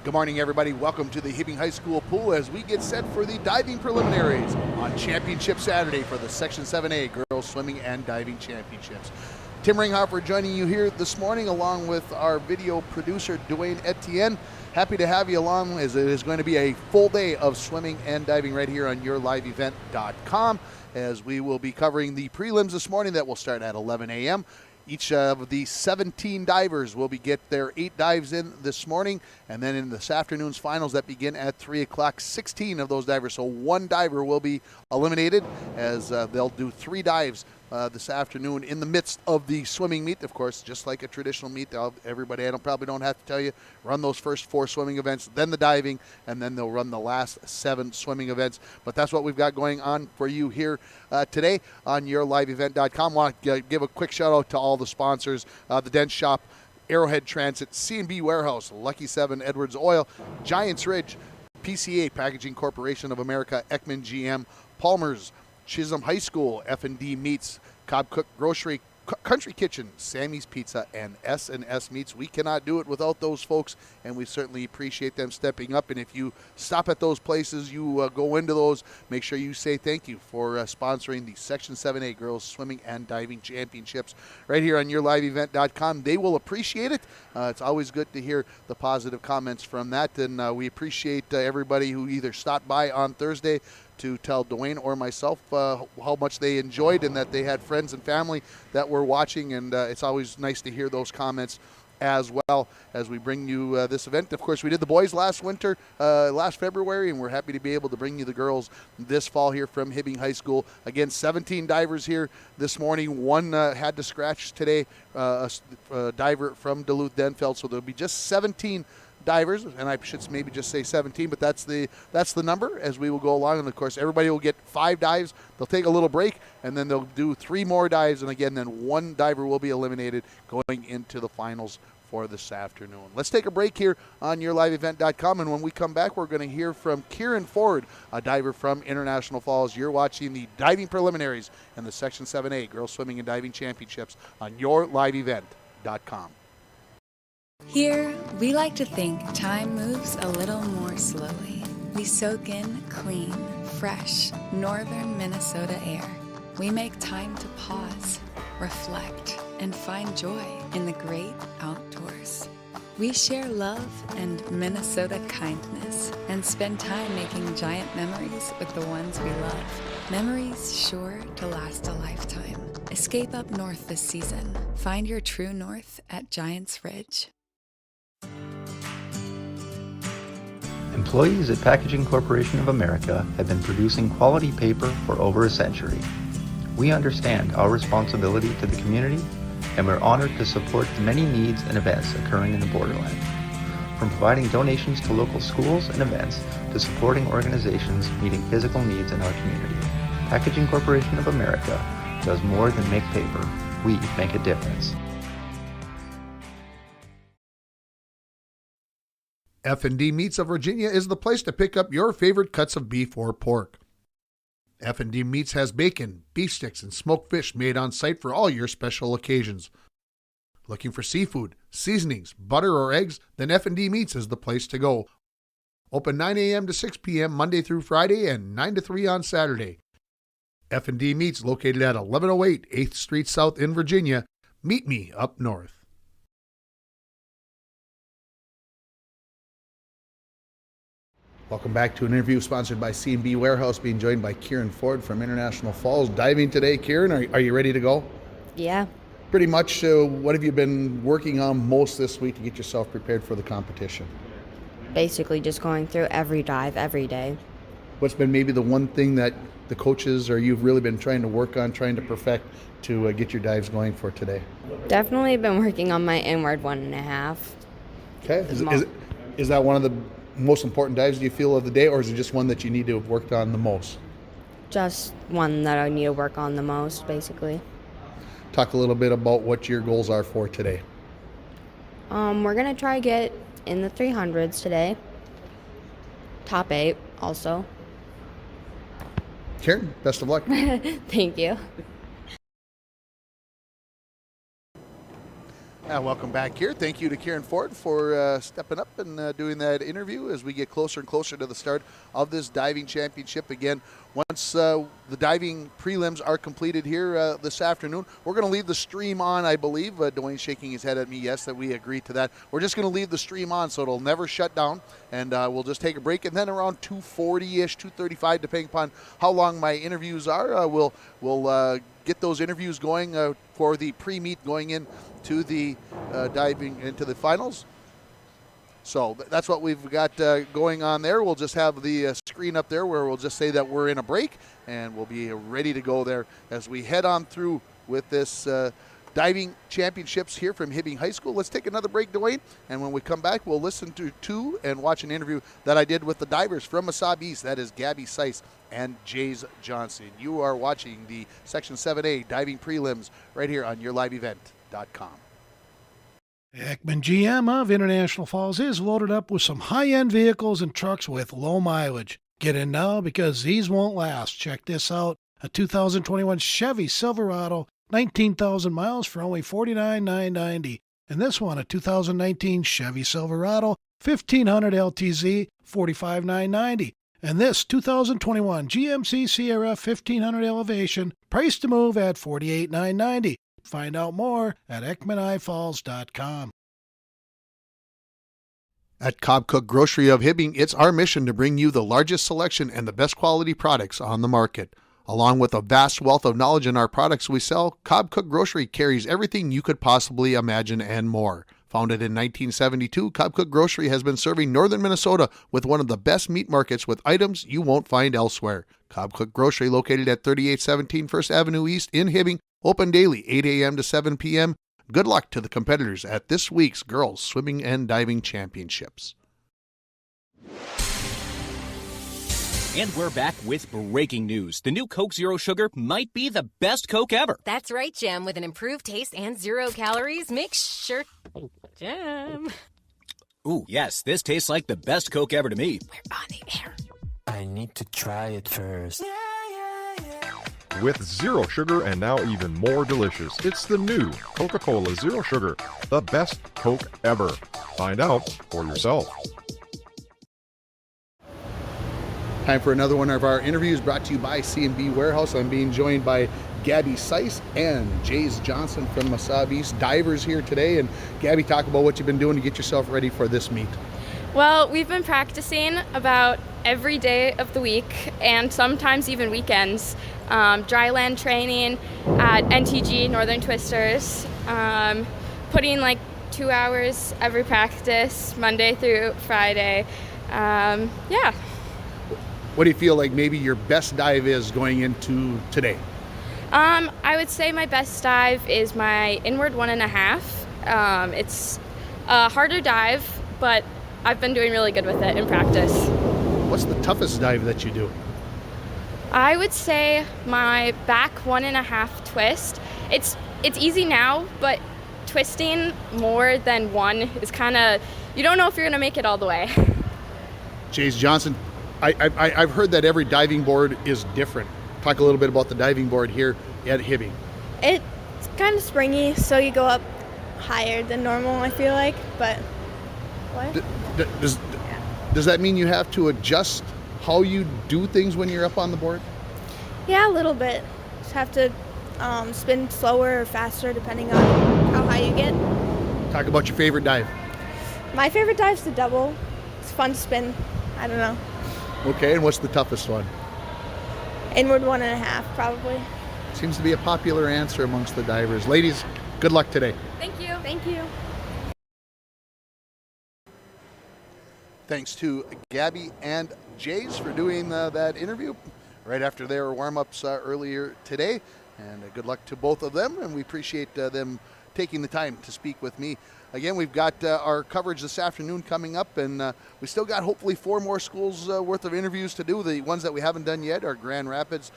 Good morning, everybody. Welcome to the Hibbing High School pool as we get set for the diving preliminaries on Championship Saturday for the Section 7A Girls Swimming and Diving Championships. Tim Ringhofer joining you here this morning along with our video producer, Dwayne Etienne. Happy to have you along as it is going to be a full day of swimming and diving right here on yourliveevent.com as we will be covering the prelims this morning that will start at 11 a.m. Each of the 17 divers will get their 8 dives in this morning, and then in this afternoon's finals that begin at 3 o'clock, 16 of those divers, so one diver will be eliminated as they'll do 3 dives this afternoon in the midst of the swimming meet. Of course, just like a traditional meet, everybody, probably don't have to tell you, run those first 4 swimming events, then the diving, and then they'll run the last 7 swimming events. But that's what we've got going on for you here today on yourliveevent.com. I want to give a quick shout out to all the sponsors, the Dent Shop, Arrowhead Transit, C&B Warehouse, Lucky 7 Edwards Oil, Giants Ridge, PCA Packaging Corporation of America, Ekman GM, Palmer's, Chisholm High School, F&D Meats, Cobb Cook Grocery, Country Kitchen, Sammy's Pizza, and S&S Meats. We cannot do it without those folks, and we certainly appreciate them stepping up. And if you stop at those places, you go into those, make sure you say thank you for sponsoring the Section 7A Girls Swimming and Diving Championships right here on yourliveevent.com. They will appreciate it. It's always good to hear the positive comments from that, and we appreciate everybody who either stopped by on Thursday to tell Dwayne or myself how much they enjoyed and that they had friends and family that were watching, and it's always nice to hear those comments as well as we bring you this event. Of course, we did the boys last February, and we're happy to be able to bring you the girls this fall here from Hibbing High School. Again, 17 divers here this morning. One had to scratch today, a diver from Duluth-Denfeld, so there'll be just 17 divers, and I should maybe just say 17, but that's the number as we will go along. And of course, everybody will get 5 dives. They'll take a little break, and then they'll do 3 more dives, and again, then one diver will be eliminated going into the finals for this afternoon. Let's take a break here on yourliveevent.com, and when we come back, we're going to hear from Kieran Ford, a diver from International Falls. You're watching the diving preliminaries and the Section 7A Girls Swimming and Diving Championships on yourliveevent.com. Here, we like to think time moves a little more slowly. We soak in clean, fresh, northern Minnesota air. We make time to pause, reflect, and find joy in the great outdoors. We share love and Minnesota kindness and spend time making giant memories with the ones we love. Memories sure to last a lifetime. Escape up north this season. Find your true north at Giants Ridge. Employees at Packaging Corporation of America have been producing quality paper for over a century. We understand our responsibility to the community, and we're honored to support the many needs and events occurring in the borderland. From providing donations to local schools and events to supporting organizations meeting physical needs in our community, Packaging Corporation of America does more than make paper. We make a difference. F&D Meats of Virginia is the place to pick up your favorite cuts of beef or pork. F&D Meats has bacon, beef sticks, and smoked fish made on site for all your special occasions. Looking for seafood, seasonings, butter, or eggs? Then F&D Meats is the place to go. Open 9 a.m. to 6 p.m. Monday through Friday and 9 to 3 on Saturday. F&D Meats located at 1108 8th Street South in Virginia. Meet me up north. Welcome back to an interview sponsored by C&B Warehouse, being joined by Kieran Ford from International Falls. Diving today, Kieran, are you ready to go? Yeah. Pretty much. What have you been working on most this week to get yourself prepared for the competition? Basically just going through every dive every day. What's been maybe the one thing that the coaches or you've really been trying to work on, trying to perfect to get your dives going for today? Definitely been working on my inward 1.5. Okay. Is that one of the most important dives do you feel of the day, or is it just one that you need to have worked on the most? Just one that I need to work on the most, basically. Talk a little bit about what your goals are for today. We're going to try to get in the 300s today. Top 8 also. Karen, best of luck. Thank you. Welcome back here. Thank you to Karen Ford for stepping up and doing that interview as we get closer and closer to the start of this diving championship. Again, once the diving prelims are completed here this afternoon, we're going to leave the stream on, I believe. Dwayne's shaking his head at me, yes, that we agreed to that. We're just going to leave the stream on so it'll never shut down, and we'll just take a break. And then around 2:40-ish, 2:35, depending upon how long my interviews are, we'll get those interviews going for the pre-meet going in to the diving into the finals. So that's what we've got going on there. We'll just have the screen up there where we'll just say that we're in a break, and we'll be ready to go there as we head on through with this diving championships here from Hibbing High School. Let's take another break, Dwayne, and when we come back, we'll listen to and watch an interview that I did with the divers from Wasabi East. That is Gabby Seiss and Jays Johnson. You are watching the Section 7A diving prelims right here on YourLiveEvent.com. Ekman GM of International Falls is loaded up with some high-end vehicles and trucks with low mileage. Get in now because these won't last. Check this out. A 2021 Chevy Silverado, 19,000 miles for only $49,990. And this one, a 2019 Chevy Silverado, 1500 LTZ, $45,990. And this 2021 GMC Sierra 1500 Elevation, price to move at $48,990. Find out more at EkmanIFalls.com. At Cobb Cook Grocery of Hibbing, it's our mission to bring you the largest selection and the best quality products on the market. Along with a vast wealth of knowledge in our products we sell, Cobb Cook Grocery carries everything you could possibly imagine and more. Founded in 1972, Cobb Cook Grocery has been serving northern Minnesota with one of the best meat markets with items you won't find elsewhere. Cobb Cook Grocery, located at 3817 First Avenue East in Hibbing, open daily 8 a.m. to 7 p.m. Good luck to the competitors at this week's Girls Swimming and Diving Championships. And we're back with breaking news. The new Coke Zero Sugar might be the best Coke ever. That's right, Jim. With an improved taste and 0 calories, make sure... Jim. Ooh, yes, this tastes like the best Coke ever to me. We're on the air. I need to try it first. With zero sugar and now even more delicious, it's the new Coca-Cola Zero Sugar, the best Coke ever. Find out for yourself. Time for another one of our interviews brought to you by C&B Warehouse. I'm being joined by Gabby Seiss and Jays Johnson from Wasabi East, divers here today. And Gabby, talk about what you've been doing to get yourself ready for this meet. Well, we've been practicing about every day of the week and sometimes even weekends. Dry land training at NTG, Northern Twisters, putting like 2 hours every practice, Monday through Friday. Yeah. What do you feel like maybe your best dive is going into today? I would say my best dive is my inward 1.5. It's a harder dive, but I've been doing really good with it in practice. What's the toughest dive that you do? I would say my back 1.5 twist. It's easy now, but twisting more than one is kind of, you don't know if you're going to make it all the way. Jays Johnson, I've heard that every diving board is different. Talk a little bit about the diving board here at Hibbing. It's kind of springy, so you go up higher than normal, I feel like, but what? Does that mean you have to adjust how you do things when you're up on the board? Yeah, a little bit. Just have to spin slower or faster depending on how high you get. Talk about your favorite dive. My favorite dive's the double. It's fun to spin. I don't know. Okay, and what's the toughest one? Inward 1.5, probably. Seems to be a popular answer amongst the divers. Ladies, good luck today. Thank you. Thank you. Thanks to Gabby and Jays for doing that interview right after their warm-ups earlier today. And good luck to both of them, and we appreciate them taking the time to speak with me. Again, we've got our coverage this afternoon coming up, and we still got hopefully 4 more schools worth of interviews to do. The ones that we haven't done yet are Grand Rapids,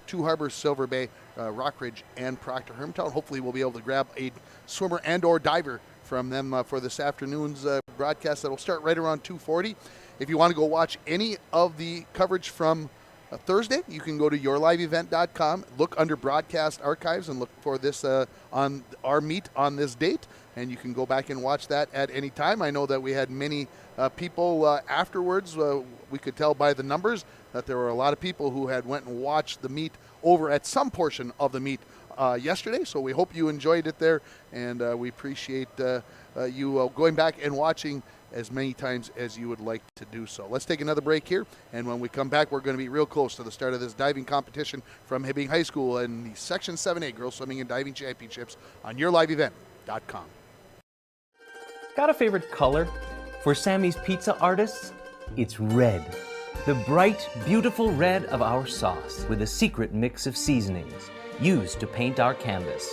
Two Harbors, Silver Bay, Rockridge, and Proctor Hermtown. Hopefully we'll be able to grab a swimmer and or diver from them for this afternoon's broadcast that will start right around 2:40. If you want to go watch any of the coverage from Thursday, you can go to yourliveevent.com, look under broadcast archives, and look for this on our meet on this date, and you can go back and watch that at any time. I know that we had many people afterwards. We could tell by the numbers that there were a lot of people who had went and watched the meet over at some portion of the meet yesterday, so we hope you enjoyed it there, and we appreciate you going back and watching as many times as you would like to do so. Let's take another break here, and when we come back, we're going to be real close to the start of this diving competition from Hibbing High School and the Section 7A Girls Swimming and Diving Championships on yourliveevent.com. Got a favorite color? For Sammy's Pizza artists, it's red. The bright, beautiful red of our sauce with a secret mix of seasonings used to paint our canvas.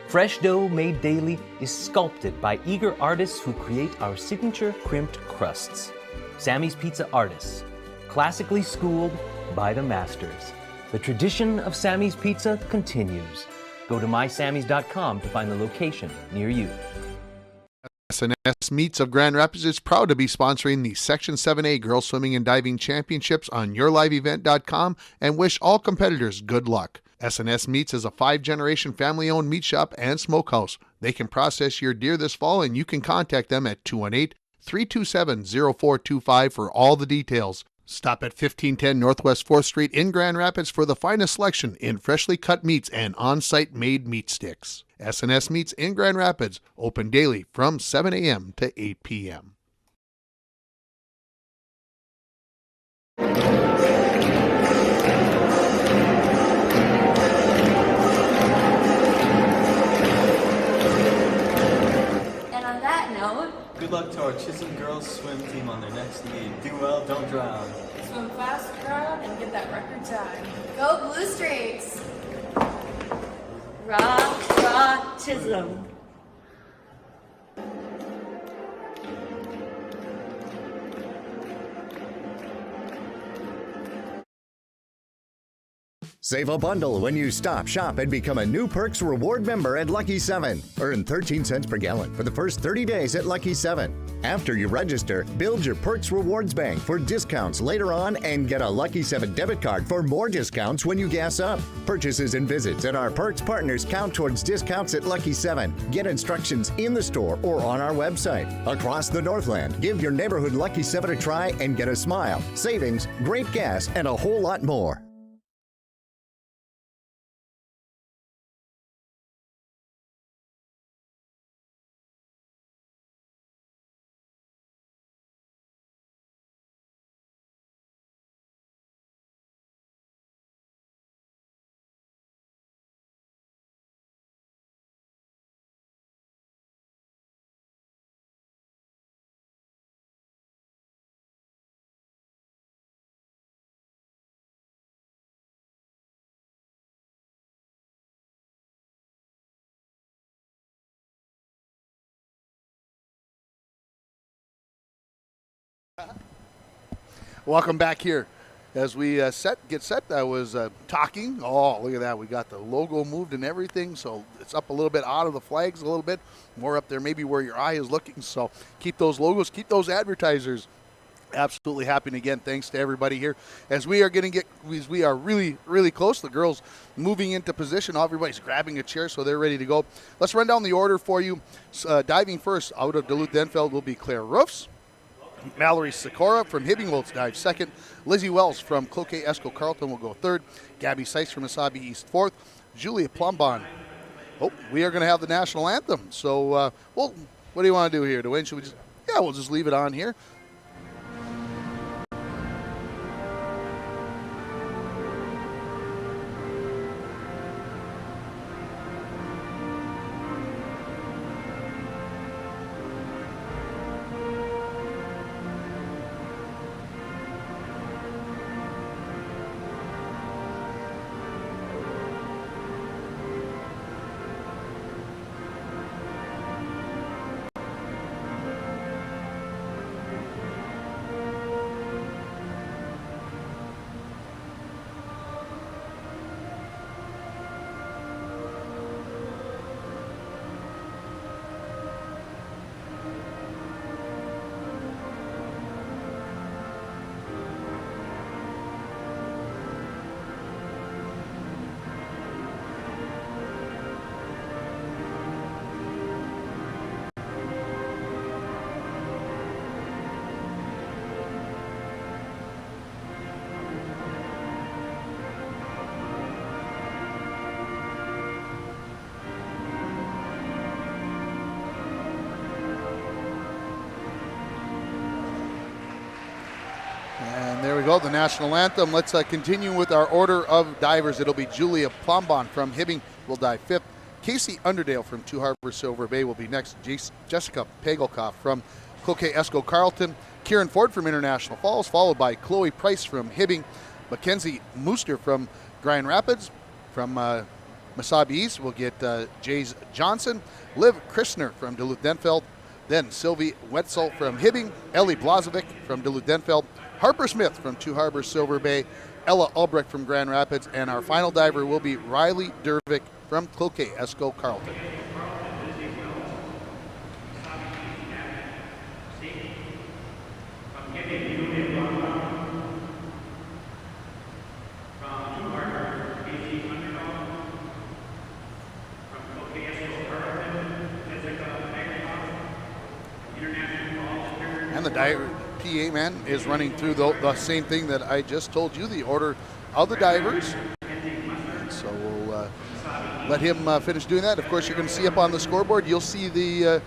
Fresh dough made daily is sculpted by eager artists who create our signature crimped crusts. Sammy's Pizza artists, classically schooled by the masters. The tradition of Sammy's Pizza continues. Go to mysammys.com to find the location near you. SNS Meets of Grand Rapids is proud to be sponsoring the Section 7A Girls Swimming and Diving Championships on yourliveevent.com and wish all competitors good luck. SNS Meats is a 5-generation family-owned meat shop and smokehouse. They can process your deer this fall, and you can contact them at 218-327-0425 for all the details. Stop at 1510 Northwest 4th Street in Grand Rapids for the finest selection in freshly cut meats and on-site made meat sticks. SNS Meats in Grand Rapids, open daily from 7 a.m. to 8 p.m. Good luck to our Chisholm girls swim team on their next meet. Do well, don't drown. Swim fast, proud, and get that record time. Go Blue Streaks! Rah, Chisholm. Save a bundle when you stop, shop, and become a new Perks Reward member at Lucky 7. Earn 13 cents per gallon for the first 30 days at Lucky 7. After you register, build your Perks Rewards bank for discounts later on and get a Lucky 7 debit card for more discounts when you gas up. Purchases and visits at our Perks partners count towards discounts at Lucky 7. Get instructions in the store or on our website. Across the Northland, give your neighborhood Lucky 7 a try and get a smile, savings, great gas, and a whole lot more. Welcome back here. As we get set, I was talking. Oh, look at that. We got the logo moved and everything, so it's up a little bit out of the flags a little bit, more up there maybe where your eye is looking. So keep those logos, keep those advertisers absolutely happening again. Thanks to everybody here. As we are we are really, really close. The girls moving into position. Everybody's grabbing a chair, so they're ready to go. Let's run down the order for you. Diving first out of Duluth-Denfeld will be Claire Roofs. Mallory Sikora from Hibbing will dive second. Lizzie Wells from Cloquet Esco Carleton will go third. Gabby Sykes from Wasabi East fourth. Julia Plumbon. Oh, we are going to have the national anthem. So, well, what do you want to do here, Dwayne? Should we just? Yeah, we'll just leave it on here. we go, the national anthem. Let's continue with our order of divers. It'll be Julia Plombon from Hibbing will dive 5th. Casey Underdale from Two Harbors Silver Bay will be next. Jessica Pagelkoff from Cloquet Esco Carleton. Kieran Ford from International Falls, followed by Chloe Price from Hibbing. Mackenzie Mooster from Grand Rapids. From Wasabi East, we'll get Jays Johnson. Liv Christner from Duluth-Denfeld. Then Sylvie Wetzel from Hibbing. Ellie Blazovic from Duluth-Denfeld. Harper Smith from Two Harbors Silver Bay. Ella Albrecht from Grand Rapids. And our final diver will be Riley Dervick from Cloquet Esco Carleton. And the diver PA man is running through the same thing that I just told you, the order of the divers. And so we'll let him finish doing that. Of course, you're going to see up on the scoreboard, you'll see the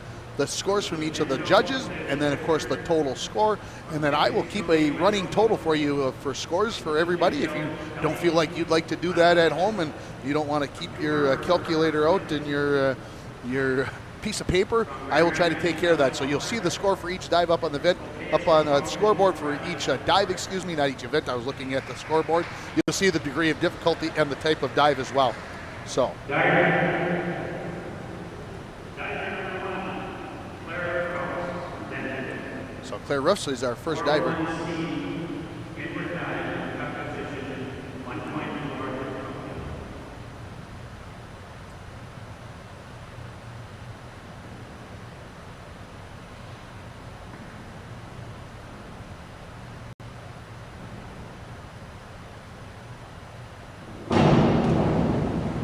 scores from each of the judges, and then of course the total score. And then I will keep a running total for you for scores for everybody. If you don't feel like you'd like to do that at home and you don't want to keep your calculator out and your piece of paper, I will try to take care of that. So you'll see the score for each dive up on the scoreboard for each dive, not each event. I was looking at the scoreboard. You'll see the degree of difficulty and the type of dive as well. So. So Claire Ruffs is our first diver.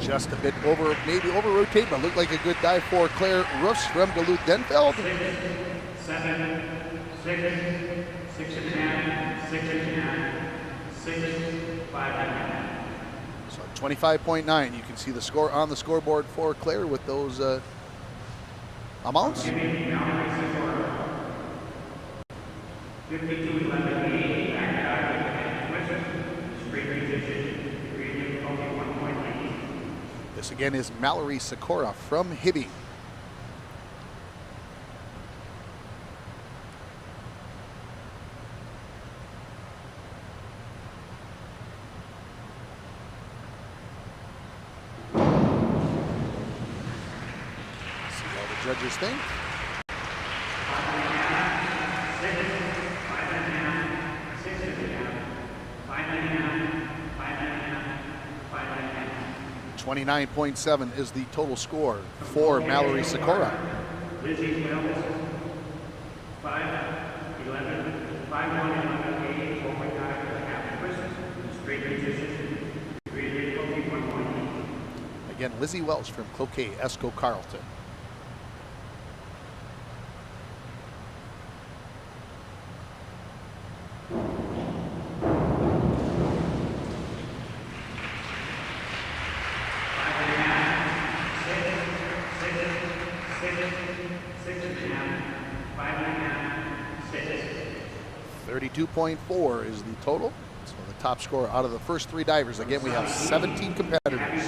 Just a bit over, maybe over rotate, but looked like a good dive for Claire Ruffs from Duluth-Denfeld. 7, 6, 6.5, 6.5, 6, 5.5. So 25.9. You can see the score on the scoreboard for Claire with those amounts. 52.11, back dive, straight transition, difficulty 1.8. This again is Mallory Sikora from Hibbing. See how the judges think. 29.7 is the total score for Mallory Sikora. Lizzie Wells, 5, 11, 5, 1, 8, 4.9, half twist, straight transition, difficulty 1.8. Again, Lizzie Welsh from Cloquet Esco Carleton. .4 is the total. So the top score out of the first 3 divers. Again, we have 17 competitors.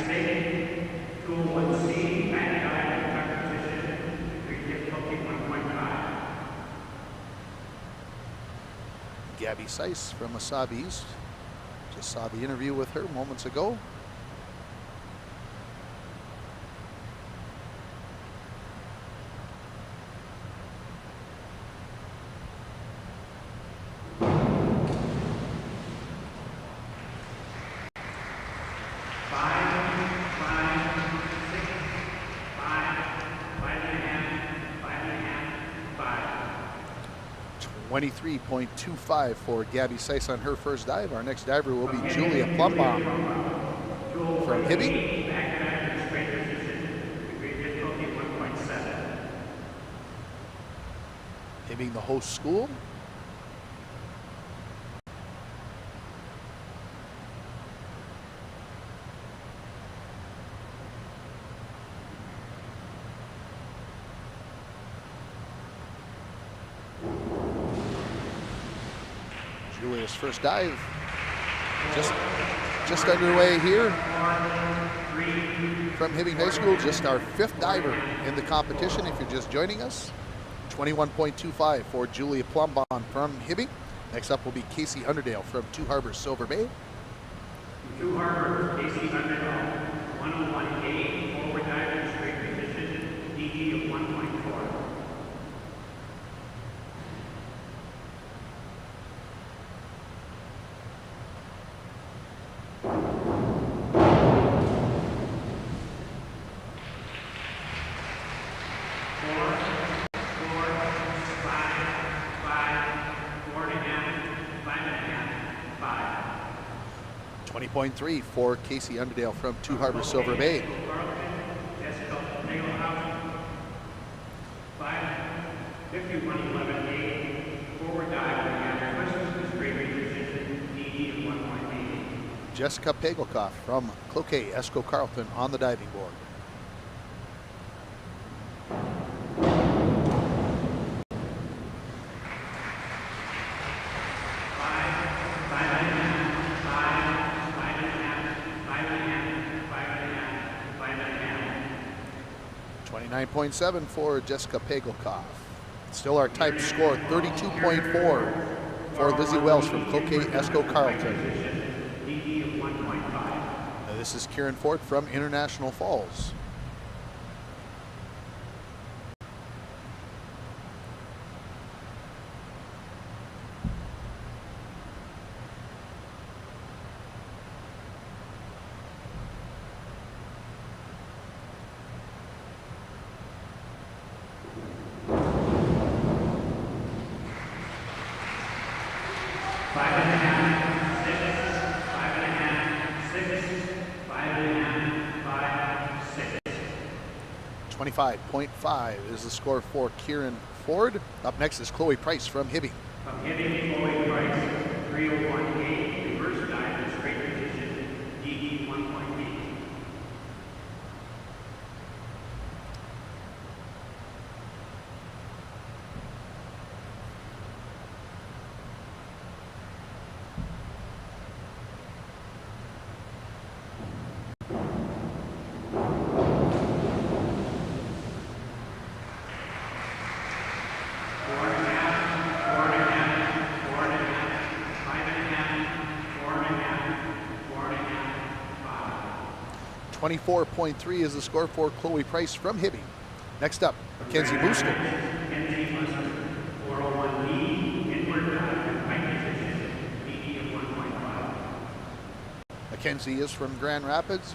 Gabby Seiss from Wasabi East. Just saw the interview with her moments ago. .25 for Gabby Seiss on her first dive. Our next diver will be Julia Plumbaum from Hibbing. Hibbing, the host school. Julia's first dive just underway here from Hibbing High School. Just our 5th diver in the competition if you're just joining us. 21.25 for Julia Plumbon from Hibbing. Next up will be Casey Underdale from Two Harbors Silver Bay. Two Harbors, Casey Underdale, 101A, forward diver, straight position, DD of 1.4. Four, five, 4.5, 5.5. 20.3 for Casey Underdale from Two Harbors Silver Bay. Jessica Pagelkoff from Cloquet Esco Carlton on the diving board. .7 for Jessica Pagelkoff. Still our type score, 32.4 for Lizzie Wells from Cloquet Esco Carlton. This is Kieran Ford from International Falls. .5 is the score for Kieran Ford. Up next is Chloe Price from Hibbing. From Hibbing, Chloe Price, 301A, reverse dive, straight position, DD 1.8. .3 is the score for Chloe Price from Hibbing. Next up, Mackenzie Booster. Mackenzie Booster, 401B, inward dive, right position, DD of 1.5. Mackenzie is from Grand Rapids.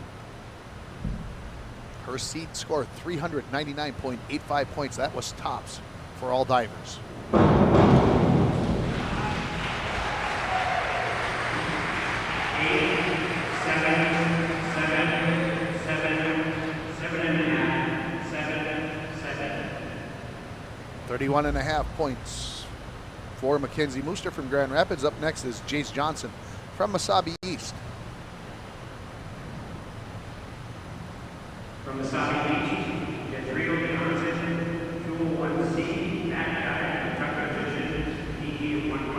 Her seed score, 399.85 points. That was tops for all divers. .31.5 points for Mackenzie Mooster from Grand Rapids. Up next is Jace Johnson from Wasabi East. From Wasabi East, get 3 position, 201C, back dive, tuck position, DE of 1.5.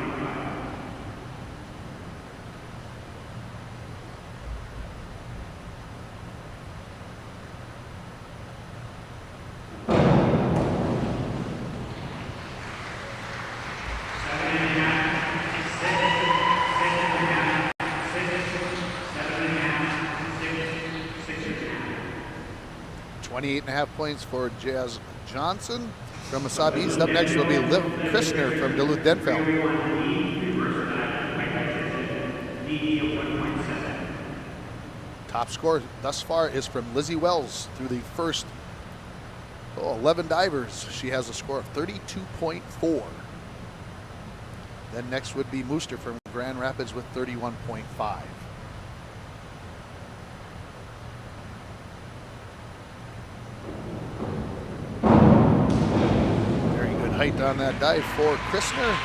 .28.5 points for Jazz Johnson from Wasabi East. Up next will be Liv Christner from Duluth Denfeld. Top score thus far is from Lizzie Wells through the first 11 divers. She has a score of 32.4. Then next would be Mooster from Grand Rapids with 31.5. Height on that dive for Christner.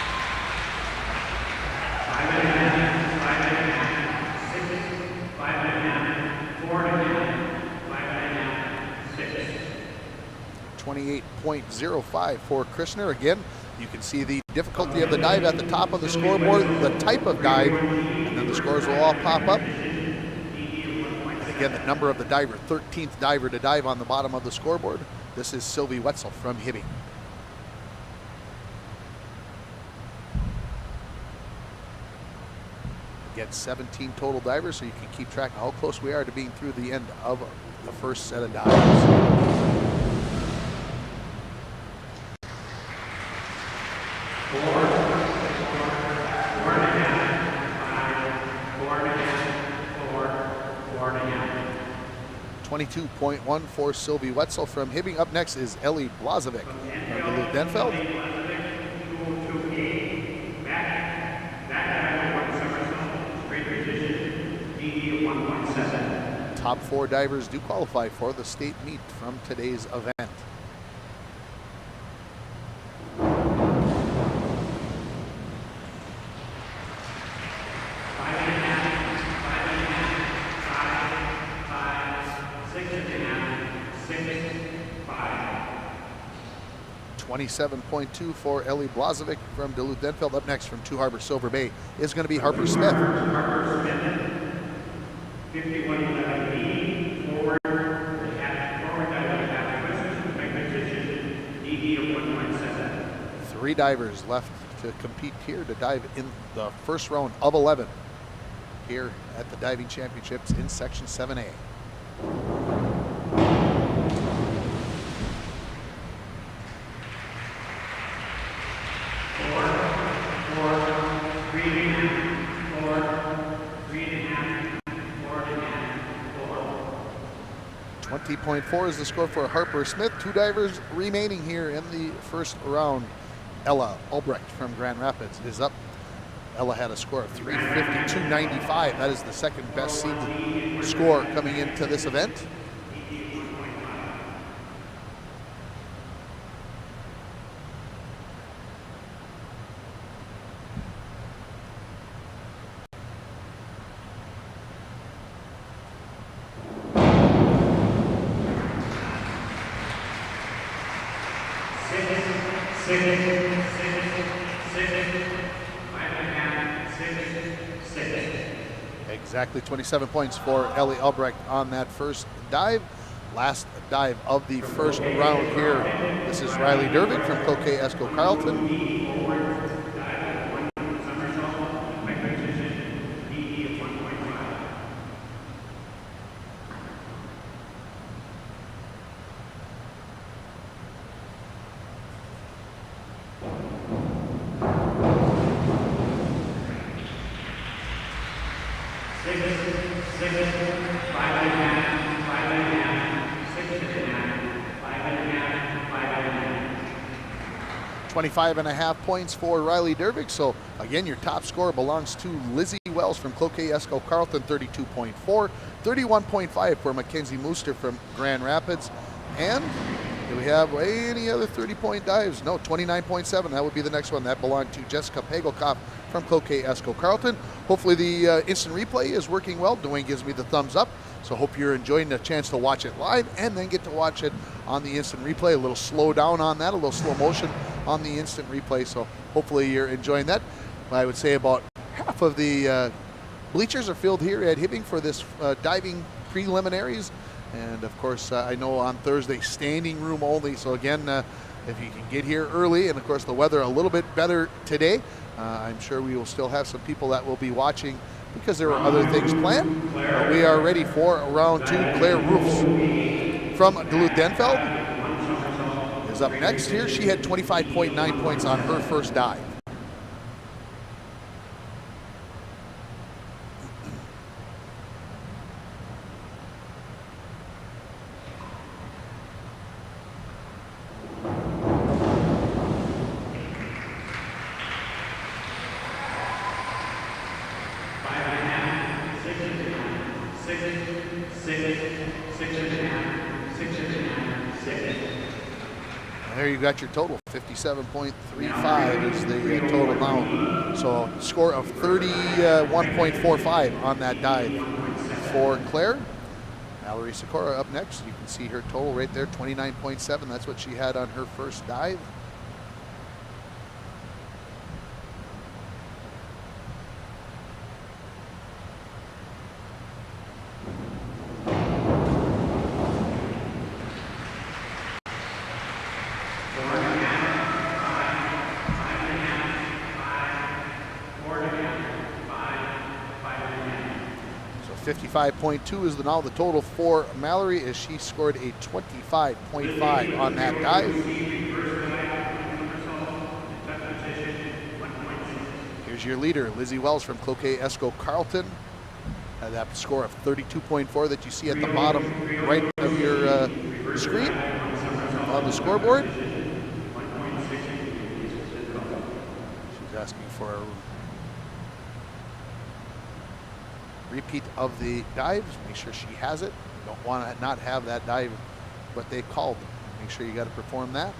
28.05 for Christner. Again, You can see the difficulty of the dive at the top of the scoreboard, the type of dive, and then the scores will all pop up. And again, the number of the diver, 13th diver to dive on the bottom of the scoreboard. This is Sylvie Wetzel from Hibbing. Again, 17 total divers, so you can keep track of how close we are to being through the end of the first set of dives. Four. 22.1 for Sylvie Wetzel from Hibbing. Up next is Ellie Blazovic from Duluth Denfeld. Top 4 divers do qualify for the state meet from today's event. .2 for Ellie Blazovic from Duluth Denfeld. Up next from Two Harbors Silver Bay is going to be Harper Smith. Harper Smith, 51.11 forward, forward dive, position, DD of 1.7. 3 divers left to compete here to dive in the first round of 11 here at the Diving Championships in Section 7A. .4 is the score for Harper Smith. 2 divers remaining here in the first round. Ella Albrecht from Grand Rapids is up. Ella had a score of 352.95. That is the second best seeded score coming into this event. Exactly 27 points for Ellie Albrecht on that first dive. Last dive of the first round here. This is Riley Dervick from Cloquet Esco Carleton. .5 points for Riley Dervick. So again, your top score belongs to Lizzie Wells from Cloquet Esco Carleton, 32.4. 31.5 for Mackenzie Mooster from Grand Rapids. And do we have any other 30-point dives? No, 29.7. That would be the next one. That belonged to Jessica Pagelkoff from Cloquet Esco Carleton. Hopefully the instant replay is working well. Dwayne gives me the thumbs up. So hope you're enjoying the chance to watch it live and then get to watch it on the instant replay. A little slow down on that, a little slow motion on the instant replay. So hopefully you're enjoying that. I would say about half of the bleachers are filled here at Hibbing for this diving preliminaries. And of course, I know on Thursday, standing room only. So again, if you can get here early, and of course the weather a little bit better today, I'm sure we will still have some people that will be watching because there were other things planned. We are ready for round 2. Claire Roofs from Duluth Denfeld is up next here. She had 25.9 points on her first dive. There you got your total. 57.35 is the total now. So score of 31.45 on that dive for Claire. Mallory Sikora up next. You can see her total right there, 29.7. That's what she had on her first dive. 55.2 is now the total for Mallory as she scored a 25.5 on that dive. Here's your leader, Lizzie Wells from Cloquet Esco Carleton. That score of 32.4 that you see at the bottom right of your screen on the scoreboard. She's asking for a repeat of the dives. Make sure she has it. You don't want to not have that dive, what they called. Make sure you got to perform that.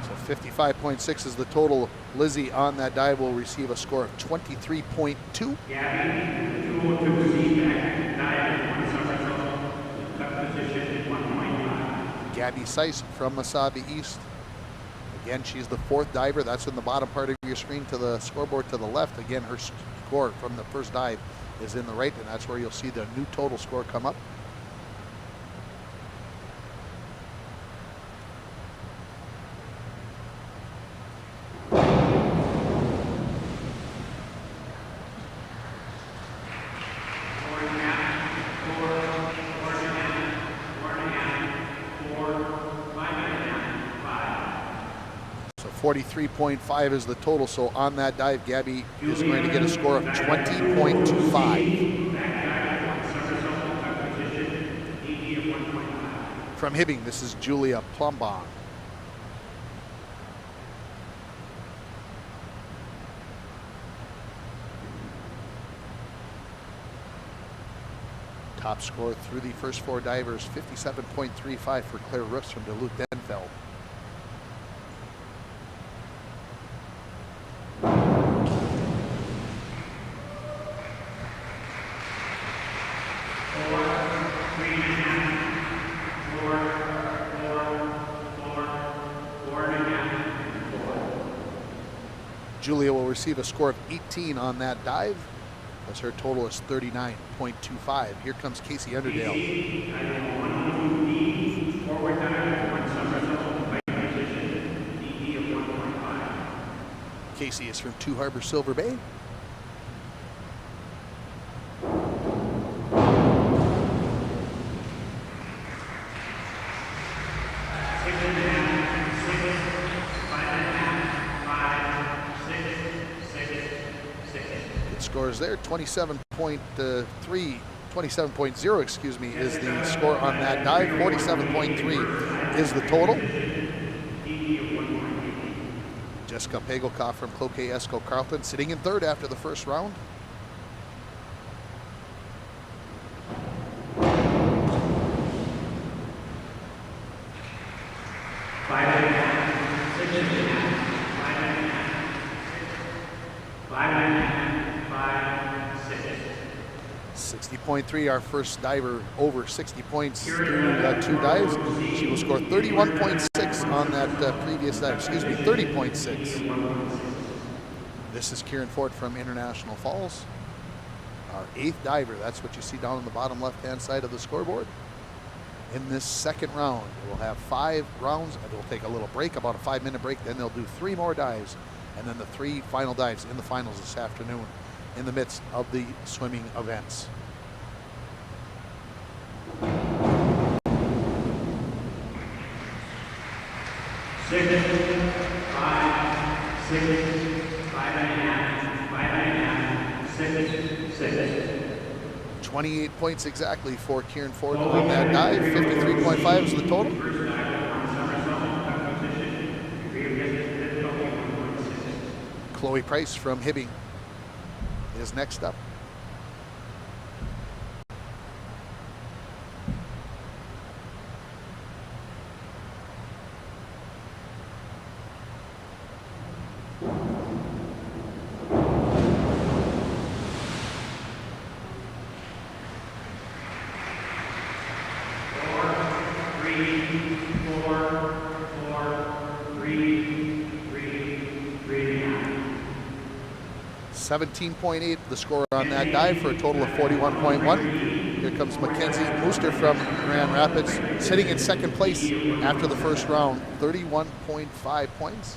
So 55.6 is the total. Lizzie on that dive will receive a score of 23.2. Gabby Seiss from Wasabi East. Again, she's the fourth diver. That's in the bottom part of your screen to the scoreboard to the left. Again, her score from the first dive is in the right, and that's where you'll see the new total score come up. So 43.5 is the total. So on that dive, Gabby is going to get a score of 20.25. From Hibbing, this is Julia Plumbon. Top score through the first four divers, 57.35 for Claire Roofs from Duluth-Denfeld. Julia will receive a score of 18 on that dive, as her total is 39.25. Here comes Casey Underdale. Casey is from Two Harbor Silver Bay. Scores there, 27.0, excuse me, is the score on that dive. 47.3 is the total. Jessica Pagelkoff from Cloquet Esco Carleton sitting in third after the first round. .3, our first diver over 60 points through two dives. She will score 31.6 on that previous dive, 30.6. This is Kieran Ford from International Falls, our eighth diver. That's what you see down on the bottom left-hand side of the scoreboard. In this second round, we'll have 5 rounds, and we'll take a little break, about a 5-minute break. Then they'll do 3 more dives, and then the 3 final dives in the finals this afternoon in the midst of the swimming events. Six, 5, 6, 5.5, 6. 28 points exactly for Kieran Ford on that dive. 53.5 is the total. Chloe Price from Hibbing is next up. 17.8 the score on that dive for a total of 41.1. Here comes Mackenzie Mooster from Grand Rapids, sitting in second place after the first round, 31.5 points.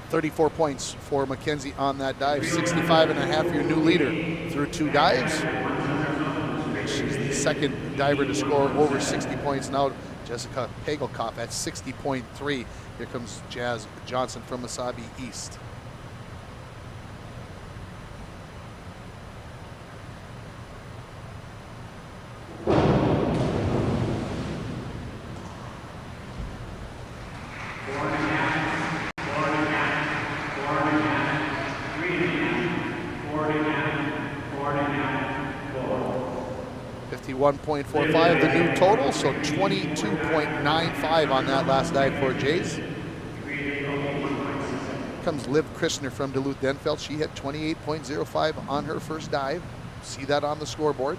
$34 points for Mackenzie on that dive. 65.5, your new leader through 2 dives. She's the second diver to score over 60 points now. Jessica Pagelkopf at 60.3. Here comes Jazz Johnson from Wasabi East. $51.45 the new total, so 22.95 on that last dive for Jays. Comes Liv Christner from Duluth-Denfeld. She hit 28.05 on her first dive. See that on the scoreboard.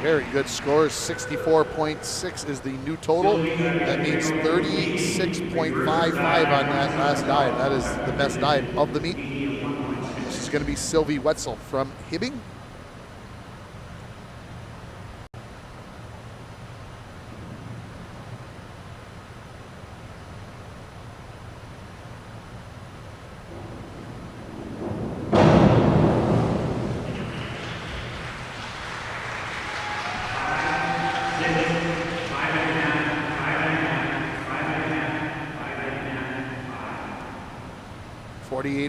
Very good scores. 64.6 is the new total. That means 36.55 on that last dive. That is the best dive of the meet. This is going to be Sylvie Wetzel from Hibbing.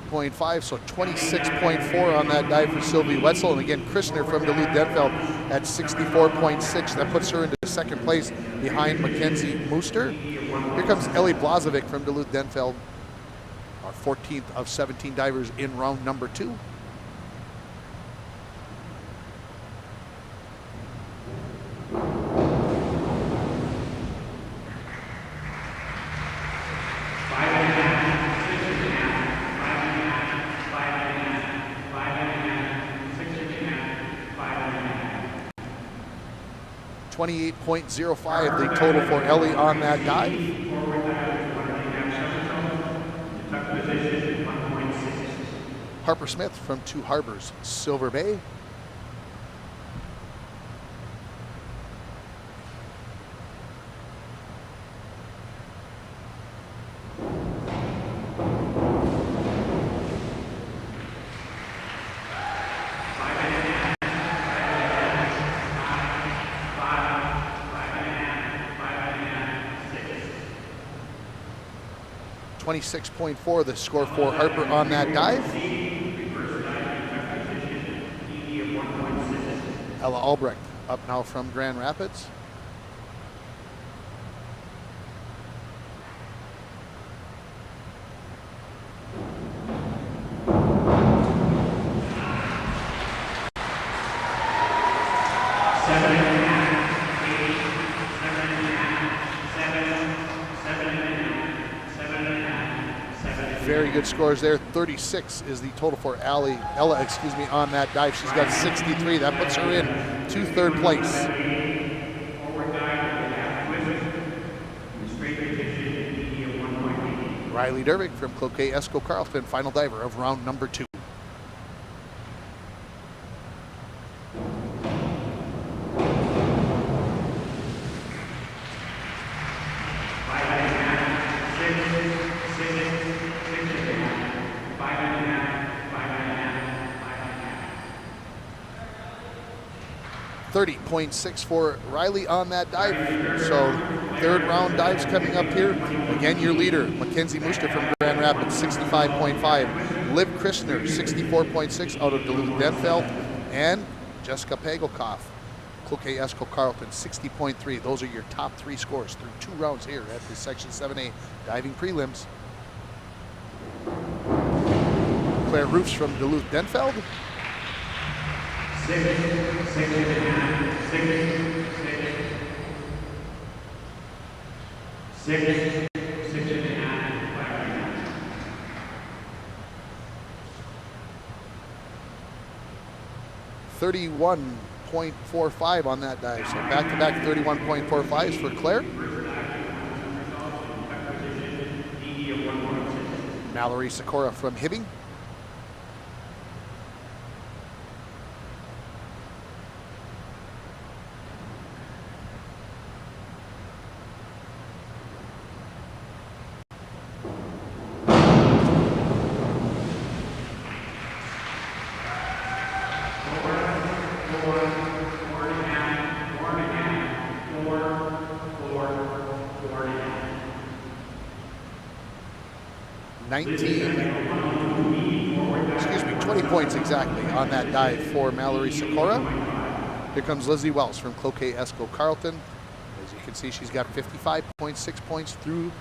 .5, so 26.4 on that dive for Sylvie Wetzel. And again, Christner from Duluth-Denfeld at 64.6. That puts her into second place behind Mackenzie Mooster. Here comes Ellie Blazovic from Duluth-Denfeld, our 14th of 17 divers in round number 2. .05 the total for Ellie on that dive. Harper Smith from Two Harbors, Silver Bay. .26 the score for Harper on that dive. Ella Albrecht up now from Grand Rapids. Very good scores there. 36 is the total for Ella, on that dive. She's got 63. That puts her in to third place. Riley Dervick from Cloquet Esco Carlton, final diver of round number 2. .6 for Riley on that dive. So third round dives coming up here. Again, your leader, Mackenzie Mooster from Grand Rapids, 65.5. Liv Christner, 64.6 out of Duluth-Denfeld. And Jessica Pagelkopf Cloquet Esco Carleton 60.3. Those are your top 3 scores through 2 rounds here at the Section 7A diving prelims. Claire Roofs from Duluth Denfeld. 31.45 on that dive. So back-to-back 31.45s for Claire. Mallory Sikora from Hibbing. Excuse me, 20 points exactly on that dive for Mallory Sikora. Here comes Lizzie Wells from Cloquet Esco Carleton. As you can see, she's got 55.6 points through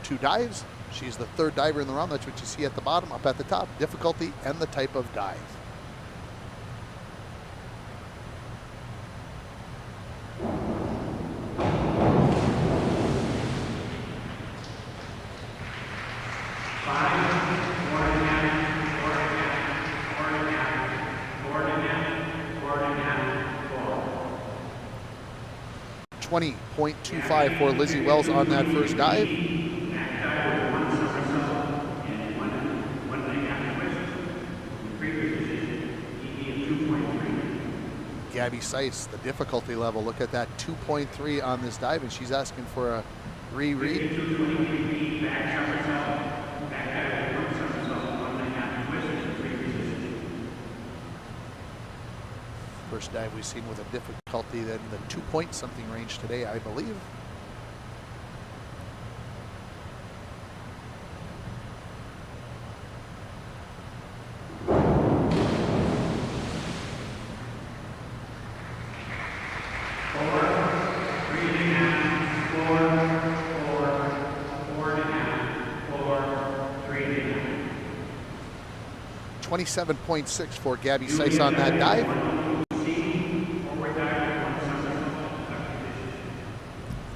2 dives. She's the 3rd diver in the round. That's what you see at the bottom, up at the top, difficulty and the type of dive. .25 for Lizzie Wells on that first dive. Gabby Seiss, the difficulty level, look at that, 2.3 on this dive, and she's asking for a reread. First dive we've seen with a difficulty in the 2-point-something range today, I believe. .27.6 for Gabby Seiss on that dive.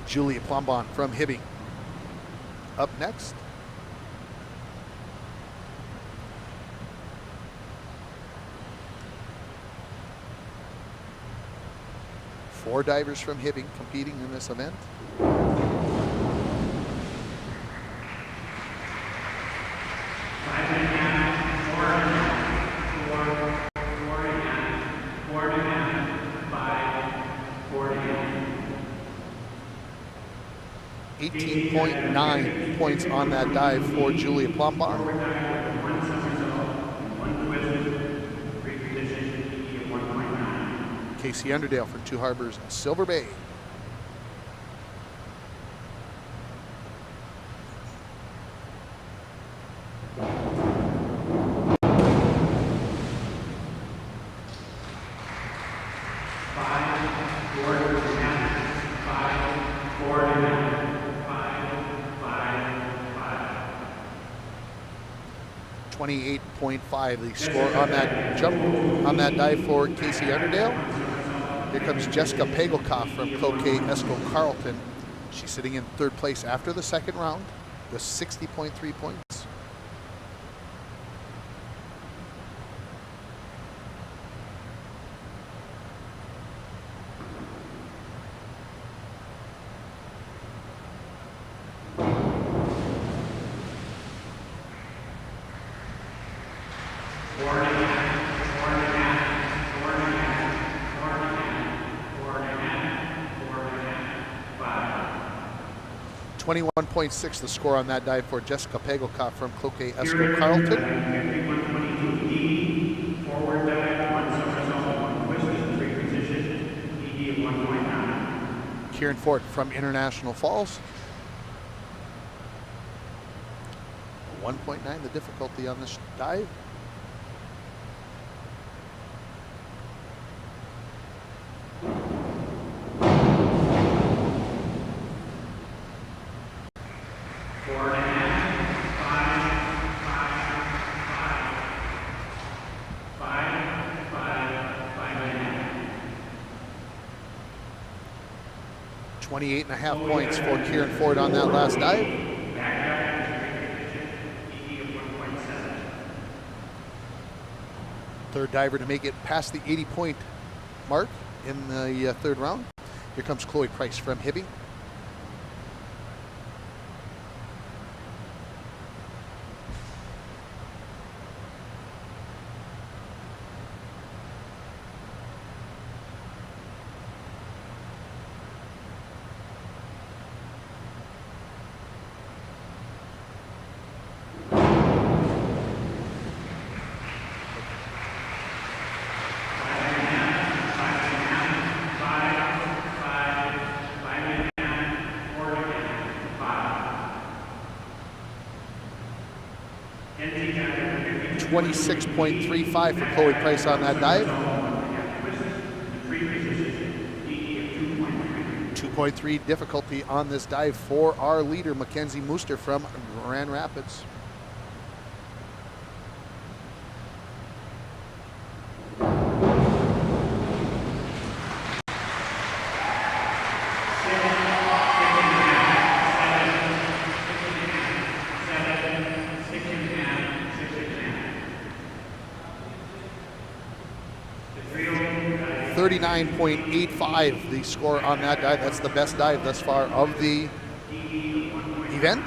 Julia Plombon from Hibbing up next. Four divers from Hibbing competing in this event. .9 points on that dive for Julia Plombon. Casey Underdale from Two Harbors, Silver Bay. .5 the score on that jump, on that dive for Casey Underdale. Here comes Jessica Pagelkoff from Cloquet Esco Carleton. She's sitting in 3rd place after the 2nd round with 60.3 points. .6 the score on that dive for Jessica Pagelkoff from Cloquet Esco Carleton. Kieran Fort from International Falls. 1.9 the difficulty on this dive. 28.5 points for Kieran Ford on that last dive. Third diver to make it past the 80-point mark in the third round. Here comes Chloe Price from Hibbing. $26.35 for Chloe Price on that dive. 2.3 difficulty on this dive for our leader, Mackenzie Mooster from Grand Rapids. $39.85 the score on that dive. That's the best dive thus far of the event.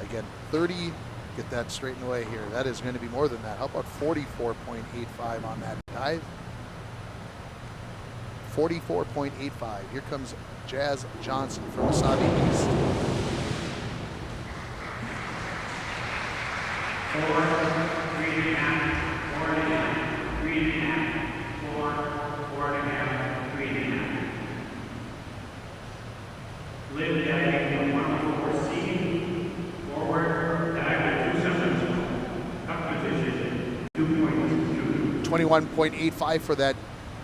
Again, 30, get that straightened away here. That is going to be more than that. How about 44.85 on that dive? 44.85. Here comes Jazz Johnson from Wasabi East. 4, 3.5, 4.5, 3.5, 4, 4.5, 3.5. Live diving 104C, forward dive 2 seconds, up position 2.2. 21.85 for that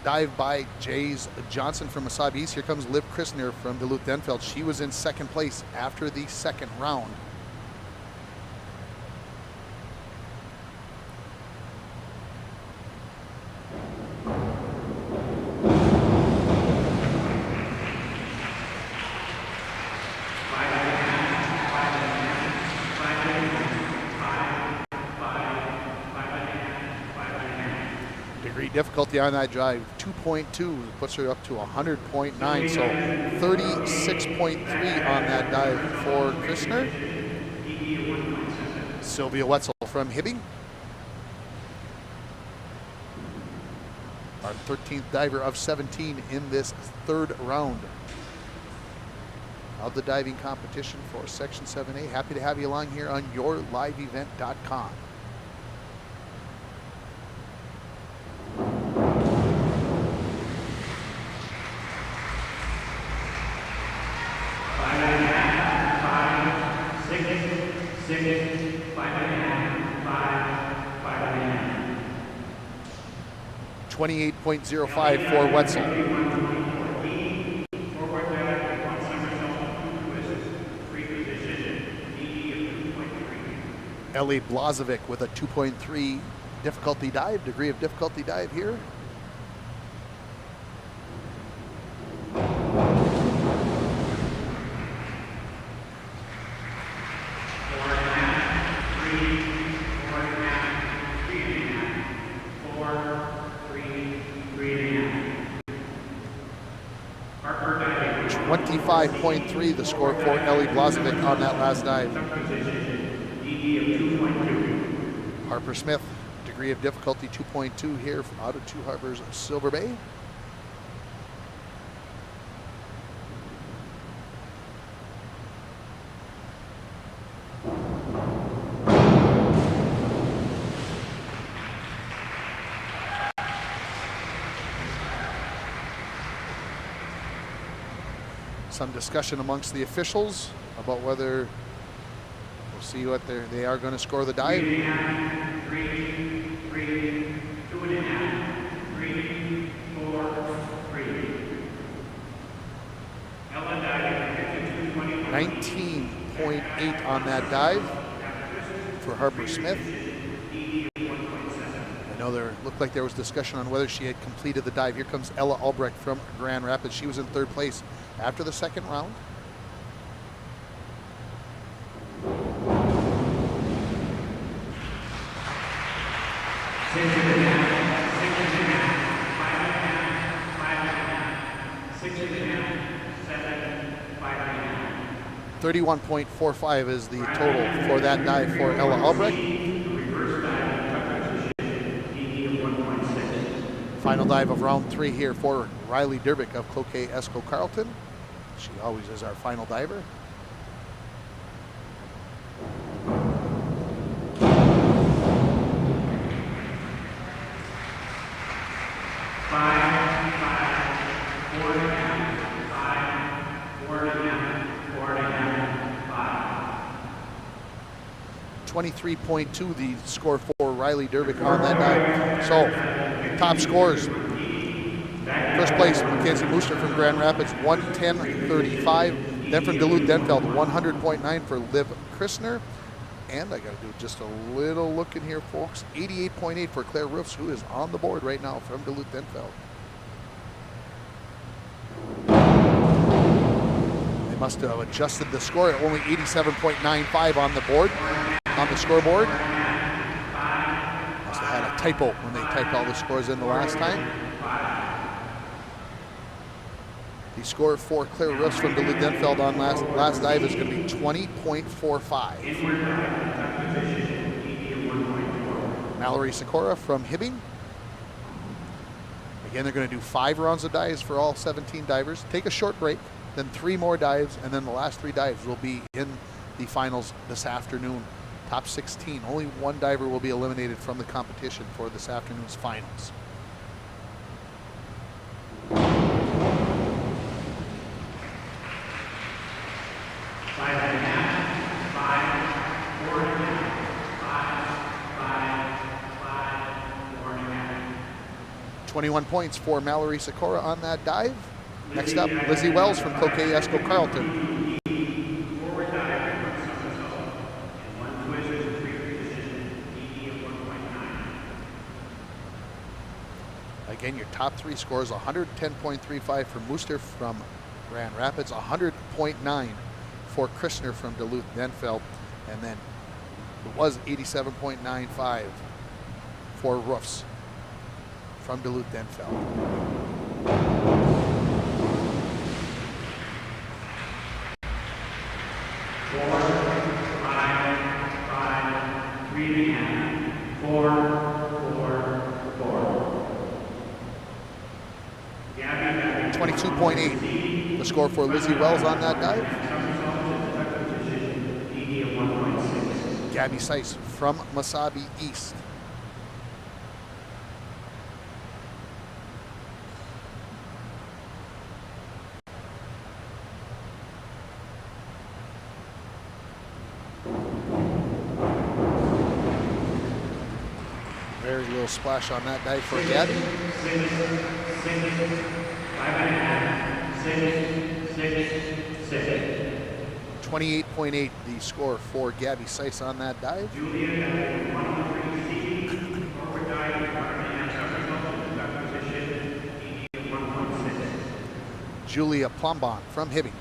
dive by Jazz Johnson from Wasabi East. Here comes Liv Christner from Duluth-Denfeld. She was in second place after the second round. Difficulty on that drive, 2.2, puts her up to 100.9, so 36.3 on that dive for Christner. Sylvia Wetzel from Hibbing, our 13th diver of 17 in this third round of the diving competition for Section 7A. Happy to have you along here on yourliveevent.com. $28.05 for Wetzel. Ellie Blazovic with a 2.3 difficulty dive, degree of difficulty dive here. .3 the score for Ellie Blazovic on that last dive. Harper Smith, degree of difficulty 2.2 here from out of Two Harbors, Silver Bay. Some discussion amongst the officials about whether we'll see what they are going to score the dive. 3.5, 3, 2.5, 3, 4, 3. Ella diving 19.8 on that dive for Harper Smith. And know, there looked like there was discussion on whether she had completed the dive. Here comes Ella Albrecht from Grand Rapids. She was in third place after the second round. Six and a half, 7, 5 and a half. 31.45 is the total for that dive for Ella Albrecht. Final dive of round 3 here for Riley Derbick of Cloquet Esco Carleton. She always is our final diver. Five, 4 and a half, 4 and a half, 4 and a half, 5. 23.2 the score for Riley Derbick on that dive. So, top scores. First place, Mackenzie Mooster from Grand Rapids, 110.35. Then from Duluth Denfeld, 100.9 for Liv Christner. And I got to do just a little look in here, folks. 88.8 for Claire Roofs, who is on the board right now from Duluth Denfeld. They must have adjusted the score at only 87.95 on the board, on the scoreboard. Must have had a typo when they typed all the scores in the last time. The score for Claire Roofs from Duluth Denfeld on last dive is going to be 20.45. Mallory Sikora from Hibbing. Again, they're going to do 5 rounds of dives for all 17 divers. Take a short break, then 3 more dives, and then the last 3 dives will be in the finals this afternoon. Top 16. Only 1 diver will be eliminated from the competition for this afternoon's finals. Five and a half, 5, 4 and a half, 5, 4 and a half. 21 points for Mallory Sikora on that dive. Next up, Lizzie Wells from Cloquet Esco Carleton. Forward dive from somersault and 1 twist and 3 position, ED of 1.9. Again, your top 3 scores, 110.35 for Mooster from Grand Rapids, 100.9 for Christner from Duluth Denfeld, and then it was 87.95 for Roofs from Duluth Denfeld. Four, 5, 3 and a half, 4, 4. Gabby, 22.8 the score for Lizzie Wells on that dive. Gabby Seiss from Wasabi East. Very little splash on that dive for Gabby. 28.8 the score for Gabby Seiss on that dive. Julia Plombon from Hibbing.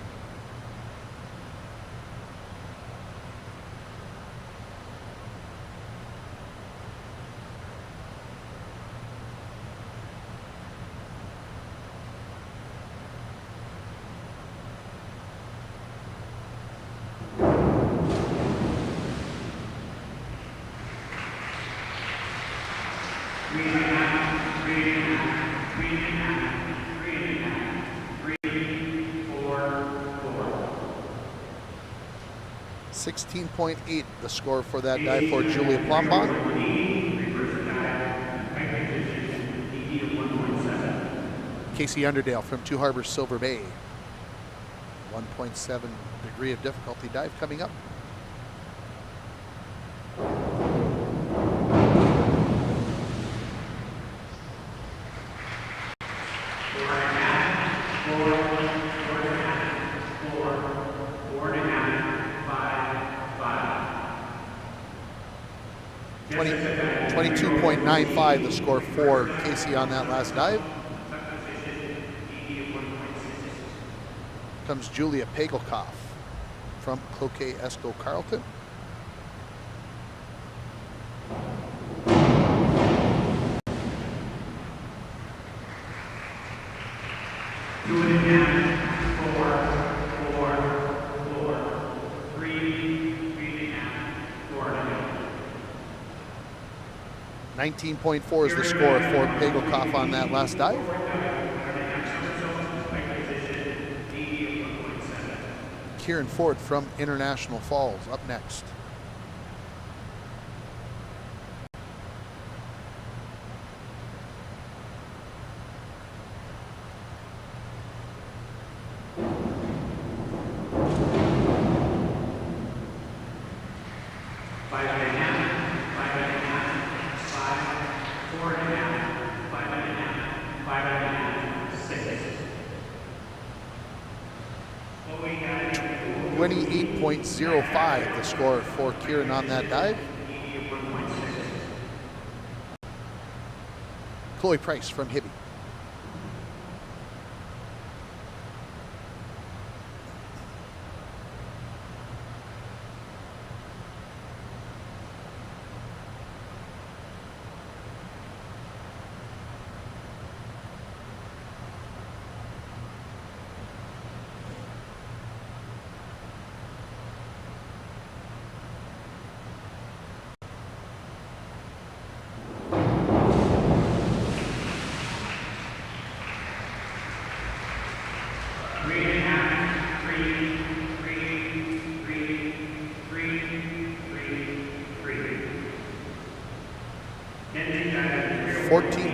.8 the score for that dive for Julia Plombon. Casey Underdale from Two Harbors Silver Bay. 1.7 degree of difficulty dive coming up. 22.95 the score for Casey on that last dive. Comes Julia Pagelkoff from Cloquet Esco Carleton. $19.4 is the score for Pagelkoff on that last dive. Kieran Ford from International Falls up next. .05 the score for Kieran on that dive. Chloe Price from Hibby.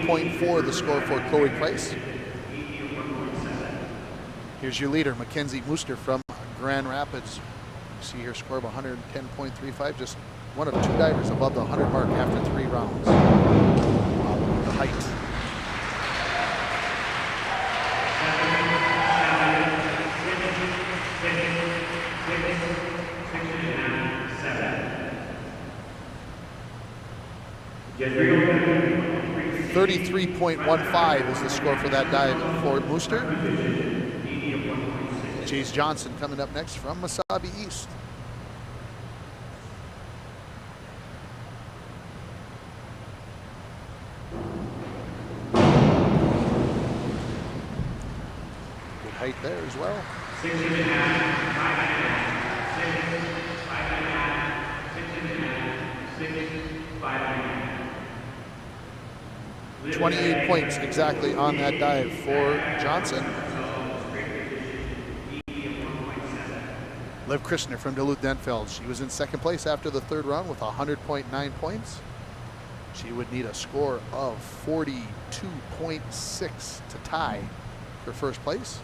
.4 the score for Chloe Price. Here's your leader, Mackenzie Mooster from Grand Rapids. You see her score of 110.35, just one of two divers above the 100 mark after 3 rounds. Wow, the height. .33.15 is the score for that dive for Mooster. Chase Johnson coming up next from Wasabi East. Good height there as well. 28 points exactly on that dive for Johnson. Liv Christner from Duluth-Denfeld. She was in second place after the third round with 100.9 points. She would need a score of 42.6 to tie for first place.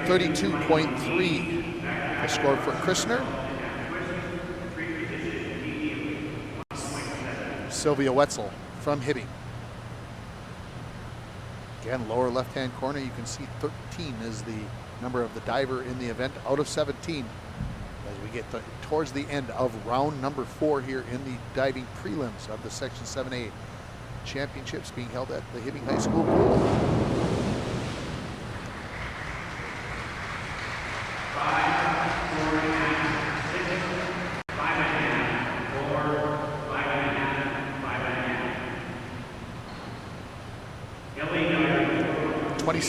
.32.3 the score for Christner. Sylvia Wetzel from Hibbing. Again, lower left-hand corner, you can see 13 is the number of the diver in the event out of 17 as we get towards the end of round number 4 here in the diving prelims of the Section 7A Championships being held at the Hibbing High School pool.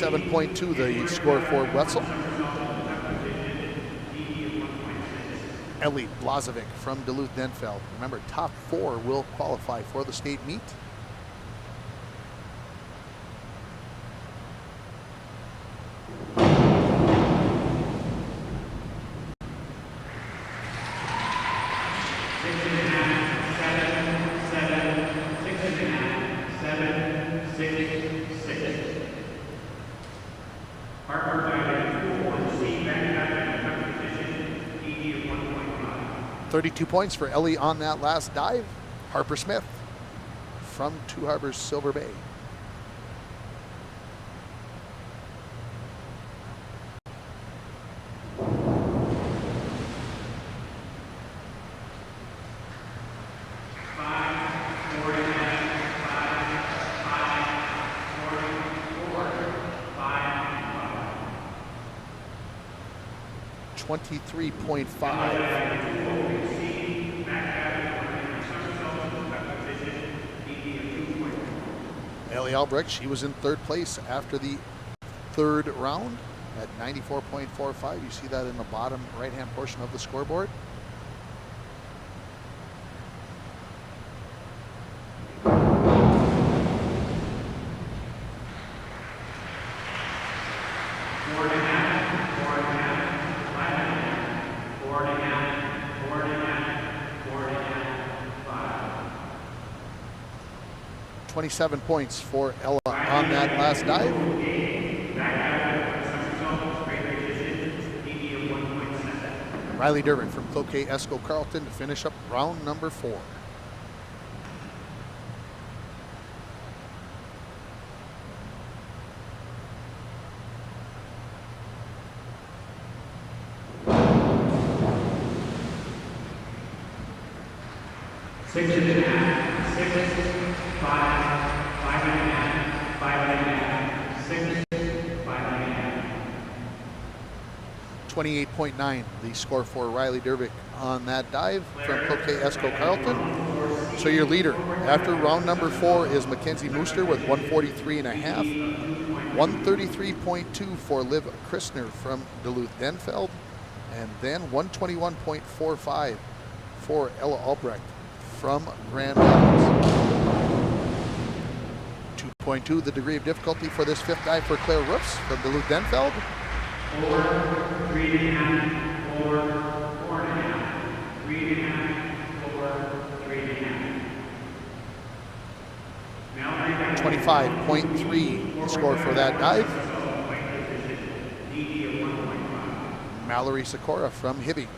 .27.2 the score for Wetzel. Ellie Blazovic from Duluth-Denfeld. Remember, top 4 will qualify for the state meet. 32 points for Ellie on that last dive. Harper Smith from Two Harbors Silver Bay. Ellie Albrecht, she was in third place after the third round at 94.45. You see that in the bottom right-hand portion of the scoreboard. .27 points for Ella on that last dive. Riley Dervick from Cloquet Esco Carlton to finish up round number 4. Five and a half, 6, 28.9, the score for Riley Dervick on that dive from Cloquet Esco Carlton. So your leader after round number 4 is Mackenzie Mooster with 143.5, 133.2 for Liv Christner from Duluth Denfeld, and then 121.45 for Ella Albrecht from Grand Rapids. 2.2, the degree of difficulty for this 5th dive for Claire Roofs from Duluth Denfeld. 4, 3.5, 4, 4.5, 3.5, 4, 3.5. 25.3, the score for that dive. Mallory Sikora from Hibbing.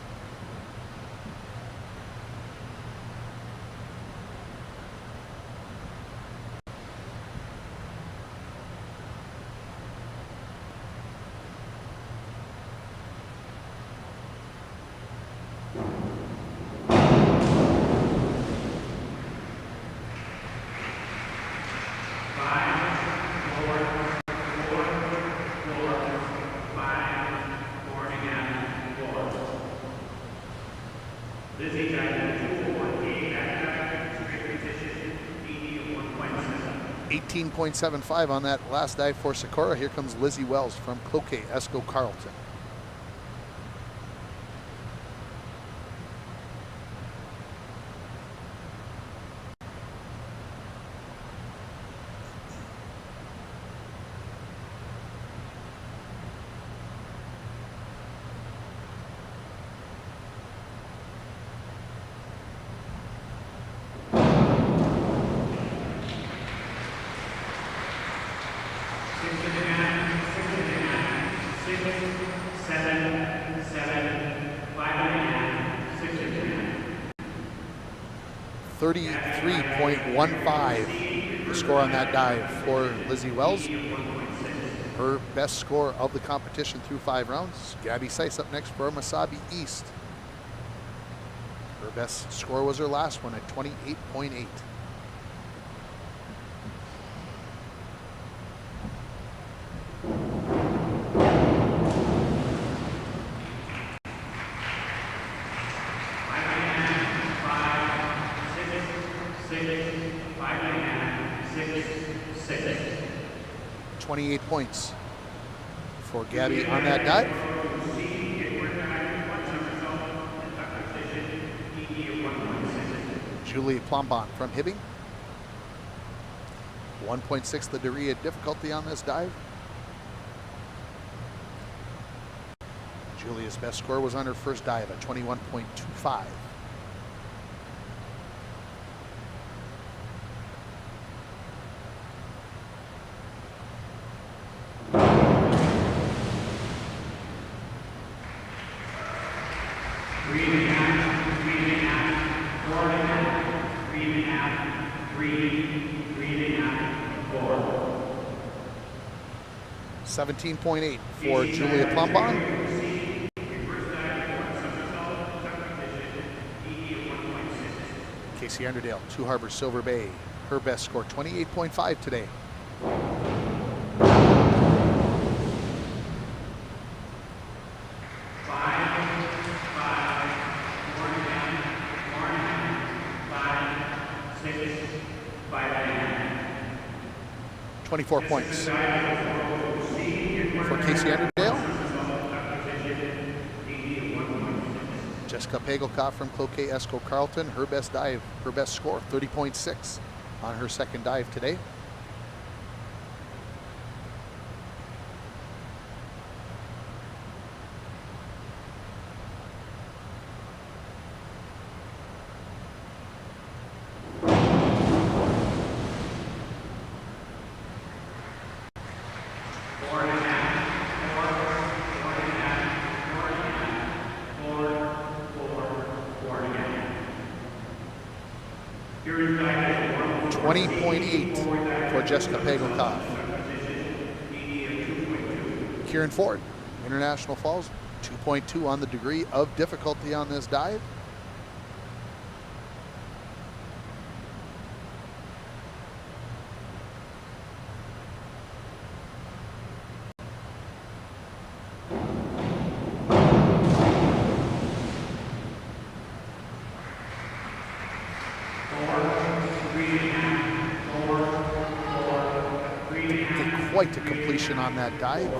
This is 18.75 on that last dive for Sikora. Here comes Lizzie Wells from Cloquet Esco Carlton. .15, the score on that dive for Lizzie Wells. Her best score of the competition through 5 rounds. Gabby Seiss up next for Wasabi East. Her best score was her last one at 28.8. Points for Gabby on that dive. Julie Plombon from Hibbing. 1.6 the degree of difficulty on this dive. Julia's best score was on her first dive at 21.25. 4. 17.8 for Julia Plumbon. Casey Underdale, Two Harbors Silver Bay. Her best score, 28.5 today. Four points for Casey Underdale. Jessica Pagelkopf from Cloquet Esco Carlton, her best dive, her best score, 30.6 on her second dive today. Jessica Pagelkopf. Kieran Ford, International Falls, 2.2 on the degree of difficulty on this dive. Quite a completion on that dive.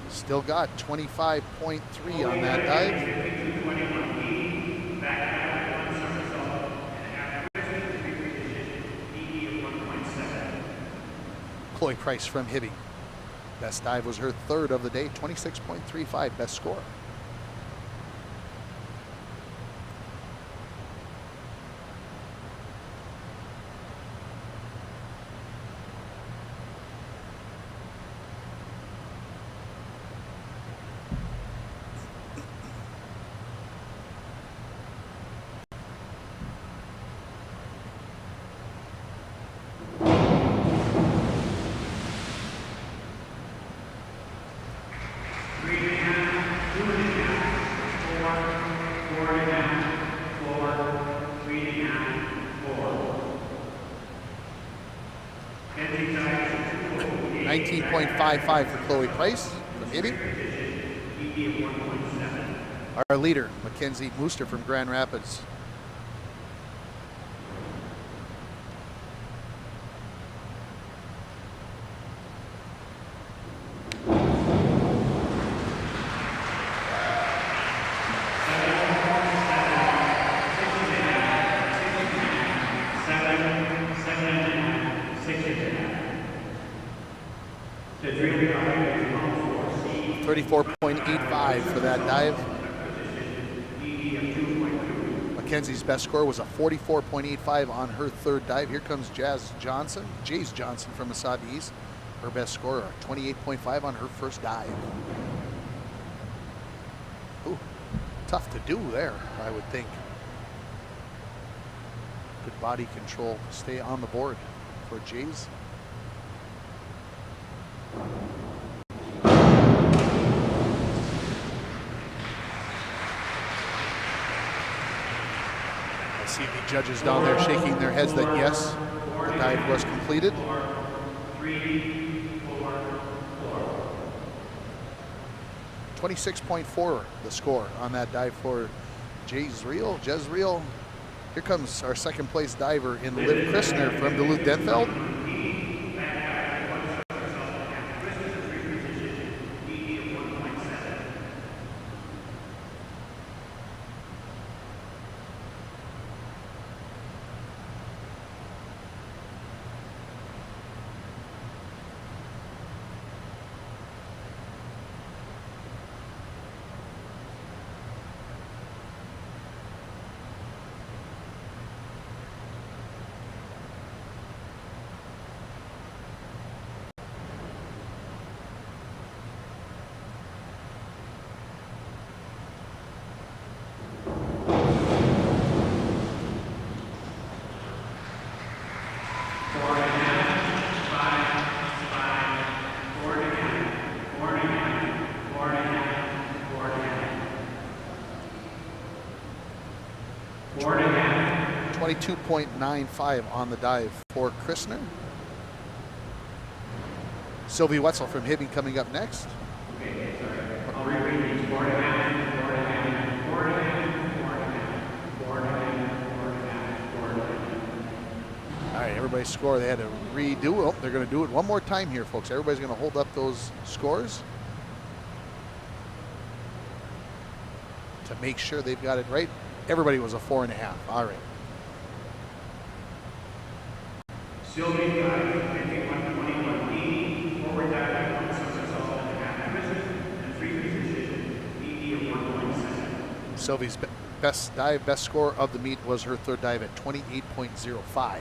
Still got 25.3 on that dive. Chloe Price from Hibbing. Best dive was her third of the day, 26.35 best score. .55 for Chloe Price from Hibbing. Our leader, Mackenzie Mooster from Grand Rapids. .85 for that dive. Mackenzie's best score was a 44.85 on her third dive. Here comes Jace Johnson from Wasabi East. Her best score, a 28.5 on her first dive. Ooh, tough to do there, I would think. Good body control, stay on the board for Jace. See the judges down there shaking their heads that yes, the dive was completed. 26.4 the score on that dive for Jezreel. Here comes our second place diver in Liv Christner from Duluth-Denfeld. 22.95 on the dive for Christner. Sylvie Wetzel from Hibbing coming up next. I'll reread these. 4.5, 4.5, 4.5, 4.5, 4.5, 4.5. All right, everybody's score. They had to redo it. Oh, they're going to do it one more time here, folks. Everybody's going to hold up those scores to make sure they've got it right. Everybody was a 4.5. All right. Sylvie dive, 121.80, forward dive, 1 somersault and a half twist, and free position, ED of 1.7. Sylvie's best dive, best score of the meet was her third dive at 28.05.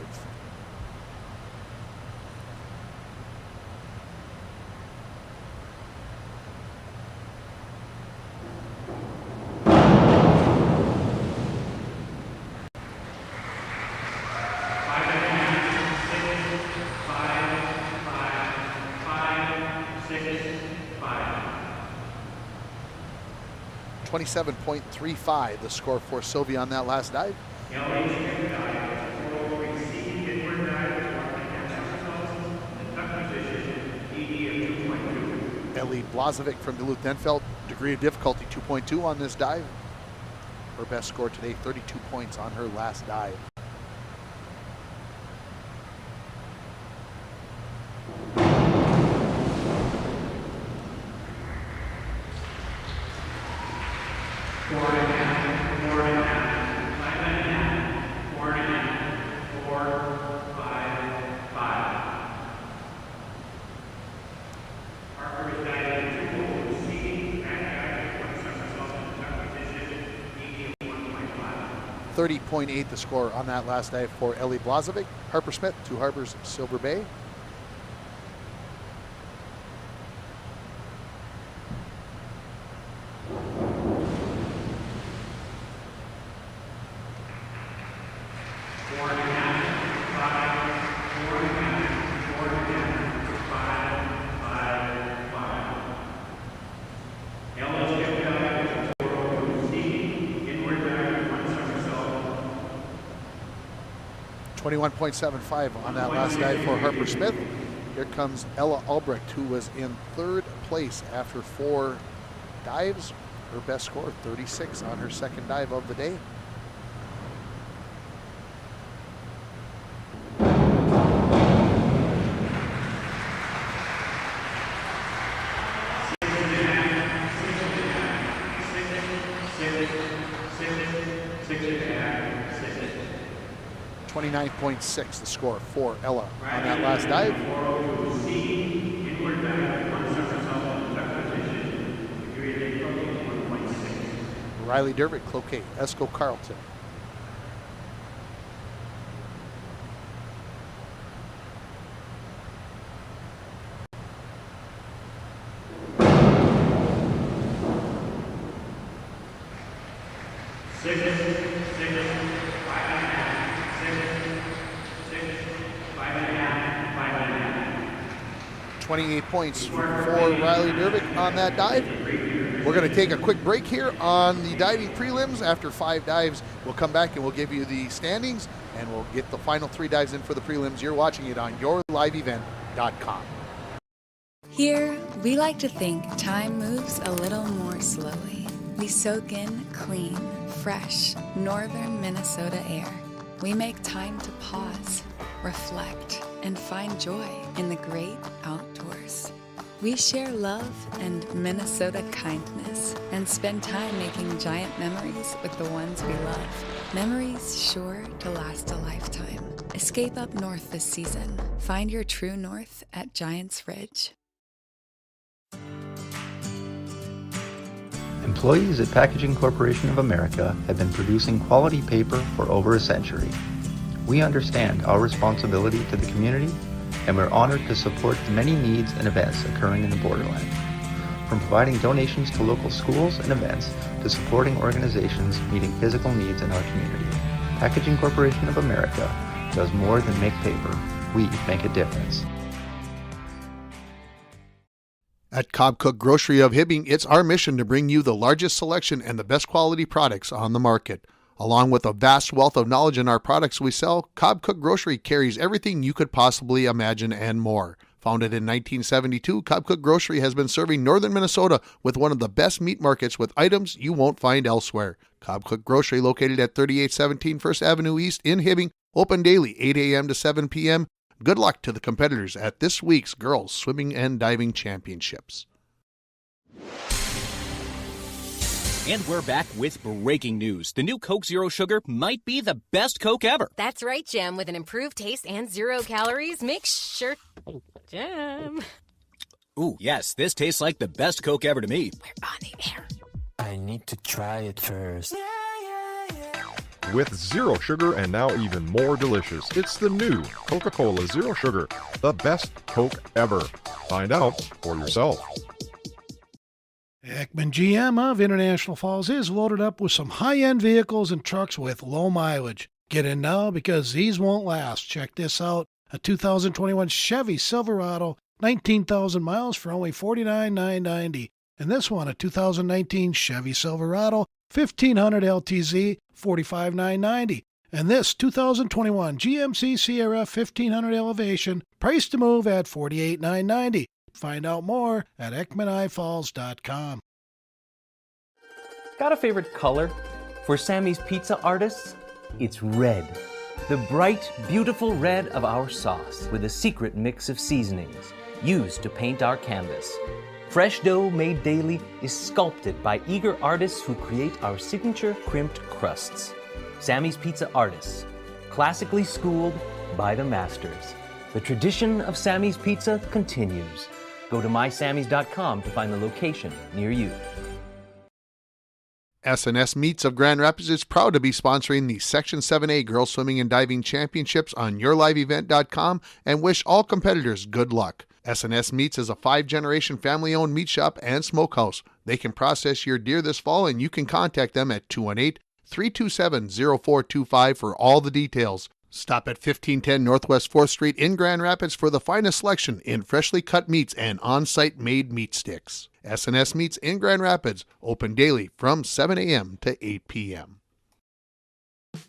.35, the score for Sylvie on that last dive. Ellie Blazovic from Duluth-Denfeld, degree of difficulty 2.2 on this dive. Her best score today, 32 points on her last dive. .8 the score on that last dive for Ellie Blazovic. Harper Smith, Two Harbors, Silver Bay. .75 on that last dive for Harper Smith. Here comes Ella Albrecht, who was in third place after 4 dives. Her best score, 36 on her second dive of the day. .6 the score for Ella on that last dive. Riley Dervick, Cloquet, Esco Carlton. Six. 28 points for Riley Dervick on that dive. We're going to take a quick break here on the diving prelims. After 5 dives, we'll come back and we'll give you the standings, and we'll get the final 3 dives in for the prelims. You're watching it on yourliveevent.com. Here, we like to think time moves a little more slowly. We soak in clean, fresh, northern Minnesota air. We make time to pause, reflect, and find joy in the great outdoors. We share love and Minnesota kindness and spend time making giant memories with the ones we love. Memories sure to last a lifetime. Escape up north this season. Find your true north at Giants Ridge. Employees at Packaging Corporation of America have been producing quality paper for over a century. We understand our responsibility to the community, and we're honored to support the many needs and events occurring in the borderland. From providing donations to local schools and events to supporting organizations meeting physical needs in our community, Packaging Corporation of America does more than make paper. We make a difference. At Cobb Cook Grocery of Hibbing, it's our mission to bring you the largest selection and the best quality products on the market. Along with a vast wealth of knowledge in our products we sell, Cobb Cook Grocery carries everything you could possibly imagine and more. Founded in 1972, Cobb Cook Grocery has been serving northern Minnesota with one of the best meat markets with items you won't find elsewhere. Cobb Cook Grocery, located at 3817 First Avenue East in Hibbing, open daily 8 a.m. to 7 p.m. Good luck to the competitors at this week's Girls Swimming and Diving Championships. And we're back with breaking news. The new Coke Zero Sugar might be the best Coke ever. That's right, Jim. With an improved taste and 0 calories, make sure... Jim. Ooh, yes, this tastes like the best Coke ever to me. We're on the air. I need to try it first. With zero sugar and now even more delicious, it's the new Coca-Cola Zero Sugar, the best Coke ever. Find out for yourself. Ekman GM of International Falls is loaded up with some high-end vehicles and trucks with low mileage. Get in now because these won't last. Check this out. A 2021 Chevy Silverado, 19,000 miles for only $49,990. And this one, a 2019 Chevy Silverado, 1500 LTZ, $45,990. And this 2021 GMC Sierra 1500 Elevation, price to move at $48,990. Find out more at EkmanIFalls.com. Got a favorite color? For Sammy's Pizza artists, it's red. The bright, beautiful red of our sauce with a secret mix of seasonings used to paint our canvas. Fresh dough made daily is sculpted by eager artists who create our signature crimped crusts. Sammy's Pizza artists, classically schooled by the masters. The tradition of Sammy's Pizza continues. Go to mysammys.com to find the location near you. S&S Meats of Grand Rapids is proud to be sponsoring the Section 7A Girls Swimming and Diving Championships on yourliveevent.com and wish all competitors good luck. S&S Meats is a 5-generation family-owned meat shop and smokehouse. They can process your deer this fall, and you can contact them at 218-327-0425 for all the details. Stop at 1510 Northwest 4th Street in Grand Rapids for the finest selection in freshly cut meats and on-site made meat sticks. S&S Meats in Grand Rapids, open daily from 7 a.m. to 8 p.m.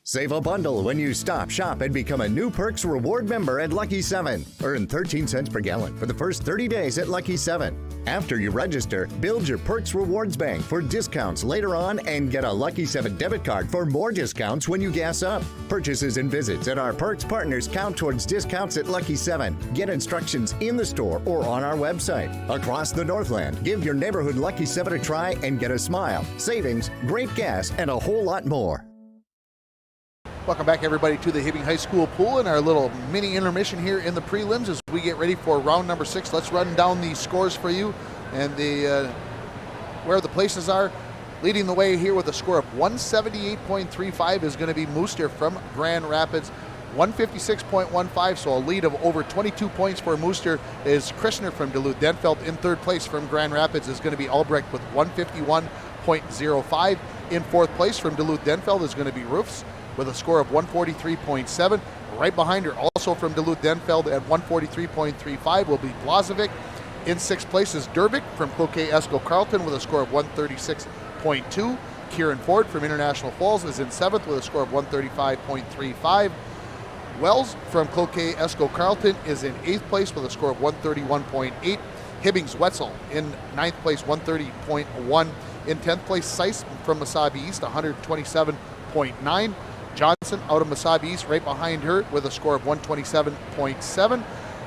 Save a bundle when you stop, shop, and become a new Perks Reward member at Lucky 7. Earn 13 cents per gallon for the first 30 days at Lucky 7. After you register, build your Perks Rewards Bank for discounts later on and get a Lucky 7 debit card for more discounts when you gas up. Purchases and visits at our Perks partners count towards discounts at Lucky 7. Get instructions in the store or on our website. Across the Northland, give your neighborhood Lucky 7 a try and get a smile, savings, great gas, and a whole lot more. Welcome back, everybody, to the Hibbing High School pool and our little mini intermission here in the prelims as we get ready for round number 6. Let's run down the scores for you and the where the places are. Leading the way here with a score of 178.35 is going to be Mooster from Grand Rapids. 156.15, so a lead of over 22 points for Mooster is Krishner from Duluth-Denfeld. In third place from Grand Rapids is going to be Albrecht with 151.05. In fourth place from Duluth-Denfeld is going to be Roofs with a score of 143.7. Right behind her, also from Duluth-Denfeld at 143.35, will be Blazovic. In sixth place is Dervik from Cloquet Esco Carleton with a score of 136.2. Kieran Ford from International Falls is in seventh with a score of 135.35. Wells from Cloquet Esco Carleton is in eighth place with a score of 131.8. Hibbings Wetzel in ninth place, 130.1. In 10th place, Seiss from Wasabi East, 127.9. Johnson out of Wasabi East right behind her with a score of 127.7.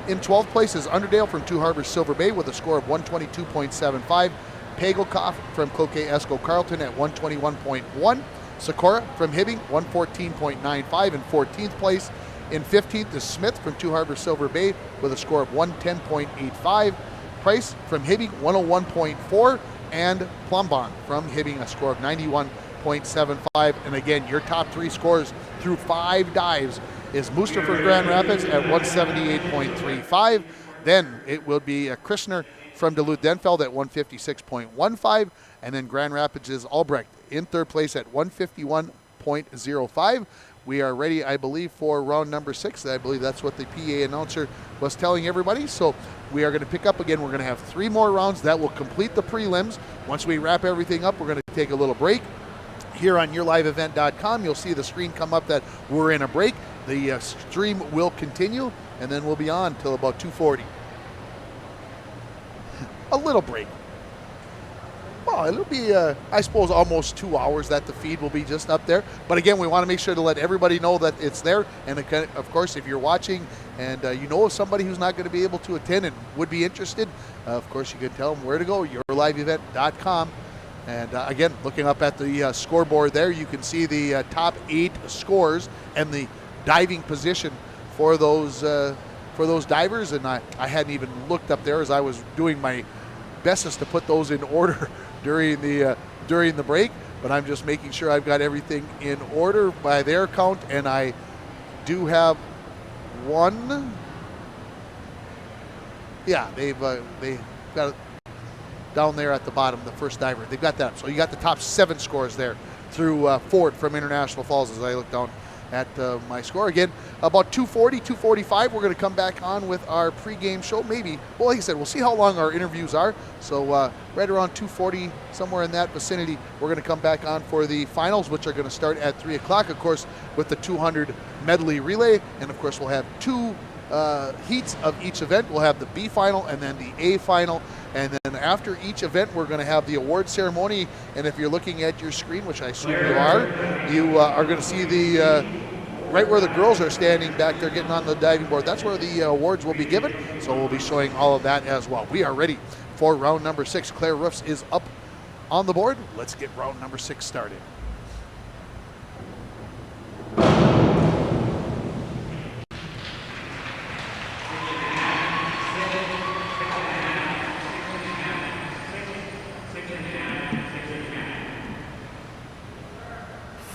In 12th place is Underdale from Two Harbors Silver Bay with a score of 122.75. Pagelkoff from Cloquet Esco Carleton at 121.1. Socorro from Hibbing, 114.95 in 14th place. In 15th is Smith from Two Harbors Silver Bay with a score of 110.85. Price from Hibbing, 101.4. And Plumbon from Hibbing, a score of 91.75. And again, your top three scores through 5 dives is Mooster from Grand Rapids at 178.35. Then it will be Krishner from Duluth-Denfeld at 156.15. And then Grand Rapids is Albrecht in third place at 151.05. We are ready, I believe, for round number 6. I believe that's what the PA announcer was telling everybody. So we are going to pick up again. We're going to have 3 more rounds. That will complete the prelims. Once we wrap everything up, we're going to take a little break. here on yourliveevent.com. You'll see the screen come up that we're in a break. The stream will continue, and then we'll be on till about 2:40. A little break. Well, it'll be, I suppose, almost 2 hours that the feed will be just up there. But again, we want to make sure to let everybody know that it's there. And of course, if you're watching and you know somebody who's not going to be able to attend and would be interested, of course, you can tell them where to go, yourliveevent.com. And again, looking up at the scoreboard there, you can see the top 8 scores and the diving position for those divers. And I hadn't even looked up there as I was doing my bestest to put those in order during the break, but I'm just making sure I've got everything in order by their count, and I do have one. Yeah, they've got it down there at the bottom, the first diver. They've got that. So you got the top 7 scores there through Ford from International Falls as I look down at my score. Again, about 2:40, 2:45, we're going to come back on with our pregame show. Maybe, well, like I said, we'll see how long our interviews are. So right around 2:40, somewhere in that vicinity, we're going to come back on for the finals, which are going to start at 3 o'clock, of course, with the 200 medley relay. And of course, we'll have 2 heats of each event. We'll have the B final and then the A final. And then after each event, we're going to have the award ceremony. And if you're looking at your screen, which I assume you are going to see the right where the girls are standing back there getting on the diving board. That's where the awards will be given. So we'll be showing all of that as well. We are ready for round number 6. Claire Roofs is up on the board. Let's get round number 6 started.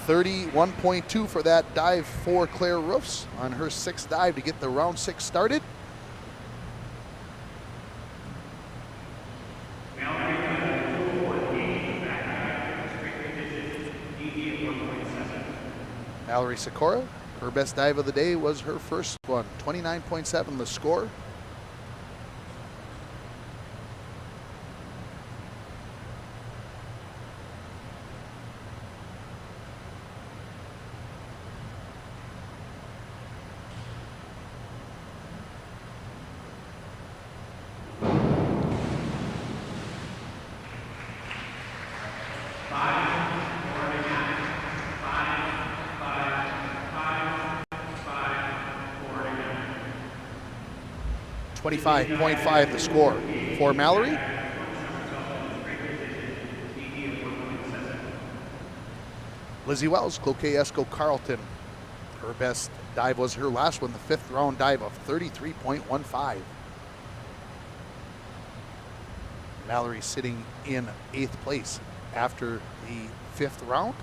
$31.2 for that dive for Claire Roofs on her 6th dive to get the round 6 started. Mallory Sikora, her best dive of the day was her first one, 29.7 the score. $25.5 the score for Mallory. Lizzie Wells, Cloquet Esco Carlton. Her best dive was her last one, the 5th round dive of 33.15. Mallory sitting in 8th place after the 5th round.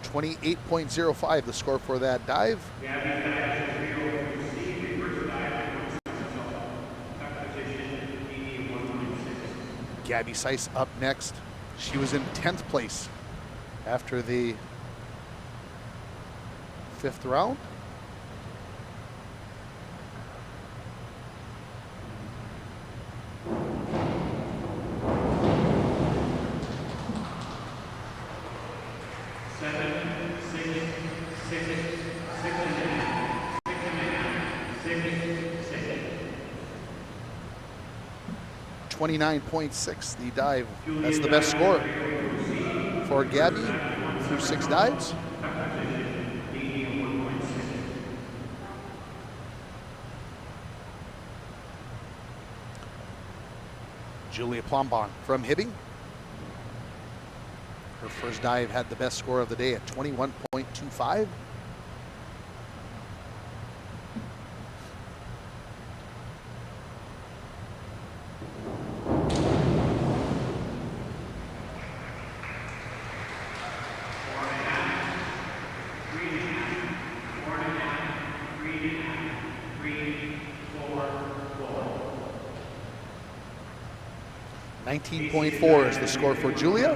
$28.05 the score for that dive. Gabby Seiss up next. She was in 10th place after the 5th round. $29.6 the dive. That's the best score for Gabby through 6 dives. Julia Plombon from Hibbing. Her first dive had the best score of the day at 21.25. 19.4 is the score for Julia.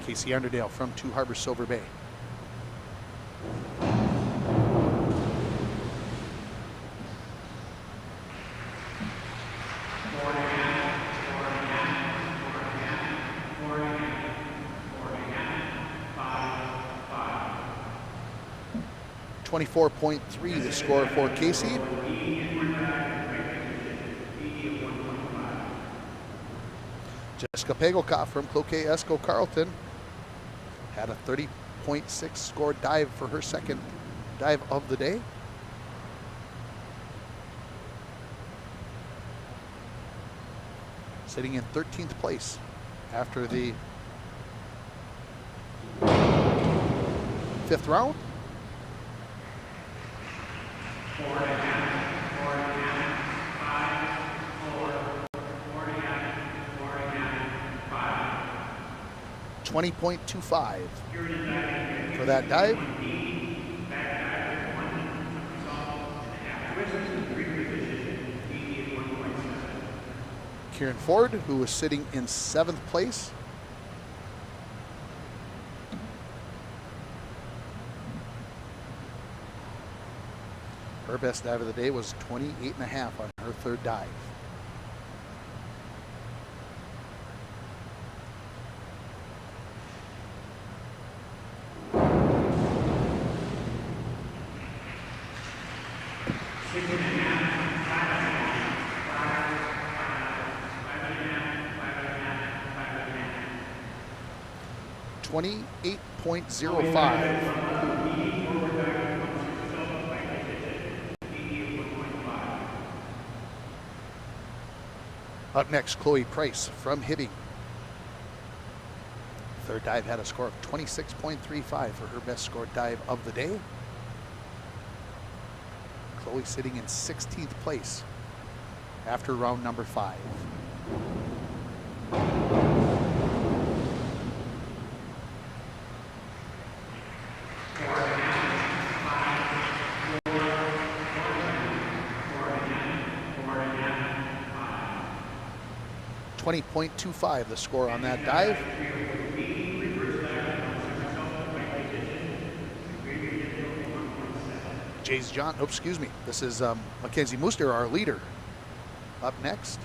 Casey Underdale from Two Harbors Silver Bay. .3 the score for Casey. Jessica Pagelkoff from Cloquet Esco Carleton had a 30.6 score dive for her second dive of the day. Sitting in 13th place after the 5th round. .25 for that dive. Kieran Ford, who was sitting in 7th place. Her best dive of the day was 28.5 on her third dive. .05. Up next, Chloe Price from Hibbing. Third dive had a score of 26.35 for her best score dive of the day. Chloe sitting in 16th place after round number 5. .25 the score on that dive. This is Mackenzie Mooster, our leader. Up next.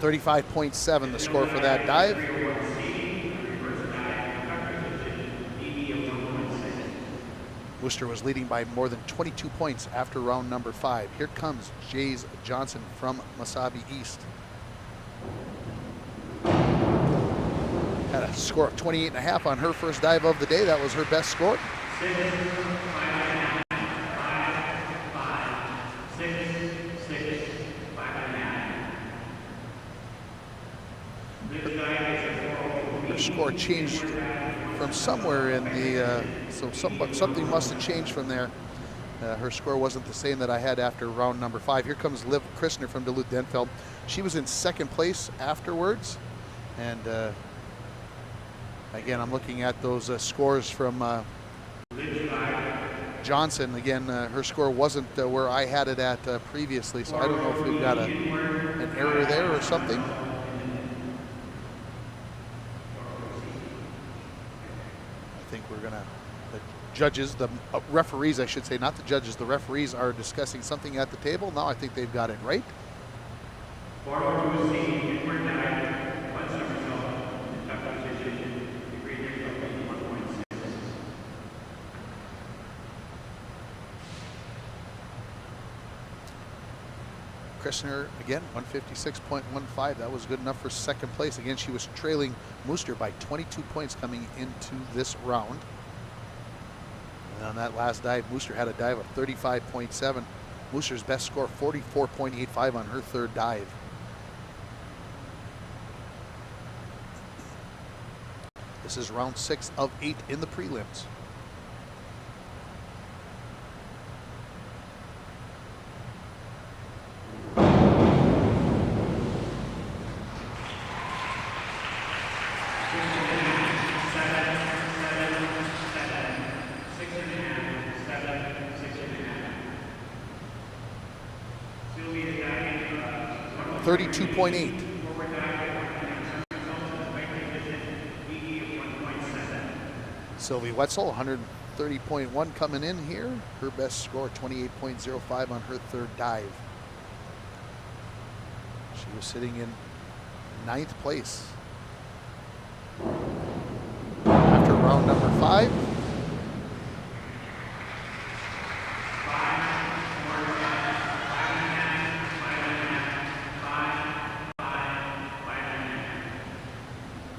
.35.7 the score for that dive. Worcester was leading by more than 22 points after round number 5. Here comes Jays Johnson from Wasabi East. Had a score of 28.5 on her first dive of the day. That was her best score. Her score changed from somewhere in the, something must have changed from there. Her score wasn't the same that I had after round number 5. Here comes Liv Christner from Duluth-Denfeld. She was in 2nd place afterwards. And again, I'm looking at those scores from Johnson. Again, her score wasn't where I had it at previously, so I don't know if we've got an error there or something. I think we're gonna, the judges, the referees, I should say, not the judges, the referees are discussing something at the table. Now I think they've got it right. Christner, again, 156.15. That was good enough for 2nd place. Again, she was trailing Mooster by 22 points coming into this round. And on that last dive, Mooster had a dive of 35.7. Mooster's best score, 44.85 on her third dive. This is round 6 of 8 in the prelims. $32.8. Sylvie Wetzel, 130.1 coming in here. Her best score, 28.05 on her third dive. She was sitting in 9th place. After round number 5.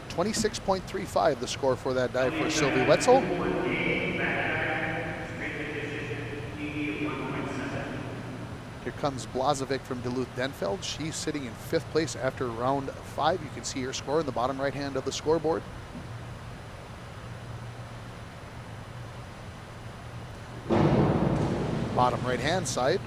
$26.35 the score for that dive for Sylvie Wetzel. Here comes Blazovic from Duluth-Denfeld. She's sitting in 5th place after round 5. You can see her score in the bottom right hand of the scoreboard. Bottom right hand side.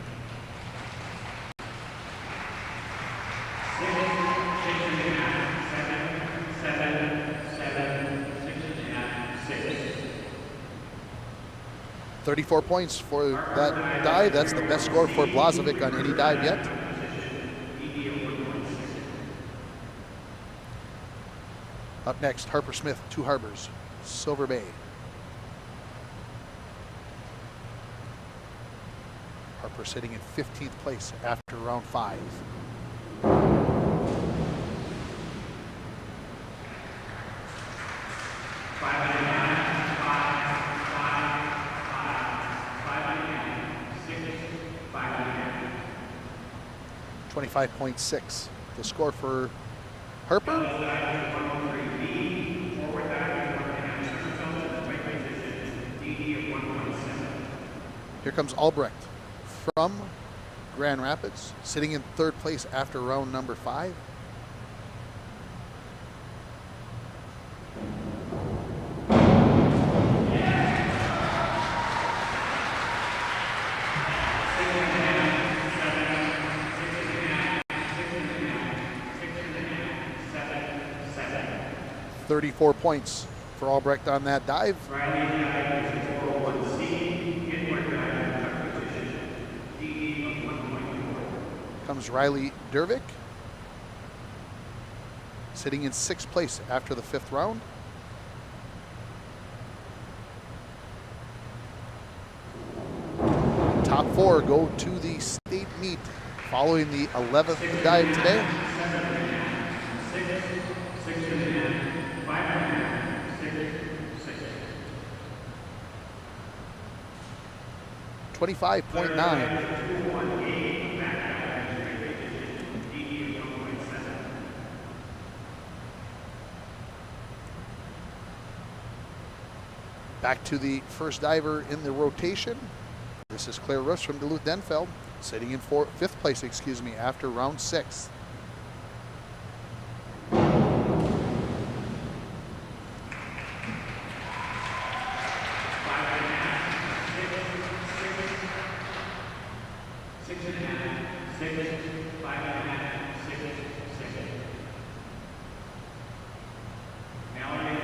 $34 points for that dive. That's the best score for Blazovic on any dive yet. Up next, Harper Smith, Two Harbors, Silver Bay. Harper sitting in 15th place after round 5. $25.6 the score for Harper. Here comes Albrecht from Grand Rapids, sitting in 3rd place after round number 5. $34 points for Albrecht on that dive. Comes Riley Dervick, sitting in 6th place after the 5th round. Top 4 go to the state meet following the 11th dive today. $25.9. Back to the first diver in the rotation. This is Claire Russ from Duluth-Denfeld, sitting in 5th place, after round 6.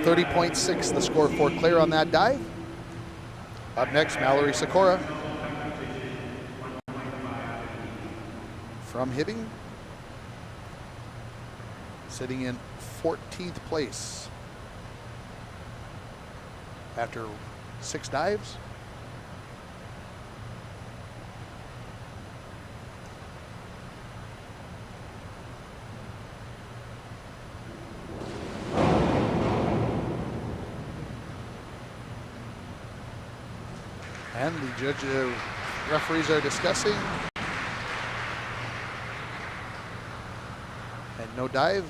$30.6 the score for Claire on that dive. Up next, Mallory Sikora from Hibbing, sitting in 14th place after 6 dives. And the referees are discussing. And no dive.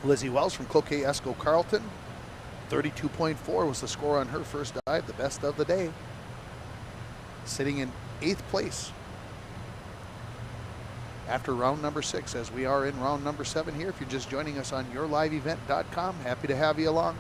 Lizzie Wells from Cloquet Esco Carleton. 32.4 was the score on her first dive, the best of the day. Sitting in 8th place. after round number 6, as we are in round number 7 here. If you're just joining us on yourliveevent.com, happy to have you along.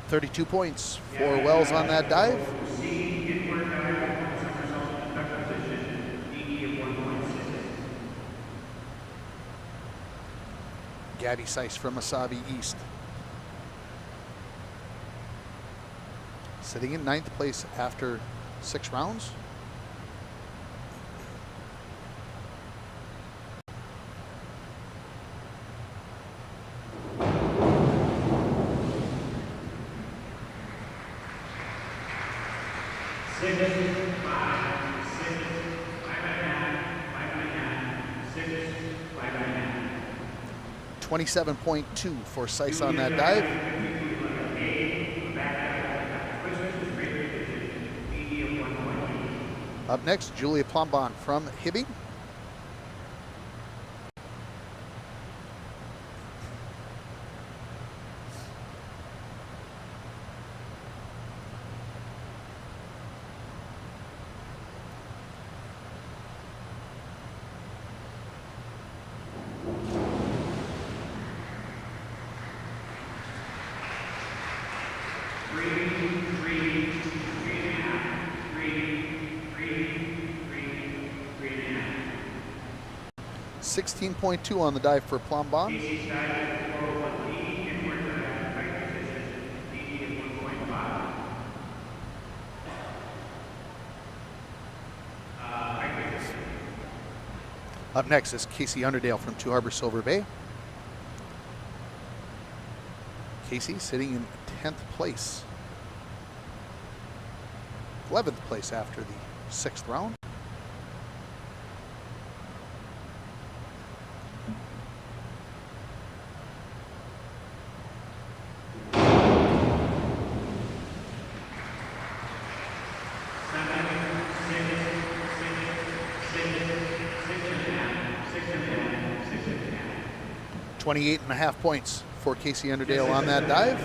$32 points for Wells on that dive. Gabby Seiss from Wasabi East, sitting in 9th place after 6 rounds. $27.2 for Seiss on that dive. Up next, Julia Plombon from Hibbing. $16.2 on the dive for Plombon. Up next is Casey Underdale from Two Harbors Silver Bay. Casey sitting in 10th place. 11th place after the 6th round. $28.5 points for Casey Underdale on that dive.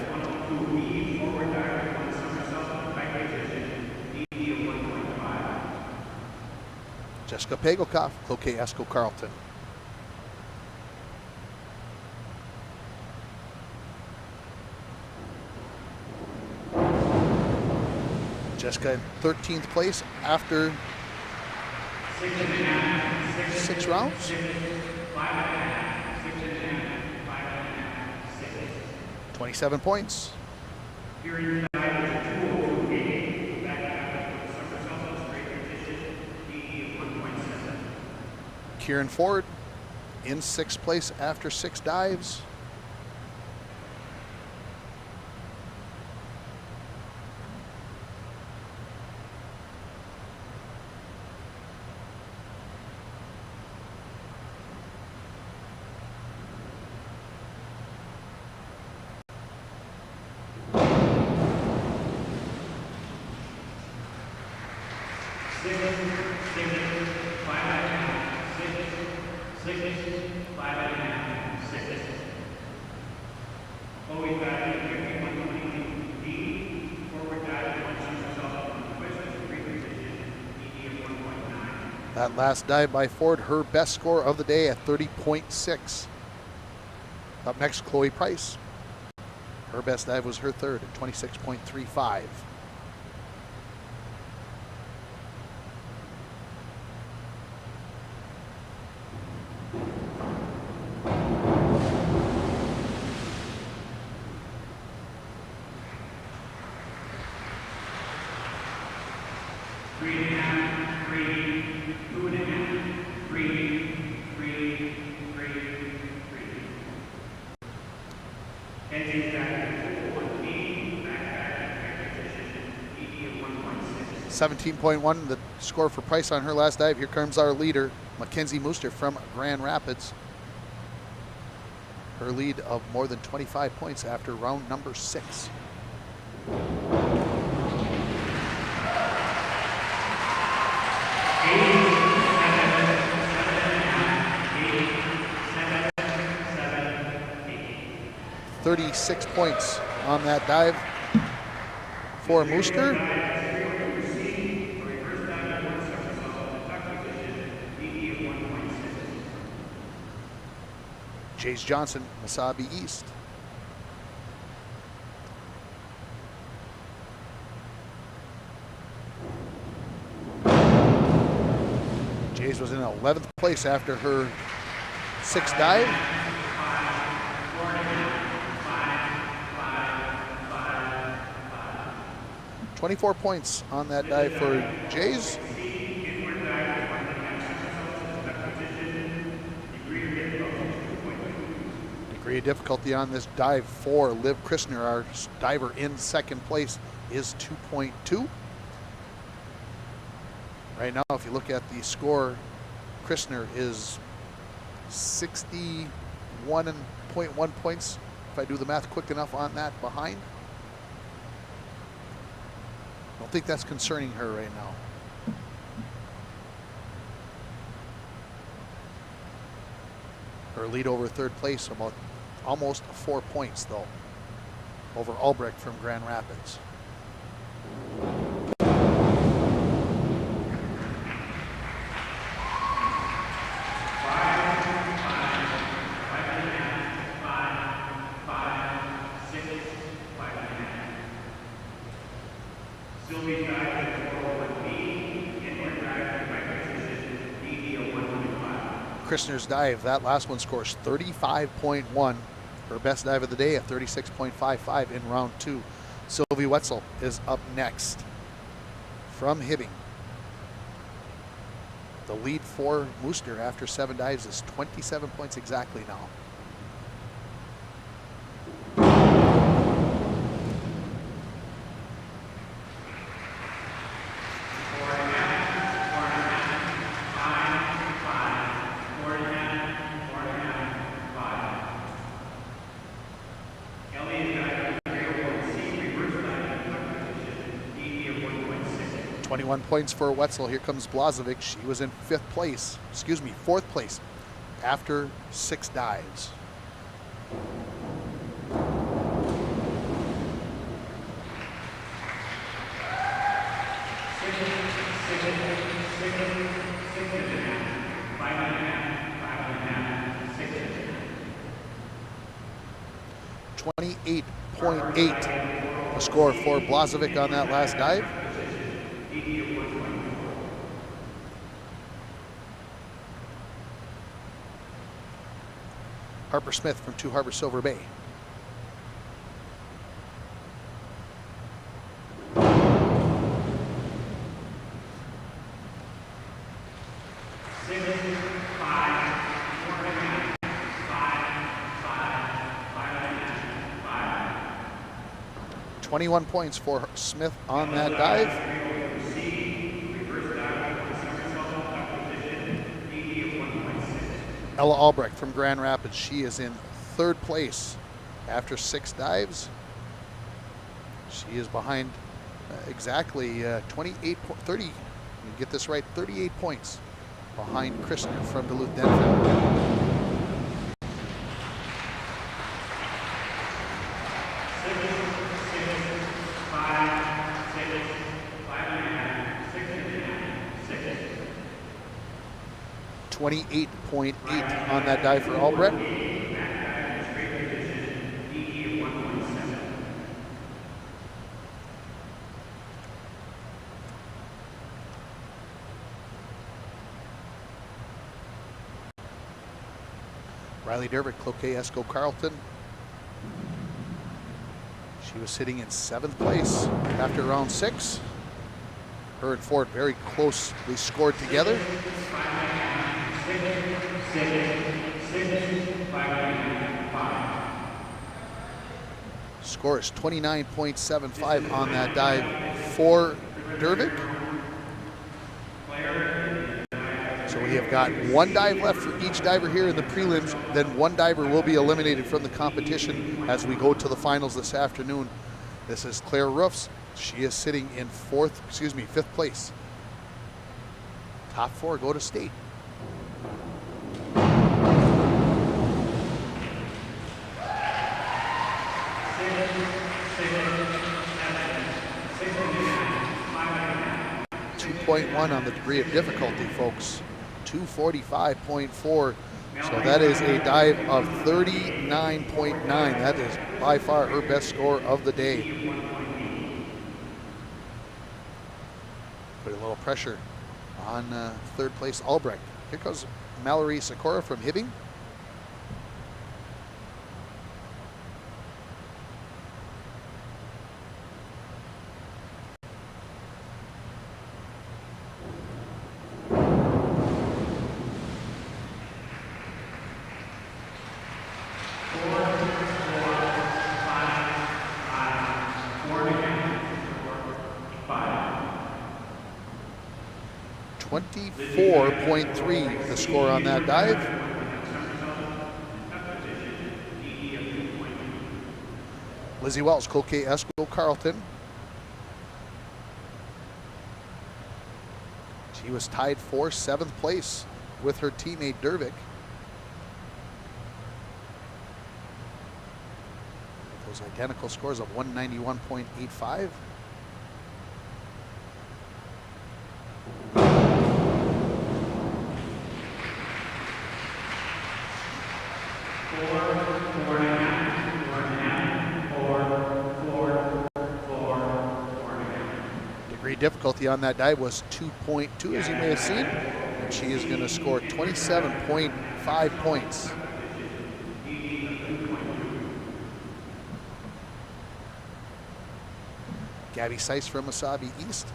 Jessica Pagelkoff, Cloquet Esco Carlton. Jessica in 13th place after 6 rounds. 27 points. Kieran Ford in 6th place after 6 dives. That last dive by Ford, her best score of the day at 30.6. Up next, Chloe Price. Her best dive was her third at 26.35. $17.1, the score for Price on her last dive. Here comes our leader, Mackenzie Mooster from Grand Rapids. Her lead of more than 25 points after round number 6. $80. 36 points on that dive for Mooster. Jace Johnson, Wasabi East. Jace was in 11th place after her 6th dive. $24 points on that dive for Jays. Degree of difficulty on this dive for Liv Christner, our diver in 2nd place, is 2.2. Right now, if you look at the score, Christner is 61.1 points, if I do the math quick enough on that, behind. I don't think that's concerning her right now. Her lead over 3rd place, about almost 4 points though, over Albrecht from Grand Rapids. Christner's dive, that last one scores 35.1. Her best dive of the day, a 36.55 in round 2. Sylvie Wetzel is up next from Hibbing. The lead for Mooster after 7 dives is 27 points exactly now. Points for Wetzel. Here comes Blazovic. She was in 4th place after 6 dives. .8 the score for Blazovic on that last dive. Harper Smith from 2 Harbor Silver Bay. .21 points for Smith on that dive. Ella Albrecht from Grand Rapids. She is in 3rd place after 6 dives. She is behind exactly 30, you get this right, 38 points behind Christner from Duluth Denfeld. .8 on that dive for Albrecht. Riley Dervick, Cloquet Esco Carlton. She was sitting in 7th place after round 6. Her and Ford very closely scored together. Score is 29.75 on that dive for Dervick. So we have got 1 dive left for each diver here in the prelims. Then 1 diver will be eliminated from the competition as we go to the finals this afternoon. This is Claire Roofs. She is sitting in 5th place. Top 4 go to state. 2.1 on the degree of difficulty, folks. 245.4. So that is a dive of 39.9. That is by far her best score of the day. Put a little pressure on third place Albrecht. Here goes Mallory Sikora from Hibbing. .3 the score on that dive. Lizzie Wells, Cloquet Esco Carlton. She was tied for 7th place with her teammate Dervick. Those identical scores of 191.85. Difficulty on that dive was 2.2, as you may have seen, and she is going to score 27.5 points. Gabby Seiss from Wasabi East.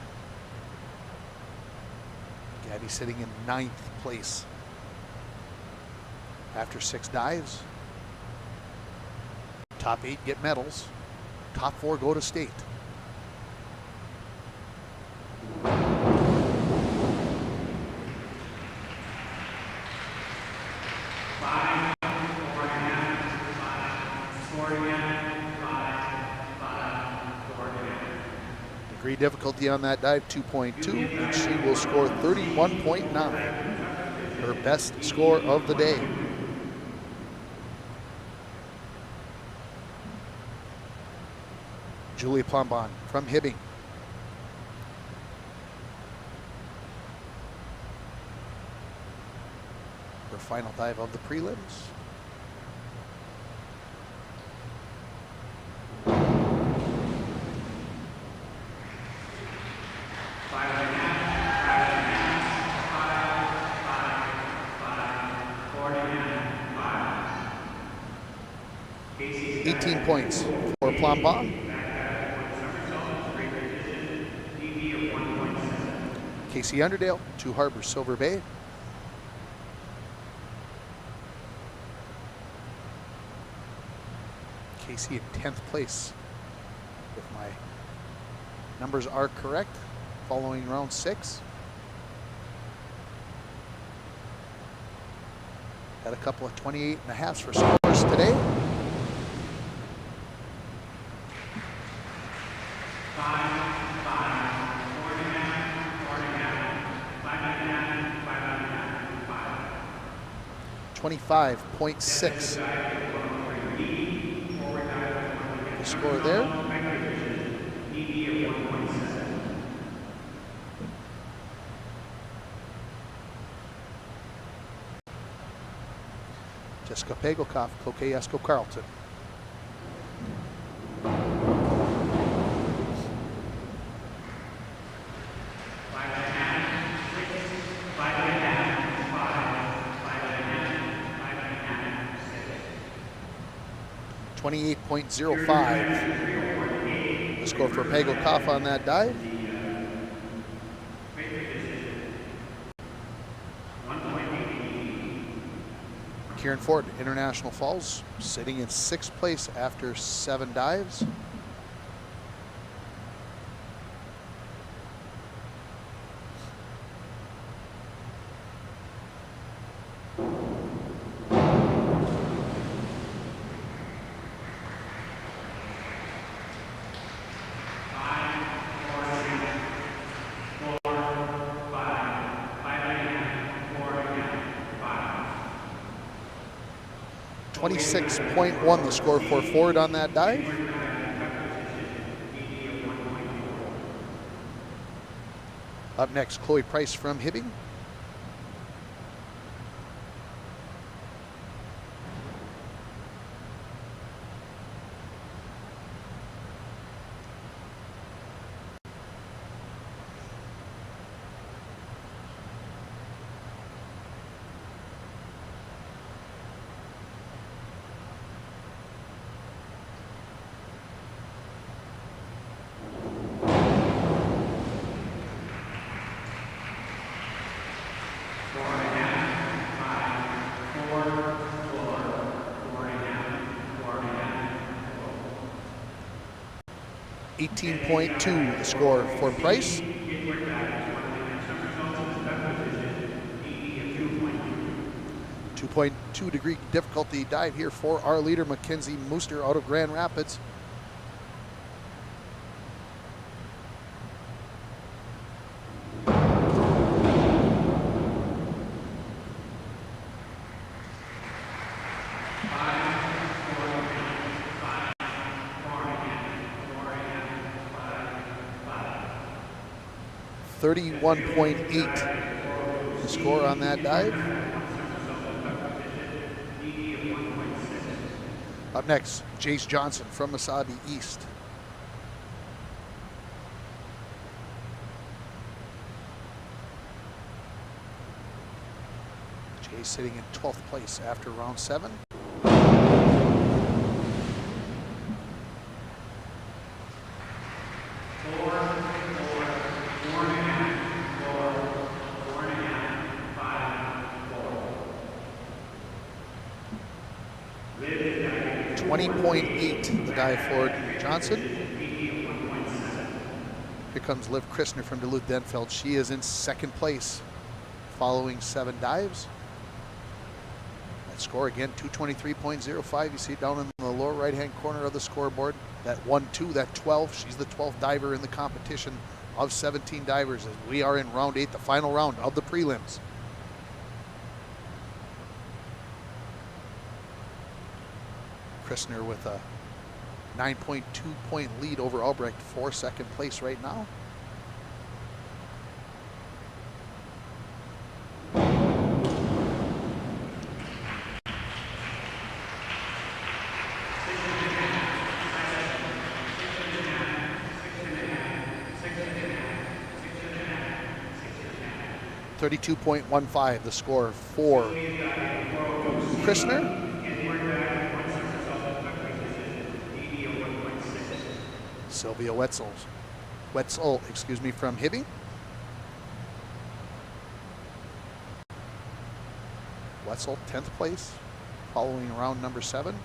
Gabby sitting in 9th place after 6 dives. Top 8 get medals. Top 4 go to state. Degree difficulty on that dive 2.2, and she will score 31.9, her best score of the day. Julie Plombon from Hibbing. Her final dive of the prelims. Points for Plombon. Casey Underdale, Two Harbors, Silver Bay. Casey in 10th place, if my numbers are correct, following round 6. Had a couple of 28.5s for scores today. .6. The score there. Jessica Pagelkoff, Cloquet Esco Carlton. .05. The score for Pagelkoff on that dive. Kieran Ford, International Falls, sitting in 6th place after 7 dives. .1 the score for Ford on that dive. Up next, Chloe Price from Hibbing. .2 the score for Price. 2.2 degree difficulty dive here for our leader, Mackenzie Mooster out of Grand Rapids. .31.8 the score on that dive. Up next, Jace Johnson from Wasabi East. Jace sitting in 12th place after round 7. .8 the dive for Johnson. Here comes Liv Christner from Duluth-Denfeld. She is in 2nd place following 7 dives. That score again, 223.05. You see it down in the lower right-hand corner of the scoreboard. That 1-2, that 12. She's the 12th diver in the competition of 17 divers. As we are in round 8, the final round of the prelims. Christner with a 9.2 point lead over Albrecht for 2nd place right now. .32.15 the score for Christner. Sylvia Wetzel from Hibbing. Wetzel 10th place following round number 7.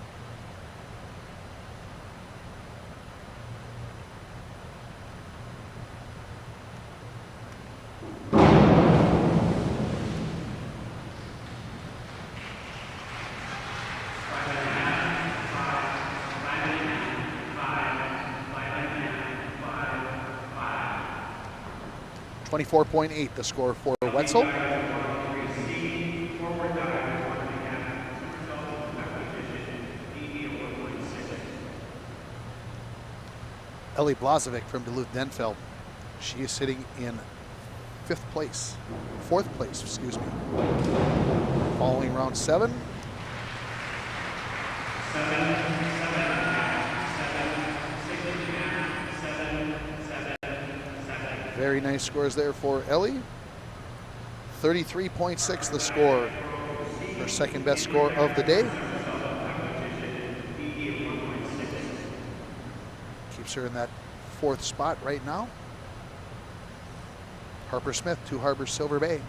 .24.8 the score for Wetzel. Ellie Blazovic from Duluth-Denfeld. She is sitting in 4th place, excuse me. Following round 7. Very nice scores there for Ellie. 33.6 the score, her 2nd best score of the day. Keeps her in that 4th spot right now. Harper Smith, Two Harbors, Silver Bay.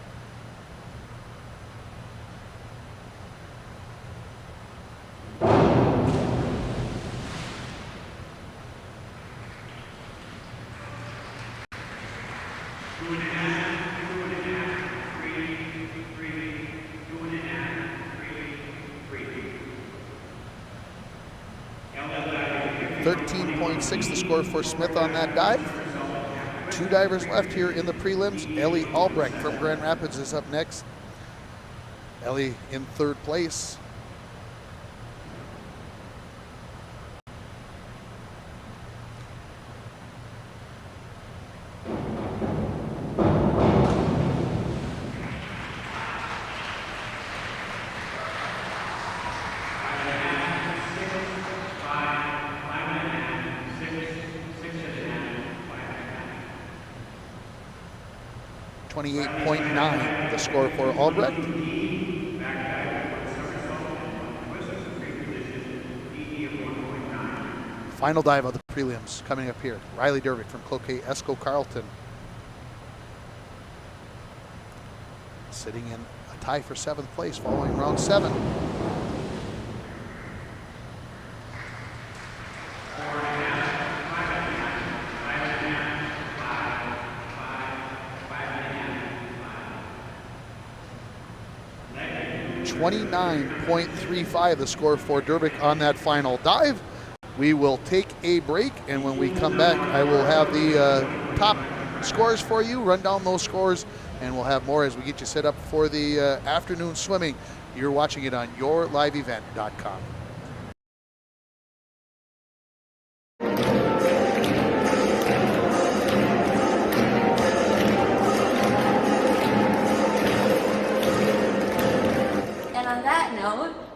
.6 the score for Smith on that dive. 2 divers left here in the prelims. Ellie Albrecht from Grand Rapids is up next. Ellie in 3rd place. 128.9 the score for Albrecht. Final dive of the prelims coming up here. Riley Dervick from Cloquet Esco Carlton. Sitting in a tie for 7th place following round 7. .35 the score for Dervick on that final dive. We will take a break, and when we come back, I will have the top scores for you, run down those scores, and we'll have more as we get you set up for the afternoon swimming. You're watching it on yourliveevent.com.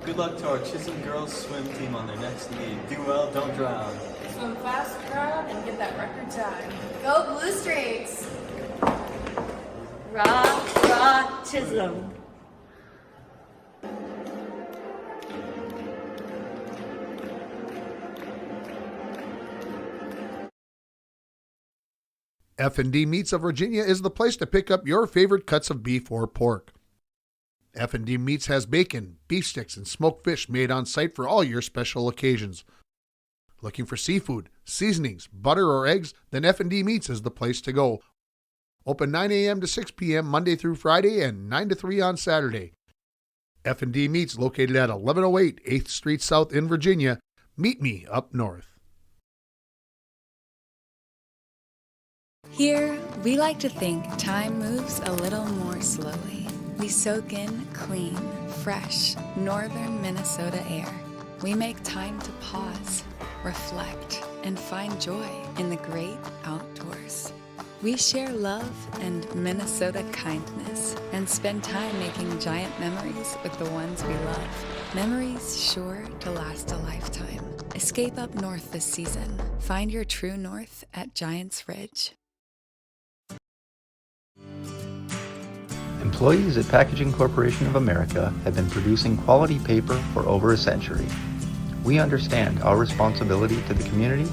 Good luck to our Chisholm girls swim team on their next meet. Do well, don't drown. Swim fast, proud, and get that record time. Go Blue Streaks! Rah, Chisholm. F&D Meats of Virginia is the place to pick up your favorite cuts of beef or pork. F&D Meats has bacon, beef sticks, and smoked fish made on site for all your special occasions. Looking for seafood, seasonings, butter, or eggs? Then F&D Meats is the place to go. Open 9 a.m. to 6 p.m. Monday through Friday and 9 to 3 on Saturday. F&D Meats located at 1108 8th Street South in Virginia. Meet me up north. Here, we like to think time moves a little more slowly. We soak in clean, fresh, northern Minnesota air. We make time to pause, reflect, and find joy in the great outdoors. We share love and Minnesota kindness and spend time making giant memories with the ones we love. Memories sure to last a lifetime. Escape up north this season. Find your true north at Giants Ridge. Employees at Packaging Corporation of America have been producing quality paper for over a century. We understand our responsibility to the community,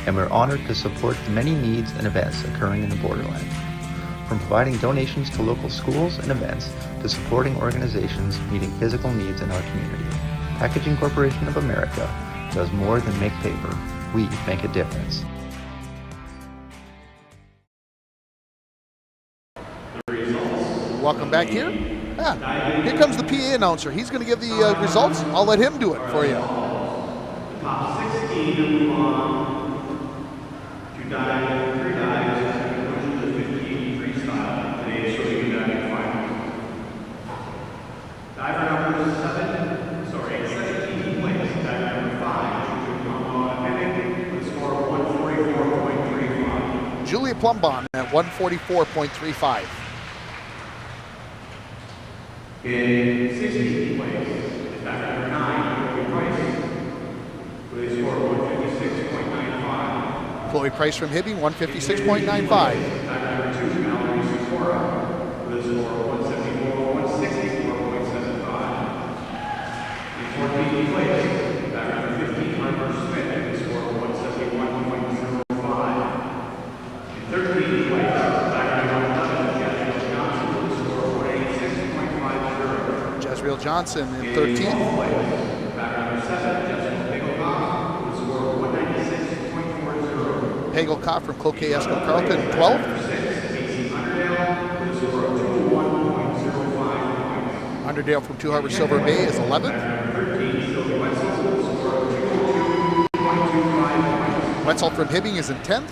and we're honored to support the many needs and events occurring in the borderland. From providing donations to local schools and events to supporting organizations meeting physical needs in our community, Packaging Corporation of America does more than make paper. We make a difference. Welcome back here. Here comes the PA announcer. He's going to give the results. I'll let him do it for you. Top 16 move on to dive 3 dives and push to 15 freestyle. Today's swimming and diving finals. Diver number 17th place. Diver number 5, with a score of 144.35. Julia Plumbon at 144.35. In 16th place is diver number 9, Chloe Price, with a score of 156.95. Chloe Price from Hibbing, 156.95. Diver number 2, Mallory Sikora, with a score of 164.75. In 14th place, diver number 15, Harper Smith, with a score of 171.05. In 13th place, diver number 11, Jazriel Johnson, with a score of 186.50. Jazriel Johnson in 13th. Pagel Kopp from Cloquet Esco Carlton, 12th. Underdale from Two Harbors Silver Bay is 11th. Wetzel from Hibbing is in 10th.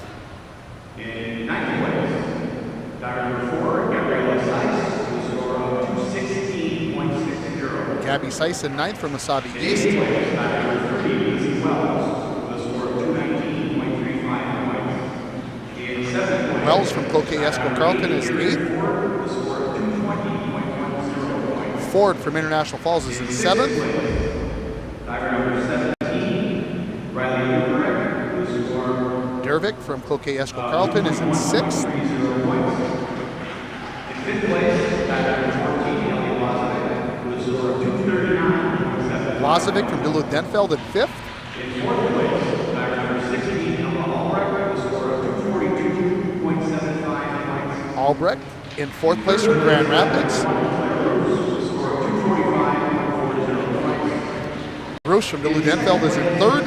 In 9th place, diver number 4, Gabriella Sykes, with a score of 216.60. Gabby Seiss in 9th from Wasabi East. Diver number 3, Lizzie Wells, with a score of 219.35 points. In 7th place, Wells from Cloquet Esco Carlton is 8th. Ford from International Falls is in 7th. Diver number 17, Riley Dervick, with a score. Dervick from Cloquet Esco Carlton is in 6th. In Fifth place, bag number 14, Elliot Wasabi, with a score of 239.7. Blazovic from Duluth-Denfeld in fifth. In fourth place, bag number 16, Emma Albrecht, with a score of 242.75 points. Albrecht in fourth place from Grand Rapids. Bruce from Duluth-Denfeld is in third.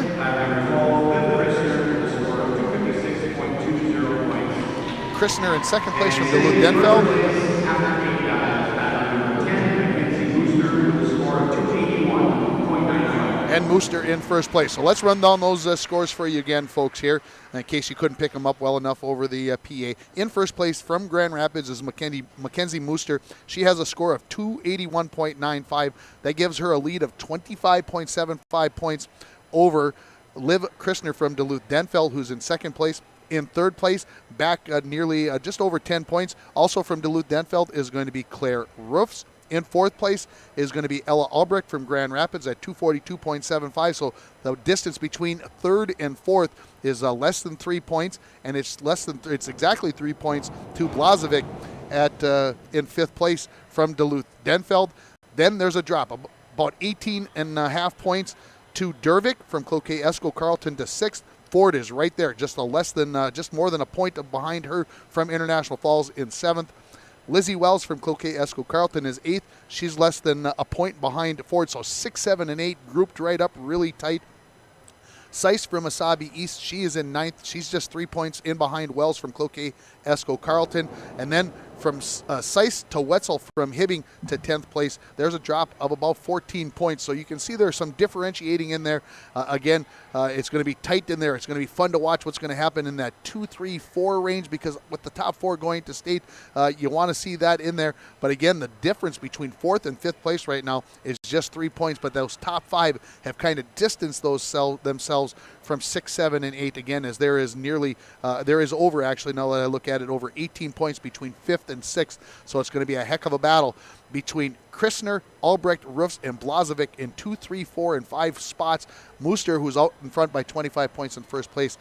Christner in second place from Duluth-Denfeld. And Mooster in first place. So let's run down those scores for you again, folks, here, in case you couldn't pick them up well enough over the PA. In first place from Grand Rapids is Mackenzie Mooster. She has a score of 281.95. That gives her a lead of 25.75 points over Liv Christner from Duluth-Denfeld, who's in second place. In third place, back nearly just over 10 points, also from Duluth-Denfeld, is going to be Claire Roofs. In fourth place is going to be Ella Albrecht from Grand Rapids at 242.75. So the distance between third and fourth is less than 3 points, and it's exactly 3 points to Blazovic at in fifth place from Duluth-Denfeld. Then there's a drop of about 18.5 points to Dervick from Cloquet Esco Carleton to sixth. Ford is right there, just more than a point behind her from International Falls in seventh. Lizzie Wells from Cloquet Esco Carleton is eighth. She's less than a point behind Ford, so 6, 7, and 8 grouped right up really tight. Seiss from Wasabi East, she is in ninth. She's just 3 points in behind Wells from Cloquet Esco Carleton. And then from Seiss to Wetzel from Hibbing to 10th place, there's a drop of about 14 points. So you can see there's some differentiating in there. Again, it's going to be tight in there. It's going to be fun to watch what's going to happen in that 2, 3, 4 range, because with the top 4 going to state, you want to see that in there. But again, the difference between 4th and 5th place right now is just 3 points, but those top 5 have kind of distanced themselves from 6, 7, and 8 again, as there is over, actually, now that I look at it, over 18 points between 5th and 6th. So it's going to be a heck of a battle between Christner, Albrecht, Roofs, and Blazovic in 2, 3, 4, and 5 spots. Mooster, who's out in front by 25 points in first place.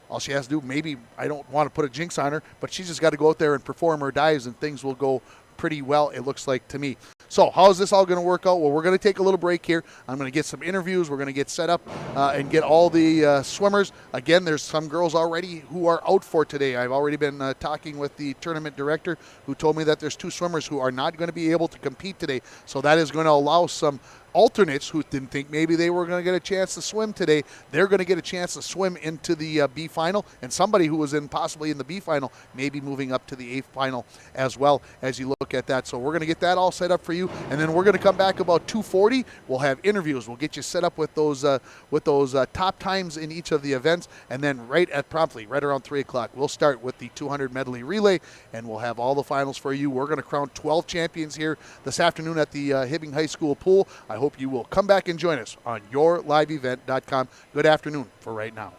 All she has to do, maybe, I don't want to put a jinx on her, but she's just got to go out there and perform her dives, and things will go pretty well, it looks like to me. So how is this all going to work out? Well, we're going to take a little break here. I'm going to get some interviews. We're going to get set up and get all the swimmers. Again, there's some girls already who are out for today. I've already been talking with the tournament director, who told me that there's 2 swimmers who are not going to be able to compete today. So that is going to allow some alternates who didn't think maybe they were going to get a chance to swim today. They're going to get a chance to swim into the B final, and somebody who was possibly in the B final maybe moving up to the A final as well, as you look at that. So we're going to get that all set up for you, and then we're going to come back about 2:40. We'll have interviews. We'll get you set up with those top times in each of the events, and then right around 3 o'clock, we'll start with the 200 medley relay, and we'll have all the finals for you. We're going to crown 12 champions here this afternoon at the Hibbing High School pool. I hope you will come back and join us on yourliveevent.com. Good afternoon for right now.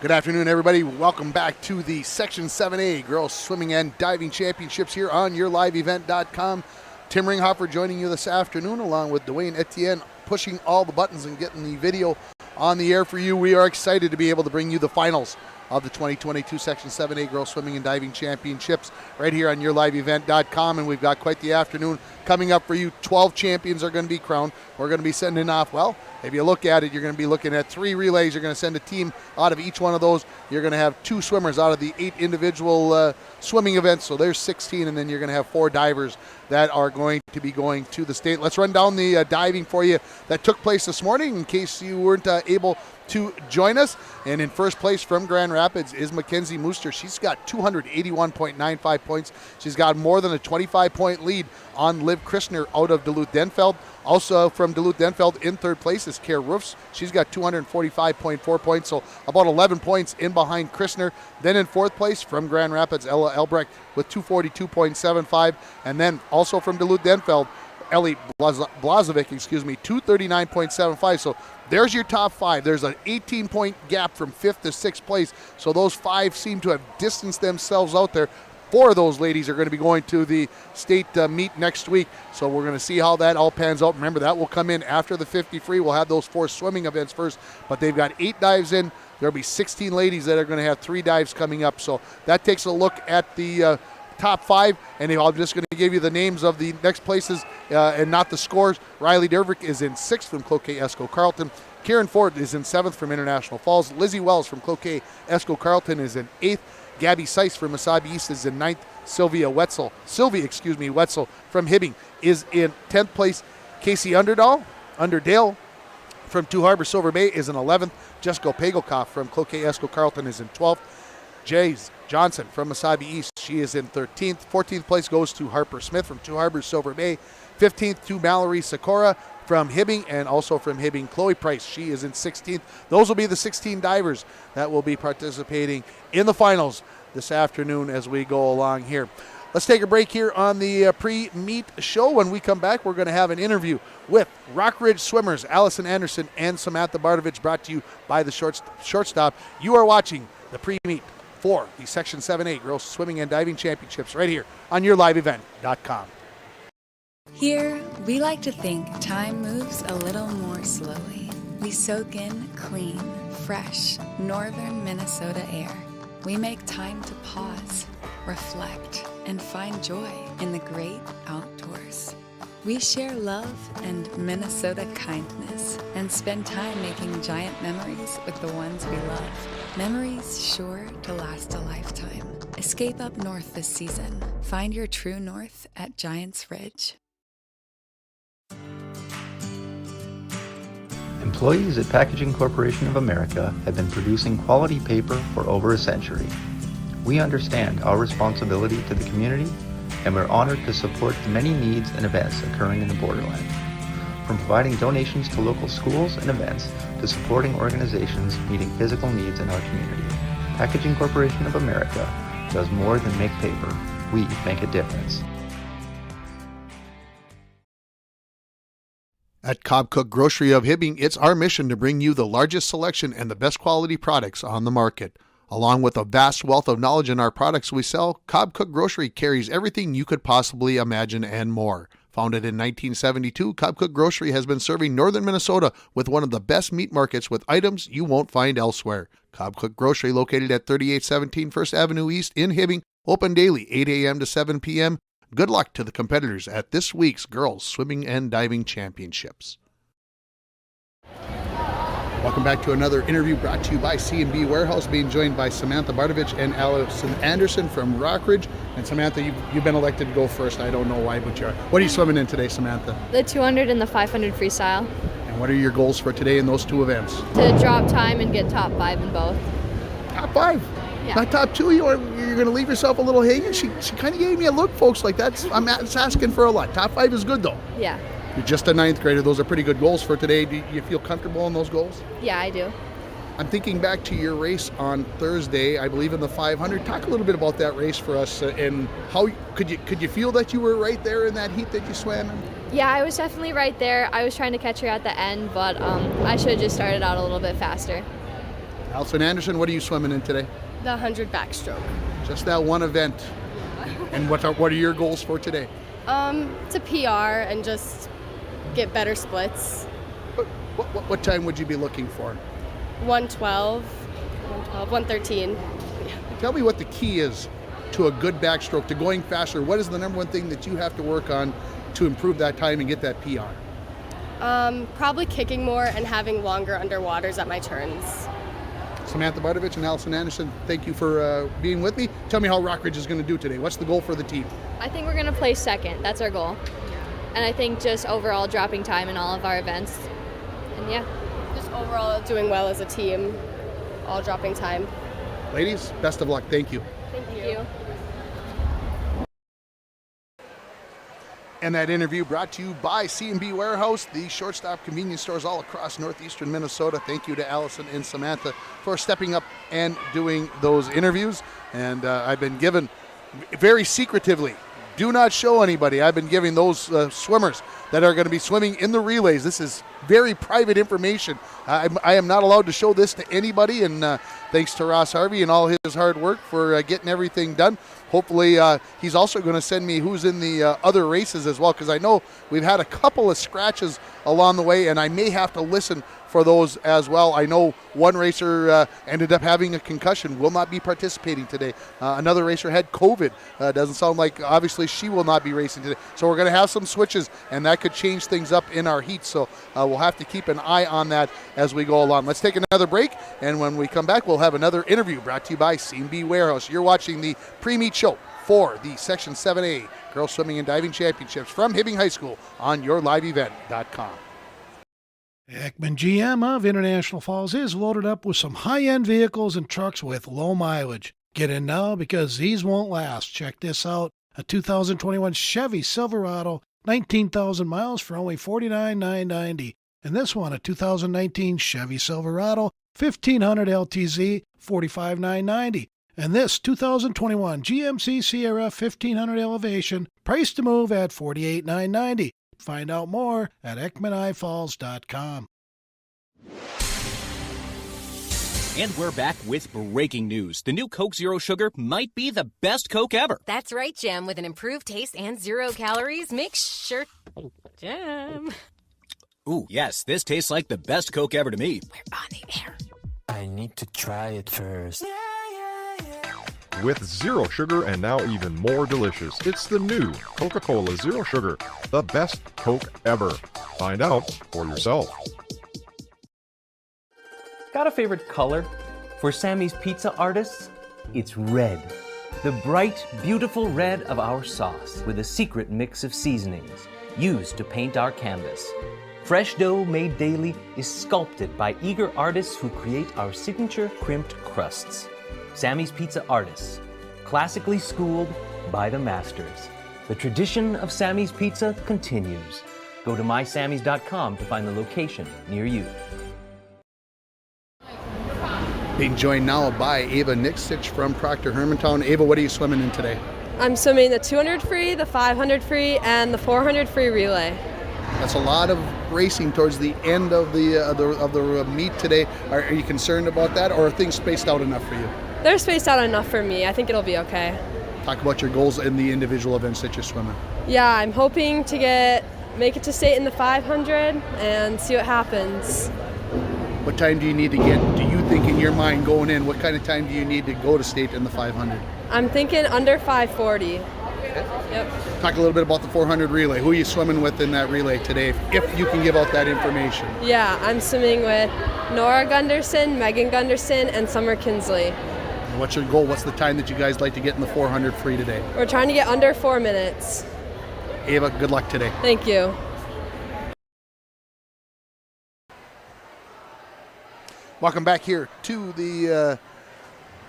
Good afternoon, everybody. Welcome back to the Section 7A Girls Swimming and Diving Championships here on yourliveevent.com. Tim Ringhofer joining you this afternoon, along with Dwayne Etienne, pushing all the buttons and getting the video on the air for you. We are excited to be able to bring you the finals of the 2022 Section 7A Girls Swimming and Diving Championships right here on yourliveevent.com, and we've got quite the afternoon coming up for you. 12 champions are going to be crowned. We're going to be sending off, well, if you look at it, you're going to be looking at 3 relays. You're going to send a team out of each one of those. You're going to have 2 swimmers out of the 8 individual swimming events, so there's 16, and then you're going to have 4 divers that are going to be going to the state. Let's run down the diving for you that took place this morning in case you weren't able to join us. And in first place from Grand Rapids is Mackenzie Mooster. She's got 281.95 points. She's got more than a 25-point lead on Liv Christner out of Duluth-Denfeld. Also from Duluth-Denfeld in third place is Kara Roofs. She's got 245.4 points, so about 11 points in behind Christner. Then in fourth place from Grand Rapids, Ella Elbrecht with 242.75. And then also from Duluth-Denfeld, Ellie Blazovic, 239.75. So there's your top 5. There's an 18-point gap from 5th to 6th place. So those 5 seem to have distanced themselves out there. 4 of those ladies are going to be going to the state meet next week. So we're going to see how that all pans out. Remember, that will come in after the 50 free. We'll have those 4 swimming events first, but they've got 8 dives in. There'll be 16 ladies that are going to have 3 dives coming up. So that takes a look at the top 5, and I'm just going to give you the names of the next places and not the scores. Riley Dervick is in 6th from Cloquet Esco Carleton. Kieran Ford is in 7th from International Falls. Lizzie Wells from Cloquet Esco Carleton is in 8th. Gabby Seiss from Wasabi East is in 9th. Sylvia Wetzel from Hibbing is in 10th place. Casey Underdale from Two Harbors Silver Bay is in 11th. Jessica Pagelkoff from Cloquet Esco Carleton is in 12th. Jays Johnson from Wasabi East, she is in 13th. 14th place goes to Harper Smith from Two Harbors Silver Bay. 15th to Mallory Sikora from Hibbing, and also from Hibbing, Chloe Price. She is in 16th. Those will be the 16 divers that will be participating in the finals this afternoon as we go along here. Let's take a break here on the pre-meet show. When we come back, we're going to have an interview with Rockridge swimmers Allison Anderson and Samantha Bardovich, brought to you by the Shortstop. You are watching the pre-meet for the Section 7A Girls Swimming and Diving Championships right here on yourliveevent.com. Here, we like to think time moves a little more slowly. We soak in clean, fresh, northern Minnesota air. We make time to pause, reflect, and find joy in the great outdoors. We share love and Minnesota kindness and spend time making giant memories with the ones we love. Memories sure to last a lifetime. Escape up north this season. Find your true north at Giants Ridge. Employees at Packaging Corporation of America have been producing quality paper for over a century. We understand our responsibility to the community, and we're honored to support the many needs and events occurring in the borderland. From providing donations to local schools and events to supporting organizations meeting physical needs in our community, Packaging Corporation of America does more than make paper. We make a difference. At Cobb Cook Grocery of Hibbing, it's our mission to bring you the largest selection and the best quality products on the market. Along with a vast wealth of knowledge in our products we sell, Cobb Cook Grocery carries everything you could possibly imagine and more. Founded in 1972, Cobb Cook Grocery has been serving northern Minnesota with one of the best meat markets with items you won't find elsewhere. Cobb Cook Grocery, located at 3817 First Avenue East in Hibbing, open daily 8 a.m. to 7 p.m. Good luck to the competitors at this week's Girls Swimming and Diving Championships. Welcome back to another interview brought to you by C&B Warehouse, being joined by Samantha Bardovich and Allison Anderson from Rockridge. And Samantha, you've been elected to go first. I don't know why, but you are. What are you swimming in today, Samantha? The 200 and the 500 freestyle. And what are your goals for today in those 2 events? To drop time and get top 5 in both. Top 5? Yeah. Not top 2? You're going to leave yourself a little hanging? She kind of gave me a look, folks, like I'm asking for a lot. Top 5 is good, though. Yeah. You're just a 9th grader. Those are pretty good goals for today. Do you feel comfortable in those goals? Yeah, I do. I'm thinking back to your race on Thursday, I believe in the 500. Talk a little bit about that race for us, and how could you feel that you were right there in that heat that you swam in? Yeah, I was definitely right there. I was trying to catch her at the end, but I should have just started out a little bit faster. Allison Anderson, what are you swimming in today? The 100 backstroke. Just that one event. And what are your goals for today? To PR and just get better splits. What time would you be looking for? 112, 113. Tell me what the key is to a good backstroke, to going faster. What is the number one thing that you have to work on to improve that time and get that PR? Probably kicking more and having longer underwaters at my turns. Samantha Bartovich and Allison Anderson, thank you for being with me. Tell me how Rockridge is going to do today. What's the goal for the team? I think we're going to place second. That's our goal. And I think just overall dropping time in all of our events. And yeah. Just overall doing well as a team, all dropping time. Ladies, best of luck. Thank you. Thank you. And that interview brought to you by C&B Warehouse, the shortstop convenience stores all across northeastern Minnesota. Thank you to Allison and Samantha for stepping up and doing those interviews. And I've been given, very secretively, do not show anybody, I've been giving those swimmers that are going to be swimming in the relays. This is very private information. I am not allowed to show this to anybody, and thanks to Ross Harvey and all his hard work for getting everything done. Hopefully he's also going to send me who's in the other races as well, because I know we've had a couple of scratches along the way, and I may have to listen for those as well. I know one racer ended up having a concussion, will not be participating today. Another racer had COVID. Doesn't sound like, obviously, she will not be racing today. So we're going to have some switches, and that could change things up in our heat. So we'll have to keep an eye on that as we go along. Let's take another break, and when we come back, we'll have another interview brought to you by C&B Warehouse. You're watching the pre-meet show for the Section 7A Girls Swimming and Diving Championships from Hibbing High School on yourliveevent.com. Ekman GM of International Falls is loaded up with some high-end vehicles and trucks with low mileage. Get in now because these won't last. Check this out. A 2021 Chevy Silverado, 19,000 miles for only $49,990. And this one, a 2019 Chevy Silverado, 1500 LTZ, $45,990. And this 2021 GMC Sierra 1500 Elevation, price to move at $48,990. Find out more at EkmanIFalls.com. And we're back with breaking news. The new Coke Zero Sugar might be the best Coke ever. That's right, Jim. With an improved taste and 0 calories, make sure... Jim. Ooh, yes, this tastes like the best Coke ever to me. We're on the air. I need to try it first. With zero sugar and now even more delicious, it's the new Coca-Cola Zero Sugar, the best Coke ever. Find out for yourself. Got a favorite color? For Sammy's Pizza artists, it's red. The bright, beautiful red of our sauce with a secret mix of seasonings used to paint our canvas. Fresh dough made daily is sculpted by eager artists who create our signature crimped crusts. Sammy's Pizza artists, classically schooled by the masters. The tradition of Sammy's Pizza continues. Go to mysammys.com to find the location near you. Being joined now by Ava Nixich from Proctor Hermantown. Ava, what are you swimming in today? I'm swimming the 200 free, the 500 free, and the 400 free relay. That's a lot of racing towards the end of the meet today. Are you concerned about that, or are things spaced out enough for you? They're spaced out enough for me. I think it'll be okay. Talk about your goals in the individual events that you're swimming. Yeah, I'm hoping to make it to state in the 500 and see what happens. What time do you need to get, do you think in your mind going in, what kind of time do you need to go to state in the 500? I'm thinking under 540. Okay. Yep. Talk a little bit about the 400 relay. Who are you swimming with in that relay today, if you can give out that information? Yeah, I'm swimming with Nora Gunderson, Megan Gunderson, and Summer Kinsley. What's your goal? What's the time that you guys like to get in the 400 free today? We're trying to get under 4 minutes. Ava, good luck today. Thank you. Welcome back here to the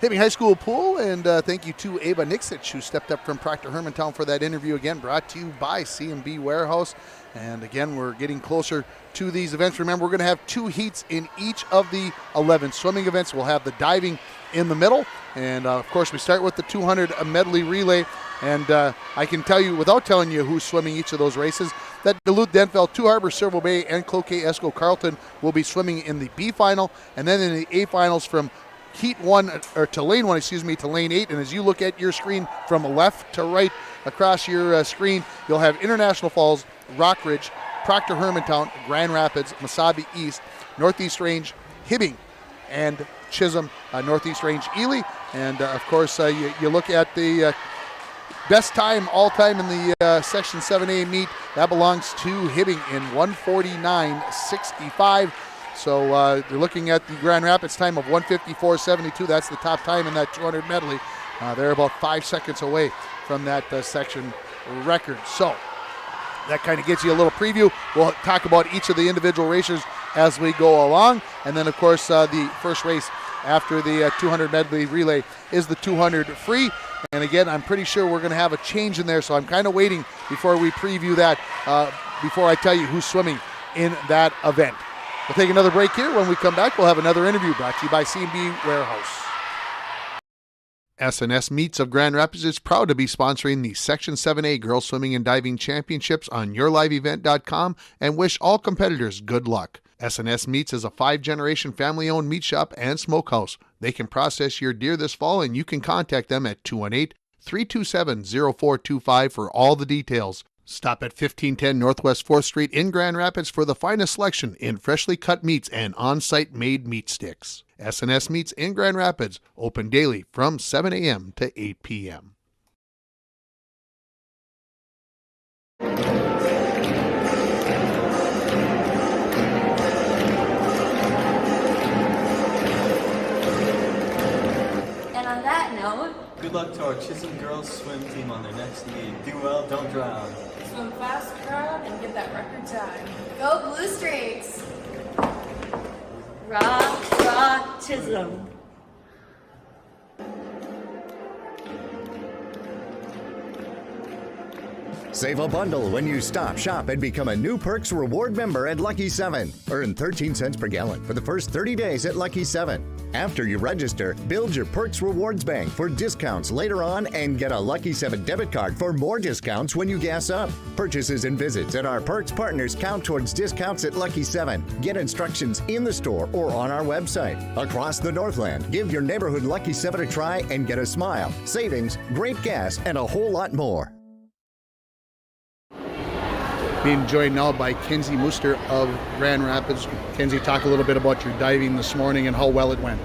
Hibbing High School pool, and thank you to Ava Nixich, who stepped up from Proctor Hermantown for that interview again, brought to you by C&B Warehouse. And again, we're getting closer to these events. Remember, we're going to have 2 heats in each of the 11 swimming events. We'll have the diving in the middle, and of course, we start with the 200 medley relay. And I can tell you, without telling you who's swimming each of those races, that Duluth, Denfeld, Two Harbors, Silver Bay, and Cloquet, Esco, Carleton will be swimming in the B final, and then in the A finals from heat 1 or to lane 1, to lane 8. And as you look at your screen from left to right across your screen, you'll have International Falls, Rockridge, Proctor Hermantown, Grand Rapids, Wasabi East, Northeast Range, Hibbing, and Chisholm, Northeast Range, Ely. And of course, you look at the best time all time in the Section 7A meet. That belongs to Hibbing in 1:49.65. So they're looking at the Grand Rapids time of 1:54.72. That's the top time in that 200 medley. They're about 5 seconds away from that section record. So that kind of gives you a little preview. We'll talk about each of the individual racers as we go along. And then, of course, the first race after the 200 medley relay is the 200 free. And again, I'm pretty sure we're going to have a change in there, so I'm kind of waiting before we preview that, before I tell you who's swimming in that event. We'll take another break here. When we come back, we'll have another interview brought to you by C&B Warehouse. SNS Meets of Grand Rapids is proud to be sponsoring the Section 7A Girls Swimming and Diving Championships on yourliveevent.com and wish all competitors good luck. SNS Meats is a 5-generation family-owned meat shop and smokehouse. They can process your deer this fall, and you can contact them at 218-327-0425 for all the details. Stop at 1510 Northwest 4th Street in Grand Rapids for the finest selection in freshly cut meats and on-site made meat sticks. SNS Meats in Grand Rapids, open daily from 7 a.m. to 8 p.m. Good luck to our Chisholm girls swim team on their next meet. Do well, don't drown. Swim fast, crowd, and get that record time. Go Blue Streaks! Rah, Chisholm. Save a bundle when you stop, shop, and become a new Perks Reward member at Lucky 7. Earn 13 cents per gallon for the first 30 days at Lucky 7. After you register, build your Perks Rewards Bank for discounts later on and get a Lucky 7 debit card for more discounts when you gas up. Purchases and visits at our Perks partners count towards discounts at Lucky 7. Get instructions in the store or on our website. Across the Northland, give your neighborhood Lucky 7 a try and get a smile, savings, great gas, and a whole lot more. Being joined now by Kenzie Mooster of Grand Rapids. Kenzie, talk a little bit about your diving this morning and how well it went.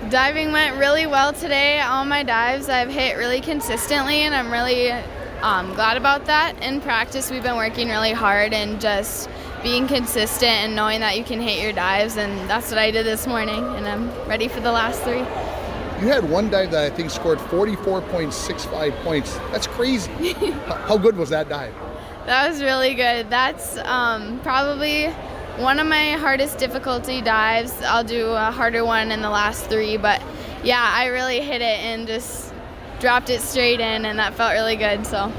Diving went really well today. All my dives I've hit really consistently, and I'm really glad about that. In practice, we've been working really hard and just being consistent and knowing that you can hit your dives, and that's what I did this morning, and I'm ready for the last 3. You had one dive that I think scored 44.65 points. That's crazy. How good was that dive? That was really good. That's probably one of my hardest difficulty dives. I'll do a harder one in the last 3, but yeah, I really hit it and just dropped it straight in, and that felt really good. So,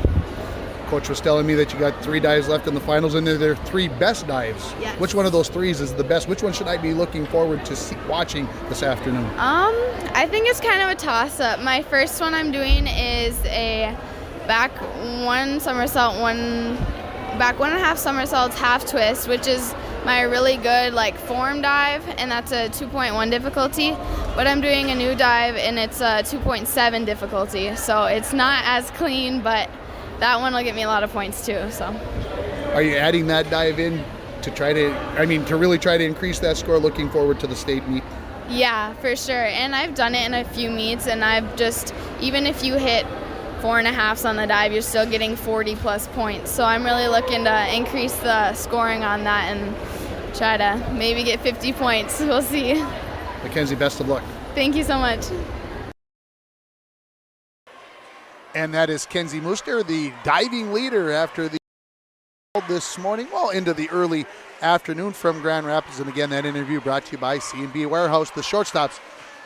Coach was telling me that you got 3 dives left in the finals, and they're their 3 best dives. Yes. Which one of those 3s is the best? Which one should I be looking forward to watching this afternoon? I think it's kind of a toss-up. My first one I'm doing is a back 1 somersault, back 1.5 somersaults, half twist, which is my really good form dive, and that's a 2.1 difficulty. But I'm doing a new dive, and it's a 2.7 difficulty, so it's not as clean, but that one will get me a lot of points too. So, are you adding that dive in to really try to increase that score? Looking forward to the state meet. Yeah, for sure. And I've done it in a few meets, and I've just, even if you hit 4.5s on the dive, you're still getting 40 plus points. So I'm really looking to increase the scoring on that and try to maybe get 50 points. We'll see. Mackenzie, best of luck. Thank you so much. And that is Kenzie Mooster, the diving leader after the this morning, into the early afternoon from Grand Rapids. And again, that interview brought to you by C&B Warehouse, the shortstops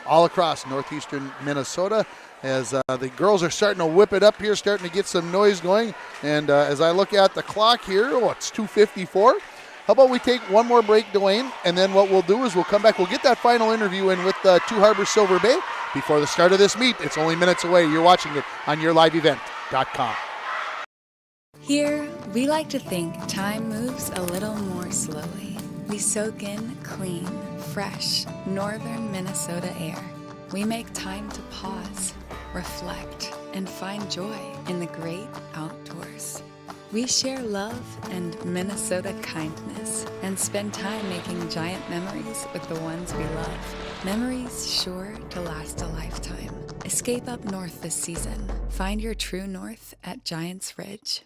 all across northeastern Minnesota, as the girls are starting to whip it up here, starting to get some noise going. And as I look at the clock here, it's 2:54. How about we take one more break, Dwayne, and then what we'll do is we'll come back. We'll get that final interview in with Two Harbors Silver Bay before the start of this meet. It's only minutes away. You're watching it on yourliveevent.com. Here, we like to think time moves a little more slowly. We soak in clean, fresh, northern Minnesota air. We make time to pause, reflect, and find joy in the great outdoors. We share love and Minnesota kindness and spend time making giant memories with the ones we love. Memories sure to last a lifetime. Escape up north this season. Find your true north at Giants Ridge.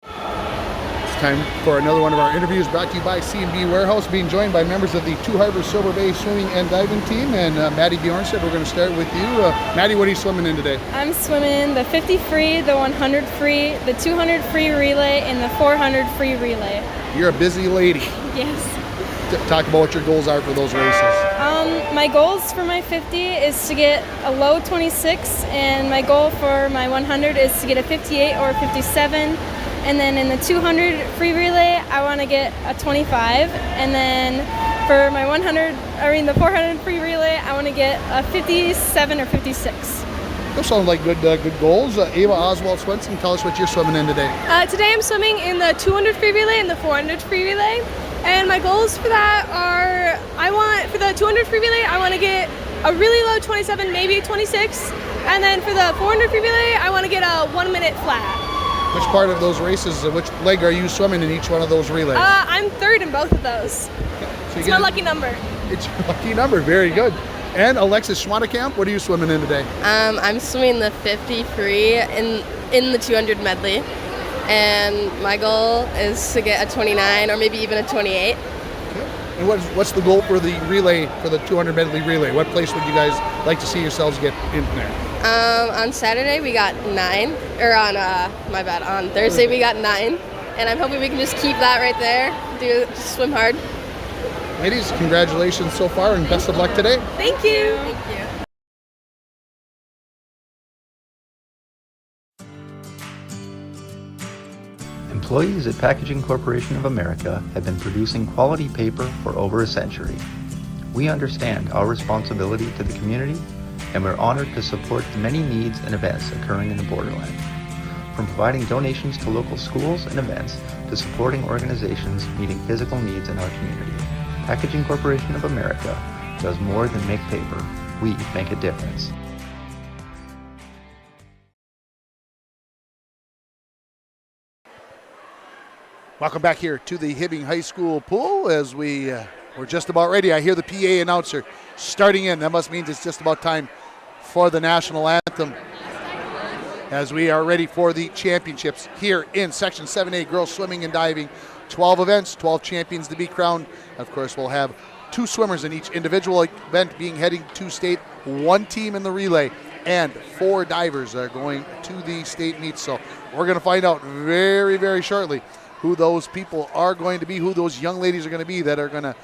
It's time for another one of our interviews brought to you by C&B Warehouse, being joined by members of the Two Harbors Silver Bay swimming and diving team. And Maddie Bjornstead, we're going to start with you. Maddie, what are you swimming in today? I'm swimming the 50 free, the 100 free, the 200 free relay, and the 400 free relay. You're a busy lady. Yes. Talk about what your goals are for those races. My goals for my 50 is to get a low 26, and my goal for my 100 is to get a 58 or 57. And then in the 200 free relay, I want to get a 25. And then for my 400 free relay, I want to get a 57 or 56. Those sound like good goals. Ava Oswald Swenson, tell us what you're swimming in today. Today I'm swimming in the 200 free relay and the 400 free relay. And my goals for that are, for the 200 free relay, I want to get a really low 27, maybe 26. And then for the 400 free relay, I want to get a 1 minute flat. Which part of those races, which leg are you swimming in each one of those relays? I'm third in both of those. So it's my lucky number. It's your lucky number, very good. And Alexis Schwanekamp, what are you swimming in today? I'm swimming the 50 free in the 200 medley. And my goal is to get a 29 or maybe even a 28. And what's the goal for the relay, for the 200 medley relay? What place would you guys like to see yourselves get in there? On Saturday we got 9, or on Thursday we got 9. And I'm hoping we can just keep that right there, just swim hard. Ladies, congratulations so far and best of luck today. Thank you. Thank you. Employees at Packaging Corporation of America have been producing quality paper for over a century. We understand our responsibility to the community, and we're honored to support the many needs and events occurring in the borderland. From providing donations to local schools and events to supporting organizations meeting physical needs in our community, Packaging Corporation of America does more than make paper. We make a difference. Welcome back here to the Hibbing High School pool as we're just about ready. I hear the PA announcer starting in. That must mean it's just about time for the national anthem as we are ready for the championships here in Section 7A girls swimming and diving. 12 events, 12 champions to be crowned. Of course, we'll have 2 swimmers in each individual event being heading to state, 1 team in the relay, and 4 divers are going to the state meets. So we're going to find out very, very shortly who those people are going to be, who those young ladies are going to be that are going to,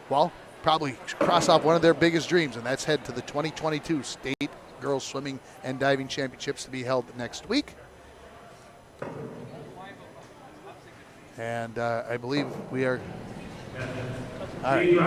well, probably cross off one of their biggest dreams, and that's head to the 2022 State Girls Swimming and Diving Championships to be held next week. And I believe we are... All right.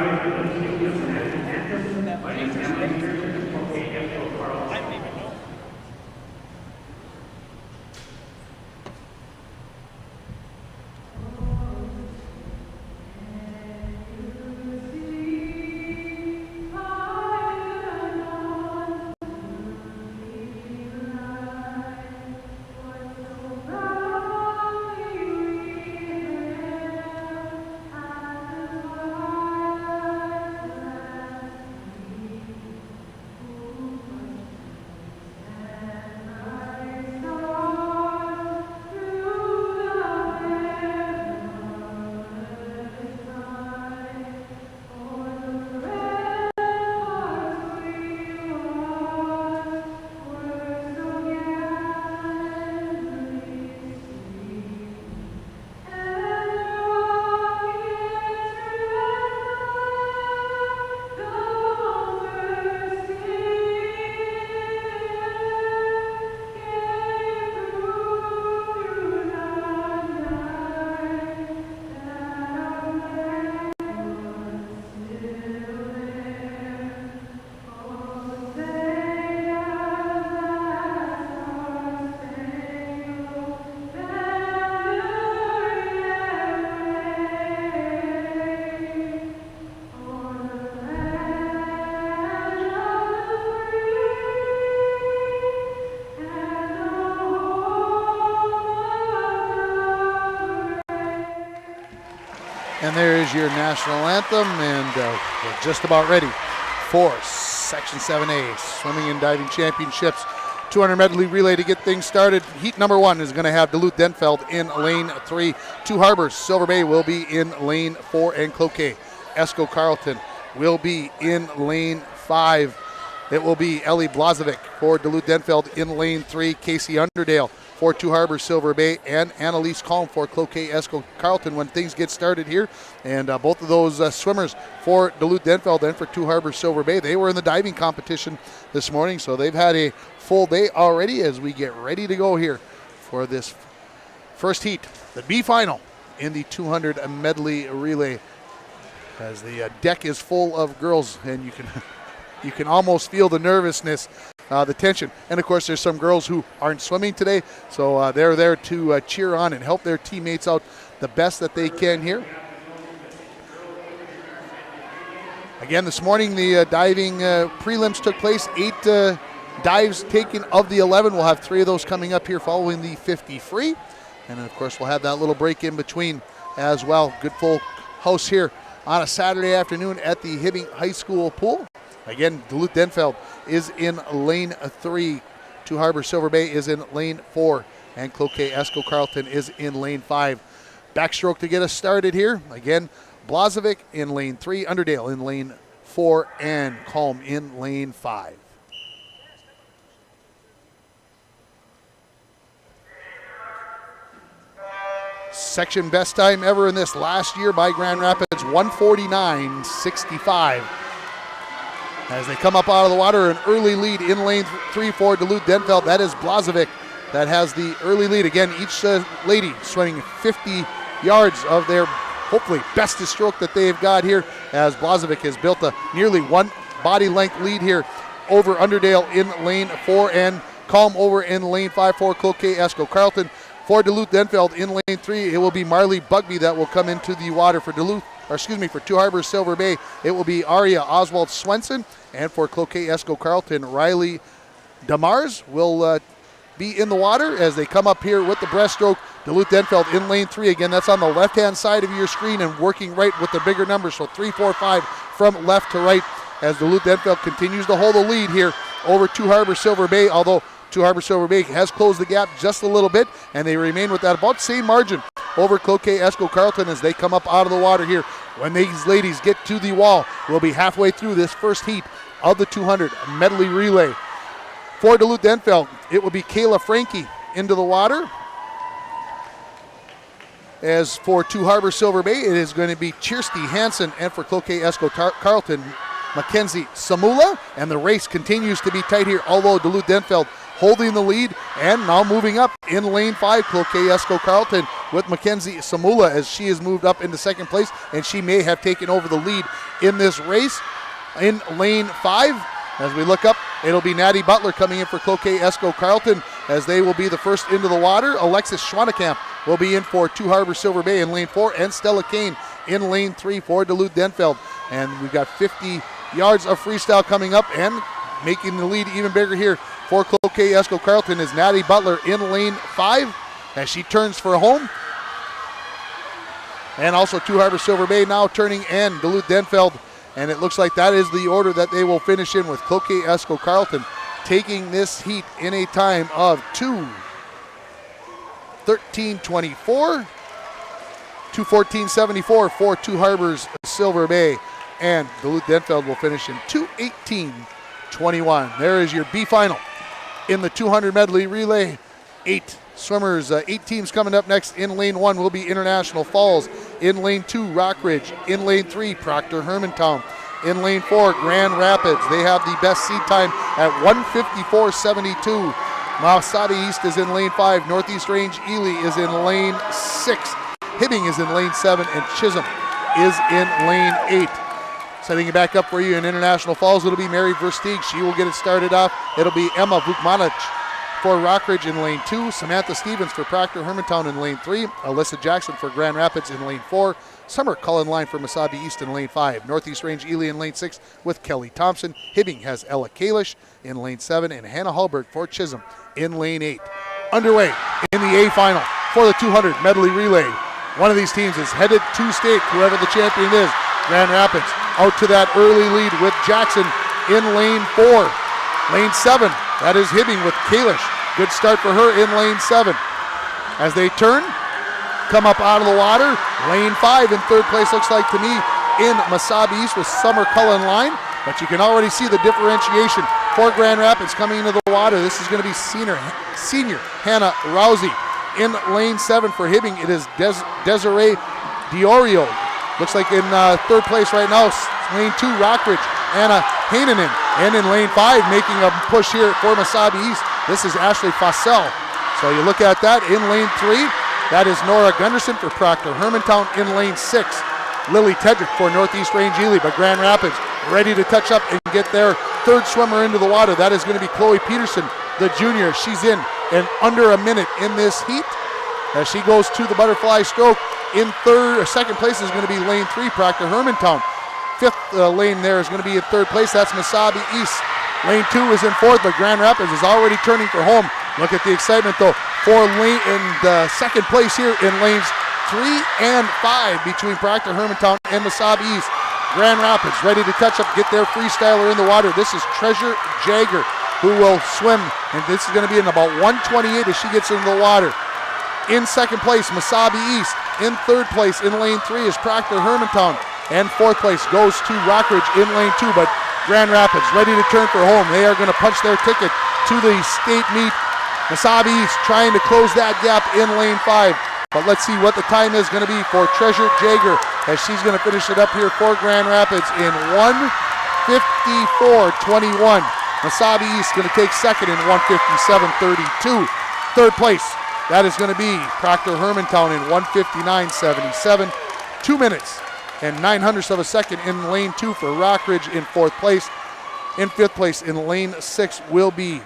And there is your national anthem, and we're just about ready for Section 7A Swimming and Diving Championships. 200 medley relay to get things started. Heat number 1 is going to have Duluth-Denfeld in lane 3. Two Harbors, Silver Bay will be in lane 4, and Cloquet Esko-Carleton will be in lane 5. It will be Ellie Blazovic for Duluth-Denfeld in lane 3. Casey Underdale for Two Harbors, Silver Bay, and Annalise Calm for Cloquet Esko-Carleton when things get started here. And both of those swimmers for Duluth-Denfeld and for Two Harbors, Silver Bay, they were in the diving competition this morning, so they've had a full day already as we get ready to go here for this first heat, the B final in the 200 medley relay, as the deck is full of girls, and you can almost feel the nervousness, the tension. And of course, there's some girls who aren't swimming today, so they're there to cheer on and help their teammates out the best that they can here. Again, this morning the diving prelims took place. 8 dives taken of the 11. We'll have 3 of those coming up here following the 50 free. And then of course we'll have that little break in between as well. Good full house here on a Saturday afternoon at the Hibbing High School pool. Again, Duluth-Denfeld is in lane 3. Two Harbors, Silver Bay is in lane 4. And Cloquet Esko-Carleton is in lane 5. Backstroke to get us started here. Again, Blazovic in lane 3, Underdale in lane 4, and Calm in lane 5. Section best time ever in this last year by Grand Rapids, 149.65. As they come up out of the water, an early lead in lane 3 for Duluth-Denfeld. That is Blazovic that has the early lead. Again, each lady swimming 50 yards of their hopefully bestest stroke that they've got here, as Blazovic has built a nearly 1 body length lead here over Underdale in lane 4, and Calm over in lane 5 for Cloquet Esko-Carleton. For Duluth-Denfeld in lane 3, it will be Marley Bugby that will come into the water for for Two Harbors, Silver Bay. It will be Aria Oswald Swenson, and for Cloquet Esko-Carleton, Riley Damars will be in the water as they come up here with the breaststroke. Duluth-Denfeld in lane 3. Again, that's on the left-hand side of your screen and working right with the bigger numbers. So 3, 4, 5 from left to right as Duluth-Denfeld continues to hold the lead here over Two Harbors, Silver Bay, although Two Harbors, Silver Bay has closed the gap just a little bit, and they remain with that about same margin over Cloquet Esko-Carleton as they come up out of the water here. When these ladies get to the wall, we'll be halfway through this first heat of the 200 medley relay. For Duluth-Denfeld, it will be Kayla Frankie into the water. As for Two Harbors, Silver Bay, it is going to be Kirsty Hansen, and for Cloquet Esko-Carleton, Mackenzie Samula, and the race continues to be tight here, although Duluth-Denfeld holding the lead, and now moving up in lane 5, Cloquet Esko-Carleton with Mackenzie Samula as she has moved up into second place, and she may have taken over the lead in this race. In lane 5, as we look up, it'll be Natty Butler coming in for Cloquet Esko-Carleton as they will be the first into the water. Alexis Schwanekamp will be in for Two Harbors, Silver Bay in lane 4, and Stella Kane in lane 3 for Duluth-Denfeld. And we've got 50 yards of freestyle coming up, and making the lead even bigger here for Cloquet Esko-Carleton is Natty Butler in lane 5 as she turns for home. And also Two Harbors, Silver Bay now turning, and Duluth-Denfeld. And it looks like that is the order that they will finish in, with Cloquet Esko-Carleton taking this heat in a time of 2:13.24, 2:14.74 for Two Harbors, Silver Bay. And Duluth-Denfeld will finish in 2:18.21. There is your B final in the 200 medley relay. 8 swimmers, 8 teams coming up next. In lane 1 will be International Falls. In lane 2, Rockridge. In lane 3, Proctor Hermantown. In lane 4, Grand Rapids. They have the best seed time at 1:54.72. Wasabi East is in lane 5. Northeast Range Ely is in lane 6. Hibbing is in lane 7, and Chisholm is in lane 8. Setting it back up for you in International Falls, it'll be Mary Versteeg. She will get it started off. It'll be Emma Vukmanich for Rockridge in lane 2. Samantha Stevens for Proctor Hermantown in lane 3. Alyssa Jackson for Grand Rapids in lane 4. Summer Cullen-Line for Wasabi East in lane 5. Northeast Range Ely in lane 6 with Kelly Thompson. Hibbing has Ella Kalish in lane 7, and Hannah Hallberg for Chisholm in lane 8. Underway in the A final for the 200 medley relay. One of these teams is headed to state, whoever the champion is. Grand Rapids out to that early lead with Jackson in lane 4. Lane 7, that is Hibbing with Kalish. Good start for her in lane 7. As they turn, come up out of the water. Lane 5 in third place looks like to me in Wasabi East with Summer Cullen line. But you can already see the differentiation for Grand Rapids coming into the water. This is going to be senior Hannah Rousey. In lane 7 for Hibbing, it is Desiree Diorio. Looks like in third place right now, lane 2, Rockridge, Anna Heinonen. And in lane 5, making a push here for Wasabi East, this is Ashley Fossell. So you look at that in lane 3, that is Nora Gunderson for Proctor Hermantown. In lane 6, Lily Tedrick for Northeast Range Ely, but Grand Rapids ready to touch up and get their third swimmer into the water. That is going to be Chloe Peterson, the junior. She's in under a minute in this heat. As she goes to the butterfly stroke, in second place is going to be lane 3, Proctor Hermantown. Fifth lane there is going to be in third place. That's Wasabi East. Lane 2 is in fourth, but Grand Rapids is already turning for home. Look at the excitement though for lane in the second place here in lanes 3 and 5 between Proctor Hermantown and Wasabi East. Grand Rapids ready to touch up, get their freestyler in the water. This is Treasure Jagger who will swim, and this is going to be in about 1:28 as she gets into the water. In second place, Wasabi East. In third place in lane 3 is Proctor Hermantown. And fourth place goes to Rockridge in lane 2, but Grand Rapids ready to turn for home. They are going to punch their ticket to the state meet. Wasabi East trying to close that gap in lane 5. But let's see what the time is going to be for Treasure Jagger as she's going to finish it up here for Grand Rapids in 1:54.21. Wasabi East going to take second in 1:57.32. Third place, that is going to be Proctor Hermantown in 1:59.77. 2 minutes and 900ths of a second in lane 2 for Rockridge in fourth place. In fifth place in lane 6 will be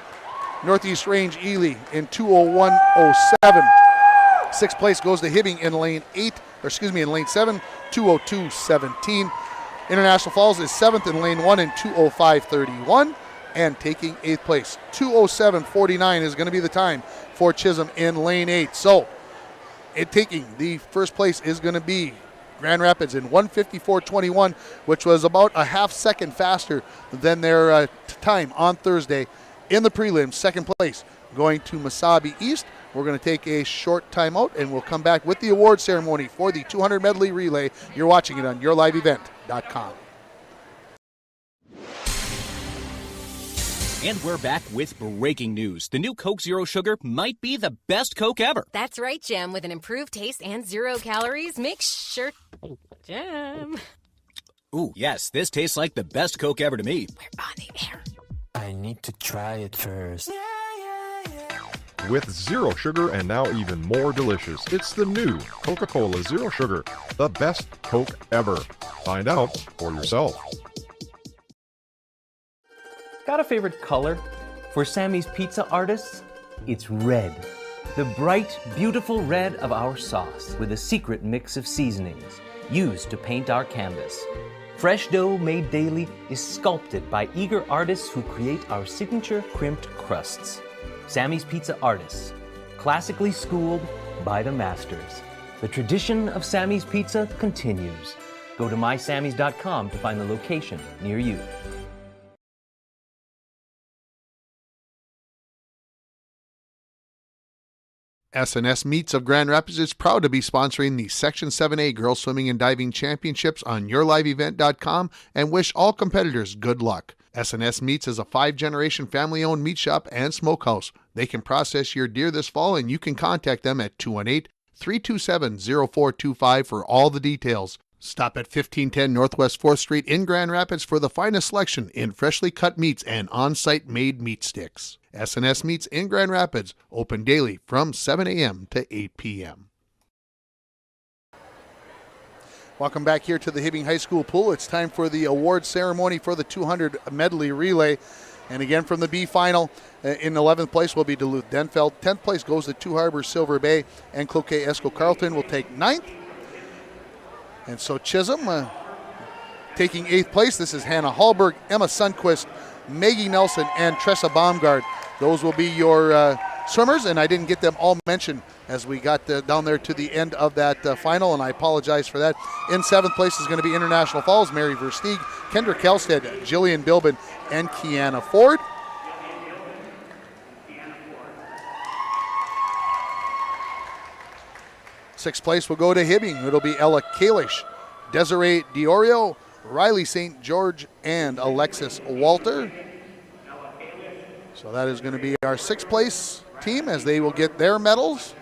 Northeast Range Ely in 2:01.07. Sixth place goes to Hibbing in lane 7, 2:02.17. International Falls is seventh in lane 1 in 2:05.31. And taking eighth place, 2:07.49 is going to be the time for Chisholm in lane 8. So, taking the first place is going to be Grand Rapids in 1:54.21, which was about a half second faster than their time on Thursday in the prelims. Second place going to Wasabi East. We're going to take a short timeout, and we'll come back with the award ceremony for the 200 medley relay. You're watching it on yourliveevent.com. And we're back with breaking news. The new Coke Zero Sugar might be the best Coke ever. That's right, Jim. With an improved taste and 0 calories, make sure... Jim. Ooh, yes, this tastes like the best Coke ever to me. We're on the air. I need to try it first. With zero sugar and now even more delicious, it's the new Coca-Cola Zero Sugar, the best Coke ever. Find out for yourself. Got a favorite color? For Sammy's Pizza artists, it's red. The bright, beautiful red of our sauce with a secret mix of seasonings used to paint our canvas. Fresh dough made daily is sculpted by eager artists who create our signature crimped crusts. Sammy's Pizza artists, classically schooled by the masters. The tradition of Sammy's Pizza continues. Go to mysammys.com to find the location near you. SNS Meets of Grand Rapids is proud to be sponsoring the Section 7A Girls Swimming and Diving Championships on yourliveevent.com and wish all competitors good luck. SNS Meats is a 5-generation family-owned meat shop and smokehouse. They can process your deer this fall, and you can contact them at 218-327-0425 for all the details. Stop at 1510 Northwest 4th Street in Grand Rapids for the finest selection in freshly cut meats and on-site made meat sticks. SNS Meats in Grand Rapids, open daily from 7 a.m. to 8 p.m. Welcome back here to the Hibbing High School pool. It's time for the award ceremony for the 200 medley relay. And again from the B final, in 11th place will be Duluth Denfeld. 10th place goes to Two Harbors Silver Bay, and Cloquet Esco Carleton will take 9th. And so Chisholm taking 8th place. This is Hannah Hallberg, Emma Sundquist, Maggie Nelson, and Tressa Baumgard. Those will be your swimmers, and I didn't get them all mentioned as we got down there to the end of that final, and I apologize for that. In 7th place is going to be International Falls, Mary Versteeg, Kendra Kelstead, Jillian Bilbin, and Kiana Ford. Sixth place will go to Hibbing. It'll be Ella Kalish, Desiree Diorio, Riley St. George, and Alexis Walter. So that is going to be our 6th place team as they will get their medals.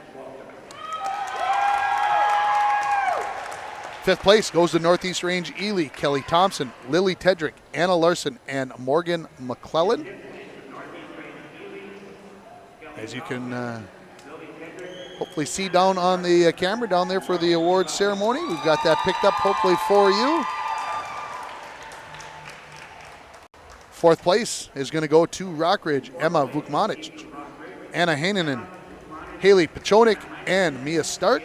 5th place goes to Northeast Range Ely, Kelly Thompson, Lily Tedrick, Anna Larson, and Morgan McClellan. As you can hopefully see down on the camera down there for the awards ceremony. We've got that picked up hopefully for you. 4th place is going to go to Rockridge, Emma Vukmanic, Anna Hainanen, Haley Pachonik, and Mia Stark.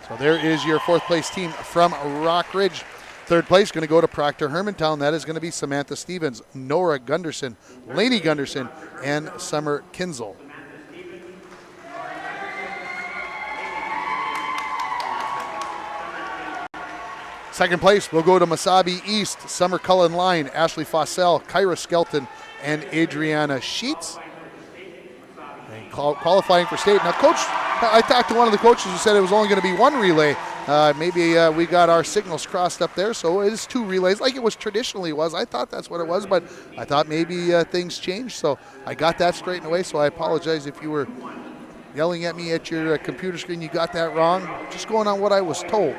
So there is your 4th place team from Rockridge. 3rd place going to go to Proctor Hermantown. That is going to be Samantha Stevens, Nora Gunderson, Lainey Gunderson, and Summer Kinzel. Second place will go to Wasabi East, Summer Cullen Line, Ashley Fossell, Kyra Skelton, and Adriana Sheets. And qualifying for state. Now, Coach, I talked to one of the coaches who said it was only going to be 1 relay. Maybe we got our signals crossed up there, so it is 2 relays like it was traditionally was. I thought that's what it was, but I thought maybe things changed, so I got that straightened away, so I apologize if you were yelling at me at your computer screen. You got that wrong. Just going on what I was told.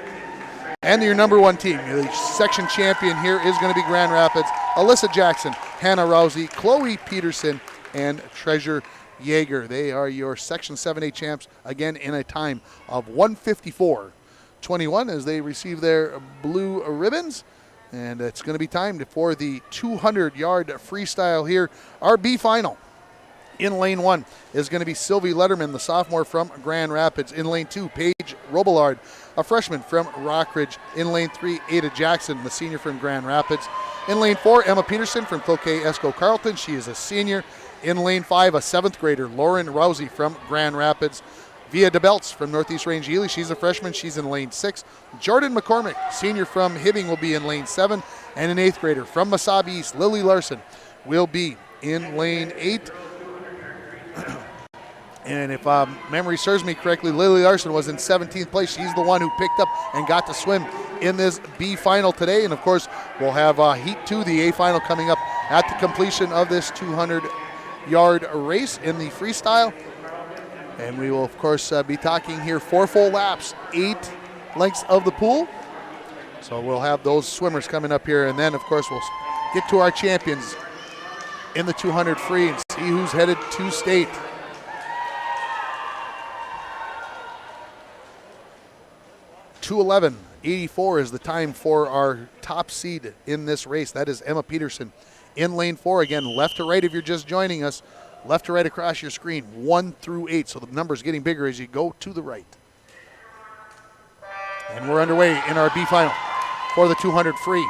And your number 1 team, the section champion here is going to be Grand Rapids. Alyssa Jackson, Hannah Rousey, Chloe Peterson, and Treasure Yeager. They are your Section 7A champs, again in a time of 1:54.21 as they receive their blue ribbons. And it's going to be time for the 200-yard freestyle here. Our B final. In lane 1 is going to be Sylvie Letterman, the sophomore from Grand Rapids. In lane 2, Paige Robillard, a freshman from Rockridge. In lane 3, Ada Jackson, the senior from Grand Rapids. In lane 4, Emma Peterson from Cloquet Esco Carleton. She is a senior. In lane 5, a 7th grader, Lauren Rousey from Grand Rapids. Via DeBelts from Northeast Range Ely. She's a freshman. She's in lane 6. Jordan McCormick, senior from Hibbing, will be in lane 7. And an 8th grader from Wasabi East, Lily Larson, will be in lane 8. And if memory serves me correctly, Lily Larson was in 17th place. She's the one who picked up and got to swim in this B final today. And of course, we'll have Heat 2, the A final, coming up at the completion of this 200-yard race in the freestyle. And we will, of course, be talking here 4 full laps, 8 lengths of the pool. So we'll have those swimmers coming up here. And then, of course, we'll get to our champions in the 200 free and see who's headed to state. .2:11.84 is the time for our top seed in this race. That is Emma Peterson in lane 4. Again, left to right if you're just joining us. Left to right across your screen, 1 through 8. So the number's getting bigger as you go to the right. And we're underway in our B final for the 200 free.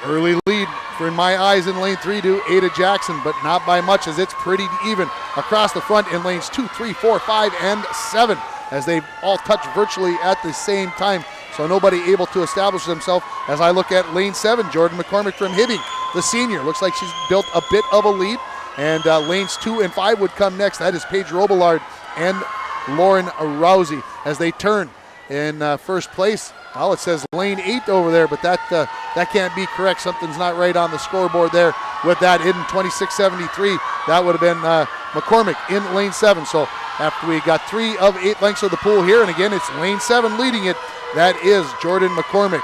Early lead for, in my eyes, in lane 3 to Ada Jackson, but not by much as it's pretty even across the front in lanes 2, 3, 4, 5, and 7 as they all touch virtually at the same time. So nobody able to establish themselves as I look at lane 7, Jordan McCormick from Hibbing, the senior. Looks like she's built a bit of a lead. And lanes 2 and 5 would come next. That is Paige Robillard and Lauren Rousey as they turn in first place. Well, it says lane 8 over there, but that can't be correct. Something's not right on the scoreboard there with that hidden 26.73. That would have been McCormick in lane 7. So after we got 3 of 8 lengths of the pool here, and again, it's lane 7 leading it. That is Jordan McCormick.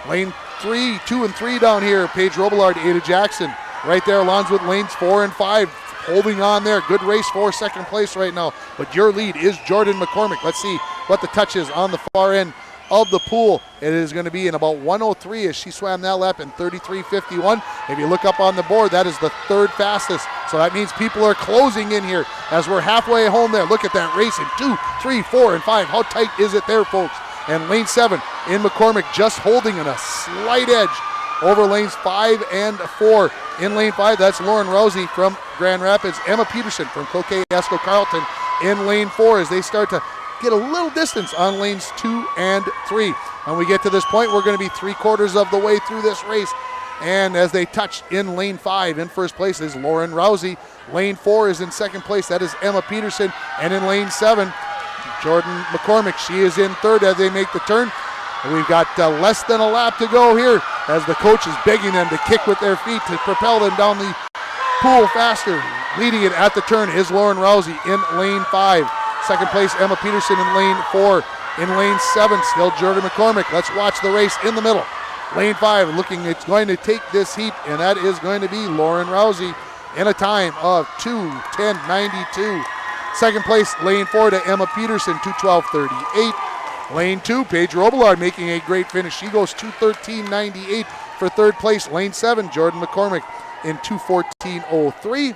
Lane 3, 2 and 3 down here. Paige Robillard, Ada Jackson. Right there, along with lanes 4 and 5. Holding on there. Good race for second place right now. But your lead is Jordan McCormick. Let's see what the touch is on the far end of the pool. It is going to be in about 1:03 as she swam that lap in 33.51. If you look up on the board, that is the 3rd fastest. So that means people are closing in here as we're halfway home there. Look at that racing. 2, 3, 4, and 5. How tight is it there, folks? And lane 7 in McCormick just holding in a slight edge over lanes 5 and 4. In lane 5, that's Lauren Rousey from Grand Rapids. Emma Peterson from Cloquet Esco Carleton in lane 4 as they start to get a little distance on lanes 2 and 3. When we get to this point, we're going to be 3/4 of the way through this race. And as they touch in lane 5, in first place is Lauren Rousey. Lane 4 is in second place. That is Emma Peterson. And in lane 7, Jordan McCormick. She is in third as they make the turn. And we've got less than a lap to go here as the coach is begging them to kick with their feet to propel them down the pool faster. Leading it at the turn is Lauren Rousey in lane 5. Second place, Emma Peterson in lane 4. In lane 7, still Jordan McCormick. Let's watch the race in the middle. Lane 5, looking, it's going to take this heat, and that is going to be Lauren Rousey in a time of 2:10.92. Second place, lane 4 to Emma Peterson, 2:12.38. Lane 2, Paige Robillard making a great finish. She goes 2:13.98 for third place. Lane 7, Jordan McCormick in 2:14.03.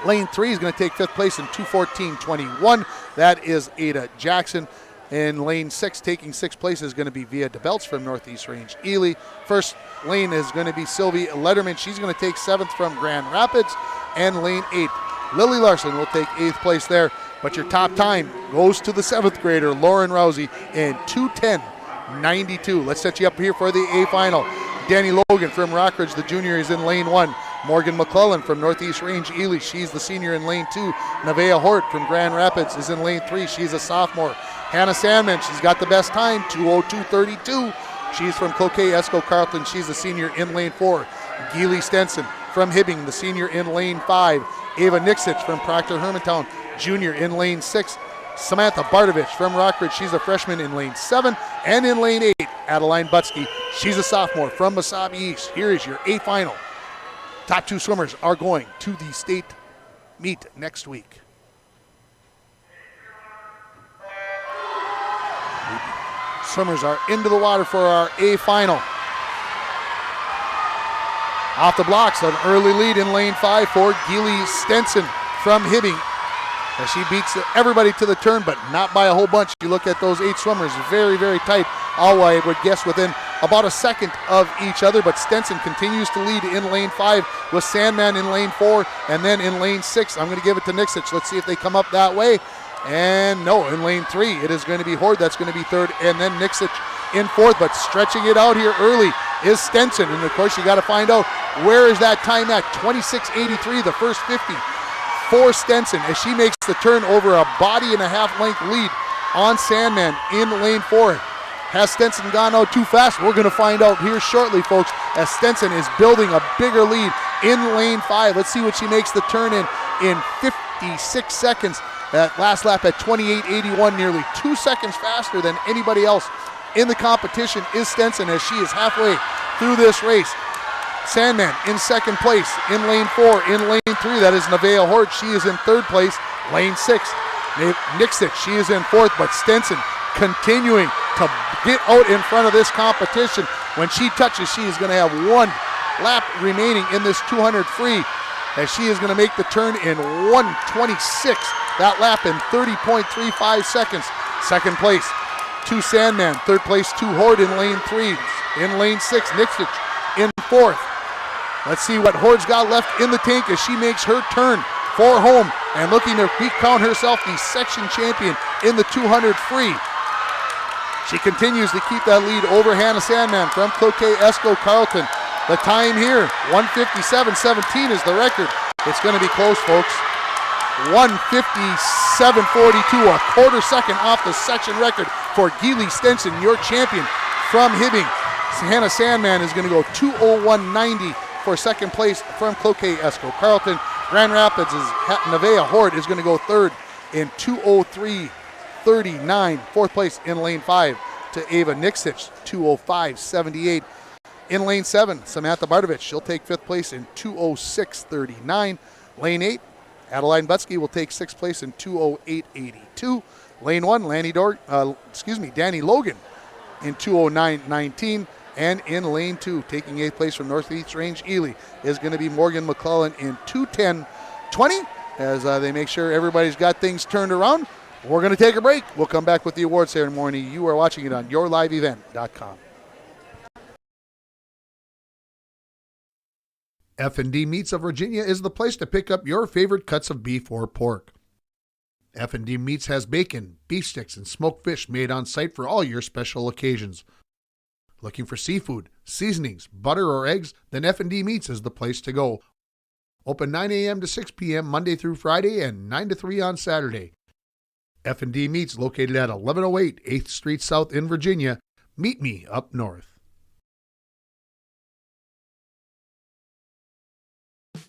Lane 3 is going to take fifth place in 2:14.21. That is Ada Jackson. In lane 6, taking sixth place is going to be Via DeBelts from Northeast Range Ely. First lane is going to be Sylvie Letterman. She's going to take 7th from Grand Rapids. And lane 8, Lily Larson will take 8th place there. But your top time goes to the 7th grader, Lauren Rousey, in 2:10.92. Let's set you up here for the A final. Danny Logan from Rockridge, the junior, is in lane 1. Morgan McClellan from Northeast Range Ely, she's the senior in lane 2. Nevaeh Hort from Grand Rapids is in lane 3. She's a sophomore. Hannah Sandman, she's got the best time, 2:02.32. She's from Cloquet Esco Carleton. She's the senior in lane 4. Geely Stenson from Hibbing, the senior in lane 5. Ava Nixich from Proctor Hermantown, junior in lane 6. Samantha Bardovich from Rockridge, she's a freshman in lane 7. And in lane 8, Adeline Butsky, she's a sophomore from Wasabi East. Here is your A final. Top 2 swimmers are going to the state meet next week. Swimmers are into the water for our A final. Off the blocks, an early lead in lane 5 for Geely Stenson from Hibbing. As she beats everybody to the turn, but not by a whole bunch. You look at those 8 swimmers, very, very tight. All I would guess within about a second of each other, but Stenson continues to lead in lane 5 with Sandman in lane 4, and then in lane 6, I'm going to give it to Nixich. Let's see if they come up that way. And no, in lane 3, it is going to be Horde. That's going to be third, and then Nixich in 4th, but stretching it out here early is Stenson. And of course, you got to find out where is that time at. 26.83, the first 50 for Stenson as she makes the turn over a body and a half length lead on Sandman in lane 4. Has Stenson gone out too fast? We're going to find out here shortly, folks, as Stenson is building a bigger lead in lane 5. Let's see what she makes the turn in 56 seconds. That last lap at 28.81, nearly 2 seconds faster than anybody else in the competition is Stenson as she is halfway through this race. Sandman in second place in lane 4. In lane 3, that is Nevaeh Hort. She is in third place. Lane 6, Nixich, she is in 4th, but Stenson continuing to get out in front of this competition. When she touches, she is going to have 1 lap remaining in this 200 free as she is going to make the turn in 1:26. That lap in 30.35 seconds. Second place to Sandman. Third place to Horde in lane 3. In lane 6, Nixich in 4th. Let's see what Horde's got left in the tank as she makes her turn for home and looking to crown herself the section champion in the 200 free. She continues to keep that lead over Hannah Sandman from Cloquet Esco Carleton. The time here, 1:57.17 is the record. It's going to be close, folks. 1:57.42, a quarter second off the section record for Geely Stenson, your champion from Hibbing. Hannah Sandman is going to go 2:01.90 for second place from Cloquet Esco Carleton. Grand Rapids' Nevaeh Hort is going to go third in 2:03.39. Fourth place in lane 5 to Ava Nixich, 2:05.78. In lane 7, Samantha Bardovich, she'll take fifth place in 2:06.39. Lane 8, Adeline Butsky will take sixth place in 2:08.82. Lane 1, Danny Logan in 2:09.19. And in lane 2, taking 8th place from Northeast Range Ely, is going to be Morgan McClellan in 2:10.20 as they make sure everybody's got things turned around. We're going to take a break. We'll come back with the award ceremony. You are watching it on yourliveevent.com. F&D Meats of Virginia is the place to pick up your favorite cuts of beef or pork. F&D Meats has bacon, beef sticks, and smoked fish made on site for all your special occasions. Looking for seafood, seasonings, butter, or eggs? Then F&D Meats is the place to go. Open 9 a.m. to 6 p.m. Monday through Friday and 9 to 3 on Saturday. F&D Meats located at 1108 8th Street South in Virginia. Meet me up north.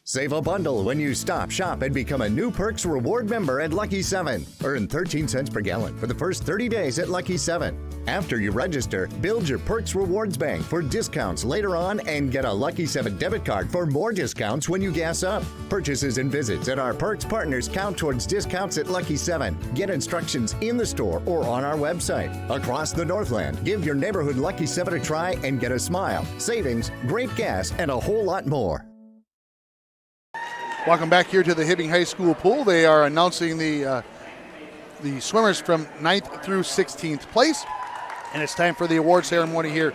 Save a bundle when you stop, shop, and become a new Perks Reward member at Lucky 7. Earn 13 cents per gallon for the first 30 days at Lucky 7. After you register, build your Perks Rewards bank for discounts later on and get a Lucky 7 debit card for more discounts when you gas up. Purchases and visits at our Perks partners count towards discounts at Lucky 7. Get instructions in the store or on our website. Across the Northland, give your neighborhood Lucky 7 a try and get a smile, savings, great gas, and a whole lot more. Welcome back here to the Hibbing High School pool. They are announcing the swimmers from 9th through 16th place. And it's time for the award ceremony here.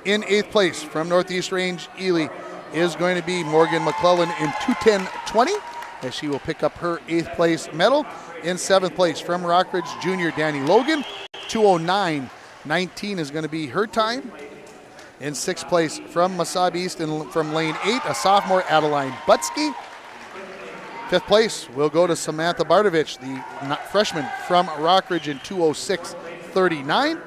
In 8th place from Northeast Range Ely is going to be Morgan McClellan in 2:10.20 as she will pick up her 8th place medal. In 7th place from Rockridge Junior Danny Logan, 2:09.19 is going to be her time. In 6th place from Wasabi East and from lane 8, a sophomore Adeline Butsky. 5th place will go to Samantha Bardovich, the freshman from Rockridge in 2:06.39.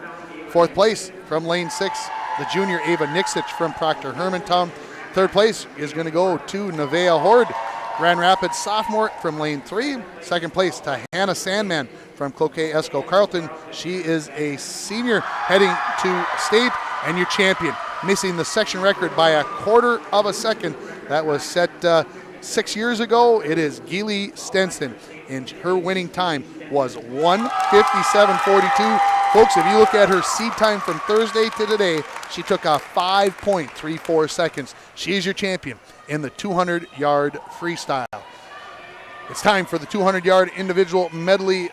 4th place from lane 6, the junior Ava Nixich from Proctor Hermantown. 3rd place is going to go to Nevaeh Horde, Grand Rapids sophomore from lane 3. 2nd place to Hannah Sandman from Cloquet Esco Carlton. She is a senior heading to state and your champion, missing the section record by a quarter of a second. That was set 6 years ago. It is Geely Stenson, and her winning time was 1:57.42. Folks, if you look at her seed time from Thursday to today, she took off 5.34 seconds. She is your champion in the 200-yard freestyle. It's time for the 200-yard individual medley.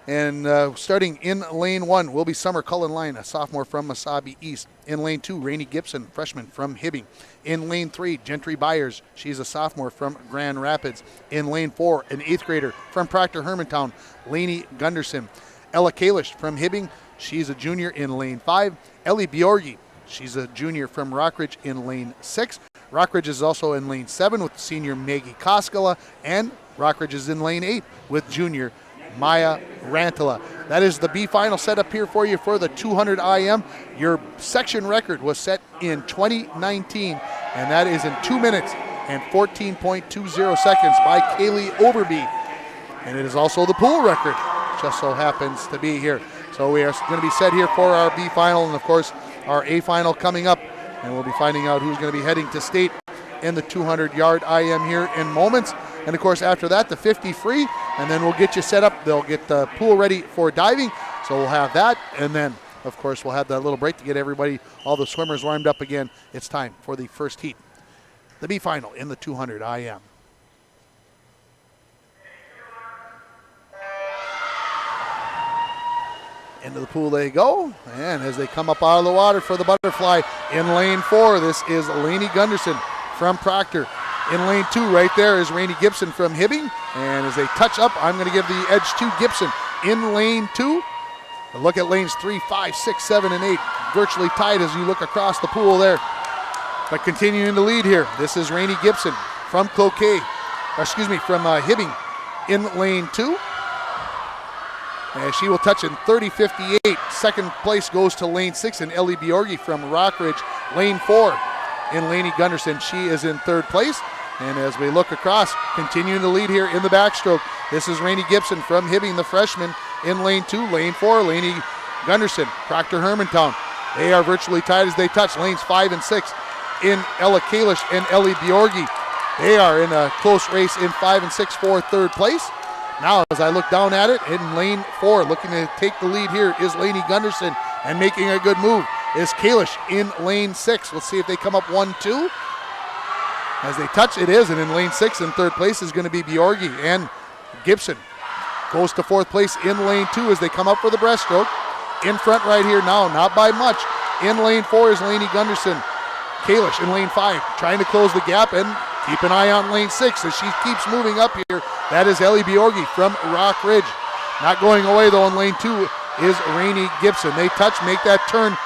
And starting in lane 1 will be Summer Cullen-Line, a sophomore from Wasabi East. In lane 2, Rainey Gibson, freshman from Hibbing. In lane 3, Gentry Byers. She's a sophomore from Grand Rapids. In lane 4, an 8th grader from Proctor Hermantown, Lainey Gunderson. Ella Kalish from Hibbing. She's a junior in lane 5. Ellie Bjorgi. She's a junior from Rockridge in lane 6. Rockridge is also in lane 7 with senior Maggie Koskela. And Rockridge is in lane 8 with junior Maya Rantala. That is the B final set up here for you for the 200 IM. Your section record was set in 2019, and that is in 2 minutes and 14.20 seconds by Kaylee Overby. And it is also the pool record, just so happens to be here. So we are going to be set here for our B final and, of course, our A final coming up. And we'll be finding out who's going to be heading to state in the 200-yard IM here in moments. And, of course, after that, the 50 free, and then we'll get you set up. They'll get the pool ready for diving, so we'll have that. And then, of course, we'll have that little break to get everybody, all the swimmers warmed up again. It's time for the first heat, the B final in the 200 IM. Into the pool they go, and as they come up out of the water for the butterfly in lane 4, this is Lainey Gunderson from Proctor. In lane 2 right there is Rainey Gibson from Hibbing, and as they touch up, I'm going to give the edge to Gibson. In lane 2, a look at lanes 3, 5, 6, 7, and 8, virtually tied as you look across the pool there. But continuing to lead here, this is Rainey Gibson from from Hibbing in lane 2. And she will touch in 30.58. Second place goes to lane 6 and Ellie Bjorgi from Rockridge. Lane 4 in Lainey Gunderson. She is in 3rd place. And as we look across, continuing to lead here in the backstroke, this is Rainey Gibson from Hibbing, the freshman, in lane 2. Lane 4, Lainey Gunderson, Proctor Hermantown. They are virtually tied as they touch. Lanes 5 and 6 in Ella Kalish and Ellie Bjorgi. They are in a close race in 5 and 6 for 3rd place. Now, as I look down at it, in lane 4, looking to take the lead here is Lainey Gunderson, and making a good move is Kalish in lane 6. Let's see if they come up 1-2. As they touch, it is, and in lane 6 in 3rd place is going to be Bjorgi, and Gibson goes to 4th place in lane 2 as they come up for the breaststroke. In front right here now, not by much. In lane 4 is Lainey Gunderson. Kalish in lane 5, trying to close the gap, and keep an eye on lane 6 as she keeps moving up here. That is Ellie Bjorgi from Rock Ridge. Not going away though in lane 2 is Rainey Gibson. They touch, make that turn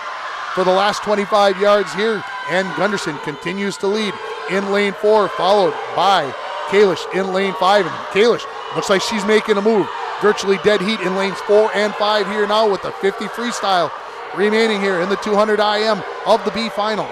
for the last 25 yards here, and Gunderson continues to lead in lane 4, followed by Kalish in lane 5, and Kalish looks like she's making a move. Virtually dead heat in lanes 4 and 5 here now with the 50 freestyle remaining here in the 200 IM of the B final.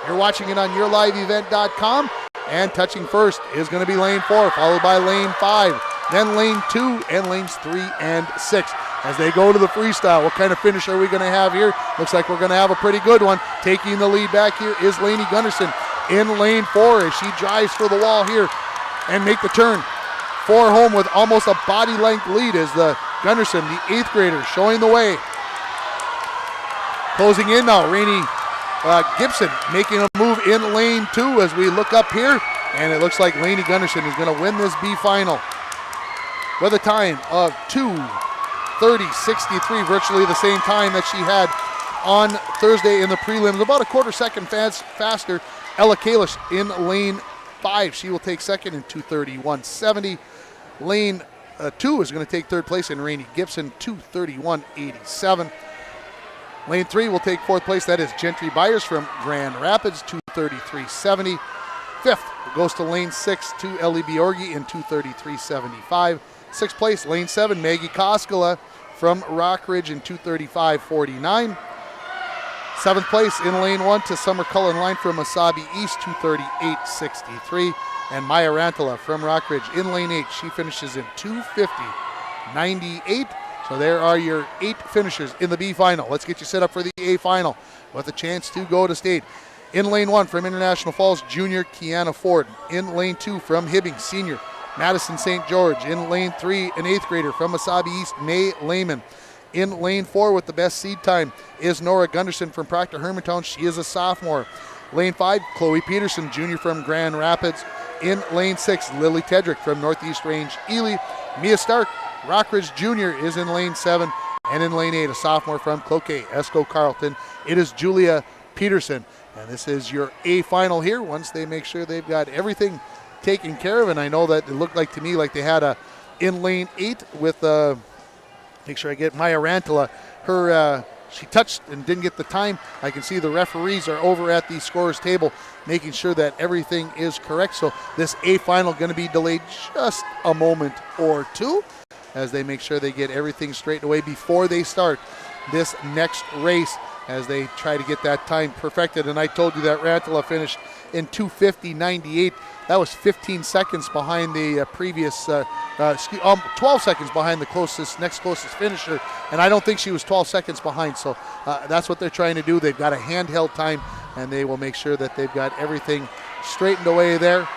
You're watching it on yourliveevent.com, and touching first is going to be lane 4, followed by lane 5, then lane 2, and lanes 3 and 6. As they go to the freestyle, what kind of finish are we going to have here? Looks like we're going to have a pretty good one. Taking the lead back here is Lainey Gunderson in lane 4 as she drives for the wall here and make the turn. 4 home with almost a body length lead as the Gunderson, the 8th grader, showing the way. Closing in now, Rainey Gibson making a move in lane 2 as we look up here, and it looks like Lainey Gunderson is going to win this B final with a time of 2:30.63, virtually the same time that she had on Thursday in the prelims, about a quarter second faster. Ella Kalish in lane 5, she will take second in 2:31.70. Lane 2 is going to take third place in Rainey Gibson, 2:31.87. Lane 3 will take fourth place. That is Gentry Byers from Grand Rapids, 2:33.70. Fifth goes to lane 6 to Ellie Bjorgi in 2:33.75. Sixth place, lane 7, Maggie Koskela from Rock Ridge in 2:35.49. Seventh place in lane 1 to Summer Cullen Line from Wasabi East, 2:38.63. And Maya Rantala from Rock Ridge in lane 8. She finishes in 2:50.98. So there are your 8 finishers in the B final. Let's get you set up for the A final with a chance to go to state. In lane 1 from International Falls, junior Kiana Ford. In lane 2 from Hibbing, senior Madison St. George. In lane 3, an 8th grader from Wasabi East, May Lehman. In lane 4 with the best seed time is Nora Gunderson from Proctor Hermantown. She is a sophomore. Lane 5, Chloe Peterson, junior from Grand Rapids. In lane 6, Lily Tedrick from Northeast Range Ely. Mia Stark, Rockridge Jr. is in lane 7. And in lane 8, a sophomore from Cloquet, Esco Carlton. It is Julia Peterson. And this is your A final here once they make sure they've got everything taken care of. And I know that it looked like to me like they had a in lane 8 with, make sure I get Maya Rantala. She touched and didn't get the time. I can see the referees are over at the scorer's table making sure that everything is correct. So this A final going to be delayed just a moment or two as they make sure they get everything straightened away before they start this next race as they try to get that time perfected. And I told you that Rantala finished in 2:50.98. That was 15 seconds behind the previous, 12 seconds behind the next closest finisher. And I don't think she was 12 seconds behind. So that's what they're trying to do. They've got a handheld time, and they will make sure that they've got everything straightened away there.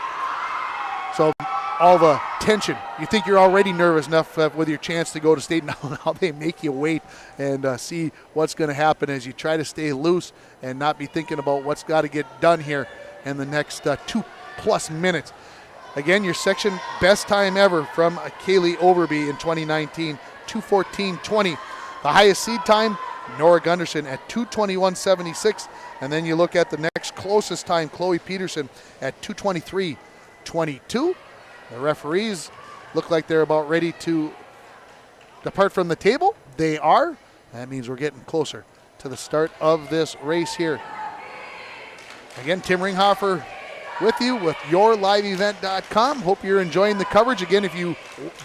So all the tension, you think you're already nervous enough with your chance to go to state. Now they make you wait and see what's going to happen as you try to stay loose and not be thinking about what's got to get done here in the next 2+ minutes. Again, your section best time ever from Kaylee Overby in 2019, 2:14.20. The highest seed time, Nora Gunderson at 2:21.76. And then you look at the next closest time, Chloe Peterson at 2:23.22. The referees look like they're about ready to depart from the table. They are. That means we're getting closer to the start of this race here. Again, Tim Ringhofer with you with yourliveevent.com. Hope you're enjoying the coverage. Again, if you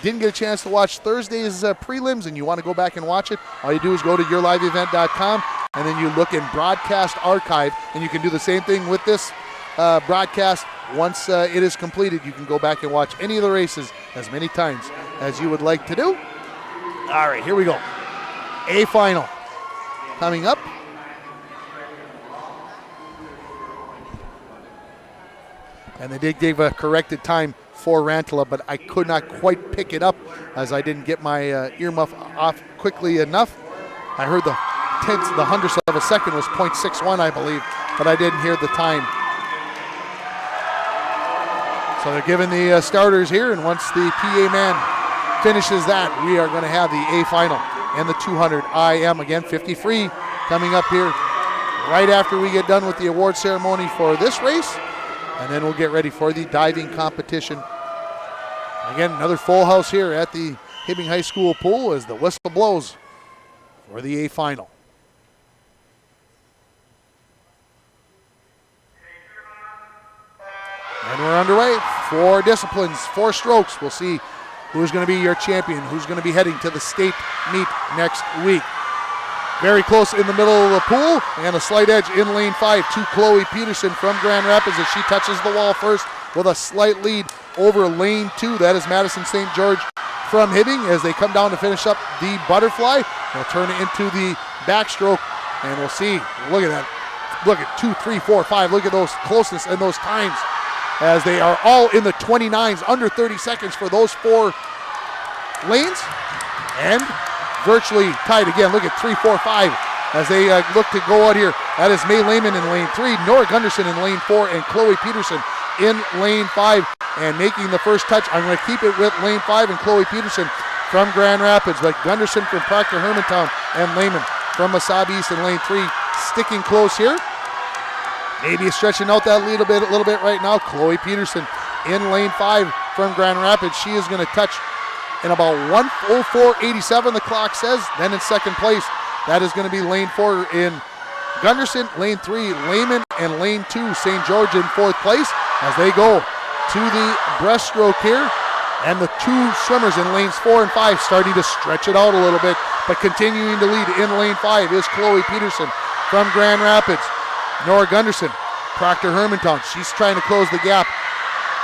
didn't get a chance to watch Thursday's prelims and you want to go back and watch it, all you do is go to yourliveevent.com and then you look in broadcast archive, and you can do the same thing with this broadcast. Once it is completed, you can go back and watch any of the races as many times as you would like to do. All right, here we go. A final coming up. And they did give a corrected time for Rantala, but I could not quite pick it up as I didn't get my earmuff off quickly enough. I heard the hundredths of a second was 0.61, I believe, but I didn't hear the time. So they're giving the starters here, and once the PA man finishes that, we are going to have the A final and the 200 IM. Again, 50 free coming up here right after we get done with the award ceremony for this race, and then we'll get ready for the diving competition. Again, another full house here at the Hibbing High School pool as the whistle blows for the A final. And we're underway. 4 disciplines, 4 strokes. We'll see who's going to be your champion, who's going to be heading to the state meet next week. Very close in the middle of the pool, and a slight edge in lane 5 to Chloe Peterson from Grand Rapids as she touches the wall first with a slight lead over lane 2. That is Madison St. George from Hibbing as they come down to finish up the butterfly. They'll turn it into the backstroke, and we'll see. Look at that. Look at 2, 3, 4, 5. Look at those closeness and those times as they are all in the 29s, under 30 seconds for those 4 lanes. And virtually tied again. Look at 3, 4, 5 as they look to go out here. That is May Lehman in lane 3, Nora Gunderson in lane 4, and Chloe Peterson in lane 5. And making the first touch, I'm going to keep it with lane 5 and Chloe Peterson from Grand Rapids, but Gunderson from Proctor Hermantown and Lehman from Wasabi East in lane 3 sticking close here. Maybe stretching out that lead a little bit right now. Chloe Peterson in lane 5 from Grand Rapids. She is going to touch in about 1:04.87, the clock says. Then in second place, that is going to be lane 4 in Gunderson, lane 3 Lehman, and lane 2 St. George in 4th place as they go to the breaststroke here. And the 2 swimmers in lanes 4 and 5 starting to stretch it out a little bit, but continuing to lead in lane 5 is Chloe Peterson from Grand Rapids. Nora Gunderson, Proctor Hermantown, she's trying to close the gap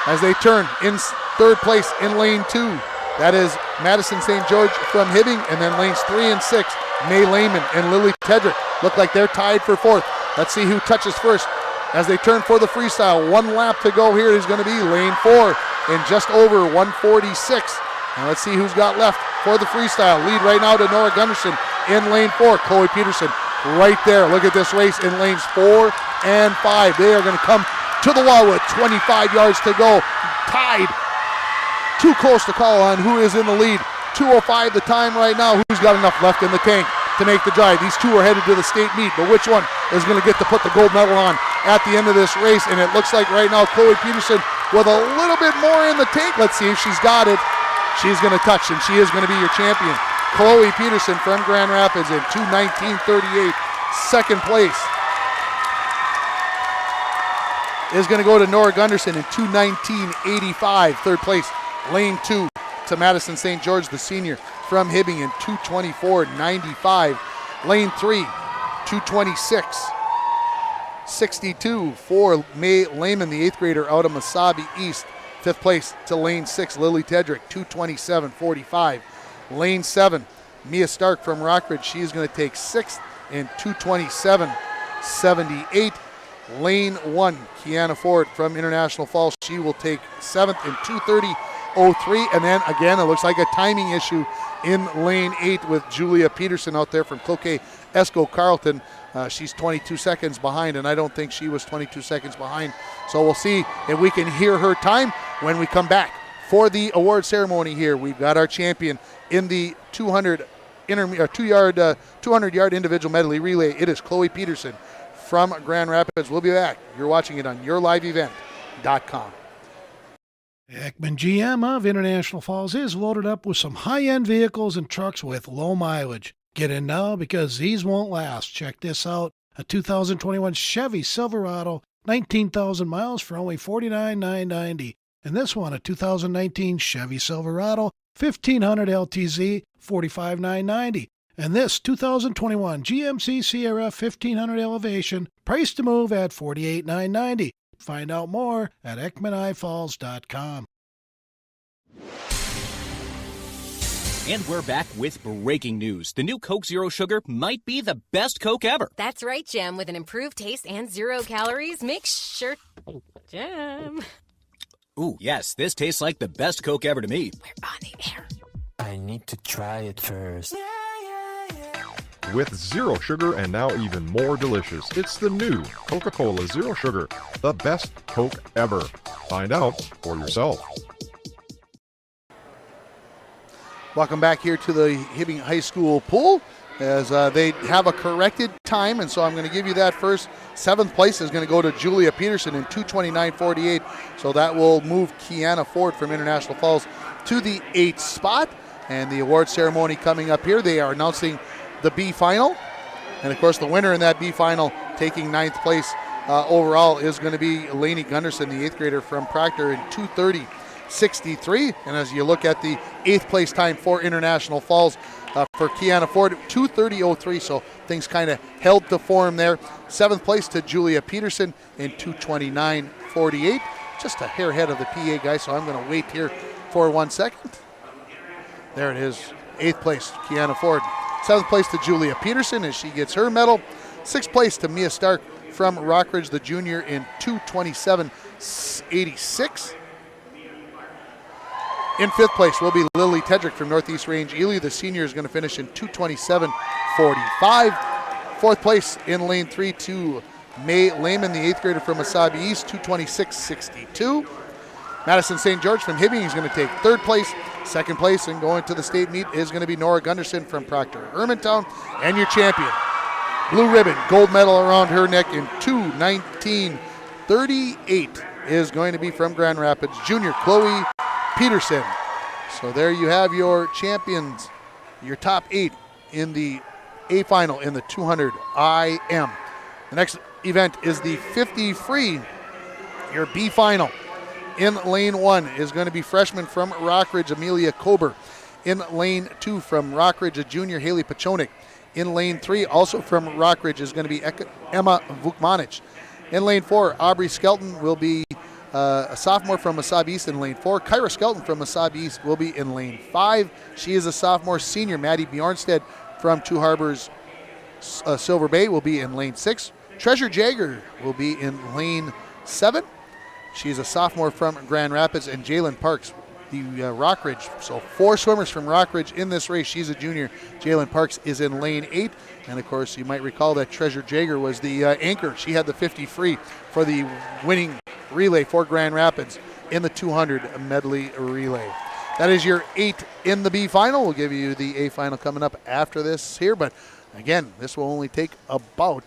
as they turn in 3rd place in lane 2. That is Madison St. George from Hibbing, and then lanes 3 and 6, May Lehman and Lily Tedrick look like they're tied for 4th. Let's see who touches first as they turn for the freestyle. 1 lap to go here is going to be lane 4 in just over 1:46. Now let's see who's got left for the freestyle. Lead right now to Nora Gunderson in lane 4. Chloe Peterson right there. Look at this race in lanes 4 and 5. They are going to come to the wall with 25 yards to go. Tied. Too close to call on who is in the lead. 2:05 the time right now. Who's got enough left in the tank to make the drive? These 2 are headed to the state meet, but which one is going to get to put the gold medal on at the end of this race? And it looks like right now Chloe Peterson with a little bit more in the tank. Let's see if she's got it. She's going to touch, and she is going to be your champion. Chloe Peterson from Grand Rapids in 2:19.38, second place. Is going to go to Nora Gunderson in 2:19.85, third place. Lane 2 to Madison St. George, the senior from Hibbing in 2:24.95. Lane 3, 2:26.62 for May Lehman, the 8th grader out of Wasabi East. 5th place to lane 6, Lily Tedrick, 2:27.45. Lane 7, Mia Stark from Rockridge. She is going to take 6th in 2:27.78. Lane 1, Kiana Ford from International Falls. She will take 7th in 2:30.03. And then again, it looks like a timing issue in lane 8 with Julia Peterson out there from Cloquet Esco Carleton. She's 22 seconds behind, and I don't think she was 22 seconds behind. So we'll see if we can hear her time when we come back for the award ceremony here. We've got our champion in the 200-yard individual medley relay. It is Chloe Peterson from Grand Rapids. We'll be back. You're watching it on yourliveevent.com. Ekman GM of International Falls is loaded up with some high-end vehicles and trucks with low mileage. Get in now because these won't last. Check this out. A 2021 Chevy Silverado, 19,000 miles for only $49,990. And this one, a 2019 Chevy Silverado, 1500 LTZ, $45,990. And this 2021 GMC Sierra 1500 Elevation, price to move at $48,990. Find out more at EkmanIFalls.com. And we're back with breaking news. The new Coke Zero Sugar might be the best Coke ever. That's right, Jim. With an improved taste and 0 calories, make sure... Jim. Ooh, yes, this tastes like the best Coke ever to me. We're on the air. I need to try it first. With zero sugar and now even more delicious, it's the new Coca-Cola Zero Sugar, the best Coke ever. Find out for yourself. Welcome back here to the Hibbing High School pool as they have a corrected time, and so I'm going to give you that first. 7th place is going to go to Julia Peterson in 2:29.48, so that will move Kiana Ford from International Falls to the 8th spot. And the award ceremony coming up here, they are announcing the B final, and of course the winner in that B final, taking 9th place overall, is going to be Lainey Gunderson, the 8th grader from Proctor, in 2:30.63. And as you look at the 8th place time for International Falls, for Kiana Ford, 2:30.03, so things kind of held to form there. 7th place to Julia Peterson in 2:29.48, just a hair ahead of the PA guy, so I'm going to wait here for 1 second. There it is, 8th place, Kiana Ford. 7th place to Julia Peterson as she gets her medal. 6th place to Mia Stark from Rockridge, the junior, in 2:27.86. In 5th place will be Lily Tedrick from Northeast Range Ely. The senior is going to finish in 2:27.45. 4th place in lane 3 to May Lehman, the 8th grader from Wasabi East, 2:26.62. Madison St. George from Hibbing is going to take 3rd place. 2nd place and going to the state meet is going to be Nora Gunderson from Proctor Hermantown. And your champion, blue ribbon, gold medal around her neck in 2:19.38, is going to be from Grand Rapids, junior Chloe Peterson. So there you have your champions, your top 8 in the A final in the 200 IM. The next event is the 50 free, your B final. In lane 1 is going to be freshman from Rockridge, Amelia Kober. In lane 2 from Rockridge, a junior, Haley Pachonik. In lane 3, also from Rockridge, is going to be Emma Vukmanic. In lane 4, Aubrey Skelton will be a sophomore from Wasabi East in lane 4. Kyra Skelton from Wasabi East will be in lane 5. She is a sophomore. Senior Maddie Bjornstead from Two Harbors Silver Bay will be in lane 6. Treasure Jagger will be in lane 7. She's a sophomore from Grand Rapids. And Jalen Parks, the Rockridge. So 4 swimmers from Rockridge in this race. She's a junior. Jalen Parks is in lane 8. And of course, you might recall that Treasure Jagger was the anchor. She had the 50 free for the winning relay for Grand Rapids in the 200 medley relay. That is your 8 in the B final. We'll give you the A final coming up after this here. But again, this will only take about,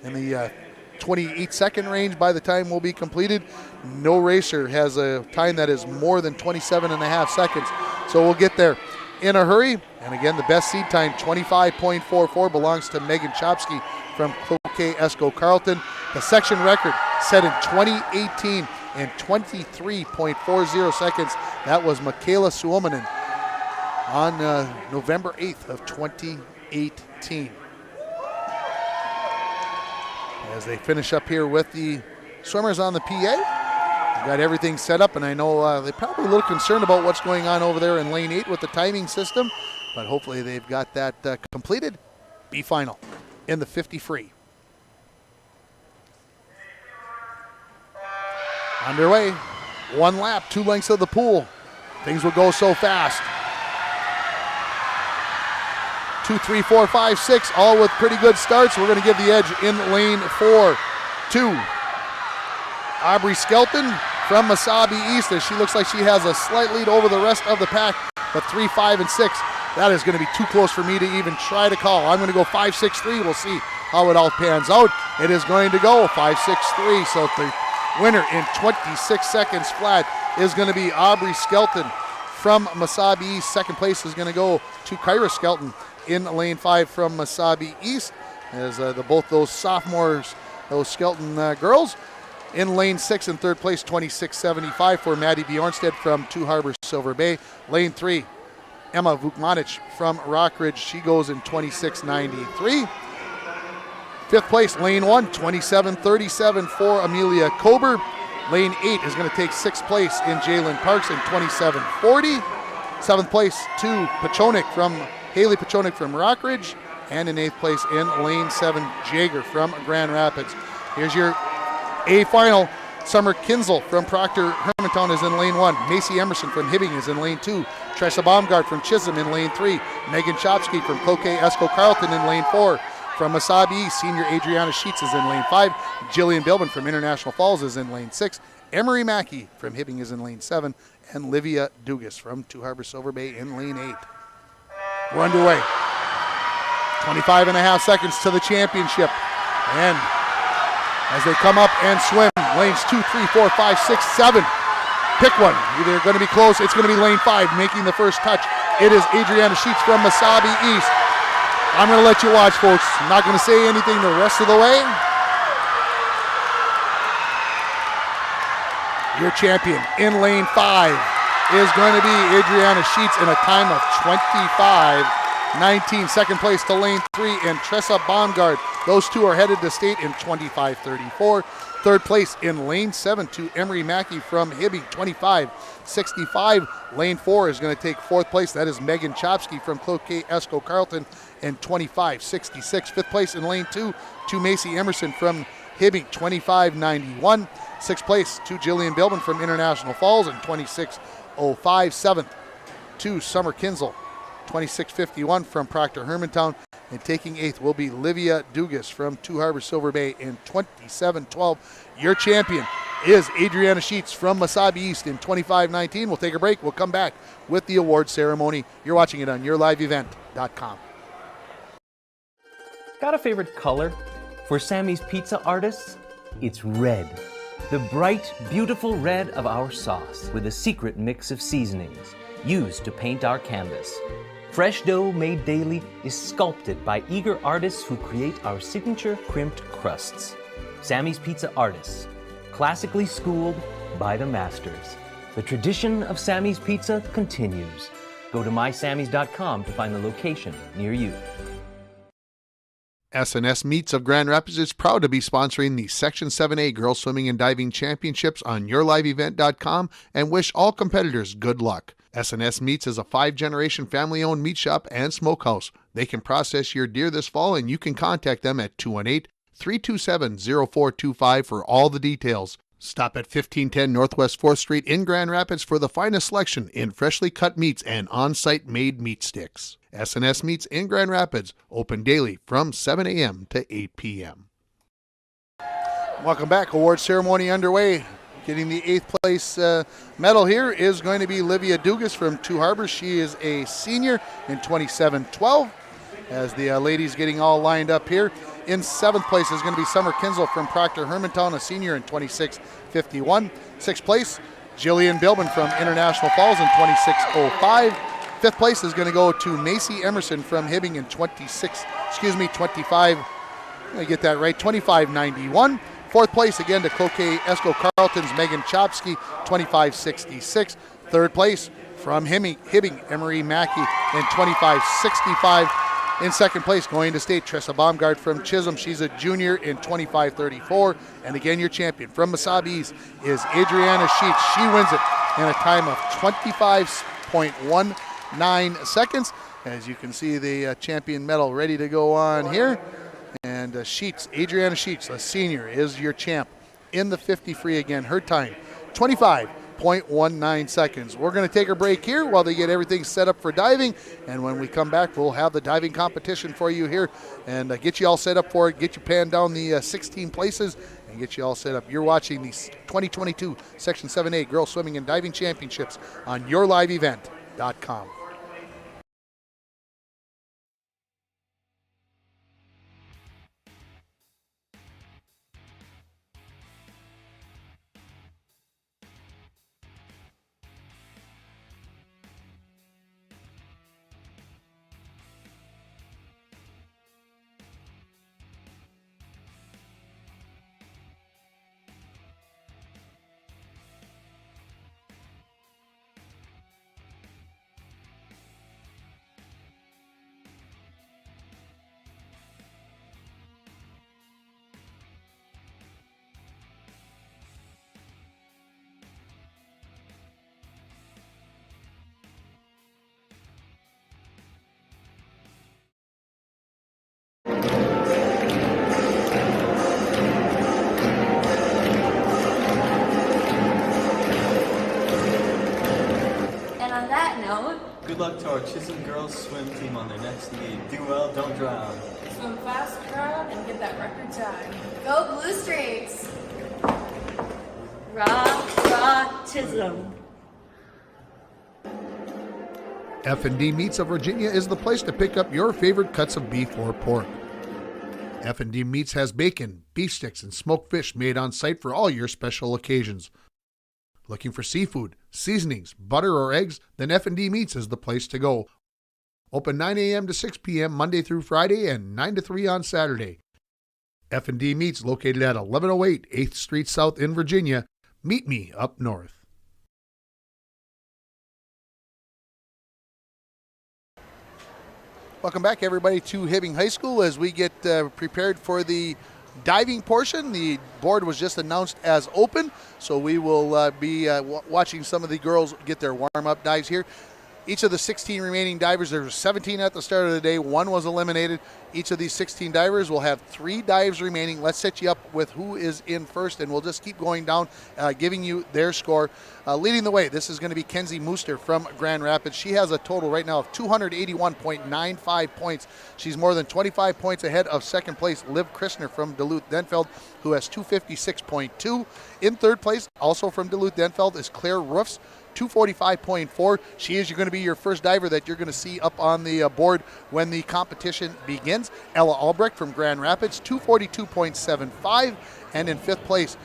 in the 28-second range by the time we'll be completed. No racer has a time that is more than 27.5 seconds. So we'll get there in a hurry. And again, the best seed time, 25.44, belongs to Megan Chopsky from Cloquet Esco Carleton. The section record set in 2018 in 23.40 seconds. That was Michaela Suominen on November 8th of 2018. As they finish up here with the swimmers on the PA, they've got everything set up, and I know they're probably a little concerned about what's going on over there in lane 8 with the timing system, but hopefully they've got that completed. B final in the 50 free. Underway, 1 lap, 2 lengths of the pool. Things will go so fast. 2, 3, 4, 5, 6, all with pretty good starts. We're going to give the edge in lane 4 to Aubrey Skelton from Wasabi East, as she looks like she has a slight lead over the rest of the pack, but 3, 5, and 6, that is going to be too close for me to even try to call. I'm going to go 5, 6, 3. We'll see how it all pans out. It is going to go 5, 6, 3. So the winner in 26 seconds flat is going to be Aubrey Skelton from Wasabi East. 2nd place is going to go to Kyra Skelton in lane 5 from Wasabi East, as both those sophomores, those Skelton girls. In lane 6 in 3rd place, 26.75 for Maddie Bjornstead from Two Harbors Silver Bay. Lane 3, Emma Vukmanic from Rockridge. She goes in 26.93. 5th place, lane 1, 27.37 for Amelia Kober. Lane 8 is going to take 6th place in Jalen Parks in 27.40. 7th place to Haley Pachonik from Rockridge. And in 8th place in lane 7, Jager from Grand Rapids. Here's your A final. Summer Kinzel from Proctor Hermantown is in lane 1. Macy Emerson from Hibbing is in lane 2. Tressa Baumgart from Chisholm in lane 3. Megan Chopsky from Cloquet Esco Carleton in lane 4. From Wasabi East, senior Adriana Sheets is in lane 5. Jillian Bilbin from International Falls is in lane 6. Emery Mackey from Hibbing is in lane 7. And Livia Dugas from Two Harbors Silver Bay in lane 8. We're underway. 25 and a half seconds to the championship. And as they come up and swim, lanes 2, 3, 4, 5, 6, 7. Pick one. Either going to be close. It's going to be lane 5 making the first touch. It is Adriana Sheets from Wasabi East. I'm going to let you watch, folks. I'm not going to say anything the rest of the way. Your champion in lane 5 is going to be Adriana Sheets in a time of 25:19. Second place to lane 3 and Tressa Baumgart. Those two are headed to state in 25:34. Third place in lane 7 to Emery Mackey from Hibbing, 25:65. Lane 4 is going to take fourth place. That is Megan Chopsky from Cloquet Esco Carlton in 25:66. Fifth place in lane 2 to Macy Emerson from Hibbing, 25:91. Sixth place to Jillian Bilman from International Falls in 26:05. Seventh to Summer Kinzel, 26:51 from Proctor Hermantown. And taking eighth will be Livia Dugas from Two Harbors Silver Bay in 27:12. Your champion is Adriana Sheets from Wasabi East in 25:19. We'll take a break. We'll come back with the award ceremony. You're watching it on yourliveevent.com. Got a favorite color? For Sammy's Pizza artists, it's red. The bright, beautiful red of our sauce with a secret mix of seasonings used to paint our canvas. Fresh dough made daily is sculpted by eager artists who create our signature crimped crusts. Sammy's Pizza artists, classically schooled by the masters. The tradition of Sammy's Pizza continues. Go to mysammys.com to find the location near you. SNS Meets of Grand Rapids is proud to be sponsoring the Section 7A Girls Swimming and Diving Championships on yourliveevent.com and wish all competitors good luck. SNS Meats is a 5-generation family-owned meat shop and smokehouse. They can process your deer this fall, and you can contact them at 218-327-0425 for all the details. Stop at 1510 Northwest 4th Street in Grand Rapids for the finest selection in freshly cut meats and on-site made meat sticks. SNS Meats in Grand Rapids, open daily from 7 a.m. to 8 p.m. Welcome back. Award ceremony underway. Getting the 8th place medal here is going to be Livia Dugas from Two Harbors. She is a senior in 27:12. As the ladies getting all lined up here. In 7th place is going to be Summer Kinzel from Proctor Hermantown, a senior in 26:51. 6th place, Jillian Bilman from International Falls in 26:05. 5th place is going to go to Macy Emerson from Hibbing in 25:91. 4th place again to Cloquet Esco Carlton's Megan Chopsky, 25:66. 3rd place from Hibbing, Emery Mackey in 25:65. In 2nd place, going to state, Tressa Baumgart from Chisholm. She's a junior in 25:34. And again, your champion from Wasabi East is Adriana Sheets. She wins it in a time of 25.19 seconds. As you can see, the champion medal ready to go on here. And Adriana Sheets, a senior, is your champ in the 50 free again. Her time, 25.19 seconds. We're going to take a break here while they get everything set up for diving. And when we come back, we'll have the diving competition for you here and get you all set up for it, get you panned down the 16 places, and get you all set up. You're watching the 2022 Section 7A Girls Swimming and Diving Championships on yourliveevent.com. Good luck to our Chisholm girls swim team on their next meet. Do well, don't drown. Swim fast, proud, and get that record time. Go Blue Streaks! Rah, rah, Chisholm. F&D Meats of Virginia is the place to pick up your favorite cuts of beef or pork. F&D Meats has bacon, beef sticks, and smoked fish made on site for all your special occasions. Looking for seafood, seasonings, butter, or eggs? Then F&D Meats is the place to go. Open 9 a.m. to 6 p.m. Monday through Friday and 9 to 3 on Saturday. F&D Meats located at 1108 8th Street South in Virginia. Meet me up north. Welcome back, everybody, to Hibbing High School as we get prepared for the diving portion. The board was just announced as open, so we will be watching some of the girls get their warm-up dives here. Each of the 16 remaining divers, there were 17 at the start of the day, one was eliminated. Each of these 16 divers will have 3 dives remaining. Let's set you up with who is in first, and we'll just keep going down, giving you their score. Leading the way, this is going to be Kenzie Mooster from Grand Rapids. She has a total right now of 281.95 points. She's more than 25 points ahead of second place, Liv Christner from Duluth-Denfeld, who has 256.2. In third place, also from Duluth-Denfeld, is Claire Roofs, 245.4. She is going to be your first diver that you're going to see up on the board when the competition begins. Ella Albrecht from Grand Rapids, 242.75. And in fifth place,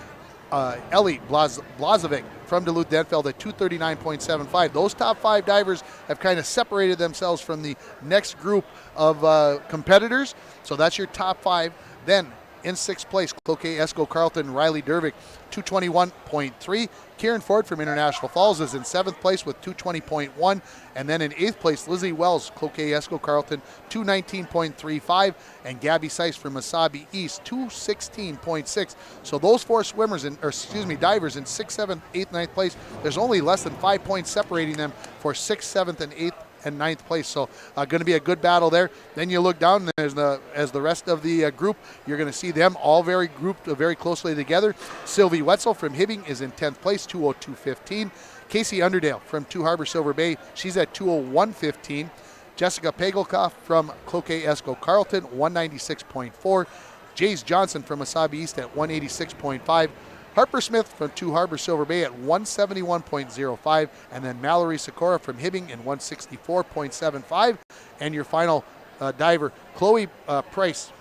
Ellie Blazovic from Duluth-Denfeld at 239.75. Those top 5 divers have kind of separated themselves from the next group of competitors. So that's your top 5. Then in sixth place, Cloquet Esco Carlton, Riley Dervick, 221.3. Kieran Ford from International Falls is in seventh place with 220.1. And then in eighth place, Lizzie Wells, Cloquet Esco Carlton, 219.35. And Gabby Seiss from Wasabi East, 216.6. So those 4 divers in 6th, 7th, 8th, 9th place, there's only less than 5 points separating them for 6th, 7th, and 8th and 9th place. So going to be a good battle there. Then you look down as the rest of the group, you're going to see them all very grouped very closely together. Sylvie Wetzel from Hibbing is in 10th place, 202.15. Casey Underdale from Two Harbor Silver Bay, she's at 201.15. Jessica Pagelkoff from Cloquet Esco Carlton, 196.4. Jace Johnson from Wasabi East at 186.5. Harper Smith from Two Harbor Silver Bay at 171.05, and then Mallory Sikora from Hibbing in 164.75. And your final diver, Chloe Price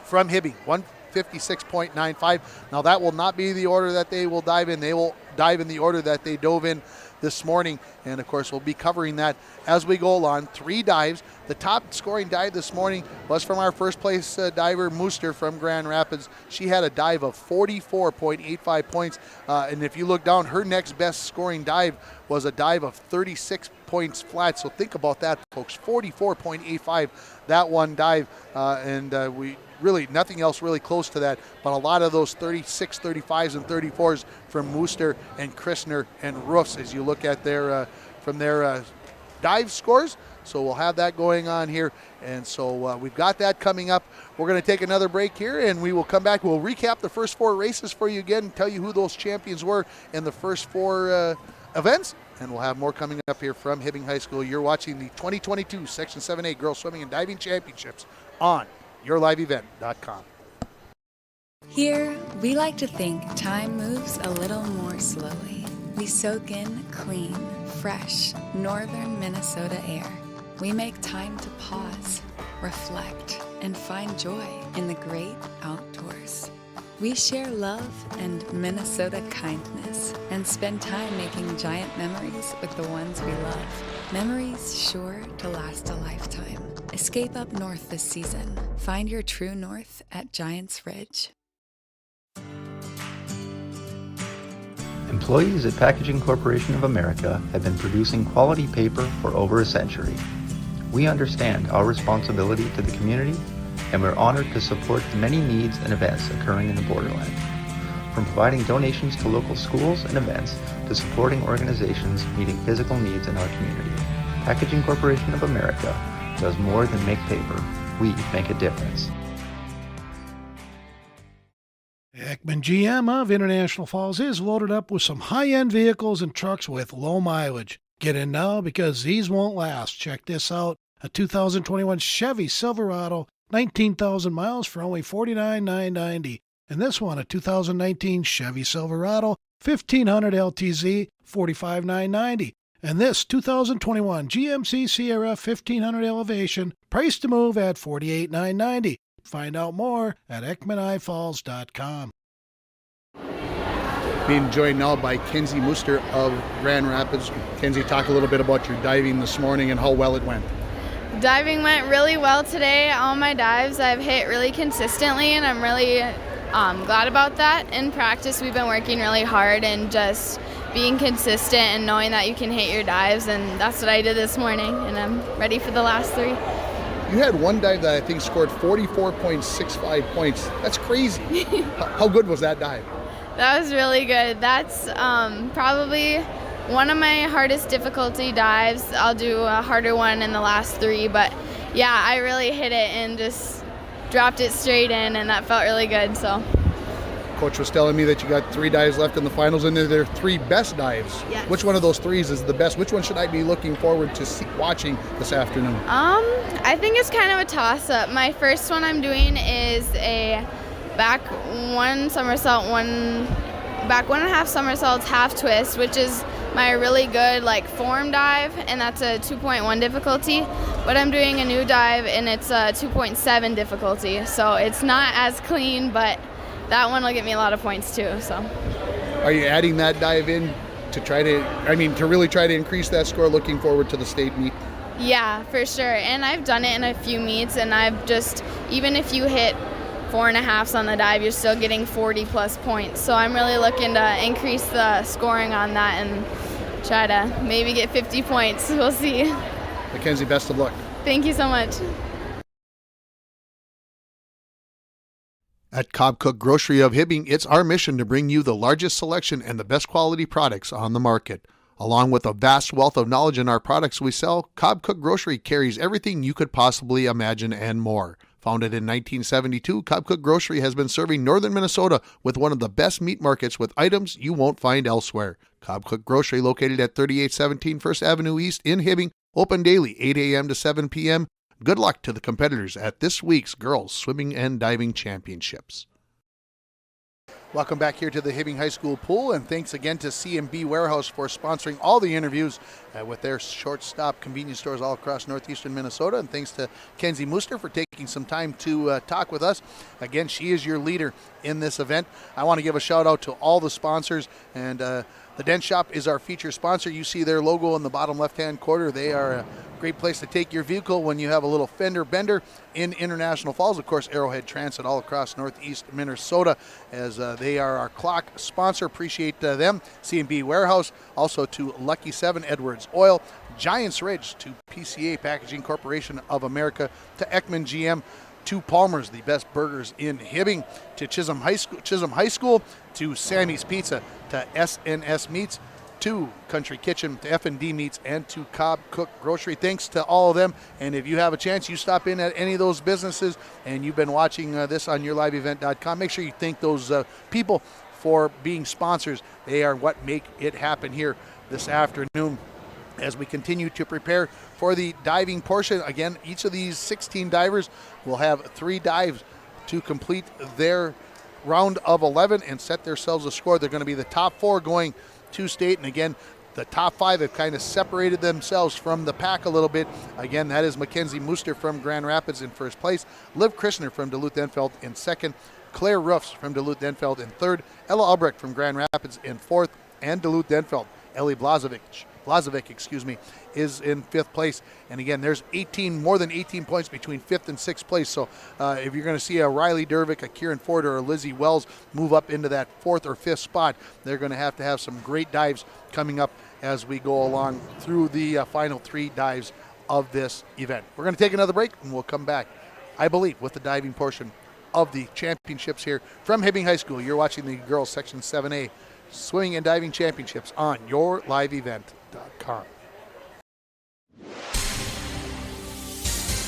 from Hibbing, 156.95. Now that will not be the order that they will dive in. They will dive in the order that they dove in this morning, and of course we'll be covering that as we go along. 3 dives. The top scoring dive this morning was from our first place diver, Mooster from Grand Rapids. She had a dive of 44.85 points, and if you look down, her next best scoring dive was a dive of 36 points flat. So think about that, folks. 44.85, that one dive, and we really nothing else really close to that, but a lot of those 36, 35s, and 34s from Mooster and Christner and Roofs as you look at their from their dive scores. So we'll have that going on here, and so we've got that coming up. We're going to take another break here, and we will come back. We'll recap the first 4 races for you again, tell you who those champions were in the first 4 events, and we'll have more coming up here from Hibbing High School. You're watching the 2022 Section 7A Girls Swimming and Diving Championships on YourLiveEvent.com. Here, we like to think time moves a little more slowly. We soak in clean, fresh, northern Minnesota air. We make time to pause, reflect, and find joy in the great outdoors. We share love and Minnesota kindness and spend time making giant memories with the ones we love. Memories sure to last a lifetime. Escape up north this season. Find your true north at Giants Ridge. Employees at Packaging Corporation of America have been producing quality paper for over a century. We understand our responsibility to the community, and we're honored to support the many needs and events occurring in the borderland. From providing donations to local schools and events to supporting organizations meeting physical needs in our community, Packaging Corporation of America does more than make paper. We make a difference. Ekman GM of International Falls is loaded up with some high-end vehicles and trucks with low mileage. Get in now because these won't last. Check this out. A 2021 Chevy Silverado, 19,000 miles for only $49,990. And this one, a 2019 Chevy Silverado, 1500 LTZ, $45,990. And this 2021 GMC Sierra 1500 Elevation, priced to move at $48,990. Find out more at EckmanIFalls.com. Being joined now by Kenzie Mooster of Grand Rapids. Kenzie, talk a little bit about your diving this morning and how well it went. Diving went really well today. All my dives I've hit really consistently, and I'm really glad about that. In practice, we've been working really hard and just being consistent and knowing that you can hit your dives, and that's what I did this morning, and I'm ready for the last three. You had one dive that I think scored 44.65 points. That's crazy. How good was that dive? That was really good. That's probably one of my hardest difficulty dives. I'll do a harder one in the last three, but yeah, I really hit it and just dropped it straight in, and that felt really good. So. Coach was telling me that you got 3 dives left in the finals, and they're 3 best dives. Yes. Which one of those 3s is the best? Which one should I be looking forward to watching this afternoon? I think it's kind of a toss-up. My first one I'm doing is a back 1 somersault, back 1.5 somersaults, half twist, which is my really good form dive, and that's a 2.1 difficulty. But I'm doing a new dive, and it's a 2.7 difficulty. So it's not as clean, but that one will get me a lot of points too. So. Are you adding that dive in to really try to increase that score, looking forward to the state meet? Yeah, for sure. And I've done it in a few meets, and I've just, even if you hit 4.5s on the dive, you're still getting 40 plus points. So I'm really looking to increase the scoring on that and try to maybe get 50 points. We'll see. Mackenzie, best of luck. Thank you so much. At Cobb Cook Grocery of Hibbing, it's our mission to bring you the largest selection and the best quality products on the market. Along with a vast wealth of knowledge in our products we sell, Cobb Cook Grocery carries everything you could possibly imagine and more. Founded in 1972, Cobb Cook Grocery has been serving northern Minnesota with one of the best meat markets with items you won't find elsewhere. Cobb Cook Grocery, located at 3817 First Avenue East in Hibbing, open daily 8 a.m. to 7 p.m. Good luck to the competitors at this week's Girls Swimming and Diving Championships. Welcome back here to the Hibbing High School pool, and thanks again to C&B Warehouse for sponsoring all the interviews with their short-stop convenience stores all across northeastern Minnesota, and thanks to Kenzie Mooster for taking some time to talk with us. Again, she is your leader in this event. I want to give a shout-out to all the sponsors, and the Dent Shop is our feature sponsor. You see their logo in the bottom left-hand corner. They are a great place to take your vehicle when you have a little fender bender in International Falls. Of course, Arrowhead Transit all across northeast Minnesota, as they are our clock sponsor. Appreciate them. C&B Warehouse, also to Lucky 7 Edwards Oil, Giants Ridge, to PCA Packaging Corporation of America, to Ekman GM, to Palmer's, the best burgers in Hibbing, to Chisholm High School, to Sammy's Pizza, to SNS Meats, to Country Kitchen, to F&D Meats, and to Cobb Cook Grocery. Thanks to all of them. And if you have a chance, you stop in at any of those businesses and you've been watching this on yourliveevent.com, make sure you thank those people for being sponsors. They are what make it happen here this afternoon as we continue to prepare for the diving portion. Again, each of these 16 divers will have 3 dives to complete their round of 11 and set themselves a score. They're going to be the top 4 going to state, and again, the top 5 have kind of separated themselves from the pack a little bit. Again, that is Mackenzie Mooster from Grand Rapids in first place, Liv Christner from Duluth-Enfield in second, Claire Ruffs from Duluth-Enfield in third, Ella Albrecht from Grand Rapids in fourth, and Duluth-Enfield, Ellie Blazovic, is in 5th place. And again, there's more than 18 points between 5th and 6th place. So if you're going to see a Riley Dervick, a Kieran Ford, or a Lizzie Wells move up into that 4th or 5th spot, they're going to have some great dives coming up as we go along through the final 3 dives of this event. We're going to take another break, and we'll come back, I believe, with the diving portion of the championships here from Hibbing High School. You're watching the Girls Section 7A Swimming and Diving Championships on yourliveevent.com.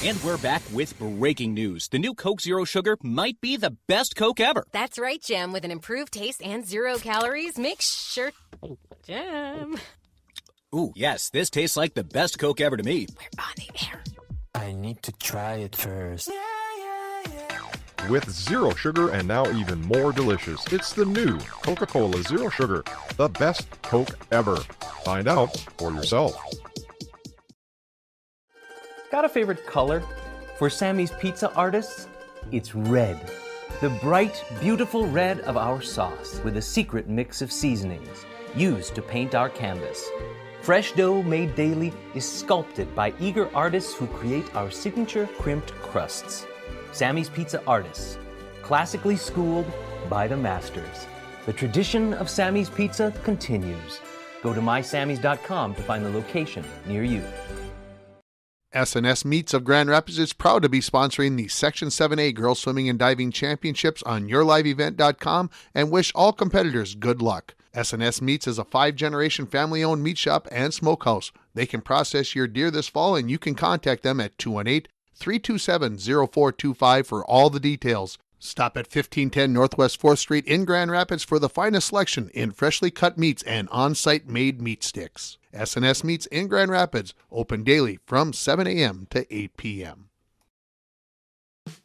And we're back with breaking news. The new Coke Zero Sugar might be the best Coke ever. That's right, Jim. With an improved taste and 0 calories, make sure... Jim. Ooh, yes, this tastes like the best Coke ever to me. We're on the air. I need to try it first. With zero sugar and now even more delicious, it's the new Coca-Cola Zero Sugar, the best Coke ever. Find out for yourself. Got a favorite color? For Sammy's Pizza artists, it's red. The bright, beautiful red of our sauce with a secret mix of seasonings used to paint our canvas. Fresh dough made daily is sculpted by eager artists who create our signature crimped crusts. Sammy's Pizza artists, classically schooled by the masters. The tradition of Sammy's Pizza continues. Go to mysammys.com to find the location near you. SNS Meets of Grand Rapids is proud to be sponsoring the Section 7A Girls Swimming and Diving Championships on yourliveevent.com and wish all competitors good luck. SNS Meats is a 5-generation family-owned meat shop and smokehouse. They can process your deer this fall, and you can contact them at 218-327-0425 for all the details. Stop at 1510 Northwest 4th Street in Grand Rapids for the finest selection in freshly cut meats and on-site made meat sticks. SNS Meats in Grand Rapids, open daily from 7 a.m. to 8 p.m.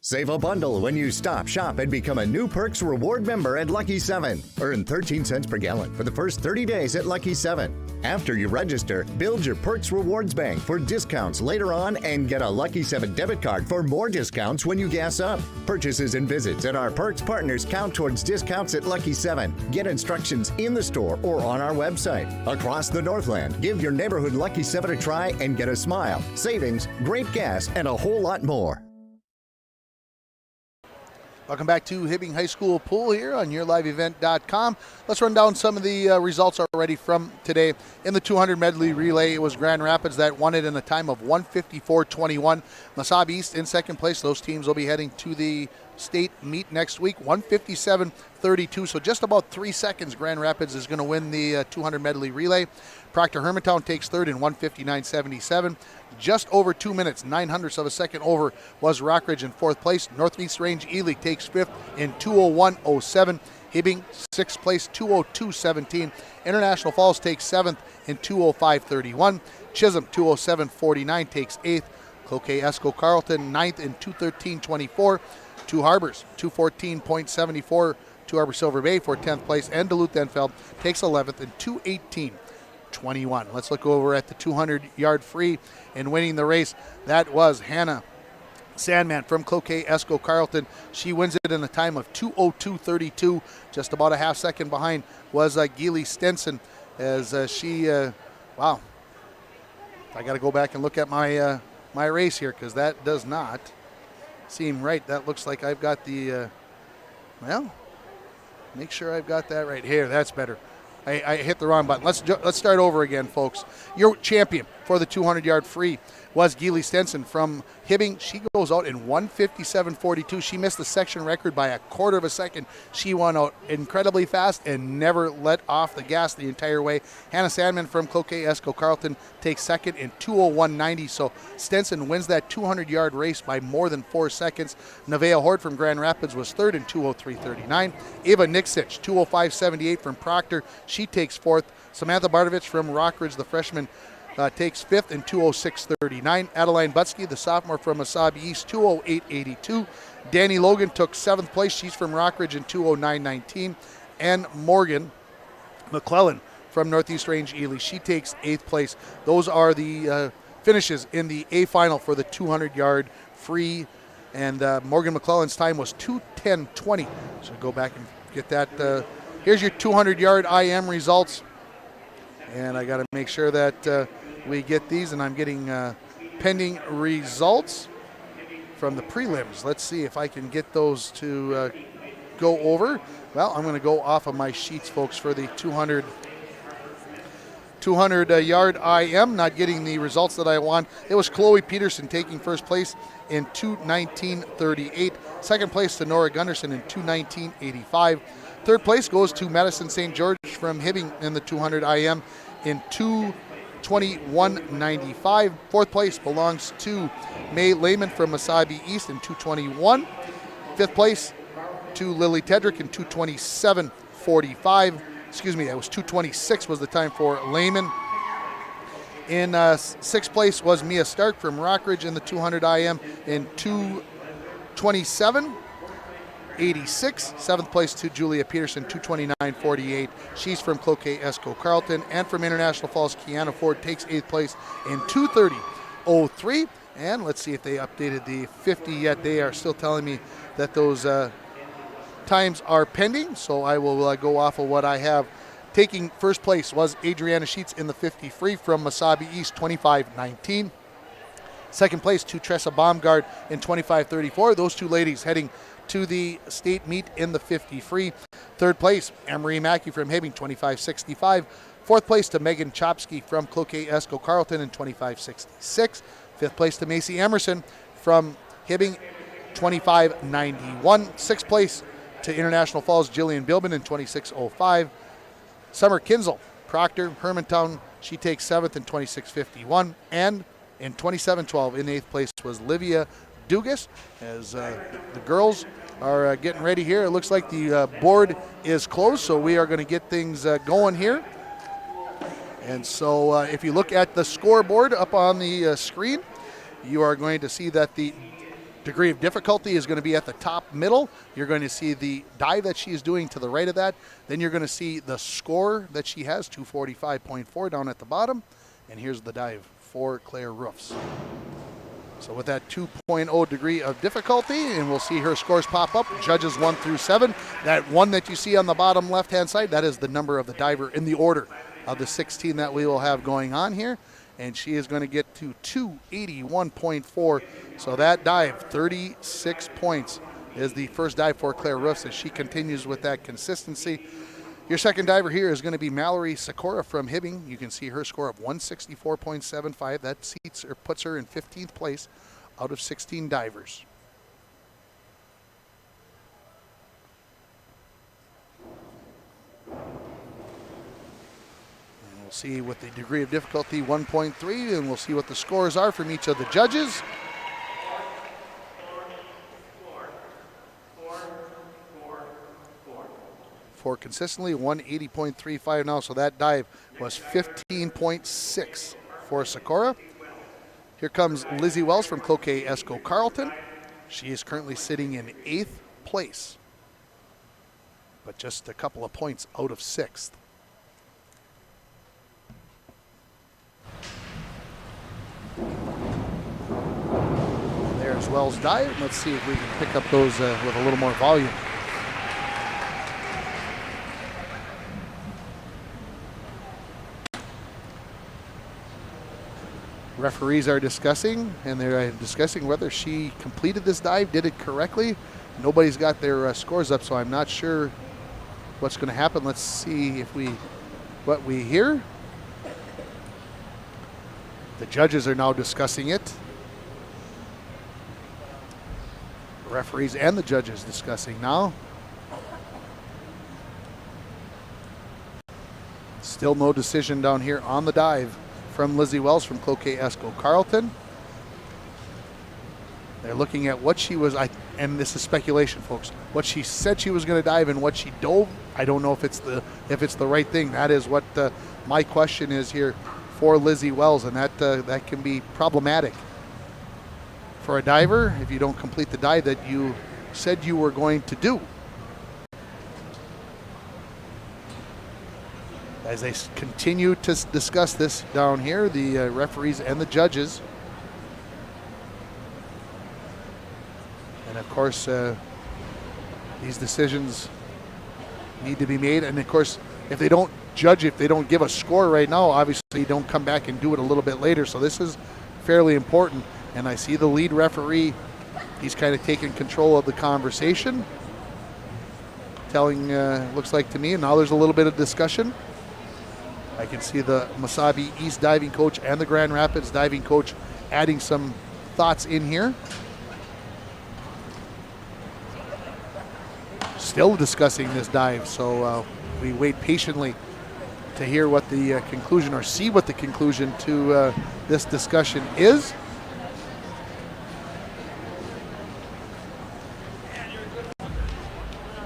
Save a bundle when you stop, shop, and become a new Perks Reward member at Lucky 7. Earn 13 cents per gallon for the first 30 days at Lucky 7. After you register, build your Perks Rewards Bank for discounts later on and get a Lucky 7 debit card for more discounts when you gas up. Purchases and visits at our Perks partners count towards discounts at Lucky 7. Get instructions in the store or on our website. Across the Northland, give your neighborhood Lucky 7 a try and get a smile, savings, great gas, and a whole lot more. Welcome back to Hibbing High School Pool here on yourliveevent.com. Let's run down some of the results already from today. In the 200 medley relay, it was Grand Rapids that won it in a time of 1:54.21. Wasabi East in second place. Those teams will be heading to the state meet next week, 1:57.32. So just about 3 seconds, Grand Rapids is going to win the 200 medley relay. Proctor Hermantown takes third in 1:59.77. Just over 2 minutes, 900ths of a second over, was Rockridge in fourth place. Northeast Range Ely takes fifth in 2:01.07. Hibbing, sixth place, 2:02.17. International Falls takes seventh in 2:05.31. Chisholm, 2:07.49, takes eighth. Cloquet Esco Carleton, ninth in 2:13.24. Two Harbors, 2:14.74. Two Harbor Silver Bay for 10th place. And Duluth Enfield takes 11th in 2:18.21. Let's look over at the 200-yard free and winning the race. That was Hannah Sandman from Cloquet Esco Carleton. She wins it in a time of 2:02.32. Just about a half second behind was Geely Stenson as wow. I got to go back and look at my my race here because that does not seem right. That looks like I've got the, well, make sure I've got that right here. That's better. I hit the wrong button. Let's start over again, folks. Your champion for the 200-yard free was Geely Stenson from Hibbing. She goes out in 1:57.42. She missed the section record by a quarter of a second. She won out incredibly fast and never let off the gas the entire way. Hannah Sandman from Cloquet Esco Carleton takes second in 2:01.90. So Stenson wins that 200-yard race by more than 4 seconds. Nevaeh Horde from Grand Rapids was third in 2:03.39. Ava Niksich, 2:05.78 from Proctor. She takes fourth. Samantha Bardovich from Rockridge, the freshman, takes fifth in 2:06.39. Adeline Butsky, the sophomore from Wasabi East, 2:08.82. Danny Logan took seventh place. She's from Rockridge in 2:09.19. And Morgan McClellan from Northeast Range Ely, she takes eighth place. Those are the finishes in the A final for the 200-yard free. And Morgan McClellan's time was 2:10.20. So go back and get that. Here's your 200-yard IM results. And I got to make sure that we get these, and I'm getting pending results from the prelims. Let's see if I can get those to go over. Well, I'm going to go off of my sheets, folks, for the 200-yard IM. Not getting the results that I want. It was Chloe Peterson taking first place in 2:19.38. Second place to Nora Gunderson in 2:19.85. Third place goes to Madison St. George from Hibbing in the 200 IM in 2:21.95. Fourth place belongs to May Lehman from Wasabi East in 2:21. Fifth place to Lily Tedrick in 2:27.45. Excuse me, that was 2:26 was the time for Lehman. In sixth place was Mia Stark from Rockridge in the 200 IM in 2:27. 286. 7th place to Julia Peterson, 229.48. She's from Cloquet Esco Carleton. And from International Falls, Kiana Ford takes 8th place in 230.03. And let's see if they updated the 50 yet. They are still telling me that those times are pending, so I will go off of what I have. Taking first place was Adriana Sheets in the 50 free from Wasabi East, 25.19. Second place to Tressa Baumgard in 25.34. Those two ladies heading to the state meet in the 50 free. Third place, Anne-Marie Mackey from Hibbing, 25.65. Fourth place to Megan Chopsky from Cloquet Esco Carleton in 25.66. Fifth place to Macy Emerson from Hibbing, 25.91. Sixth place to International Falls, Jillian Bilbin in 26.05. Summer Kinzel, Proctor, Hermantown, she takes 7th in 26.51. And in 27.12, in 8th place was Livia Dugas. As the girls are getting ready here, it looks like the board is closed, so we are going to get things going here. And so if you look at the scoreboard up on the screen, you are going to see that the degree of difficulty is going to be at the top middle. You're going to see the dive that she is doing to the right of that. Then you're going to see the score that she has, 245.4 down at the bottom. And here's the dive for Claire Roofs. So with that 2.0 degree of difficulty, and we'll see her scores pop up, judges 1 through 7. That one that you see on the bottom left-hand side, that is the number of the diver in the order of the 16 that we will have going on here. And she is going to get to 281.4. So that dive, 36 points, is the first dive for Claire Roofs as she continues with that consistency. Your second diver here is going to be Mallory Sikora from Hibbing. You can see her score of 164.75. That seats or puts her in 15th place out of 16 divers. We'll see with the degree of difficulty 1.3, and we'll see what the scores are from each of the judges. For consistently 180.35 now, so that dive was 15.6 for Sikora. Here comes Lizzie Wells from Cloquet Esco Carleton. She is currently sitting in 8th place, but just a couple of points out of 6th. There's Wells' dive. Let's see if we can pick up those with a little more volume. Referees are discussing, and they're discussing whether she completed this dive, did it correctly. Nobody's got their scores up, so I'm not sure what's going to happen. Let's see if what we hear. The judges are now discussing it. The referees and the judges discussing now. Still no decision down here on the dive from Lizzie Wells from Cloquet Esco Carleton. They're looking at what she was, and this is speculation, folks, what she said she was going to dive and what she dove. I don't know if it's the right thing. That is what my question is here for Lizzie Wells, and that can be problematic for a diver if you don't complete the dive that you said you were going to do. As they continue to discuss this down here, the referees and the judges. And of course, these decisions need to be made. And of course, if they don't judge, if they don't give a score right now, obviously don't come back and do it a little bit later. So this is fairly important. And I see the lead referee, he's kind of taking control of the conversation, telling, looks like to me, and now there's a little bit of discussion. I can see the Wasabi East diving coach and the Grand Rapids diving coach adding some thoughts in here. Still discussing this dive, so we wait patiently to hear what the conclusion, or see what the conclusion to this discussion is.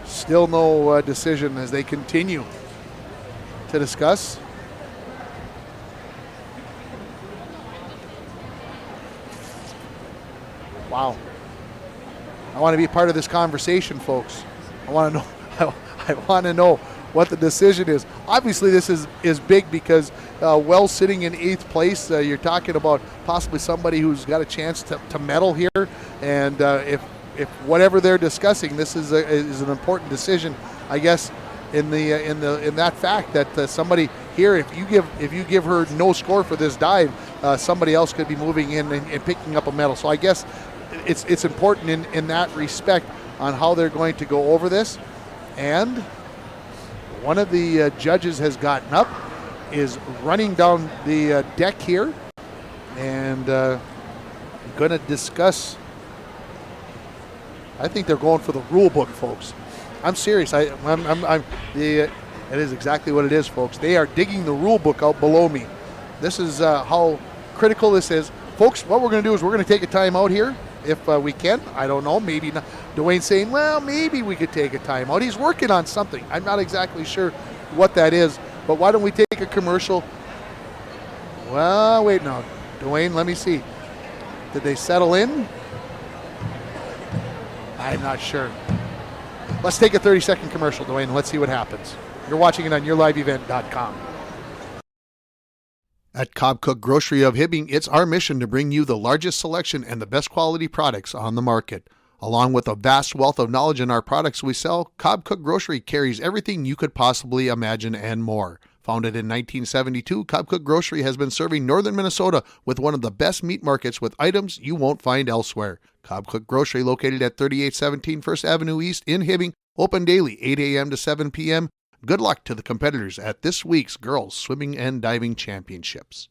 Still no decision as they continue to discuss. Wow. I want to be part of this conversation, folks. I want to know. I want to know what the decision is. Obviously, this is big because Wells sitting in 8th place. You're talking about possibly somebody who's got a chance to medal here, and if whatever they're discussing, this is an important decision, I guess, in that fact that somebody here, if you give her no score for this dive, somebody else could be moving in and picking up a medal. So I guess it's important in that respect on how they're going to go over this. And one of the judges has gotten up, is running down the deck here, and going to discuss. I think they're going for the rule book, folks. I'm serious. It is exactly what it is, folks. They are digging the rule book out below me. This is how critical this is. Folks, what we're going to do is we're going to take a time out here if we can. I don't know, maybe not. Dwayne's saying, well, maybe we could take a time out. He's working on something. I'm not exactly sure what that is, but why don't we take a commercial? Well, wait, no. Dwayne, let me see. Did they settle in? I'm not sure. Let's take a 30-second commercial, Dwayne. Let's see what happens. You're watching it on yourliveevent.com. At Cobb Cook Grocery of Hibbing, it's our mission to bring you the largest selection and the best quality products on the market. Along with a vast wealth of knowledge in our products we sell, Cobb Cook Grocery carries everything you could possibly imagine and more. Founded in 1972, Cobb Cook Grocery has been serving northern Minnesota with one of the best meat markets with items you won't find elsewhere. Cobb Cook Grocery, located at 3817 First Avenue East in Hibbing, open daily 8 a.m. to 7 p.m. Good luck to the competitors at this week's Girls Swimming and Diving Championships.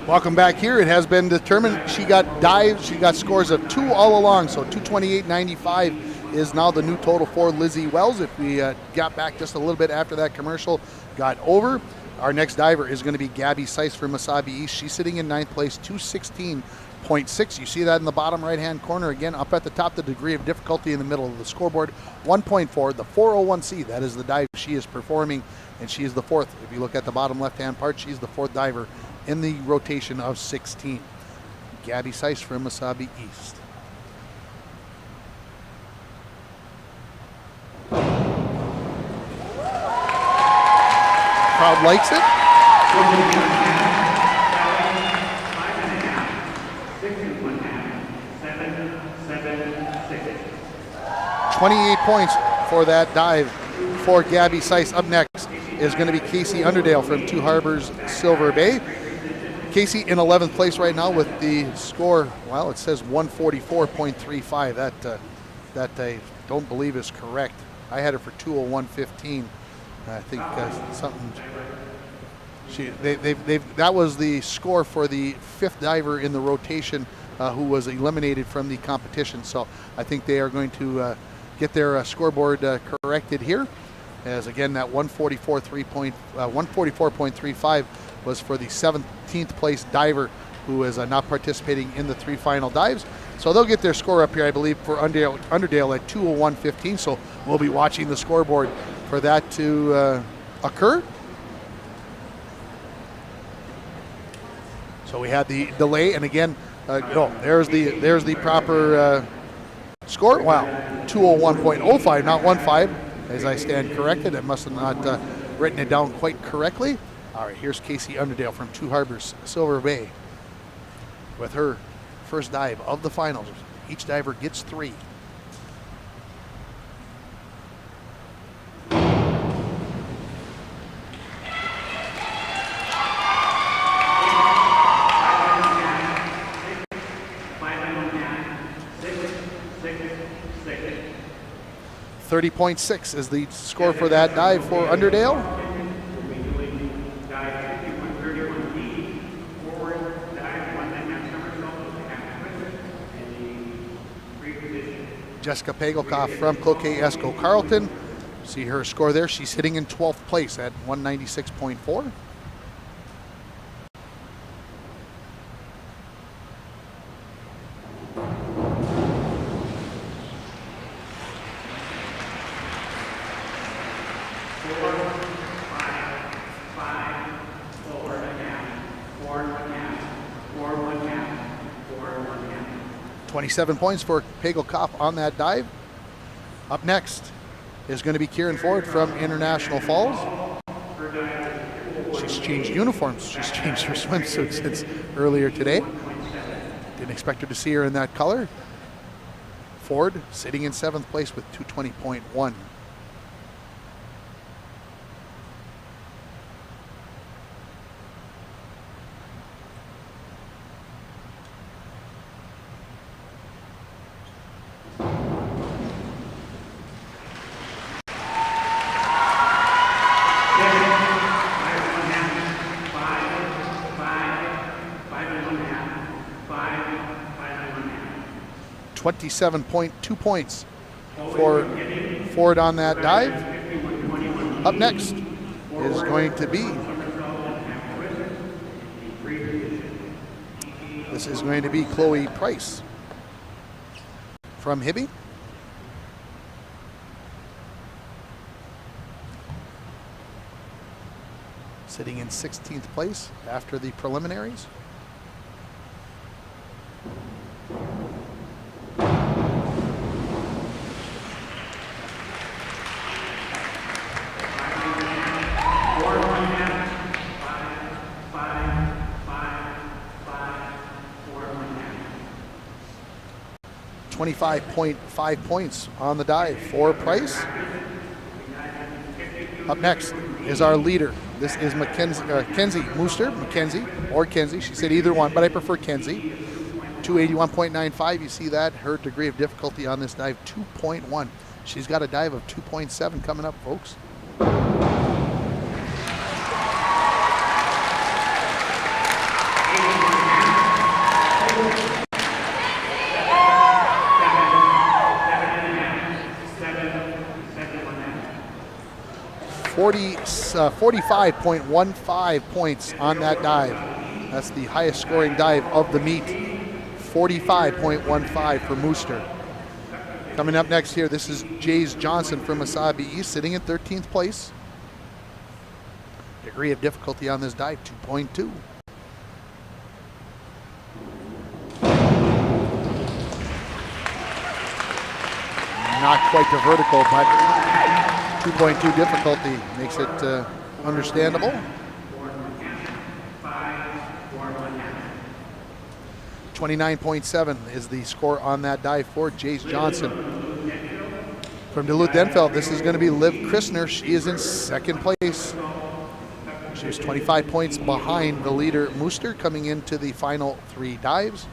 Welcome back here. It has been determined she got dives. She got scores of 2 all along, so 228.95 is now the new total for Lizzie Wells. If we got back just a little bit after that commercial got over, our next diver is going to be Gabby Seiss from Wasabi East. She's sitting in 9th place, 216.6. You see that in the bottom right-hand corner. Again, up at the top, the degree of difficulty in the middle of the scoreboard, 1.4. The 401C, that is the dive she is performing, and she is the 4th. If you look at the bottom left-hand part, she's the 4th diver in the rotation of 16. Gabby Seiss from Wasabi East. Crowd likes it. 28 points for that dive for Gabby Seiss. Up next is going to be Casey Underdale from Two Harbors, Silver Bay. Casey in 11th place right now with the score, well, it says 144.35. That I don't believe is correct. I had her for 201.15. I think something. That was the score for the 5th diver in the rotation who was eliminated from the competition. So I think they are going to get their scoreboard corrected here. As again, that 144.35 was for the 17th place diver who is not participating in the 3 final dives. So they'll get their score up here, I believe, for Underdale at 201.15. So we'll be watching the scoreboard for that to occur. So we had the delay, and again, there's the proper score. Wow, 201.05, not 15. As I stand corrected, I must have not written it down quite correctly. All right, here's Casey Underdale from Two Harbors, Silver Bay, with her first dive of the finals. Each diver gets 3. .6 is the score for that dive for Underdale. Jessica Pagelkoff from Cloquet Esco Carleton. See her score there. She's hitting in 12th place at 196.4. 27 points for Pagel Kopp on that dive. Up next is going to be Kieran Ford from International Falls. She's changed uniforms. She's changed her swimsuit since earlier today. Didn't expect her to see her in that color. Ford sitting in 7th place with 220.1. $27.2 points for Ford on that dive. Up next is going to be, this is going to be Chloe Price from Hibbing. Sitting in 16th place after the preliminaries. $25.5 points on the dive for Price. Up next is our leader. This is Kenzie Mooster. Kenzie. She said either one, but I prefer Kenzie. 281.95. You see that? Her degree of difficulty on this dive, 2.1. She's got a dive of 2.7 coming up, folks. 45.15 points on that dive. That's the highest scoring dive of the meet. 45.15 for Mooster. Coming up next here, this is Jays Johnson from Wasabi East, sitting in 13th place. Degree of difficulty on this dive, 2.2. Not quite the vertical, but 2.2 difficulty makes it understandable. $29.7 is the score on that dive for Jace Johnson. From Duluth-Denfeld, this is going to be Liv Christner. She is in 2nd place. She was 25 points behind the leader, Mooster, coming into the final 3 dives.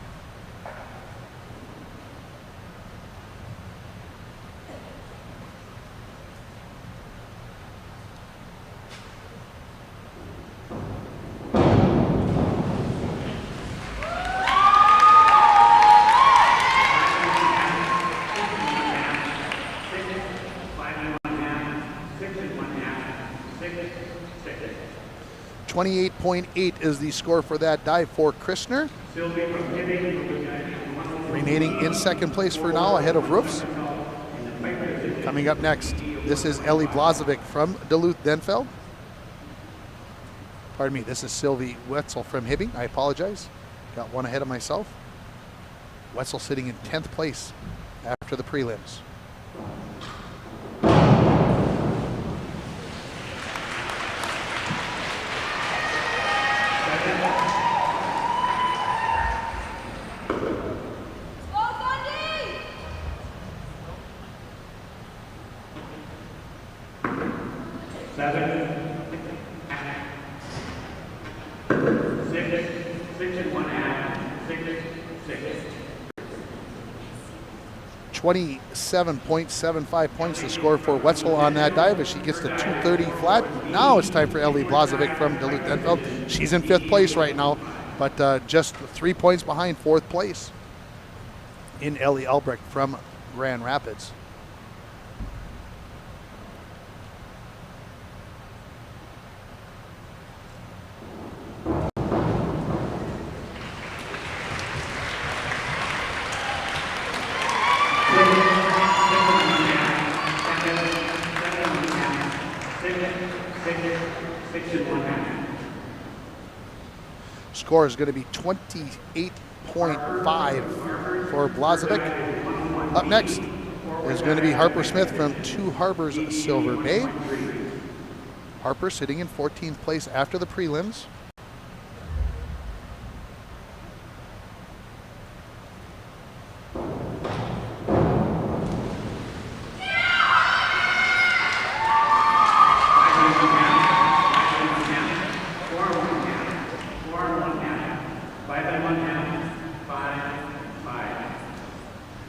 $28.8 is the score for that dive for Christner. Remaining in 2nd place for now, ahead of Roofs. Coming up next, this is Ellie Blazovic from Duluth-Denfeld. Pardon me, this is Sylvie Wetzel from Hibbing. I apologize. Got one ahead of myself. Wetzel sitting in 10th place after the prelims. $27.75 points to score for Wetzel on that dive as she gets to 230 flat. Now it's time for Ellie Blazovic from Duluth-Denfeld. She's in 5th place right now, but just 3 points behind 4th place in Ellie Albrecht from Grand Rapids. Score is going to be 28 21.5 for Blazovic. Up next is going to be Harper Smith from Two Harbors Silver Bay. Harper sitting in 14th place after the prelims.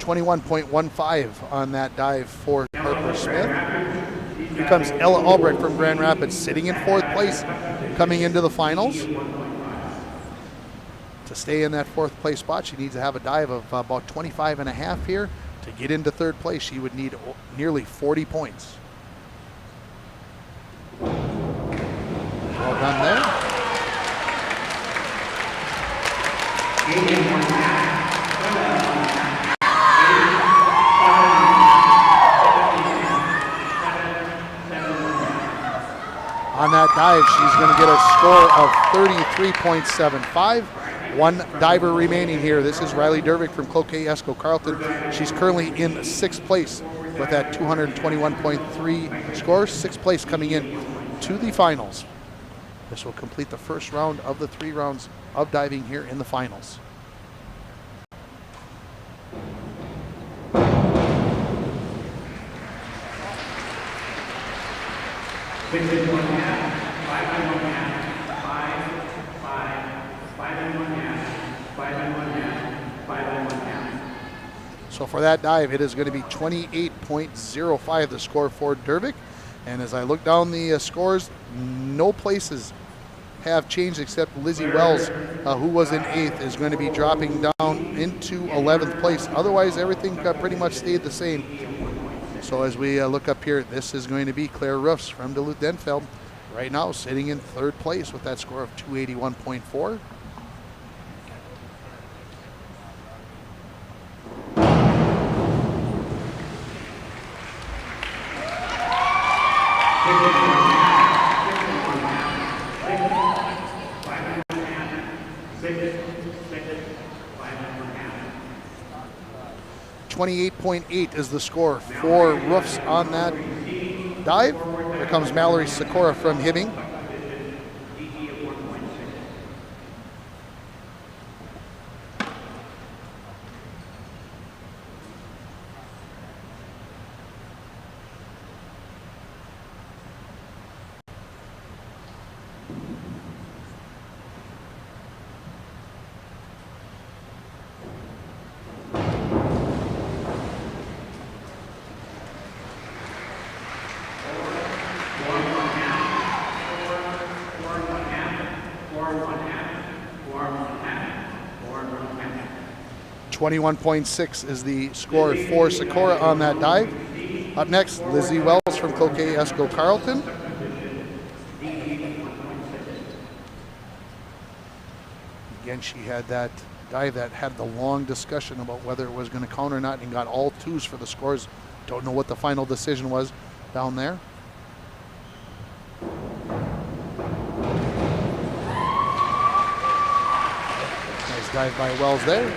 .15 on that dive for Harper Smith. Here comes Ella Albrecht from Grand Rapids sitting in 4th place coming into the finals. To stay in that 4th place spot, she needs to have a dive of about 25.5 here. To get into 3rd place, she would need nearly 40 points. Well done there. On that dive, she's going to get a score of 33.75. One diver remaining here. This is Riley Dervick from Cloquet Esco Carleton. She's currently in 6th place with that 221.3 score. 6th place coming in to the finals. This will complete the first round of the 3 rounds of diving here in the finals. So for that dive, it is going to be 28.05, the score for Dervick. And as I look down the scores, no places have changed except Lizzie Wells, who was in 8th, is going to be dropping down into 11th place. Otherwise, everything pretty much stayed the same. So as we look up here, this is going to be Claire Roofs from Duluth-Denfeld, right now sitting in 3rd place with that score of 281.4. .28 is the score for Roofs on that dive. Here comes Mallory Sikora from Hibbing. .21.6 is the score for Sikora on that dive. Up next, Lizzie Wells from Cloquet Esco Carleton. Again, she had that dive that had the long discussion about whether it was going to count or not, and got all 2s for the scores. Don't know what the final decision was down there. Nice dive by Wells there.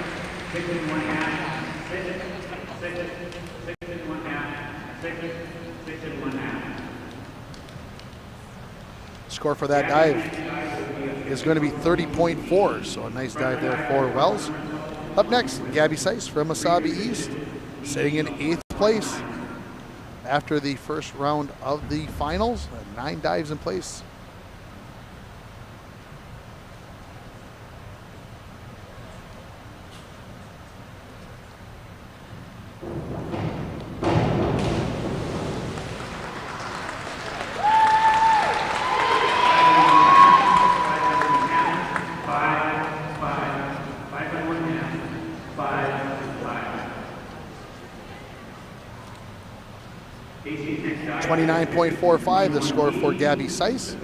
Score for that dive is going to be 30.4, so a nice dive there for Wells. Up next, Gabby Seiss from Wasabi East, sitting in 8th place after the first round of the finals. 9 dives in place. .29.45, the score for Gabby Seiss.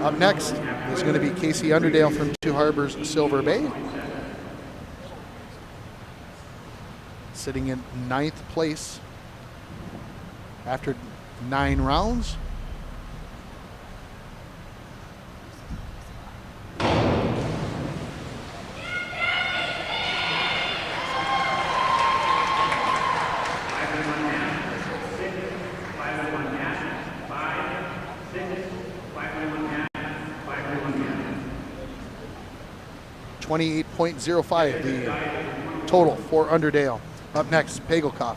Up next is going to be Casey Underdale from Two Harbors Silver Bay, sitting in 9th place after 9 rounds. 28.05 the total for Underdale. Up next, Pagelkoff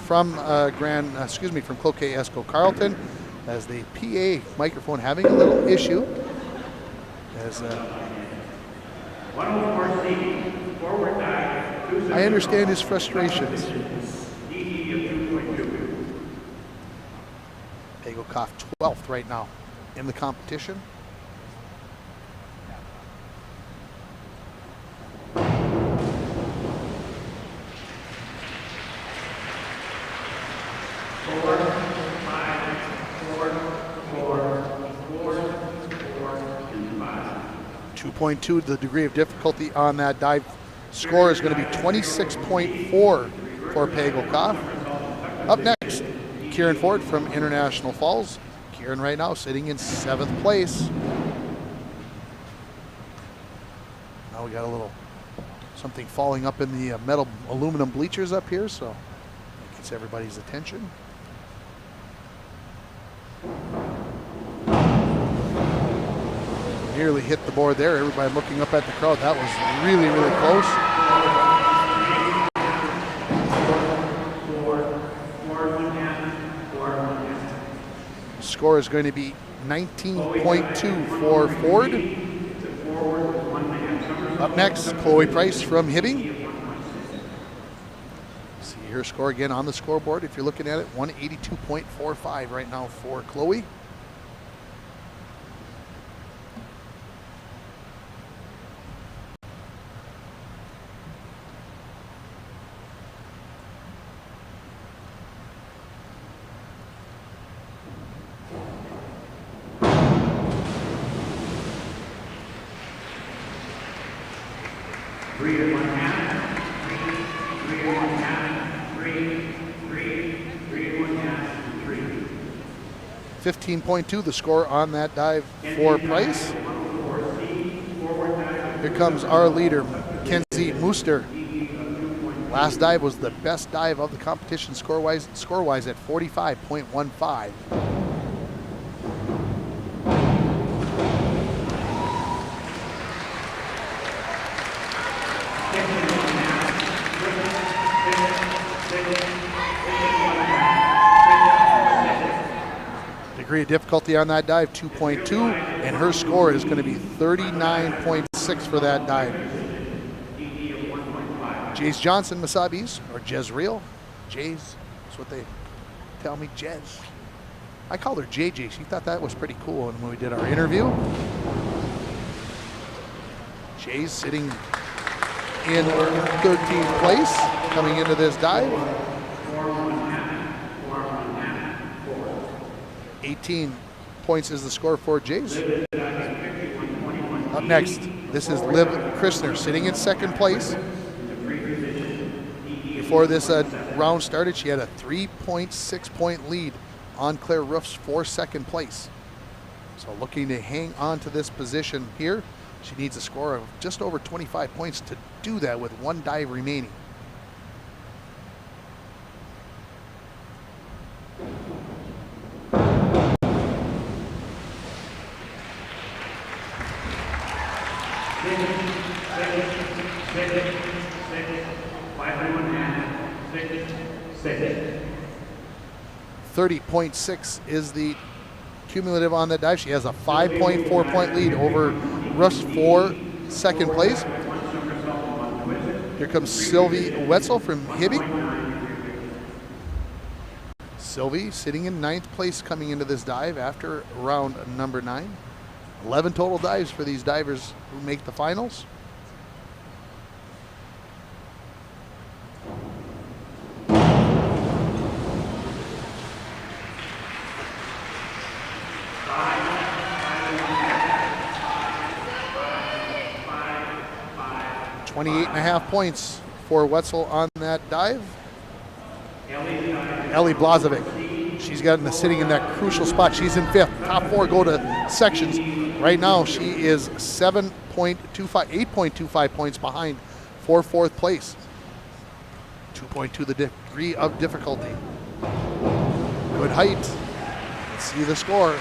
from from Cloquet Esco Carleton, as the PA microphone having a little issue. As I understand his frustrations. Pagelkoff 12th right now in the competition. .2, the degree of difficulty on that dive score is going to be 26.4 for Pagelkoff. Up next, Kieran Ford from International Falls. Kieran right now sitting in 7th place. Now we got a little something falling up in the metal aluminum bleachers up here, so it gets everybody's attention. Nearly hit the board there. Everybody looking up at the crowd. That was really, really close. Score is going to be 19.2 for Ford. Up next, Chloe Price from Hibbing. See her score again on the scoreboard. If you're looking at it, 182.45 right now for Chloe. Three and 15.2 the score on that dive for Price. Here comes our leader, Kenzie Mooster. Last dive was the best dive of the competition score-wise at 45.15. Degree of difficulty on that dive, 2.2, and her score is going to be 39.6 for that dive. Jace Johnson, Wasabi's, or Jezreel. Jays, that's what they tell me, Jez. I called her JJ. She thought that was pretty cool when we did our interview. Jay's sitting in 13th place coming into this dive. 18 points is the score for Jays. Up next, this is Liv Christner sitting in 2nd place. Before this round started, she had a 3.6 point lead on Claire Roofs for 2nd place. So looking to hang on to this position here, she needs a score of just over 25 points to do that with one dive remaining. .6 is the cumulative on that dive. She has a 5.4 point lead over Russ for 2nd place. Here comes Sylvie Wetzel from Hibbing. Sylvie sitting in 9th place coming into this dive after round number 9. 11 total dives for these divers who make the finals. .28.5 points for Wetzel on that dive. Ellie Blazovic, she's sitting in that crucial spot. She's in 5th. Top 4 go to sections. Right now she is 8.25 points behind for 4th place. 2.2 the degree of difficulty. Good height. Let's see the score.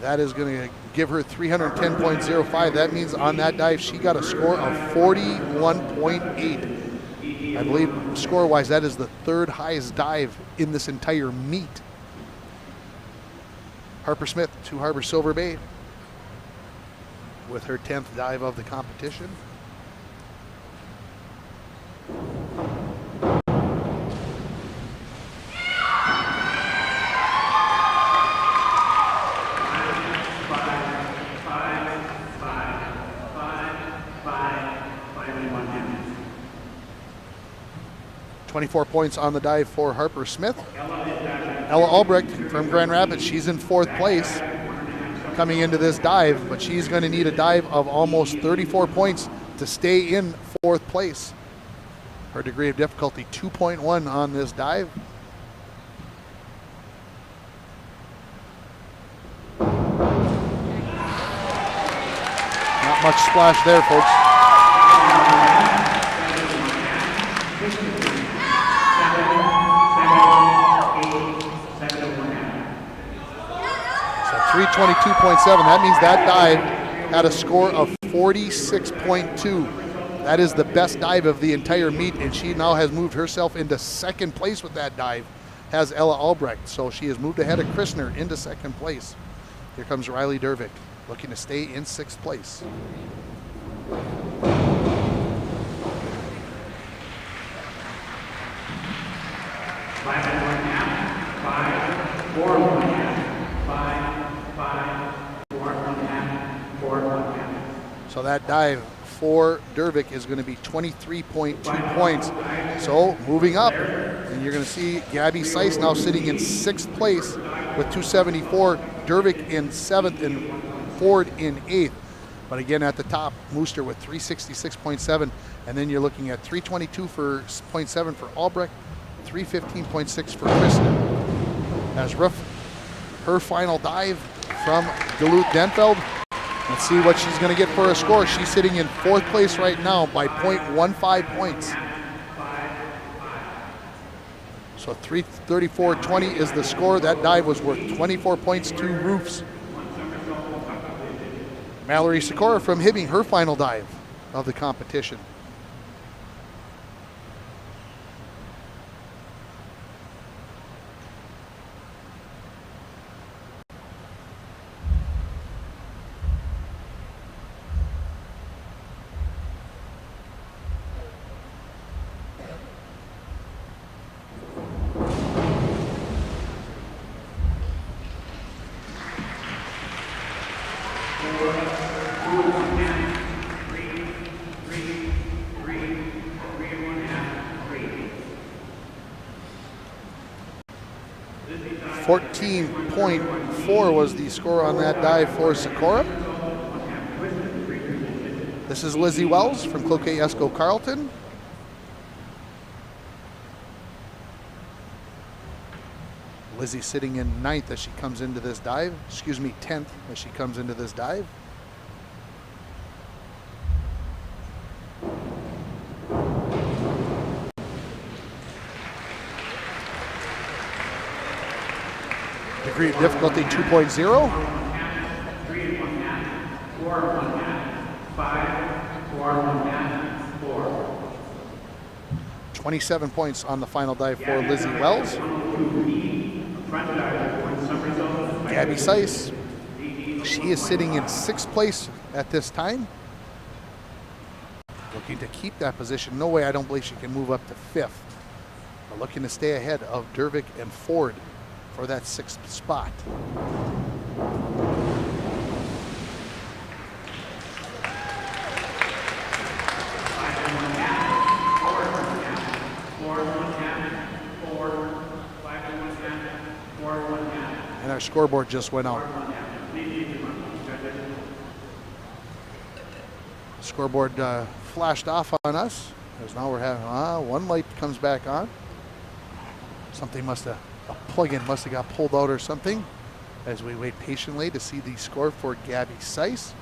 That is going to give her 310.05. That means on that dive, she got a score of 41.8. I believe score-wise, that is the third highest dive in this entire meet. Harper Smith to Harbor Silver Bay with her 10th dive of the competition. .24 points on the dive for Harper Smith. Ella Albrecht from Grand Rapids, she's in 4th place coming into this dive, but she's going to need a dive of almost 34 points to stay in 4th place. Her degree of difficulty 2.1 on this dive. Not much splash there, folks. So 322.7, that means that dive had a score of 46.2. That is the best dive of the entire meet, and she now has moved herself into 2nd place with that dive, has Ella Albrecht. So she has moved ahead of Christner into 2nd place. Here comes Riley Dervick, looking to stay in 6th place. So that dive for Dervick is going to be 23.2 points. So moving up, and you're going to see Gabby Seiss now sitting in 6th place with 274, Dervick in 7th, and Ford in 8th. But again, at the top, Mooster with 366.7, and then you're looking at 322 for 0.7 for Albrecht, 315.6 for Kristen. As her final dive from Duluth Denfeld. Let's see what she's going to get for a score. She's sitting in 4th place right now by 0.15 points. So 334.20 is the score. That dive was worth 24 points to Roofs. Mallory Sikora from Hibbing, her final dive of the competition. .4 was the score on that dive for Sikora. This is Lizzie Wells from Cloquet Esco Carleton. Lizzie sitting in 9th as she comes into this dive. 10th as she comes into this dive. Degree of difficulty 2.0. 27 points on the final dive for Lizzie Wells. Gabby Seiss, she is sitting in 6th place at this time. Looking to keep that position. No way, I don't believe she can move up to 5th. But looking to stay ahead of Dervick and Ford for that 6th spot. And our scoreboard just went out. Scoreboard flashed off on us, because now we're having, one light comes back on. Something a plug-in must have got pulled out or something, as we wait patiently to see the score for Gabby Seiss.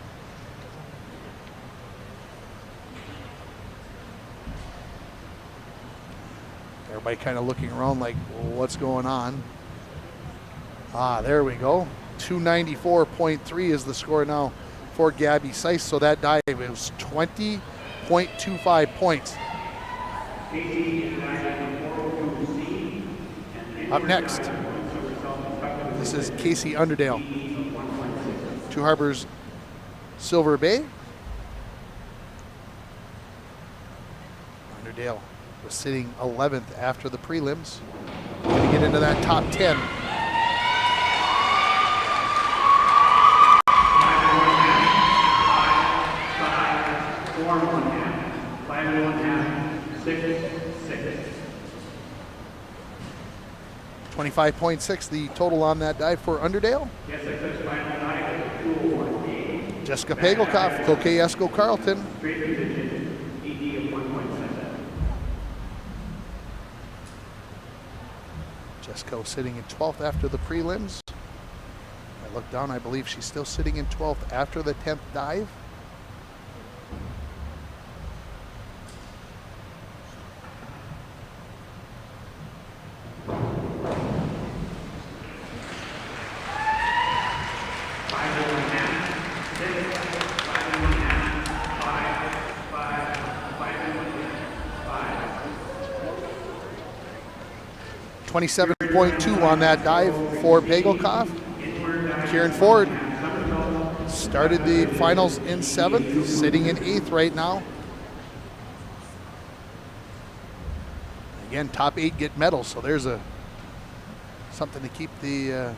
Everybody kind of looking around like, what's going on? There we go. 294.3 is the score now for Gabby Seiss. So that dive, it was 20.25 points. Up next, this is Casey Underdale. Two Harbors, Silver Bay. Underdale was sitting 11th after the prelims. Going to get into that top 10. Form 1/2, 5 1/2, 6, 6. 25.6 the total on that dive for Underdale. Yes, I touched final dive, 201. Jessica Pagelkoff, Cloquet Esco Carlton. Straight position, ED of 1.7. Jessica sitting in 12th after the prelims. I look down, I believe she's still sitting in 12th after the 10th dive. .2 on that dive for Pagelkoff. Kieran Ford started the finals in 7th, sitting in 8th right now. Again, top 8 get medals, so there's something to keep the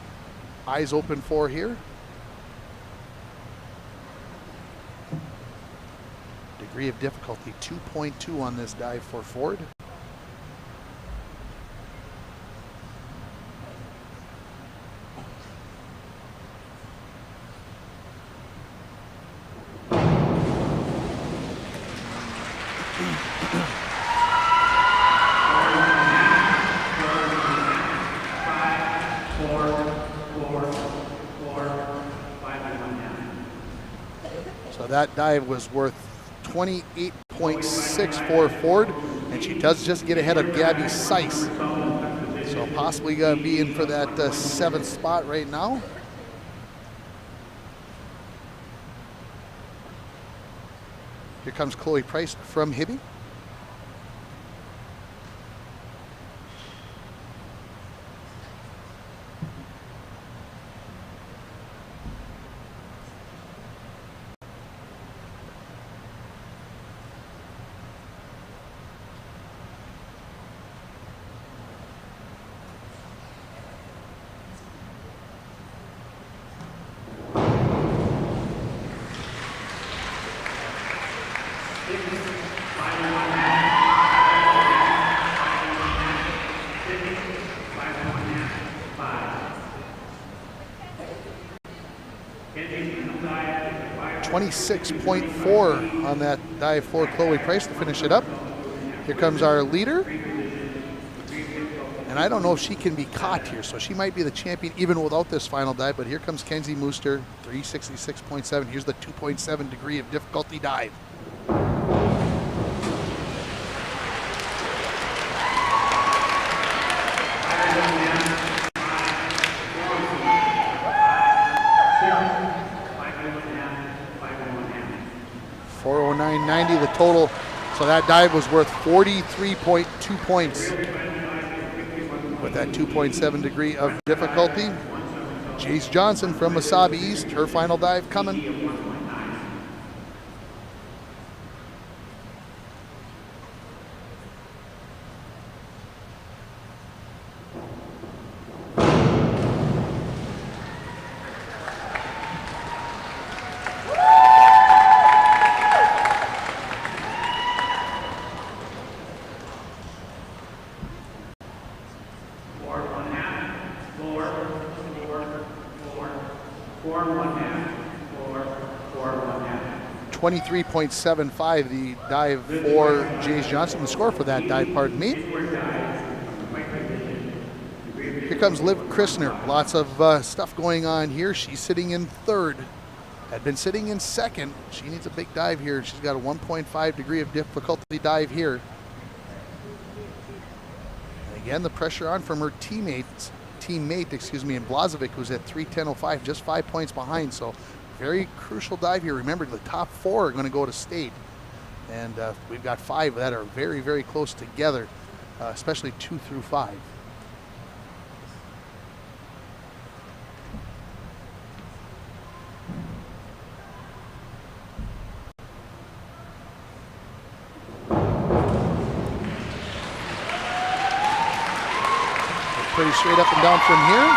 eyes open for here. Degree of difficulty 2.2 on this dive for Ford. That dive was worth 28.6 for Ford, and she does just get ahead of Gabby Seiss. So possibly going to be in for that 7th spot right now. Here comes Chloe Price from Hibby. .4 on that dive for Chloe Price to finish it up. Here comes our leader. And I don't know if she can be caught here, so she might be the champion even without this final dive, but here comes Kenzie Mooster, 366.7. Here's the 2.7 degree of difficulty dive. .409.90 the total, so that dive was worth 43.2 points with that 2.7 degree of difficulty. Jace Johnson from Wasabi East, her final dive coming. .73.75 the dive for Jace Johnson. The score for that dive, pardon me. Here comes Liv Christner. Lots of stuff going on here. She's sitting in 3rd. Had been sitting in 2nd. She needs a big dive here. She's got a 1.5 degree of difficulty dive here. And again, the pressure on from her teammates teammate, in Blazovic, who's at 3:10.05, just 5 points behind. So very crucial dive here. Remember, the top 4 are going to go to state. And we've got 5 that are very, very close together, especially 2 through 5. Pretty straight up and down from here.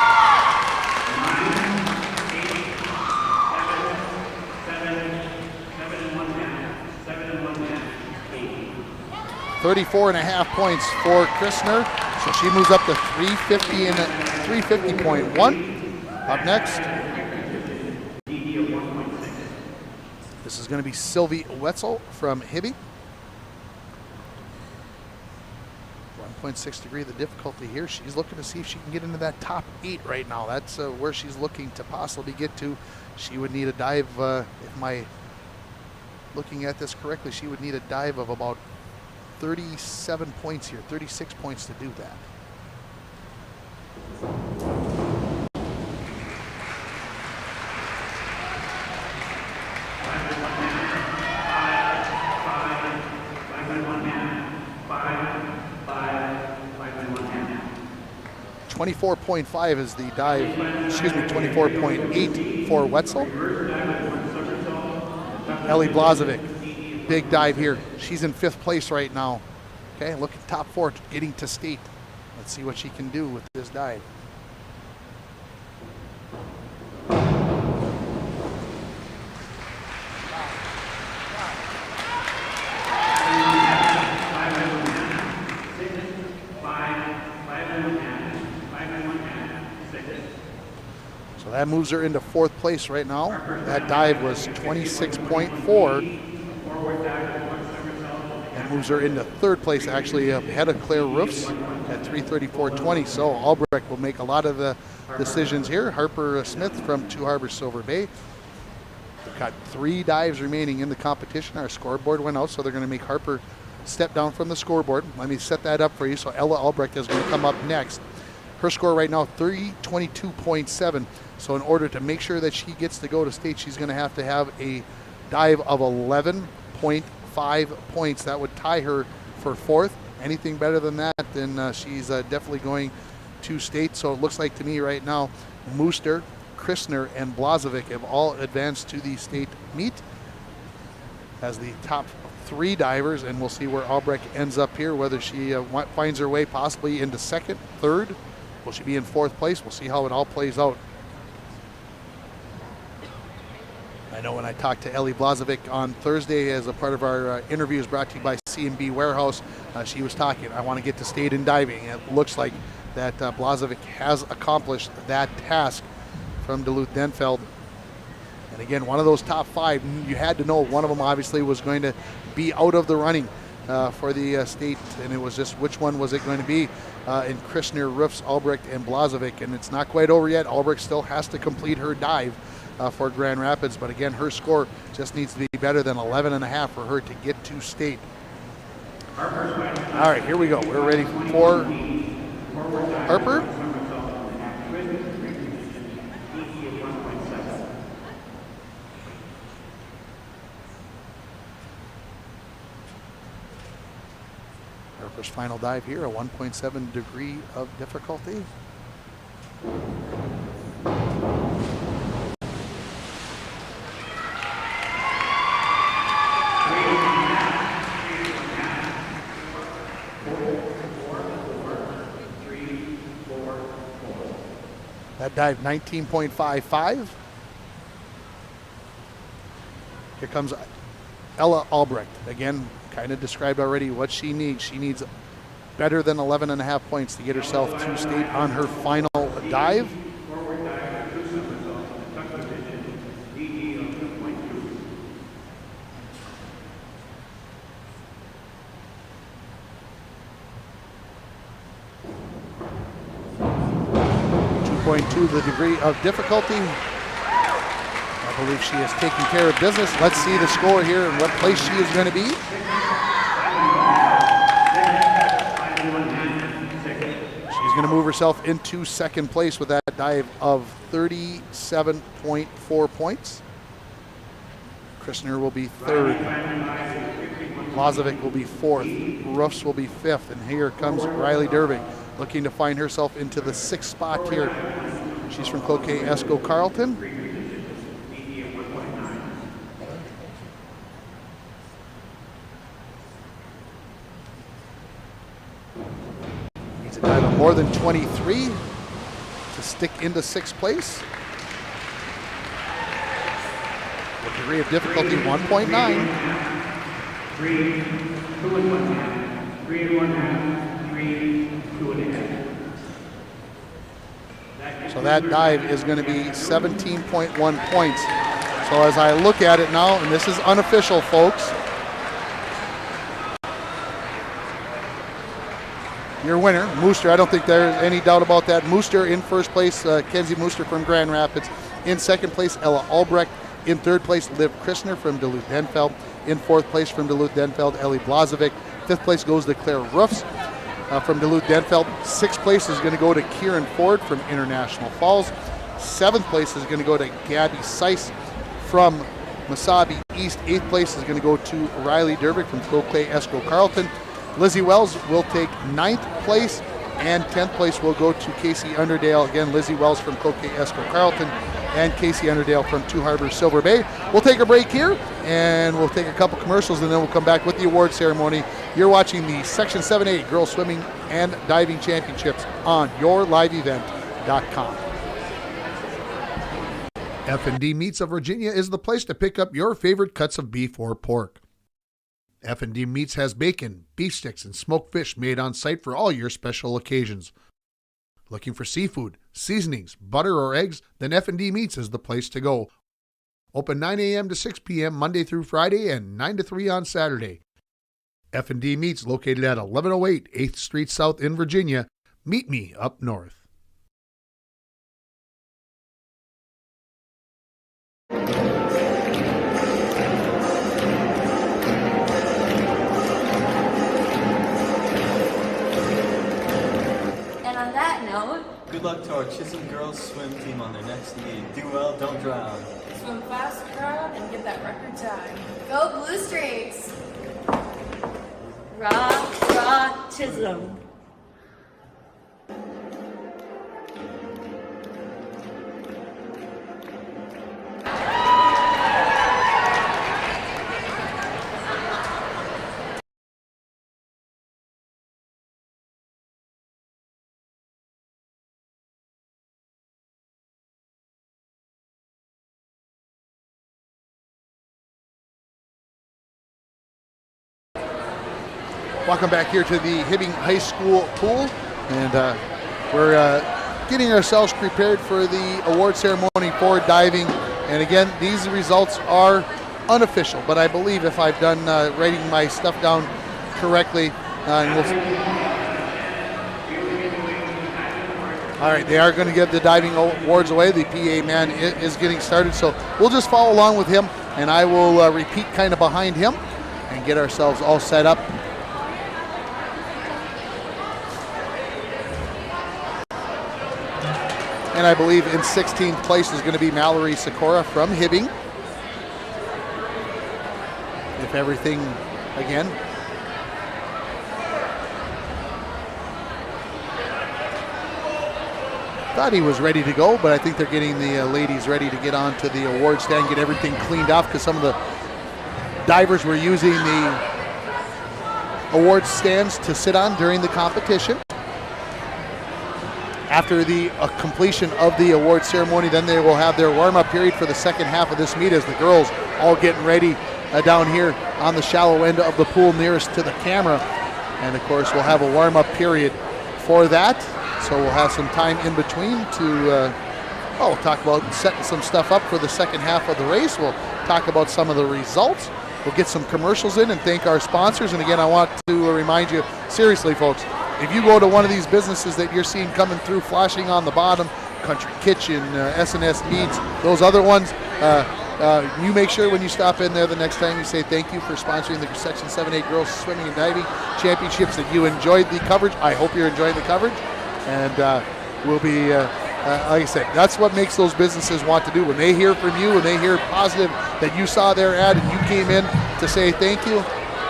34.5 points for Christner, so she moves up to 350 and 350.1. Up next, this is going to be Sylvie Wetzel from Hibby. 1.6 degree, the difficulty here. She's looking to see if she can get into that top 8 right now. That's where she's looking to possibly get to. She would need a dive, if my looking at this correctly, she would need a dive of about 37 points here, 36 points to do that. .5 is the dive, 24.8 for Wetzel. Ellie Blazovic, big dive here. She's in 5th place right now. Okay, look at top 4 getting to state. Let's see what she can do with this dive. So that moves her into 4th place right now. That dive was 26.4. And moves her into 3rd place, actually ahead of Claire Roofs at 334.20. So Albrecht will make a lot of the decisions here. Harper Smith from Two Harbors Silver Bay. We've got 3 dives remaining in the competition. Our scoreboard went out, so they're going to make Harper step down from the scoreboard. Let me set that up for you. So Ella Albrecht is going to come up next. Her score right now, 322.7. So in order to make sure that she gets to go to state, she's going to have a dive of 11.5 points. That would tie her for 4th. Anything better than that, then she's definitely going to state. So it looks like to me right now, Mooster, Christner, and Blazovic have all advanced to the state meet as the top 3 divers, and we'll see where Albrecht ends up here, whether she finds her way possibly into 2nd, 3rd. Will she be in 4th place? We'll see how it all plays out. I know when I talked to Ellie Blazovic on Thursday as a part of our interviews brought to you by C&B Warehouse, she was talking, I want to get to state in diving. It looks like that Blazovic has accomplished that task from Duluth-Denfeld. And again, one of those top 5, you had to know one of them obviously was going to be out of the running for the state, and it was just which one was it going to be in Christner, Roofs, Albrecht, and Blazovic. And it's not quite over yet. Albrecht still has to complete her dive for Grand Rapids, but again, her score just needs to be better than 11.5 for her to get to state. All right, here we go. We're ready for Harper. Harper's final dive here, a 1.7 degree of difficulty. That dive 19.55. Here comes Ella Albrecht. Again, kind of described already what she needs. She needs better than 11.5 points to get herself to state on her final dive. The degree of difficulty. I believe she is taking care of business. Let's see the score here and what place she is going to be. She's going to move herself into second place with that dive of 37.4 points. Christner will be third. Lazovic will be fourth. Roofs will be fifth. And here comes Riley Derving, looking to find herself into the sixth spot here. She's from Cloquet Esco Carleton. Needs a dive of more than 23 to stick into sixth place. The degree of difficulty 1.9. 3, 2 and 1 half, 3 and 1 half, 3, 2 and a half. So that dive is going to be 17.1 points. So as I look at it now, and this is unofficial, folks, your winner, Mooster, I don't think there's any doubt about that. Mooster in first place, Kenzie Mooster from Grand Rapids. In second place, Ella Albrecht. In third place, Liv Christner from Duluth-Denfeld. In fourth place from Duluth-Denfeld, Ellie Blazovic. Fifth place goes to Claire Roofs from Duluth-Denfeld. Sixth place is going to go to Kieran Ford from International Falls. Seventh place is going to go to Gabby Seiss from Wasabi East. Eighth place is going to go to Riley Derbick from Cloquet Esco Carleton. Lizzie Wells will take ninth place, and 10th place will go to Casey Underdale. Again, Lizzie Wells from Cloquet Esco Carleton and Casey Underdale from Two Harbors Silver Bay. We'll take a break here, and we'll take a couple commercials, and then we'll come back with the award ceremony. You're watching the Section 7A Girls Swimming and Diving Championships on yourliveevent.com. F&D Meats of Virginia is the place to pick up your favorite cuts of beef or pork. F&D Meats has bacon, beef sticks, and smoked fish made on site for all your special occasions. Looking for seafood, seasonings, butter, or eggs? Then F&D Meats is the place to go. Open 9 a.m. to 6 p.m. Monday through Friday and 9 to 3 on Saturday. F&D Meats located at 1108 8th Street South in Virginia. Meet me up north. Good luck to our Chisholm girls swim team on their next meet. Do well, don't drown. Swim fast, proud, and get that record time. Go Blue Streaks! Rah, Chisholm. Welcome back here to the Hibbing High School pool, and we're getting ourselves prepared for the award ceremony for diving. And again, these results are unofficial, but I believe if I've done writing my stuff down correctly, all right, they are going to give the diving awards away. The PA man is getting started, so we'll just follow along with him, and I will repeat kind of behind him and get ourselves all set up. And I believe in 16th place is going to be Mallory Sikora from Hibbing. If everything, again, thought he was ready to go, but I think they're getting the ladies ready to get on to the award stand, get everything cleaned off, because some of the divers were using the award stands to sit on during the competition. After the completion of the award ceremony, then they will have their warm-up period for the second half of this meet as the girls all getting ready down here on the shallow end of the pool nearest to the camera. And of course, we'll have a warm-up period for that. So we'll have some time in between to talk about setting some stuff up for the second half of the race. We'll talk about some of the results. We'll get some commercials in and thank our sponsors. And again, I want to remind you, seriously, folks, if you go to one of these businesses that you're seeing coming through, flashing on the bottom, Country Kitchen, S&S Meats, those other ones, you make sure when you stop in there the next time you say thank you for sponsoring the Section 7A Girls Swimming and Diving Championships, that you enjoyed the coverage. I hope you're enjoying the coverage. And we'll be, like I said, that's what makes those businesses want to do. When they hear from you, when they hear positive that you saw their ad and you came in to say thank you,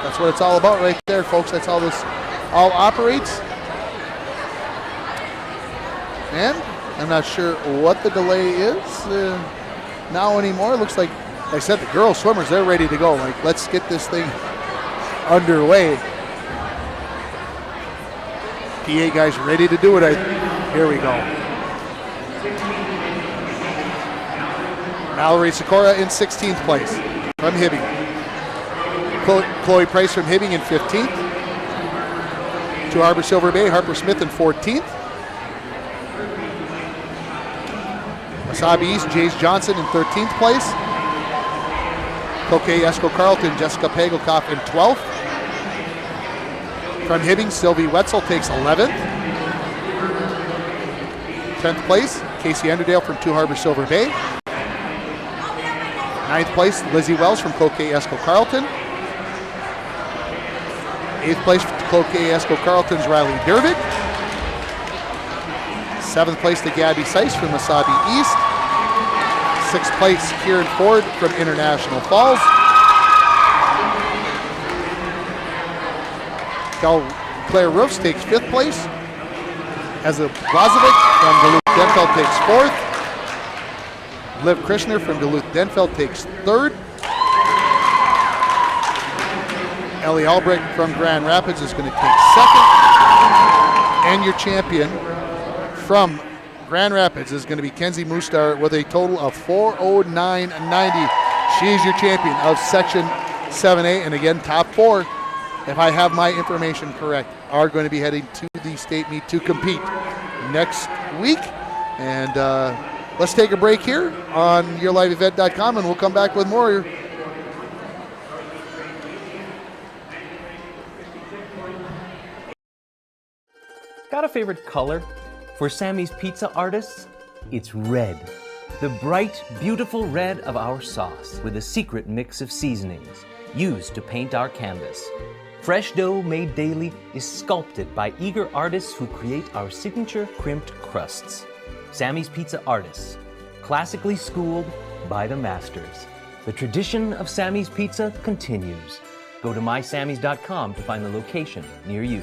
that's what it's all about right there, folks. That's how this all operates. And I'm not sure what the delay is now anymore. It looks like I said, the girls swimmers, they're ready to go. Like, let's get this thing underway. PA guys ready to do it. Here we go. Mallory Sikora in 16th place from Hibbing. Chloe Price from Hibbing in 15th. To Harbor Silver Bay, Harper Smith in 14th. Wasabi East, Jace Johnson in 13th place. Cloquet Esco Carlton, Jessica Pagelkoff in 12th. From Hibbing, Sylvie Wetzel takes 11th. 10th place, Casey Underdale from Two Harbor Silver Bay. 9th place, Lizzie Wells from Cloquet Esco Carlton. 8th place, Cloquet Esco Carlton's Riley Dervick. 7th place to Gabby Seiss from Wasabi East. 6th place, Kieran Ford from International Falls. Claire Roofs takes 5th place. Eza Blazovic from Duluth-Denfeld takes 4th. Liv Krishner from Duluth-Denfeld takes 3rd. Ellie Albrecht from Grand Rapids is going to take 2nd. And your champion from Grand Rapids is going to be Kenzie Mustar with a total of 4:09.90. She's your champion of Section 7A. And again, top 4, if I have my information correct, are going to be heading to the state meet to compete next week. And let's take a break here on yourliveevent.com, and we'll come back with more. Got a favorite color? For Sammy's Pizza artists, it's red. The bright, beautiful red of our sauce with a secret mix of seasonings used to paint our canvas. Fresh dough made daily is sculpted by eager artists who create our signature crimped crusts. Sammy's Pizza artists, classically schooled by the masters. The tradition of Sammy's Pizza continues. Go to mysammys.com to find the location near you.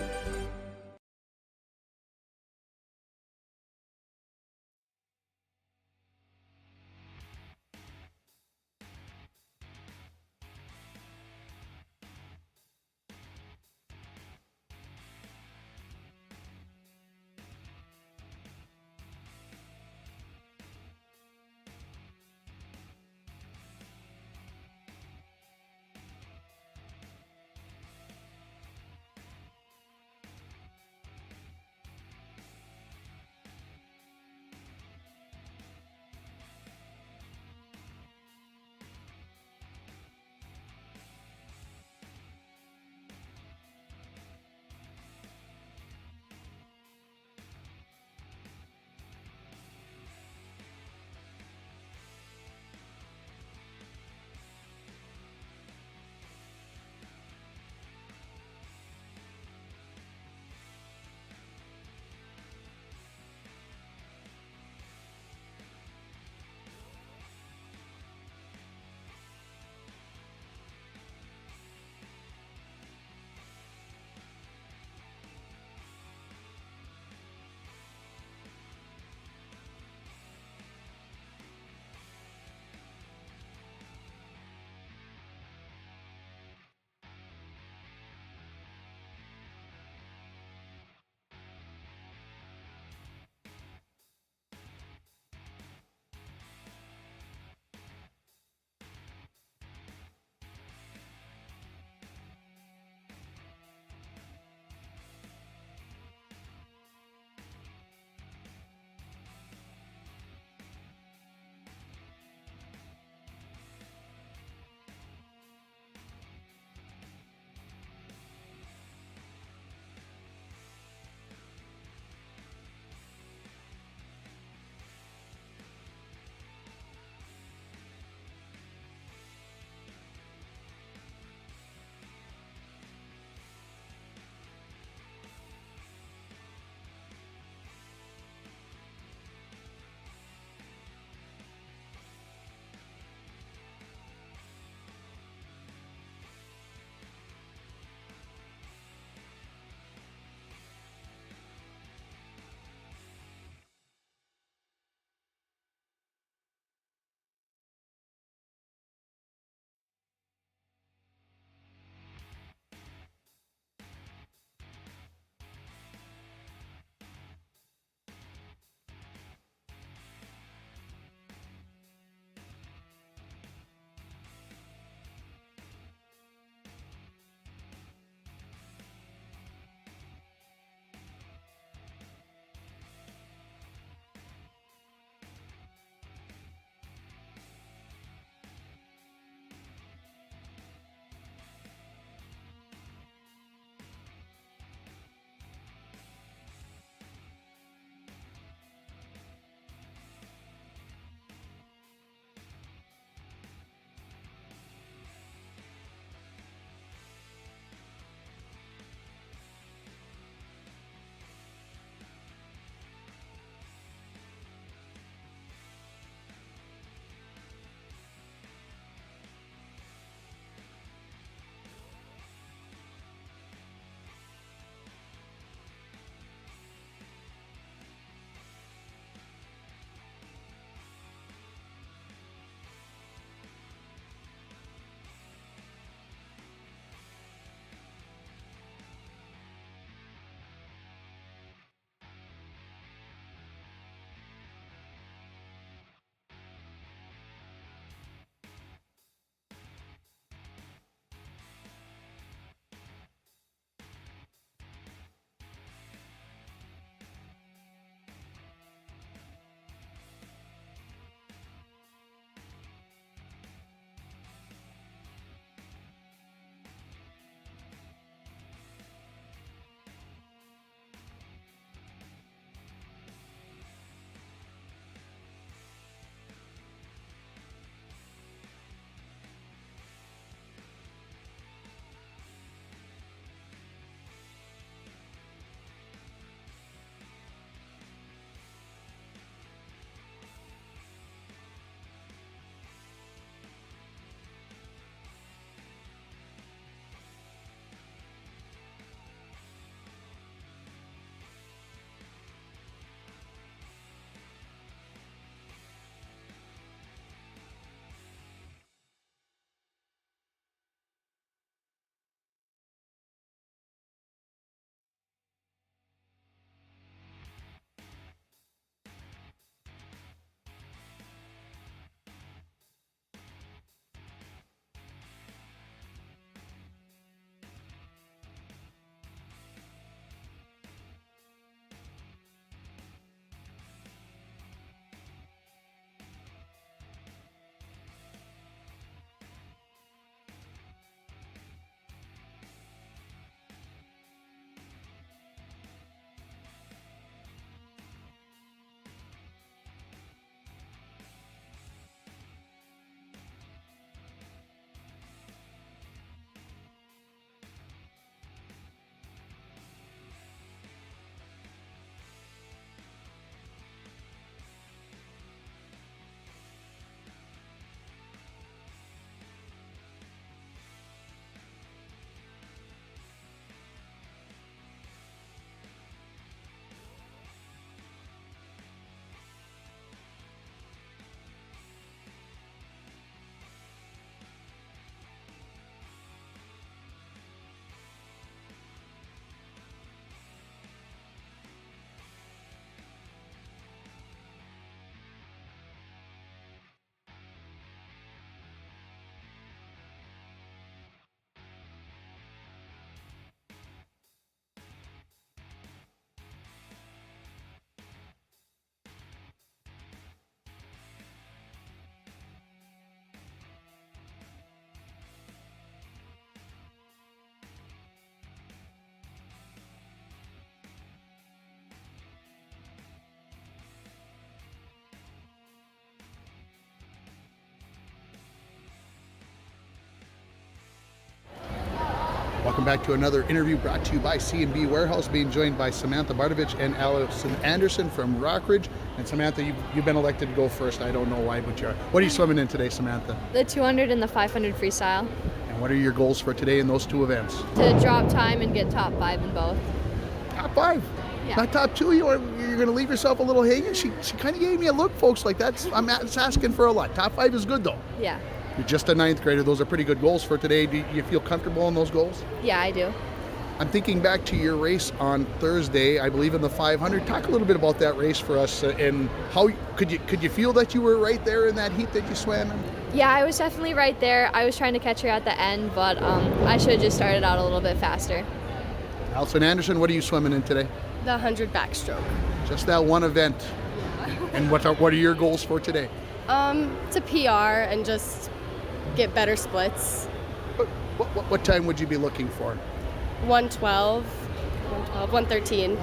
Welcome back to another interview brought to you by C&B Warehouse, being joined by Samantha Bardovich and Allison Anderson from Rockridge. And Samantha, you've been elected to go first. I don't know why, but you are. What are you swimming in today, Samantha? The 200 and the 500 freestyle. And what are your goals for today in those two events? To drop time and get top 5 in both. Top 5? Yeah. Not top 2? You're going to leave yourself a little hanging? She kind of gave me a look, folks. Like it's asking for a lot. Top 5 is good, though. Yeah. You're just a 9th grader. Those are pretty good goals for today. Do you feel comfortable in those goals? Yeah, I do. I'm thinking back to your race on Thursday, I believe in the 500. Talk a little bit about that race for us, and how could you feel that you were right there in that heat that you swam in? Yeah, I was definitely right there. I was trying to catch her at the end, but I should have just started out a little bit faster. Allison Anderson, what are you swimming in today? The 100 backstroke. Just that one event. Yeah. And what are your goals for today? It's a PR and just get better splits. What time would you be looking for? 112, 113.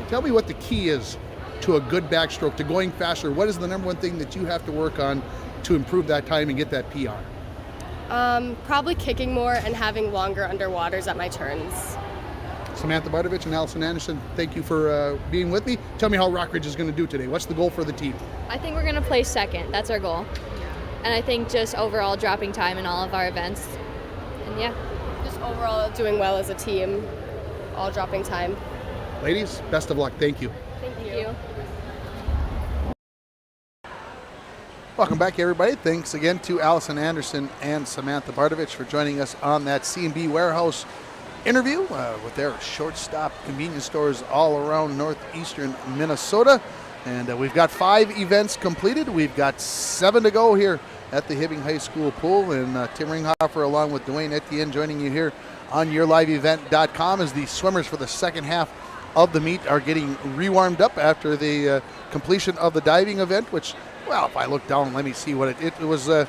Tell me what the key is to a good backstroke, to going faster. What is the number one thing that you have to work on to improve that time and get that PR? Probably kicking more and having longer underwaters at my turns. Samantha Bardovich and Allison Anderson, thank you for being with me. Tell me how Rockridge is going to do today. What's the goal for the team? I think we're going to place second. That's our goal. And I think just overall dropping time in all of our events. And yeah. Just overall doing well as a team, all dropping time. Ladies, best of luck. Thank you. Thank you. Welcome back, everybody. Thanks again to Allison Anderson and Samantha Bardovich for joining us on that C&B Warehouse interview with their short-stop convenience stores all around northeastern Minnesota. And we've got 5 events completed. We've got 7 to go here at the Hibbing High School pool. And Tim Ringhofer along with Dwayne Etienne joining you here on yourliveevent.com as the swimmers for the second half of the meet are getting rewarmed up after the completion of the diving event, which, well, if I look down, let me see what it was. I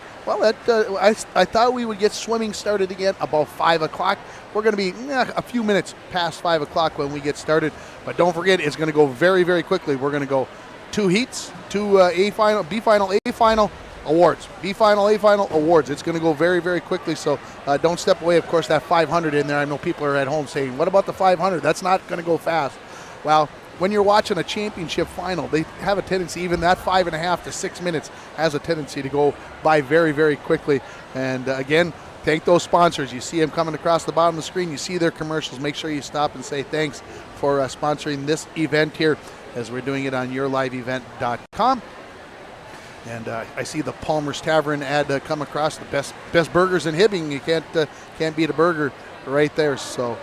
thought we would get swimming started again about 5 o'clock. We're going to be a few minutes past 5 o'clock when we get started. But don't forget, it's going to go very, very quickly. We're going to go 2 heats, 2 A final, B final, A final, awards. B final, A final, awards. It's going to go very, very quickly. So don't step away. Of course, that 500 in there. I know people are at home saying, what about the 500? That's not going to go fast. Well, when you're watching a championship final, they have a tendency, even that 5.5 to 6 minutes has a tendency to go by very, very quickly. And again, thank those sponsors. You see them coming across the bottom of the screen. You see their commercials. Make sure you stop and say thanks for sponsoring this event here as we're doing it on yourliveevent.com. And I see the Palmer's Tavern ad come across. The best burgers in Hibbing. You can't beat a burger right there. So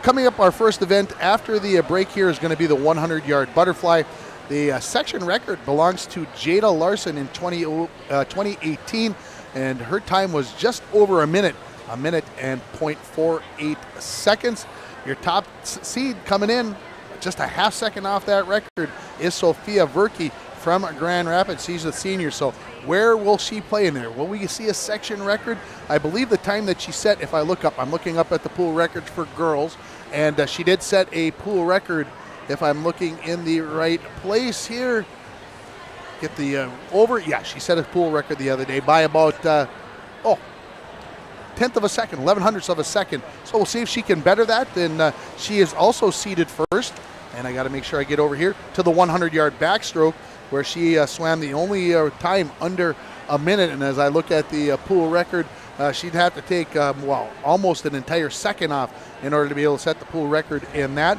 coming up, our first event after the break here is going to be the 100-yard butterfly. The section record belongs to Jada Larson in 2018, and her time was just over a minute and 0.48 seconds. Your top seed coming in just a half second off that record is Sophia Verke from Grand Rapids. She's a senior, so where will she play in there? Will we see a section record? I believe the time that she set, if I look up, I'm looking up at the pool records for girls, and she did set a pool record, if I'm looking in the right place here. Get the over. Yeah, she set a pool record the other day by about, 10th of a second, 1100ths of a second. So we'll see if she can better that. Then she is also seeded first. And I got to make sure I get over here to the 100-yard backstroke, where she swam the only time under a minute. And as I look at the pool record, she'd have to take, almost an entire second off in order to be able to set the pool record in that.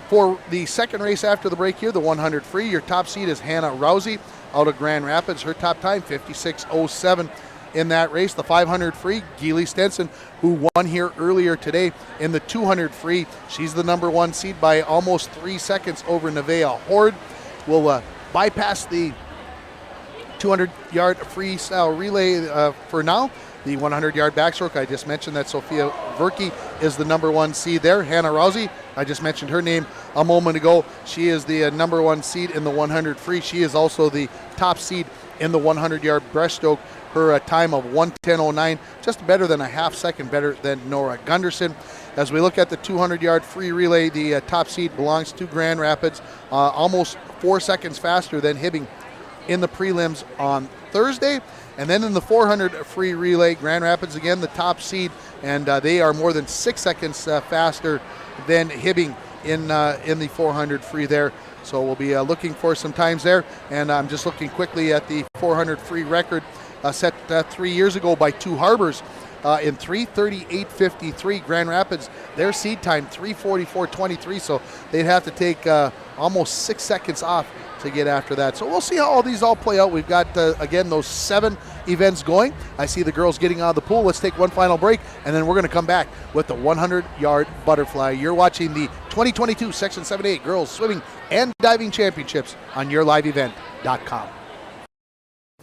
For the second race after the break here, the 100 free, your top seed is Hannah Rousey out of Grand Rapids. Her top time, 56:07 in that race. The 500 free, Geely Stenson, who won here earlier today in the 200 free. She's the number 1 seed by almost 3 seconds over Nevaeh Horde. Will bypass the 200-yard freestyle relay for now. The 100-yard backstroke, I just mentioned that Sophia Verke is the number 1 seed there. Hannah Rousey, I just mentioned her name a moment ago. She is the number 1 seed in the 100 free. She is also the top seed in the 100-yard breaststroke. Her time of 1:10:09, just better than a half second better than Nora Gunderson. As we look at the 200-yard free relay, the top seed belongs to Grand Rapids, almost 4 seconds faster than Hibbing in the prelims on Thursday. And then in the 400 free relay, Grand Rapids again the top seed, and they are more than 6 seconds faster than Hibbing in the 400 free there. So we'll be looking for some times there. And I'm just looking quickly at the 400 free record set 3 years ago by Two Harbors in 3:38.53. Grand Rapids, their seed time 3:44.23. So they'd have to take almost 6 seconds off to get after that. So we'll see how all these all play out. We've got, again, those 7 events going. I see the girls getting out of the pool. Let's take one final break, and then we're going to come back with the 100-yard butterfly. You're watching the 2022 Section 7A Girls Swimming and Diving Championships on YourLiveEvent.com.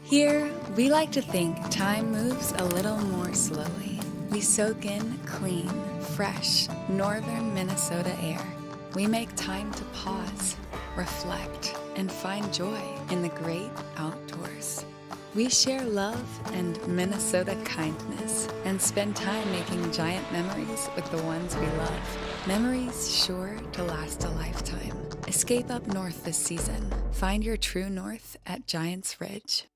Here, we like to think time moves a little more slowly. We soak in clean, fresh, northern Minnesota air. We make time to pause, reflect, and find joy in the great outdoors. We share love and Minnesota kindness and spend time making giant memories with the ones we love. Memories sure to last a lifetime. Escape up north this season. Find your true north at Giants Ridge.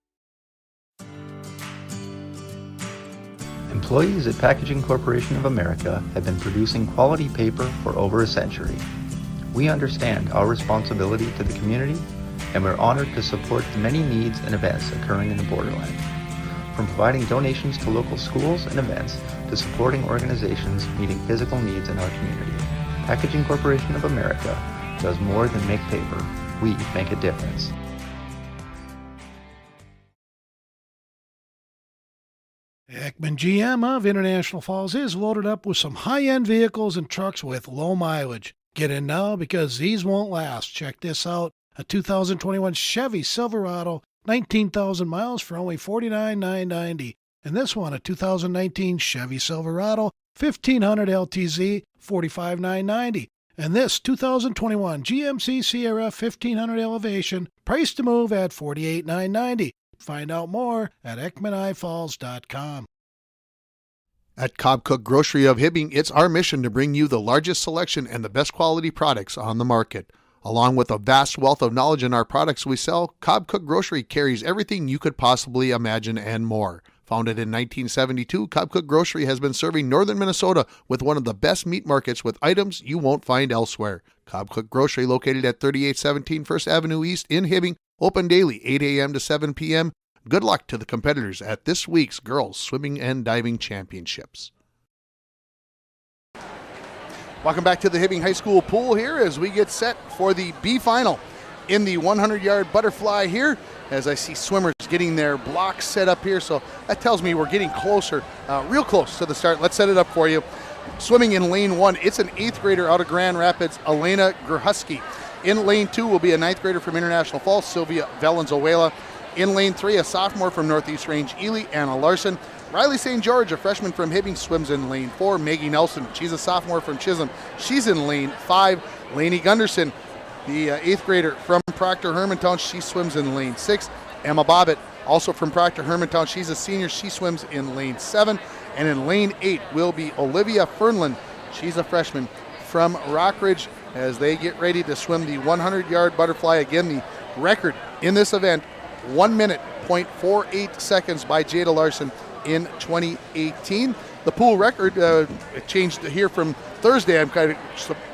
Employees at Packaging Corporation of America have been producing quality paper for over a century. We understand our responsibility to the community, and we're honored to support the many needs and events occurring in the borderland. From providing donations to local schools and events to supporting organizations meeting physical needs in our community, Packaging Corporation of America does more than make paper. We make a difference. Ekman GM of International Falls is loaded up with some high-end vehicles and trucks with low mileage. Get in now because these won't last. Check this out. A 2021 Chevy Silverado, 19,000 miles for only $49,990. And this one, a 2019 Chevy Silverado, 1500 LTZ, $45,990. And this 2021 GMC Sierra 1500 Elevation, price to move at $48,990. Find out more at EkmanIFalls.com. At Cobb Cook Grocery of Hibbing, it's our mission to bring you the largest selection and the best quality products on the market. Along with a vast wealth of knowledge in our products we sell, Cobb Cook Grocery carries everything you could possibly imagine and more. Founded in 1972, Cobb Cook Grocery has been serving northern Minnesota with one of the best meat markets with items you won't find elsewhere. Cobb Cook Grocery, located at 3817 First Avenue East in Hibbing, open daily 8 a.m. to 7 p.m. Good luck to the competitors at this week's Girls Swimming and Diving Championships. Welcome back to the Hibbing High School pool here as we get set for the B final in the 100-yard butterfly here, as I see swimmers getting their blocks set up here. So that tells me we're getting closer, real close to the start. Let's set it up for you. Swimming in lane 1, it's an 8th grader out of Grand Rapids, Elena Gruhusky. In lane 2 will be a 9th grader from International Falls, Sylvia Valenzuela. In lane 3, a sophomore from Northeast Range, Ely, Anna Larson. Riley St. George, a freshman from Hibbing, swims in lane 4. Maggie Nelson, she's a sophomore from Chisholm. She's in lane 5. Lainey Gunderson, the 8th grader from Proctor Hermantown, she swims in lane 6. Emma Bobbitt, also from Proctor Hermantown, she's a senior. She swims in lane 7. And in lane 8 will be Olivia Fernland. She's a freshman from Rockridge as they get ready to swim the 100-yard butterfly. Again, the record in this event, 1 minute, 0.48 seconds by Jada Larson in 2018. The pool record it changed here from Thursday. I'm kind of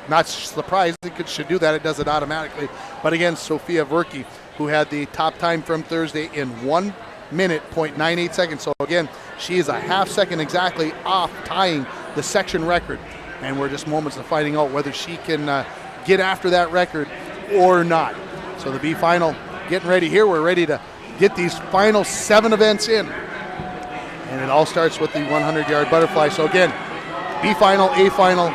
not surprised. It should do that. It does it automatically. But again, Sophia Verke, who had the top time from Thursday in 1 minute, 0.98 seconds. So again, she is a half second exactly off tying the section record. And we're just moments of finding out whether she can get after that record or not. So the B final getting ready here. We're ready to get these final 7 events in. And it all starts with the 100-yard butterfly. So again, B final, A final,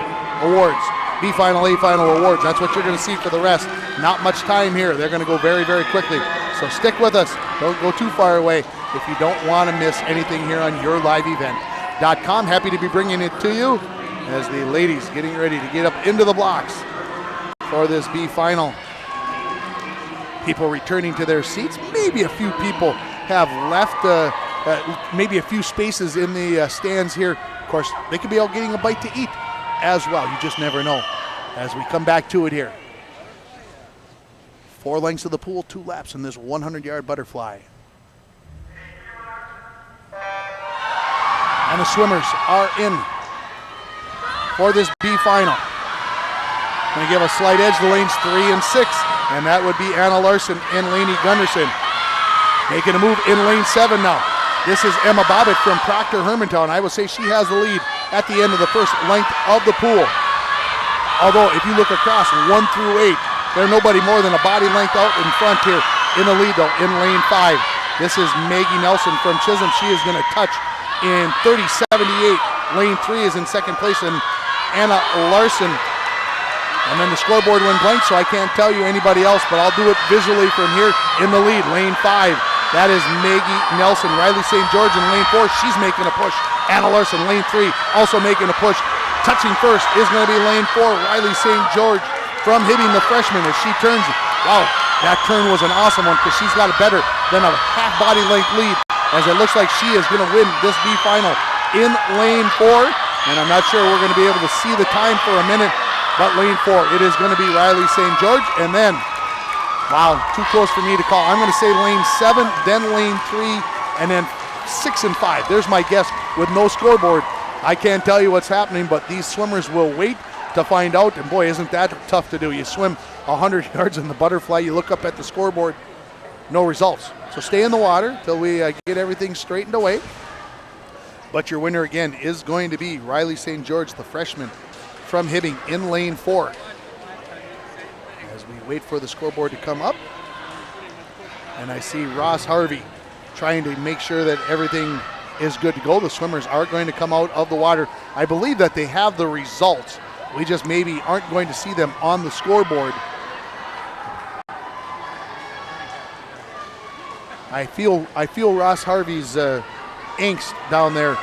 awards. B final, A final, awards. That's what you're going to see for the rest. Not much time here. They're going to go very, very quickly. So stick with us. Don't go too far away if you don't want to miss anything here on YourLiveEvent.com. Happy to be bringing it to you as the ladies getting ready to get up into the blocks for this B final. People returning to their seats. Maybe a few people have left, maybe a few spaces in the stands here. Of course, they could be all getting a bite to eat as well. You just never know as we come back to it here. 4 lengths of the pool, 2 laps in this 100-yard butterfly. And the swimmers are in for this B final. Going to give a slight edge to lanes 3 and 6, and that would be Anna Larson and Lainey Gunderson. Making a move in lane 7 now. This is Emma Bobbitt from Proctor Hermantown. I will say she has the lead at the end of the first length of the pool. Although if you look across 1 through 8, they're nobody more than a body length out in front here. In the lead though, in lane 5. This is Maggie Nelson from Chisholm. She is going to touch in 30.78. Lane 3 is in second place, and Anna Larson. And then the scoreboard went blank, so I can't tell you anybody else, but I'll do it visually from here in the lead. Lane 5, that is Maggie Nelson. Riley St. George in lane 4, she's making a push. Anna Larson, lane 3, also making a push. Touching first is going to be lane 4, Riley St. George from Hibbing, the freshman, as she turns. Wow, that turn was an awesome one because she's got a better than a half body length lead, as it looks like she is going to win this B final in lane 4. And I'm not sure we're going to be able to see the time for a minute. But lane 4, it is going to be Riley St. George. And then, wow, too close for me to call. I'm going to say lane 7, then lane 3, and then 6 and 5. There's my guess with no scoreboard. I can't tell you what's happening, but these swimmers will wait to find out. And boy, isn't that tough to do. You swim 100 yards in the butterfly, you look up at the scoreboard, no results. So stay in the water till we get everything straightened away. But your winner again is going to be Riley St. George, the freshman from Hibbing, in lane 4. As we wait for the scoreboard to come up, and I see Ross Harvey trying to make sure that everything is good to go. The swimmers are going to come out of the water. I believe that they have the results. We just maybe aren't going to see them on the scoreboard. I feel Ross Harvey's angst down there.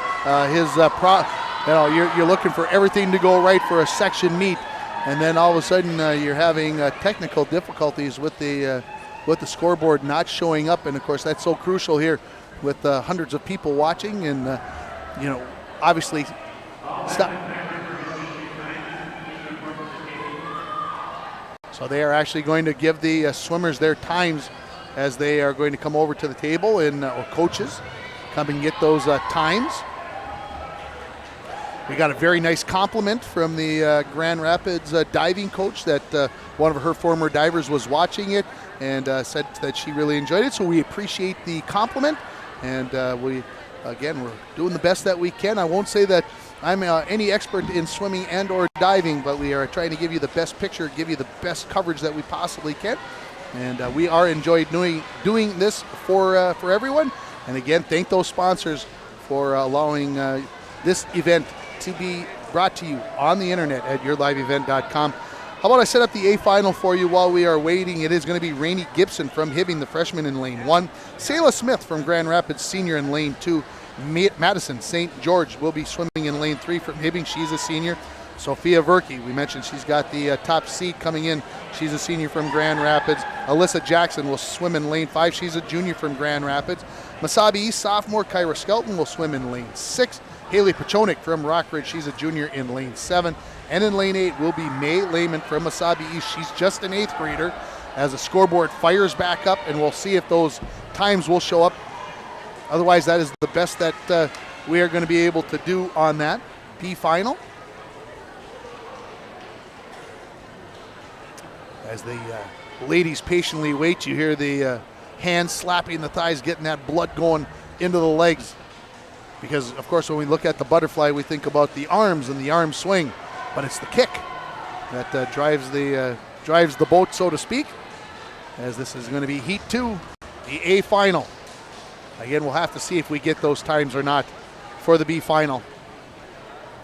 You're looking for everything to go right for a section meet, and then all of a sudden you're having technical difficulties with the scoreboard not showing up, and of course that's so crucial here with hundreds of people watching, and obviously stop. So they are actually going to give the swimmers their times as they are going to come over to the table, and or coaches come and get those times. We got a very nice compliment from the Grand Rapids diving coach that one of her former divers was watching it and said that she really enjoyed it. So we appreciate the compliment, and we're doing the best that we can. I won't say that I'm any expert in swimming and or diving, but we are trying to give you the best picture, give you the best coverage that we possibly can. And we are enjoying doing this for everyone. And again, thank those sponsors for allowing this event to be brought to you on the internet at yourliveevent.com. How about I set up the A final for you while we are waiting? It is going to be Rainey Gibson from Hibbing, the freshman, in lane 1. Sayla Smith from Grand Rapids, senior, in lane 2. Madison St. George will be swimming in lane 3 from Hibbing. She's a senior. Sophia Verke, we mentioned she's got the top seed coming in. She's a senior from Grand Rapids. Alyssa Jackson will swim in lane 5. She's a junior from Grand Rapids. Wasabi East sophomore Kyra Skelton will swim in lane 6. Haley Pachonik from Rockridge, she's a junior, in lane 7. And in lane 8 will be May Lehman from Wasabi East. She's just an 8th grader. As the scoreboard fires back up, and we'll see if those times will show up. Otherwise, that is the best that we are going to be able to do on that P final. As the ladies patiently wait, you hear the hands slapping the thighs, getting that blood going into the legs. Because, of course, when we look at the butterfly, we think about the arms and the arm swing, but it's the kick that drives the boat, so to speak. As this is going to be Heat 2, the A final. Again, we'll have to see if we get those times or not for the B final.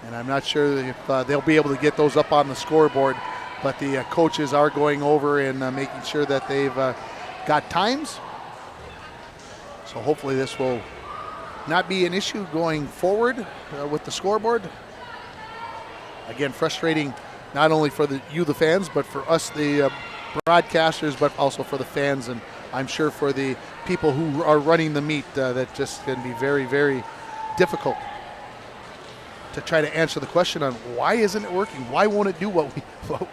And I'm not sure if they'll be able to get those up on the scoreboard, but the coaches are going over and making sure that they've got times. So hopefully this will not be an issue going forward with the scoreboard. Again, frustrating not only for the fans, but for us, the broadcasters, but also for the fans, and I'm sure for the people who are running the meet, that just can be very, very difficult to try to answer the question on why isn't it working? Why won't it do what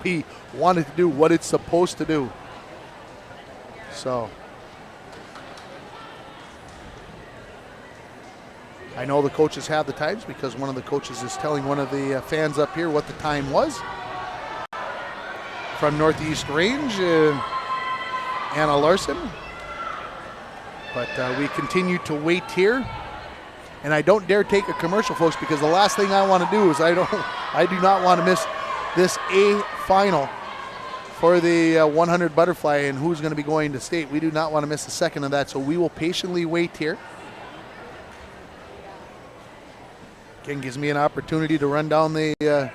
we want it to do, what it's supposed to do? So I know the coaches have the times because one of the coaches is telling one of the fans up here what the time was. From Northeast Range, Anna Larson. But we continue to wait here. And I don't dare take a commercial, folks, because the last thing I want to do is I do not want to miss this A final for the 100 butterfly and who's going to be going to state. We do not want to miss a second of that, so we will patiently wait here. Again, gives me an opportunity to run down the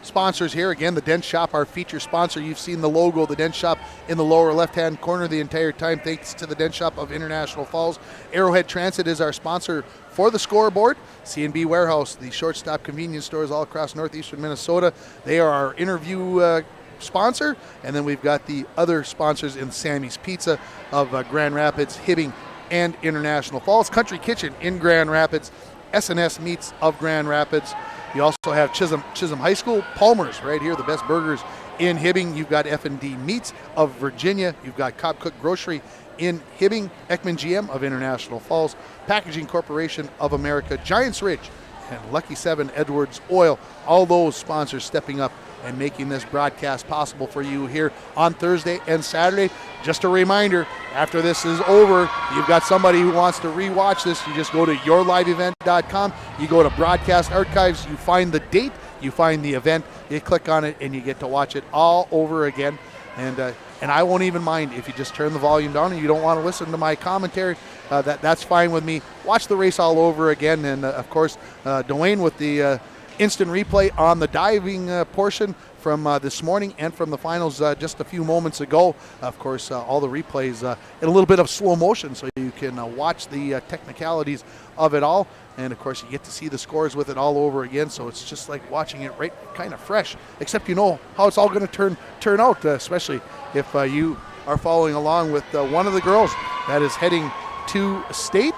sponsors here. Again, the Dent Shop, our feature sponsor. You've seen the logo, the Dent Shop, in the lower left-hand corner the entire time, thanks to the Dent Shop of International Falls. Arrowhead Transit is our sponsor for the scoreboard. C&B Warehouse, the short-stop convenience stores all across northeastern Minnesota. They are our interview sponsor. And then we've got the other sponsors in Sammy's Pizza of Grand Rapids, Hibbing, and International Falls. Country Kitchen in Grand Rapids. S&S Meats of Grand Rapids. You also have Chisholm High School, Palmer's right here, the best burgers in Hibbing. You've got F&D Meats of Virginia. You've got Cobb Cook Grocery in Hibbing, Ekman GM of International Falls, Packaging Corporation of America, Giants Ridge, and Lucky 7 Edwards Oil. All those sponsors stepping up and making this broadcast possible for you here on Thursday and Saturday. Just a reminder, after this is over, you've got somebody who wants to rewatch this, you just go to yourliveevent.com, you go to broadcast archives, you find the date, you find the event, you click on it, and you get to watch it all over again. And I won't even mind if you just turn the volume down and you don't want to listen to my commentary. That's fine with me. Watch the race all over again. And, of course, Dwayne with the instant replay on the diving portion from this morning and from the finals just a few moments ago. Of course, all the replays in a little bit of slow motion so you can watch the technicalities of it all. And, of course, you get to see the scores with it all over again, so it's just like watching it right kind of fresh, except you know how it's all going to turn out, especially if you are following along with one of the girls that is heading to state.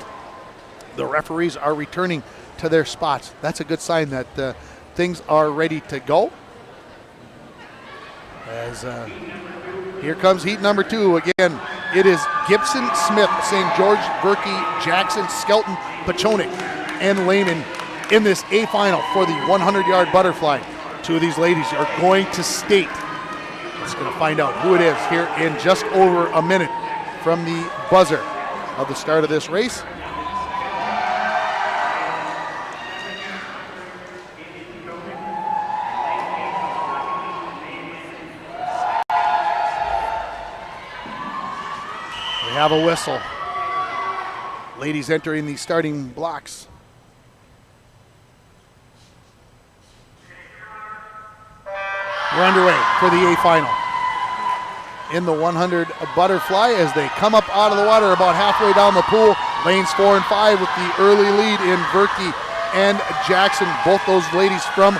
The referees are returning to their spots. That's a good sign that things are ready to go. As here comes heat number 2 again. It is Gibson, Smith, St. George, Verkey, Jackson, Skelton, Pachonik, and Lehman in this A final for the 100-yard butterfly. Two of these ladies are going to state. Let's going to find out who it is here in just over a minute from the buzzer of the start of this race. We have a whistle. Ladies entering the starting blocks. We're underway for the A final. In the 100 butterfly as they come up out of the water about halfway down the pool. Lanes 4 and 5 with the early lead in Verkey and Jackson. Both those ladies from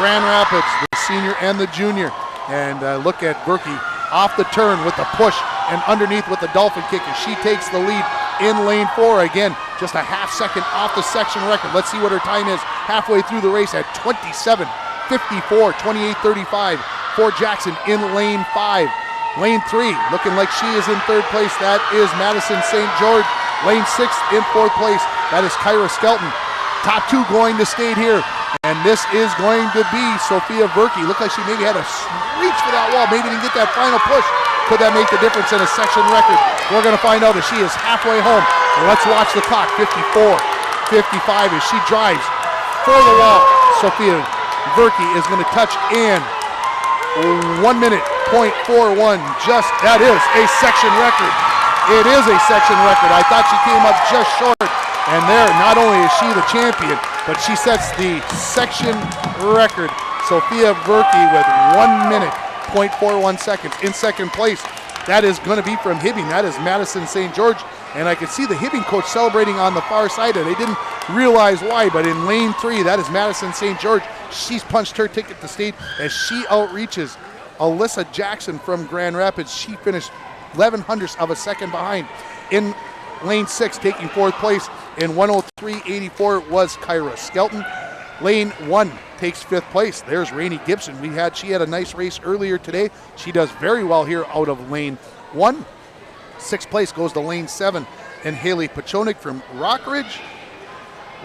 Grand Rapids, the senior and the junior. And look at Verkey off the turn with the push and underneath with the dolphin kick as she takes the lead in lane 4. Again, just a half second off the section record. Let's see what her time is halfway through the race at 27:54, 28:35 for Jackson in lane 5. Lane 3 looking like she is in 3rd place. That is Madison St. George. Lane 6 in 4th place. That is Kyra Skelton. Top 2 going to state here. And this is going to be Sophia Verkey. Looked like she maybe had to reach for that wall. Maybe didn't get that final push. Could that make the difference in a section record? We're going to find out as she is halfway home. And let's watch the clock. 54:55 as she drives for the wall. Sophia Verkey is going to touch in 1 minute, 0.41. Just, that is a section record. It is a section record. I thought she came up just short. And there, not only is she the champion, but she sets the section record. Sophia Verkey with 1 minute, 0.41 seconds in 2nd place. That is going to be from Hibbing. That is Madison St. George. And I could see the Hibbing coach celebrating on the far side. And they didn't realize why, but in lane 3, that is Madison St. George. She's punched her ticket to state as she outreaches Alyssa Jackson from Grand Rapids. She finished 0.11 of a second behind. In lane 6, taking 4th place in 1:03.84 was Kyra Skelton. Lane 1 takes 5th place. There's Rainey Gibson. She had a nice race earlier today. She does very well here out of lane 1. 6th place goes to lane 7 and Haley Pachonik from Rockridge.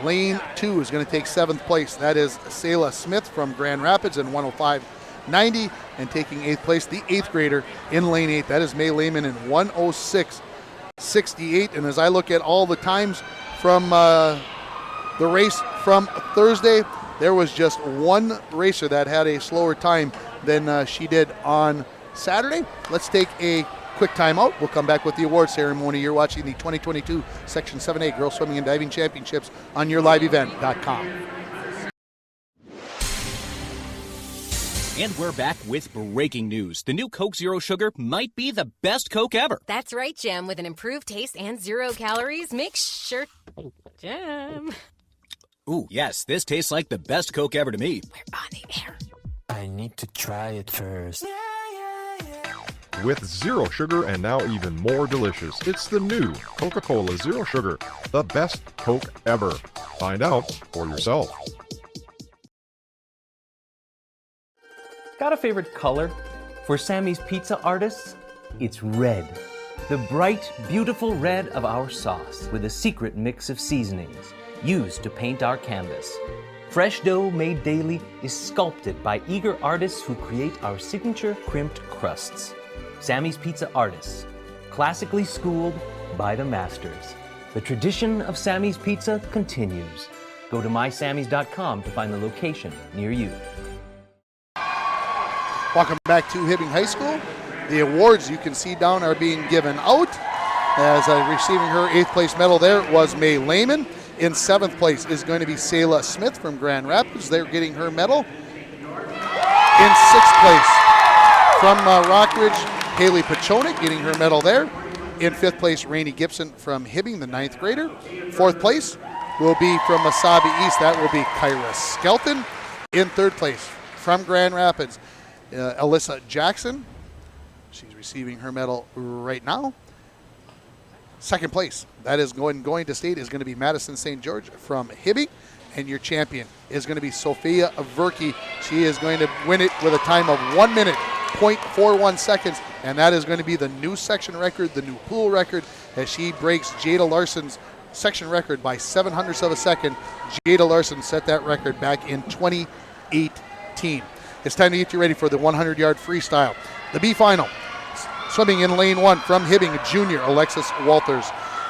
Lane 2 is going to take 7th place. That is Selah Smith from Grand Rapids in 105.90. And taking 8th place, the 8th grader in lane 8. That is May Lehman in 106.68. And as I look at all the times from the race from Thursday, there was just one racer that had a slower time than she did on Saturday. Let's take a quick timeout. We'll come back with the award ceremony. You're watching the 2022 Section 7A Girls Swimming and Diving Championships on yourliveevent.com. And we're back with breaking news. The new Coke Zero Sugar might be the best Coke ever. That's right, Jim. With an improved taste and 0 calories, make sure... Jim. Ooh, yes, this tastes like the best Coke ever to me. We're on the air. I need to try it first. With zero sugar and now even more delicious, it's the new Coca-Cola Zero Sugar, the best Coke ever. Find out for yourself. Got a favorite color? For Sammy's Pizza artists, it's red. The bright, beautiful red of our sauce with a secret mix of seasonings used to paint our canvas. Fresh dough made daily is sculpted by eager artists who create our signature crimped crusts. Sammy's Pizza artists, classically schooled by the masters. The tradition of Sammy's Pizza continues. Go to mysammys.com to find the location near you. Welcome back to Hibbing High School. The awards you can see down are being given out. As receiving her 8th place medal there was May Lehman. In 7th place is going to be Selah Smith from Grand Rapids. They're getting her medal. In 6th place from Rockridge, Haley Pachonik getting her medal there. In 5th place, Rainey Gibson from Hibbing, the 9th grader. 4th place will be from Wasabi East. That will be Kyra Skelton. In 3rd place from Grand Rapids, Alyssa Jackson. She's receiving her medal right now. 2nd place, that is going to state, is going to be Madison St. George from Hibbing. And your champion is going to be Sophia Verke. She is going to win it with a time of 1 minute, 0.41 seconds. And that is going to be the new section record, the new pool record, as she breaks Jada Larson's section record by 700ths of a second. Jada Larson set that record back in 2018. It's time to get you ready for the 100-yard freestyle. The B final. Swimming in lane 1 from Hibbing, a junior, Alexis Walters.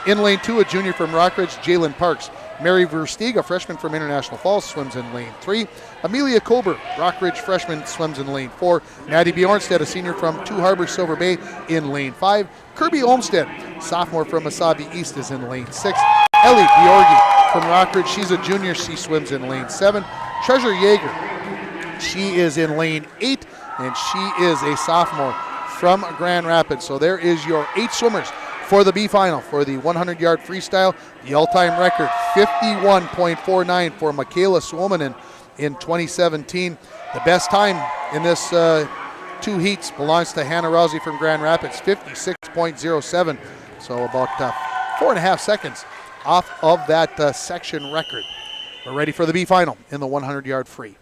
In lane 2, a junior from Rockridge, Jalen Parks. Mary Versteeg, a freshman from International Falls, swims in lane 3. Amelia Kober, Rockridge freshman, swims in lane 4. Maddie Bjornstead, a senior from Two Harbors, Silver Bay, in lane 5. Kirby Olmstead, sophomore from Wasabi East, is in lane 6. Ellie Bjorgi from Rockridge, she's a junior, she swims in lane 7. Treasure Yeager, she is in lane 8, and she is a sophomore from Grand Rapids. So there is your 8 swimmers for the B final for the 100-yard freestyle. The all-time record, 51.49 for Michaela Swomanen in 2017. The best time in this 2 heats belongs to Hannah Rousey from Grand Rapids, 56.07. So about 4.5 seconds off of that section record. We're ready for the B final in the 100-yard free.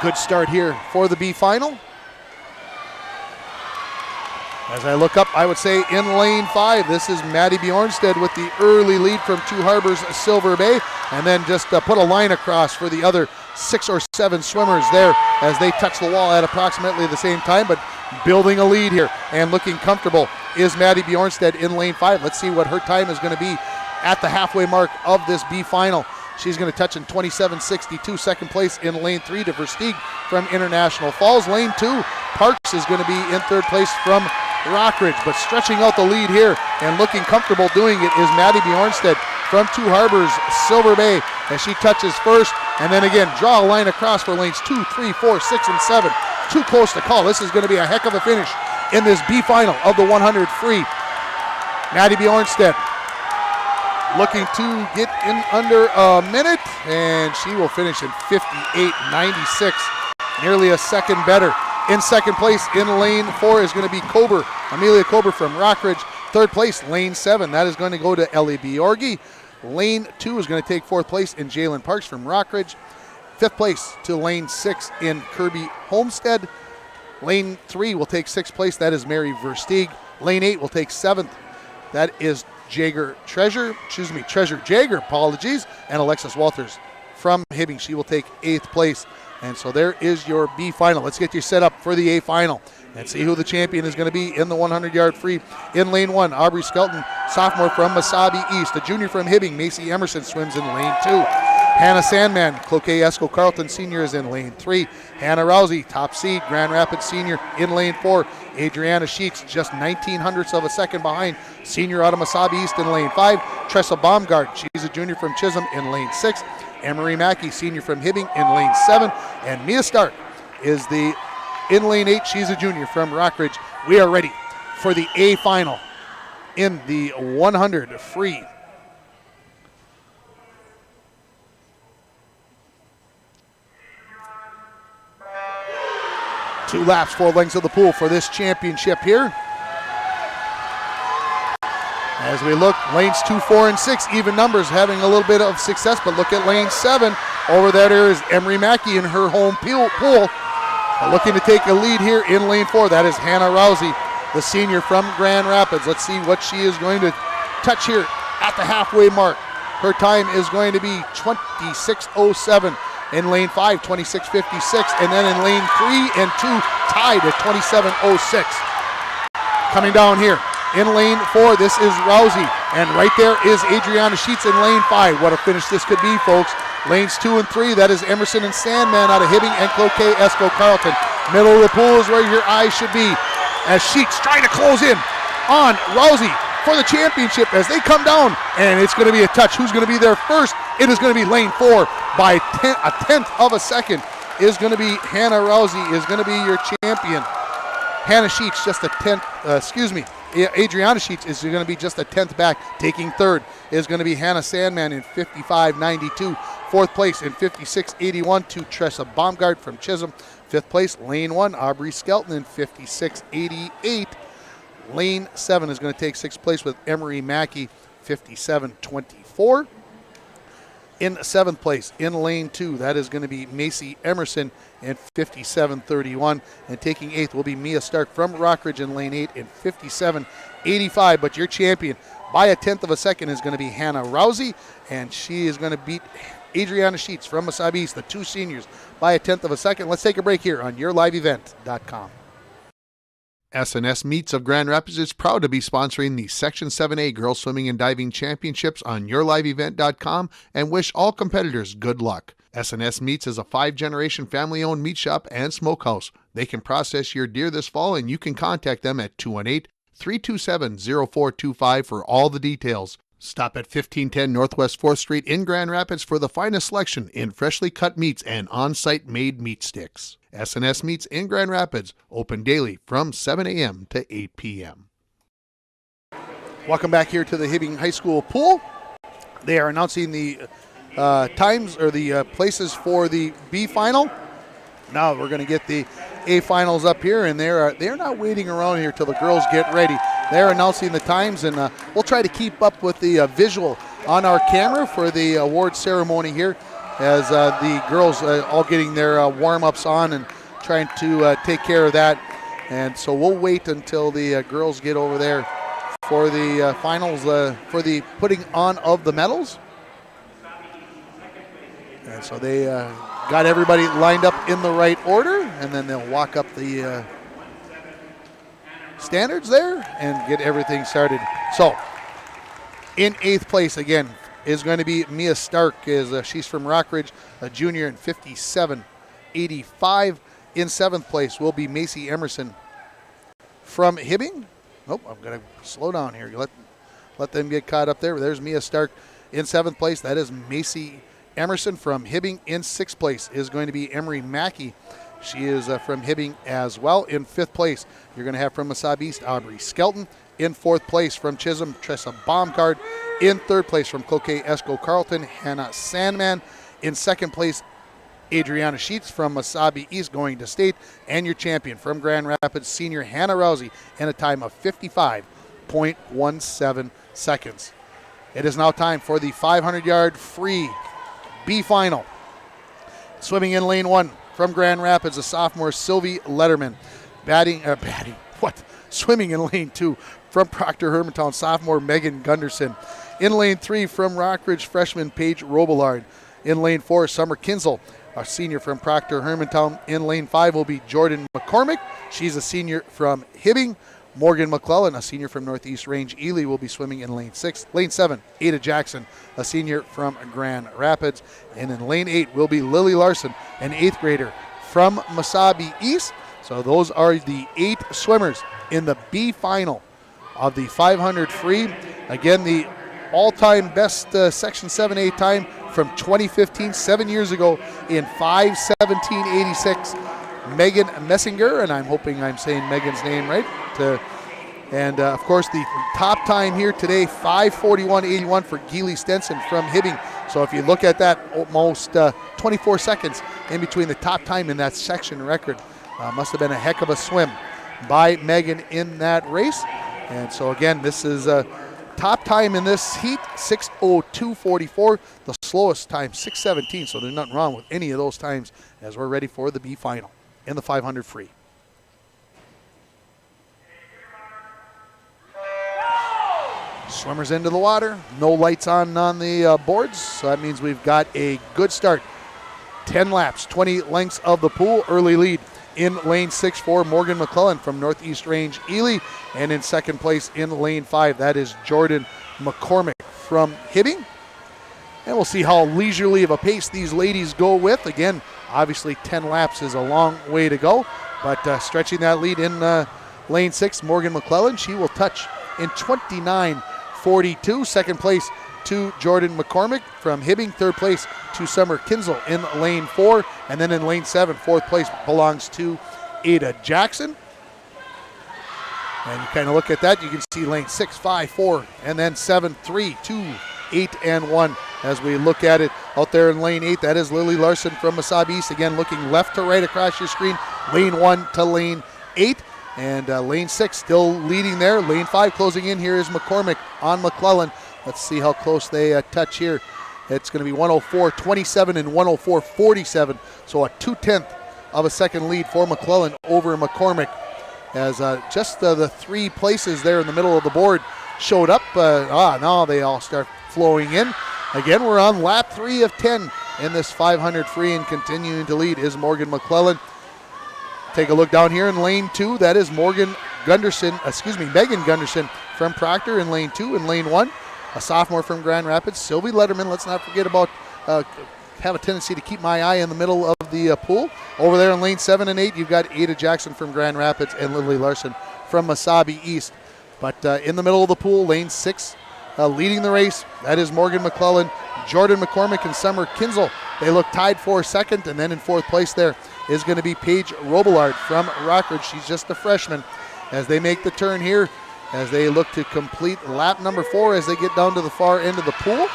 Good start here for the B final. As I look up, I would say in lane 5, this is Maddie Bjornstead with the early lead from Two Harbors, Silver Bay, and then just put a line across for the other 6 or 7 swimmers there as they touch the wall at approximately the same time, but building a lead here and looking comfortable is Maddie Bjornstead in lane 5. Let's see what her time is going to be at the halfway mark of this B final. She's going to touch in 27.62. Second place in lane 3 to Versteeg from International Falls. Lane 2, Parks is going to be in 3rd place from Rockridge, but stretching out the lead here and looking comfortable doing it is Maddie Bjornstead from Two Harbors, Silver Bay, as she touches first, and then again draw a line across for lanes 2, 3, 4, 6, and 7. Too close to call. This is going to be a heck of a finish in this B final of the 100 free. Maddie Bjornstead looking to get in under a minute, and she will finish in 58.96, nearly a second better. In second place in lane 4 is going to be Kober, Amelia Kober from Rockridge. Third place, lane 7, that is going to go to Ellie Bjorgi. Lane 2 is going to take 4th place in Jalen Parks from Rockridge. 5th place to lane 6 in Kirby Homestead. Lane 3 will take 6th place. That is Mary Versteeg. Lane 8 will take 7th. That is Treasure Jager, apologies, and Alexis Walters from Hibbing. She will take 8th place. And so there is your B final. Let's get you set up for the A final and see who the champion is going to be in the 100-yard free. In lane 1, Aubrey Skelton, sophomore from Wasabi East. A junior from Hibbing, Macy Emerson, swims in lane 2. Hannah Sandman, Cloquet Esco Carlton Senior, is in lane 3. Hannah Rousey, top seed, Grand Rapids Senior, in lane 4. Adriana Sheets, just 1900ths of a second behind, senior out of Wasabi East, in lane 5. Tressa Baumgart, she's a junior from Chisholm, in lane 6. Emery Mackey, senior from Hibbing, in lane 7. And Mia Stark is in lane 8. She's a junior from Rockridge. We are ready for the A final in the 100 free. Two laps, 4 lengths of the pool for this championship here. As we look, lanes 2, 4, and 6, even numbers, having a little bit of success, but look at lane 7. Over there is Emery Mackey in her home pool. Looking to take a lead here in lane 4. That is Hannah Rousey, the senior from Grand Rapids. Let's see what she is going to touch here at the halfway mark. Her time is going to be 26:07. In lane 5, 26:56. And then in lane 3 and 2, tied at 27:06. Coming down here. In lane 4, this is Rousey. And right there is Adriana Sheets in lane 5. What a finish this could be, folks. Lanes 2 and 3, that is Emerson and Sandman out of Hibbing and Cloquet Esco Carlton. Middle of the pool is where your eyes should be, as Sheets trying to close in on Rousey for the championship as they come down. And it's going to be a touch. Who's going to be there first? It is going to be lane 4 by a tenth of a second. Is going to be Hannah Rousey is going to be your champion. Hannah Sheets just a tenth, Adriana Sheets is going to be just a tenth back. Taking third is going to be Hannah Sandman in 55:92. Fourth place in 56:81 to Tressa Baumgart from Chisholm. Fifth place, lane 1, Aubrey Skelton in 56:88. Lane 7 is going to take 6th place with Emery Mackey, 57:24. In 7th place, in lane 2, that is going to be Macy Emerson in 57:31. And taking 8th will be Mia Stark from Rockridge in lane 8 in 57:85. But your champion by a tenth of a second is going to be Hannah Rousey, and she is going to beat Adriana Sheets from Wasabi East, the two seniors, by a tenth of a second. Let's take a break here on YourLiveEvent.com. SNS Meets of Grand Rapids is proud to be sponsoring the Section 7A Girls Swimming and Diving Championships on YourLiveEvent.com and wish all competitors good luck. SNS Meats is a 5-generation family-owned meat shop and smokehouse. They can process your deer this fall, and you can contact them at 218-327-0425 for all the details. Stop at 1510 Northwest 4th Street in Grand Rapids for the finest selection in freshly cut meats and on-site made meat sticks. SNS Meats in Grand Rapids, open daily from 7 a.m. to 8 p.m. Welcome back here to the Hibbing High School pool. They are announcing the times or the places for the B final. Now we're going to get the A finals up here, and they're not waiting around here till the girls get ready. They're announcing the times, and we'll try to keep up with the visual on our camera for the award ceremony here, as the girls all getting their warm-ups on and trying to take care of that. And so we'll wait until the girls get over there for the finals, for the putting on of the medals. And so they got everybody lined up in the right order, and then they'll walk up the standards there and get everything started. So in 8th place again is going to be Mia Stark. She's from Rockridge, a junior in 57:85. In 7th place will be Macy Emerson from Hibbing. Nope, I'm going to slow down here. Let them get caught up there. There's Mia Stark in 7th place. That is Macy Emerson from Hibbing. In 6th place is going to be Emery Mackey. She is from Hibbing as well. In 5th place, you're going to have from Wasabi East, Aubrey Skelton. In 4th place from Chisholm, Tressa Baumgart. In 3rd place from Cloquet Esco Carlton, Hannah Sandman. In 2nd place, Adriana Sheets from Wasabi East going to state. And your champion from Grand Rapids, senior Hannah Rousey, in a time of 55.17 seconds. It is now time for the 500-yard free B final. Swimming in lane 1 from Grand Rapids, a sophomore, Sylvie Letterman. Swimming in lane 2 from Proctor Hermantown, sophomore Megan Gunderson. In lane 3 from Rockridge, freshman Paige Robillard. In lane 4, Summer Kinzel, a senior from Proctor Hermantown. In lane 5 will be Jordan McCormick. She's a senior from Hibbing. Morgan McClellan, a senior from Northeast Range Ely, will be swimming in lane 6. Lane 7, Ada Jackson, a senior from Grand Rapids. And in lane 8 will be Lily Larson, an 8th grader from Wasabi East. So those are the 8 swimmers in the B final of the 500 free. Again, the all-time best Section 7A time from 2015, 7 years ago, in 5:17.86. Megan Messinger, and I'm hoping I'm saying Megan's name right. And of course, the top time here today, 5:41.81 for Geely Stenson from Hibbing. So if you look at that, almost 24 seconds in between the top time and that section record. Must have been a heck of a swim by Megan in that race. And so again, this is top time in this heat, 6:02.44. The slowest time, 6:17. So there's nothing wrong with any of those times as we're ready for the B final in the 500 free. Swimmers into the water. No lights on the boards. So that means we've got a good start. 10 laps, 20 lengths of the pool. Early lead in lane 6 for Morgan McClellan from Northeast Range Ely. And in second place in lane 5, that is Jordan McCormick from Hibbing. And we'll see how leisurely of a pace these ladies go with. Again, obviously 10 laps is a long way to go. But stretching that lead in lane 6, Morgan McClellan, she will touch in 29:42. Second place to Jordan McCormick from Hibbing. Third place to Summer Kinzel in lane 4. And then in lane 7, fourth place belongs to Ada Jackson. And you kind of look at that, you can see lane 6, 5, 4, and then 7, 3, 2, 8, and 1. As we look at it out there in lane 8, that is Lily Larson from Wasabi East. Again, looking left to right across your screen, lane 1 to lane 8. And lane 6 still leading there. Lane 5 closing in here is McCormick on McClellan. Let's see how close they touch here. It's going to be 104.27 and 104.47. So a 2/10 of a second lead for McClellan over McCormick. As just the 3 places there in the middle of the board showed up. Now they all start flowing in. Again, we're on lap 3 of 10 in this 500 free, and continuing to lead is Morgan McClellan. Take a look down here in lane 2. That is Megan Gunderson from Proctor in lane 2. In lane 1, a sophomore from Grand Rapids, Sylvie Letterman. Let's not forget about, have a tendency to keep my eye in the middle of the pool. Over there in lane 7 and 8, you've got Ada Jackson from Grand Rapids and Lily Larson from Wasabi East. But in the middle of the pool, lane 6, leading the race, that is Morgan McClellan, Jordan McCormick, and Summer Kinzel. They look tied for second, and then in fourth place there is going to be Paige Robillard from Rockridge. She's just a freshman. As they make the turn here, as they look to complete lap number 4 as they get down to the far end of the pool.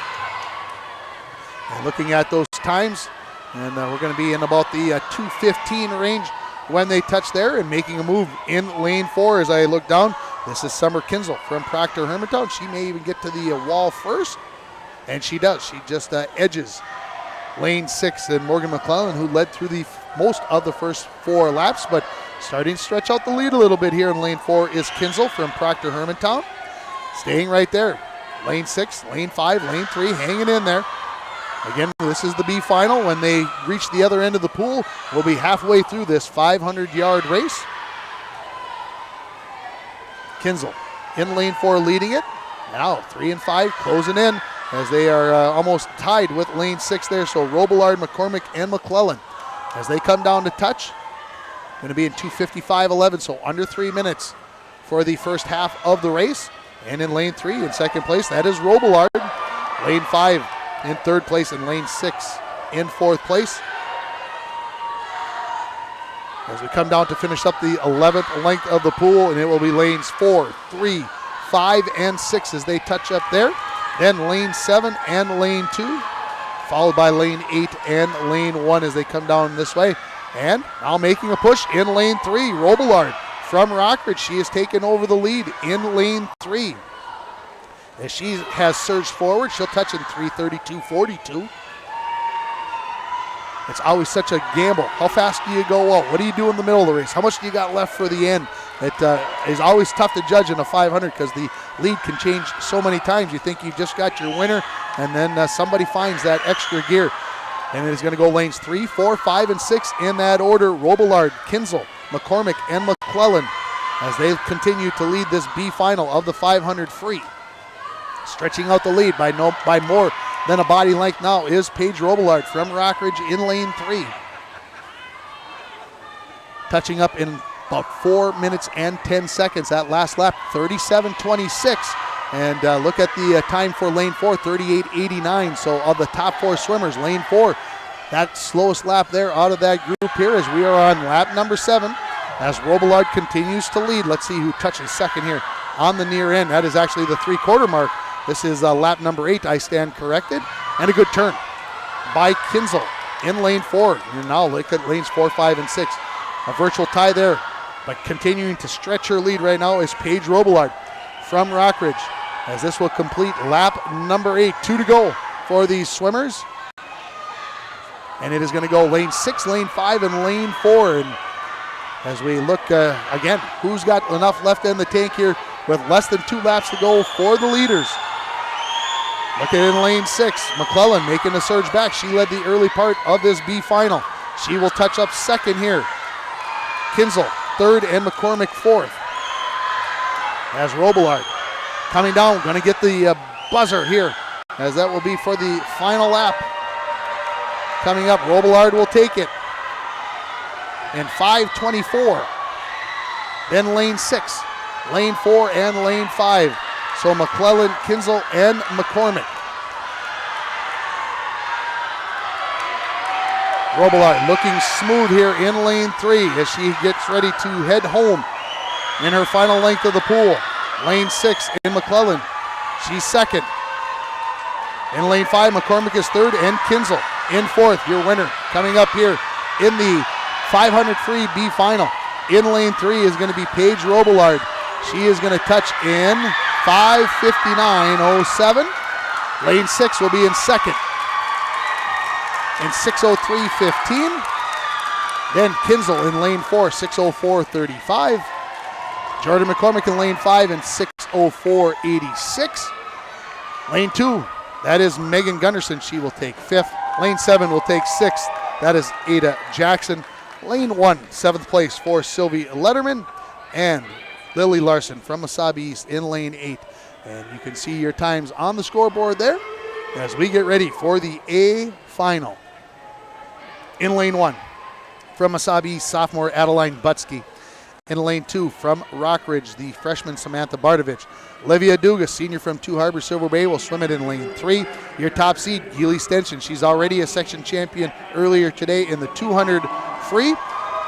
And looking at those times, and we're going to be in about the 2:15 range when they touch there, and making a move in lane 4 as I look down. This is Summer Kinzel from Proctor Hermantown. She may even get to the wall first, and she does. She just edges lane 6, and Morgan McClellan, who led through the most of the first 4 laps, but starting to stretch out the lead a little bit here in lane 4 is Kinzel from Proctor Hermantown. Staying right there. Lane 6, lane 5, lane 3, hanging in there. Again, this is the B final. When they reach the other end of the pool, we'll be halfway through this 500-yard race. Kinzel in lane 4 leading it. Now 3 and 5 closing in as they are almost tied with lane 6 there. So Robillard, McCormick, and McClellan as they come down to touch. Going to be in 2:55.11, so under 3 minutes for the first half of the race. And in lane 3 in second place, that is Robillard. Lane 5 in third place, and lane 6 in fourth place. As we come down to finish up the 11th length of the pool, and it will be lanes 4, 3, 5, and 6 as they touch up there. Then lane 7 and lane 2, followed by lane 8 and lane 1 as they come down this way. And now making a push in lane 3, Robillard from Rockridge. She has taken over the lead in lane 3. As she has surged forward, she'll touch in 3:32.42. It's always such a gamble. How fast do you go out? What do you do in the middle of the race? How much do you got left for the end? It is always tough to judge in a 500 because the lead can change so many times. You think you just got your winner, and then somebody finds that extra gear. And it is going to go lanes 3, 4, 5, and 6 in that order. Robillard, Kinzel, McCormick, and McClellan as they continue to lead this B final of the 500 free. Stretching out the lead by more than a body length now is Paige Robillard from Rockridge in lane 3. Touching up in about 4 minutes and 10 seconds. That last lap, 37:26. And look at the time for lane 4, 38:89. So of the top 4 swimmers, lane 4, that slowest lap there out of that group here as we are on lap number 7. As Robillard continues to lead. Let's see who touches second here on the near end. That is actually the 3/4 mark. This is lap number 8, I stand corrected. And a good turn by Kinzel in lane 4. And now look at lanes 4, 5, and 6. A virtual tie there. But continuing to stretch her lead right now is Paige Robillard from Rockridge. As this will complete lap number 8. 2 to go for these swimmers. And it is going to go lane 6, lane 5, and lane 4. And as we look again, who's got enough left in the tank here with less than 2 laps to go for the leaders. Look at in lane 6, McClellan making the surge back. She led the early part of this B final. She will touch up second here. Kinzel, third, and McCormick fourth. As Robillard coming down, going to get the buzzer here, as that will be for the final lap. Coming up, Robillard will take it in 5:24. Then lane 6, lane 4, and lane 5. So McClellan, Kinzel, and McCormick. Robillard looking smooth here in lane 3 as she gets ready to head home in her final length of the pool. Lane 6 in McClellan. She's second. In lane 5, McCormick is third, and Kinzel in fourth. Your winner coming up here in the 500 free B final. In lane 3 is going to be Paige Robillard. She is going to touch in 5:59.07. Lane 6 will be in second in 6:03.15. Then Kinzel in lane 4, 6:04.35. Jordan McCormick in lane 5 in 6:04.86. Lane 2, that is Megan Gunderson. She will take 5th. Lane 7 will take 6th. That is Ada Jackson. Lane 1, 7th place for Sylvie Letterman. And Lily Larson from Wasabi East in lane 8. And you can see your times on the scoreboard there as we get ready for the A final. In lane 1, from Wasabi East, sophomore Adeline Butsky. In lane 2, from Rockridge, the freshman Samantha Bardovich. Livia Dugas, senior from Two Harbors Silver Bay, will swim it in lane 3. Your top seed, Geely Stenson. She's already a section champion earlier today in the 200 free,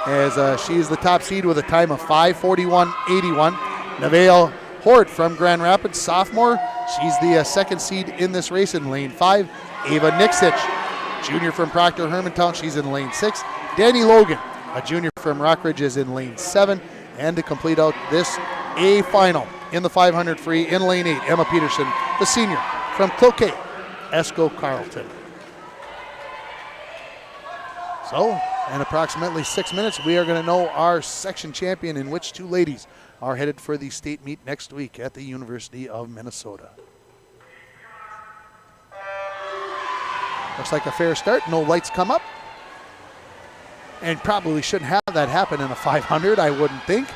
as she is the top seed with a time of 5:41.81. Nevaeh Horde from Grand Rapids, sophomore. She's the second seed in this race in lane 5. Ava Nixich, junior from Proctor Hermantown. She's in lane 6. Danny Logan, a junior from Rockridge, is in lane 7. And to complete out this A final in the 500 free in lane 8, Emma Peterson, the senior from Cloquet, Esco Carleton. So, in approximately 6 minutes, we are going to know our section champion, in which 2 ladies are headed for the state meet next week at the University of Minnesota. Looks like a fair start. No lights come up. And probably shouldn't have that happen in a 500, I wouldn't think.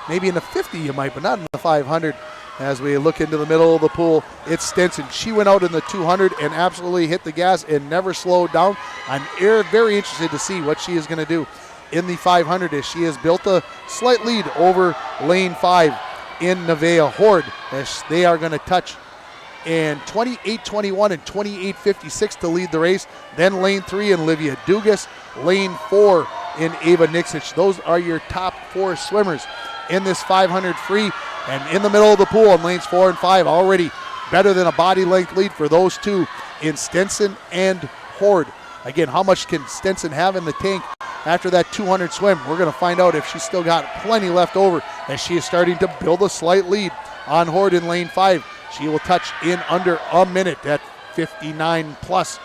Maybe in the 50 you might, but not in the 500. As we look into the middle of the pool, it's Stenson. She went out in the 200 and absolutely hit the gas and never slowed down. I'm very interested to see what she is going to do in the 500 as she has built a slight lead over lane 5 in Nevaeh Horde, as they are going to touch in 28:21 and 28:56 to lead the race. Then lane 3 in Livia Dugas, lane 4 in Ava Nixich. Those are your top 4 swimmers in this 500 free. And in the middle of the pool in lanes 4 and 5, already better than a body length lead for those 2 in Stenson and Horde. Again, how much can Stenson have in the tank after that 200 swim? We're going to find out if she's still got plenty left over, as she is starting to build a slight lead on Horde in lane 5. She will touch in under a minute at 59 plus.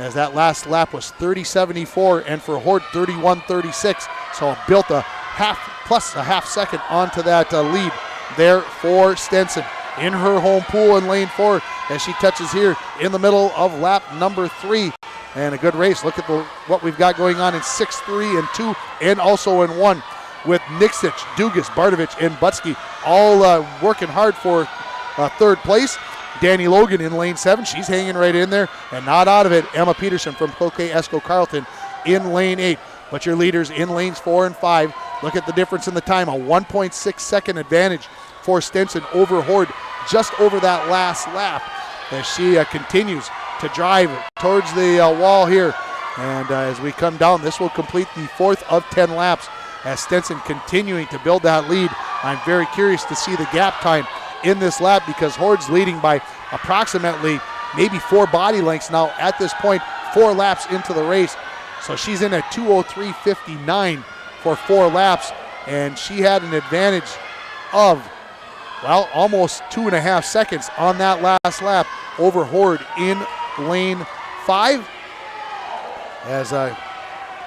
as that last lap was 30.74 and for Horde 31.36. So built a half second onto that lead there for Stenson in her home pool in lane 4 as she touches here in the middle of lap number 3. And a good race. Look at what we've got going on in 6, 3, and 2, and also in 1 with Niksich, Dugas, Bardovich, and Butsky all working hard for third place. Danny Logan in lane 7. She's hanging right in there and not out of it. Emma Peterson from Cloquet Esco Carleton in lane 8. But your leaders in lanes 4 and 5. Look at the difference in the time. A 1.6 second advantage for Stenson over Horde just over that last lap as she continues to drive towards the wall here. And as we come down, this will complete the 4th of 10 laps as Stenson continuing to build that lead. I'm very curious to see the gap time in this lap because Horde's leading by approximately maybe 4 body lengths now at this point, 4 laps into the race. So she's in at 2:03.59 for 4 laps, and she had an advantage of, well, almost 2.5 seconds on that last lap over Horde in lane 5. As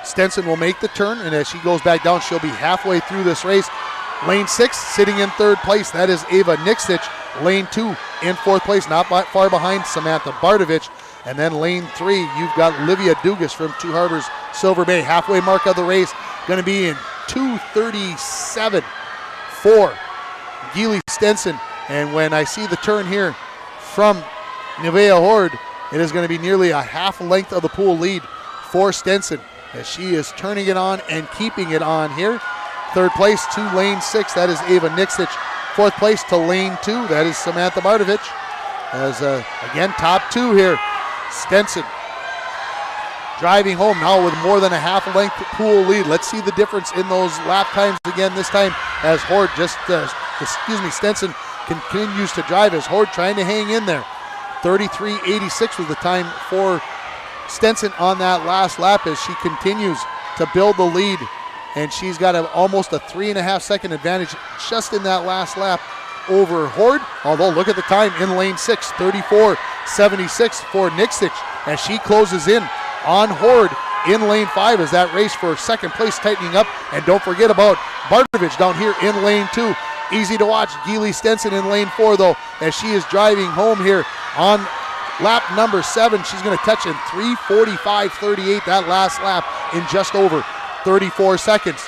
Stenson will make the turn, and as she goes back down, she'll be halfway through this race. Lane 6, sitting in 3rd place, that is Ava Niksich. Lane 2 in 4th place, not far behind Samantha Bardovich. And then lane 3, you've got Livia Dugas from Two Harbors Silver Bay. Halfway mark of the race, going to be in 2:37 for Geely Stenson. And when I see the turn here from Nevea Horde, it is going to be nearly a half length of the pool lead for Stenson as she is turning it on and keeping it on here. 3rd place to lane 6, that is Ava Niksich. 4th place to lane 2, that is Samantha Bardovich. As again, top 2 here. Stenson driving home now with more than a half length pool lead. Let's see the difference in those lap times again this time as Horde Stenson continues to drive as Horde trying to hang in there. 33.86 was the time for Stenson on that last lap as she continues to build the lead, and she's got almost a 3.5 second advantage just in that last lap over Horde. Although look at the time in lane 6, 34.76 for Niksich as she closes in on Horde in lane 5 as that race for 2nd place tightening up. And don't forget about Bardovich down here in lane 2. Easy to watch Geely Stenson in lane 4 though as she is driving home here on lap number 7. She's going to touch in 3:45.38 that last lap in just over 34 seconds.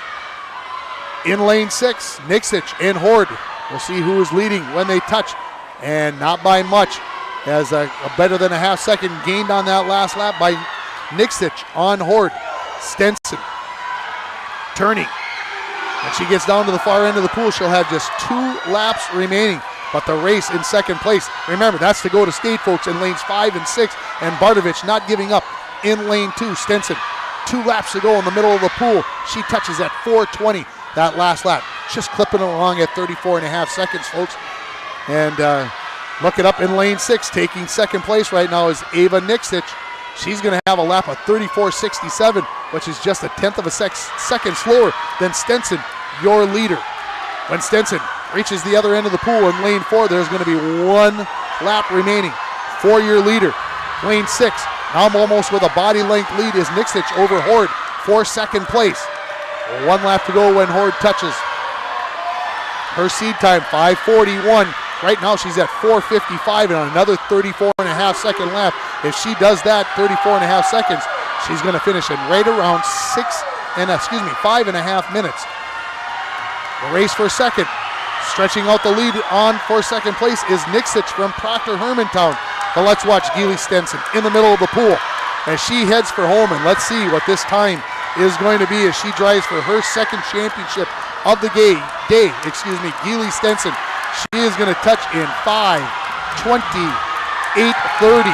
In lane 6, Niksich and Horde. We'll see who is leading when they touch, and not by much, as a better than a half second gained on that last lap by Niksich on Horde. Stenson turning. When she gets down to the far end of the pool, she'll have just 2 laps remaining. But the race in 2nd place, remember, that's to go to state, folks, in lanes 5 and 6, and Bardovich not giving up in lane 2. Stenson, 2 laps to go in the middle of the pool. She touches at 4:20 that last lap. Just clipping along at 34.5 seconds, folks. And look it up in lane 6, taking 2nd place right now is Ava Niksich. She's going to have a lap of 34.67, which is just a 1/10 of a second slower than Stenson, your leader. When Stenson reaches the other end of the pool in lane 4, there's going to be 1 lap remaining for your leader. Lane 6, now almost with a body length lead is Niksich over Horde for 2nd place. 1 lap to go when Horde touches. Her seed time, 5:41. Right now she's at 4:55 and another 34.5 second lap. If she does that, 34.5 seconds, she's going to finish in right around 5.5 minutes. The race for 2nd. Stretching out the lead on for 2nd place is Niksich from Proctor Hermantown. But let's watch Geely Stenson in the middle of the pool as she heads for home, and let's see what this time is going to be as she drives for her 2nd championship of the day. Geely Stenson. She is going to touch in 5:28.30.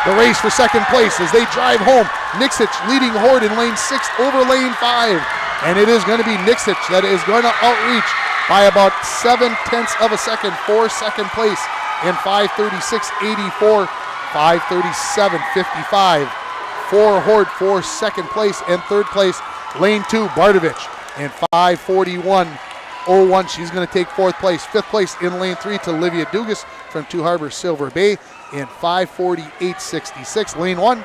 The race for 2nd place as they drive home. Niksich leading Horde in lane 6 over lane 5. And it is going to be Niksich that is going to outreach by about 0.7 of a second for 2nd place in 5:36.84, 5:37.55 for Horde for 2nd place, and 3rd place lane 2 Bardovich in 5:41.01. She's going to take 4th place. 5th place in lane 3 to Livia Dugas from Two Harbors Silver Bay in 5:48.66. Lane 1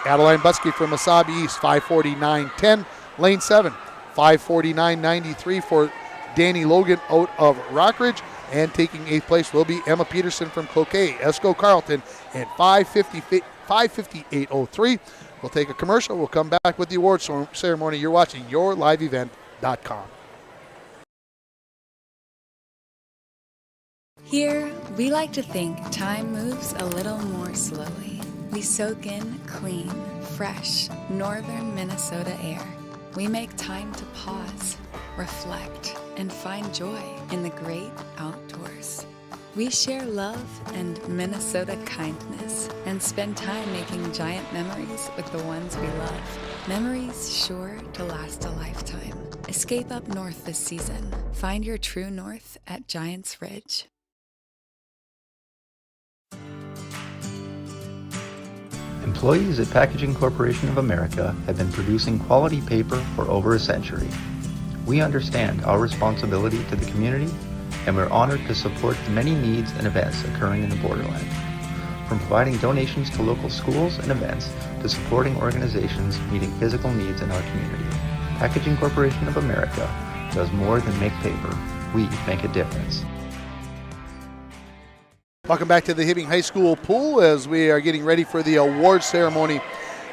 Adeline Butsky from Wasabi East, 5:49.10. Lane 7, 5:49.93 for Danny Logan out of Rockridge. And taking 8th place will be Emma Peterson from Cloquet, Esco Carlton, and 5:58.03. We'll take a commercial. We'll come back with the awards ceremony. You're watching YourLiveEvent.com. Here, we like to think time moves a little more slowly. We soak in clean, fresh, northern Minnesota air. We make time to pause, reflect, and find joy in the great outdoors. We share love and Minnesota kindness and spend time making giant memories with the ones we love. Memories sure to last a lifetime. Escape up north this season. Find your true north at Giants Ridge. Employees at Packaging Corporation of America have been producing quality paper for over a century. We understand our responsibility to the community, and we're honored to support the many needs and events occurring in the borderland. From providing donations to local schools and events to supporting organizations meeting physical needs in our community, Packaging Corporation of America does more than make paper. We make a difference. Welcome back to the Hibbing High School pool as we are getting ready for the award ceremony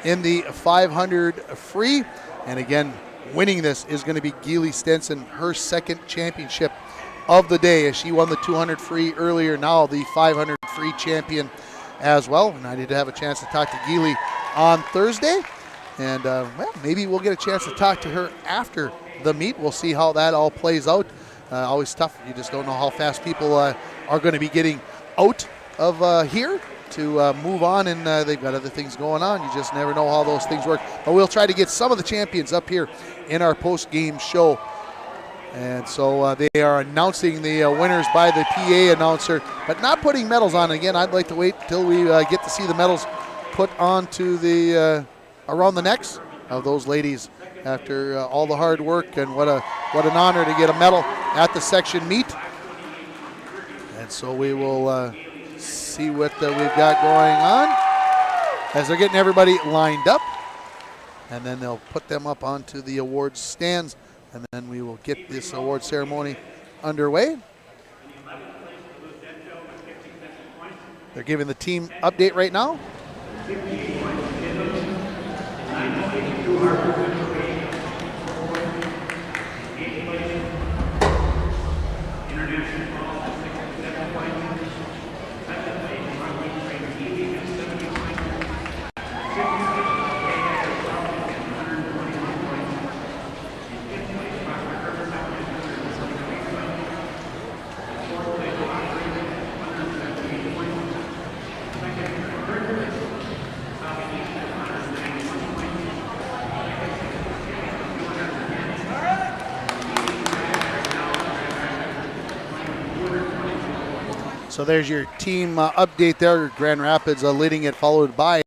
in the 500 free. And again, winning this is going to be Geely Stenson, her second championship of the day, as she won the 200 free earlier, now the 500 free champion as well. And I did have a chance to talk to Geely on Thursday. And well, maybe we'll get a chance to talk to her after the meet. We'll see how that all plays out. Always tough. You just don't know how fast people are going to be getting out of here to move on, and they've got other things going on. You just never know how those things work. But we'll try to get some of the champions up here in our post-game show. And so they are announcing the winners by the PA announcer, but not putting medals on. Again, I'd like to wait till we get to see the medals put onto the around the necks of those ladies after all the hard work, and what an honor to get a medal at the section meet. And so we will see what we've got going on as they're getting everybody lined up. And then they'll put them up onto the awards stands, and then we will get this award ceremony underway. They're giving the team update right now. So there's your team update there. Grand Rapids leading it, followed by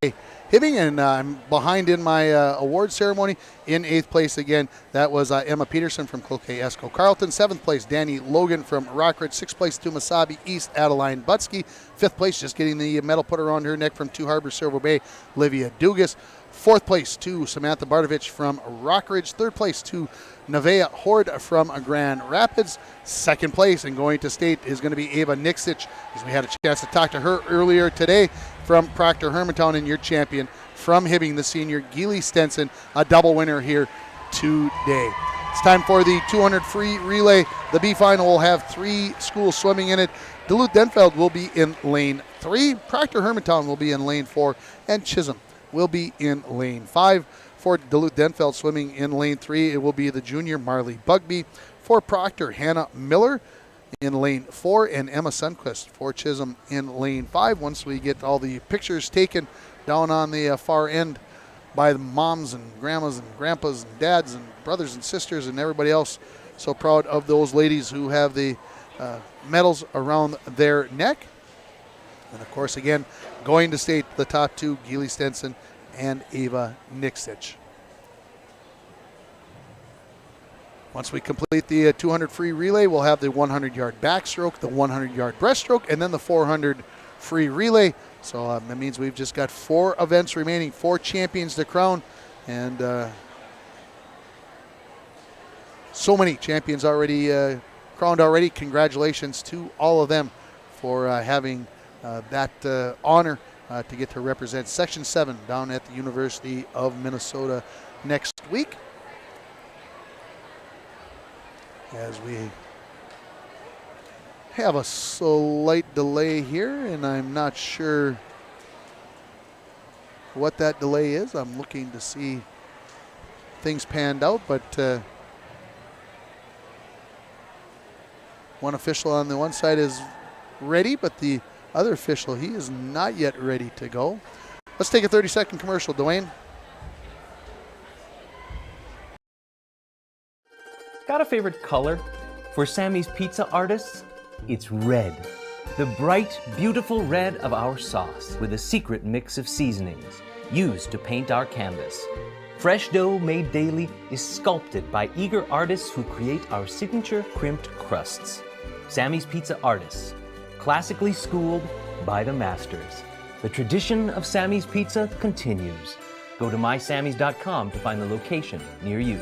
Hibbing, and I'm behind in my award ceremony. In 8th place again, that was Emma Peterson from Cloquet Esco Carlton. 7th place, Danny Logan from Rockridge. 6th place to Wasabi East, Adeline Butsky. 5th place, just getting the medal put around her neck from Two Harbors, Cervo Bay, Livia Dugas. 4th place to Samantha Bardovich from Rockridge. 3rd place to Nevaeh Horde from Grand Rapids. 2nd place and going to state is going to be Ava Nixich, as we had a chance to talk to her earlier today from Proctor Hermantown, and your champion from Hibbing, the senior Geely Stenson, a double winner here today. It's time for the 200 free relay. The B final will have 3 schools swimming in it. Duluth-Denfeld will be in lane 3. Proctor Hermantown will be in lane 4, and Chisholm will be in lane 5. For Duluth-Denfeld swimming in lane 3, it will be the junior Marley Bugby. For Proctor, Hannah Miller in lane 4, and Emma Sundquist for Chisholm in lane 5. Once we get all the pictures taken down on the far end by the moms and grandmas and grandpas and dads and brothers and sisters and everybody else, so proud of those ladies who have the medals around their neck. And of course, again, going to state the top 2, Geely Stenson and Ava Nixich. Once we complete the 200 free relay, we'll have the 100-yard backstroke, the 100-yard breaststroke, and then the 400 free relay. So that means we've just got 4 events remaining, 4 champions to crown, and so many champions already crowned already. Congratulations to all of them for having that honor to get to represent Section 7 down at the University of Minnesota next week. As we have a slight delay here, and I'm not sure what that delay is. I'm looking to see things panned out, but one official on the one side is ready, but the other official, he is not yet ready to go. Let's take a 30-second commercial, Dwayne. Got a favorite color? For Sammy's Pizza artists, it's red. The bright, beautiful red of our sauce with a secret mix of seasonings used to paint our canvas. Fresh dough made daily is sculpted by eager artists who create our signature crimped crusts. Sammy's Pizza artists, classically schooled by the masters. The tradition of Sammy's Pizza continues. Go to mysammys.com to find the location near you.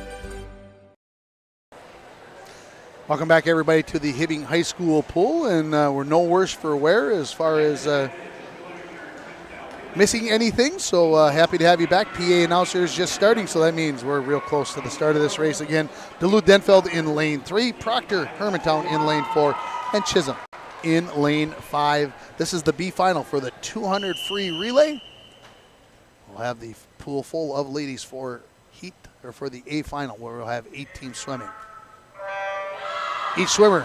Welcome back, everybody, to the Hibbing High School pool, and we're no worse for wear as far as missing anything, so happy to have you back. PA announcers just starting, so that means we're real close to the start of this race again. Duluth-Denfeld in lane 3, Proctor-Hermantown in lane 4, and Chisholm in lane 5. This is the B final for the 200 free relay. We'll have the pool full of ladies for heat, or for the A final, where we'll have 8 teams swimming. Each swimmer,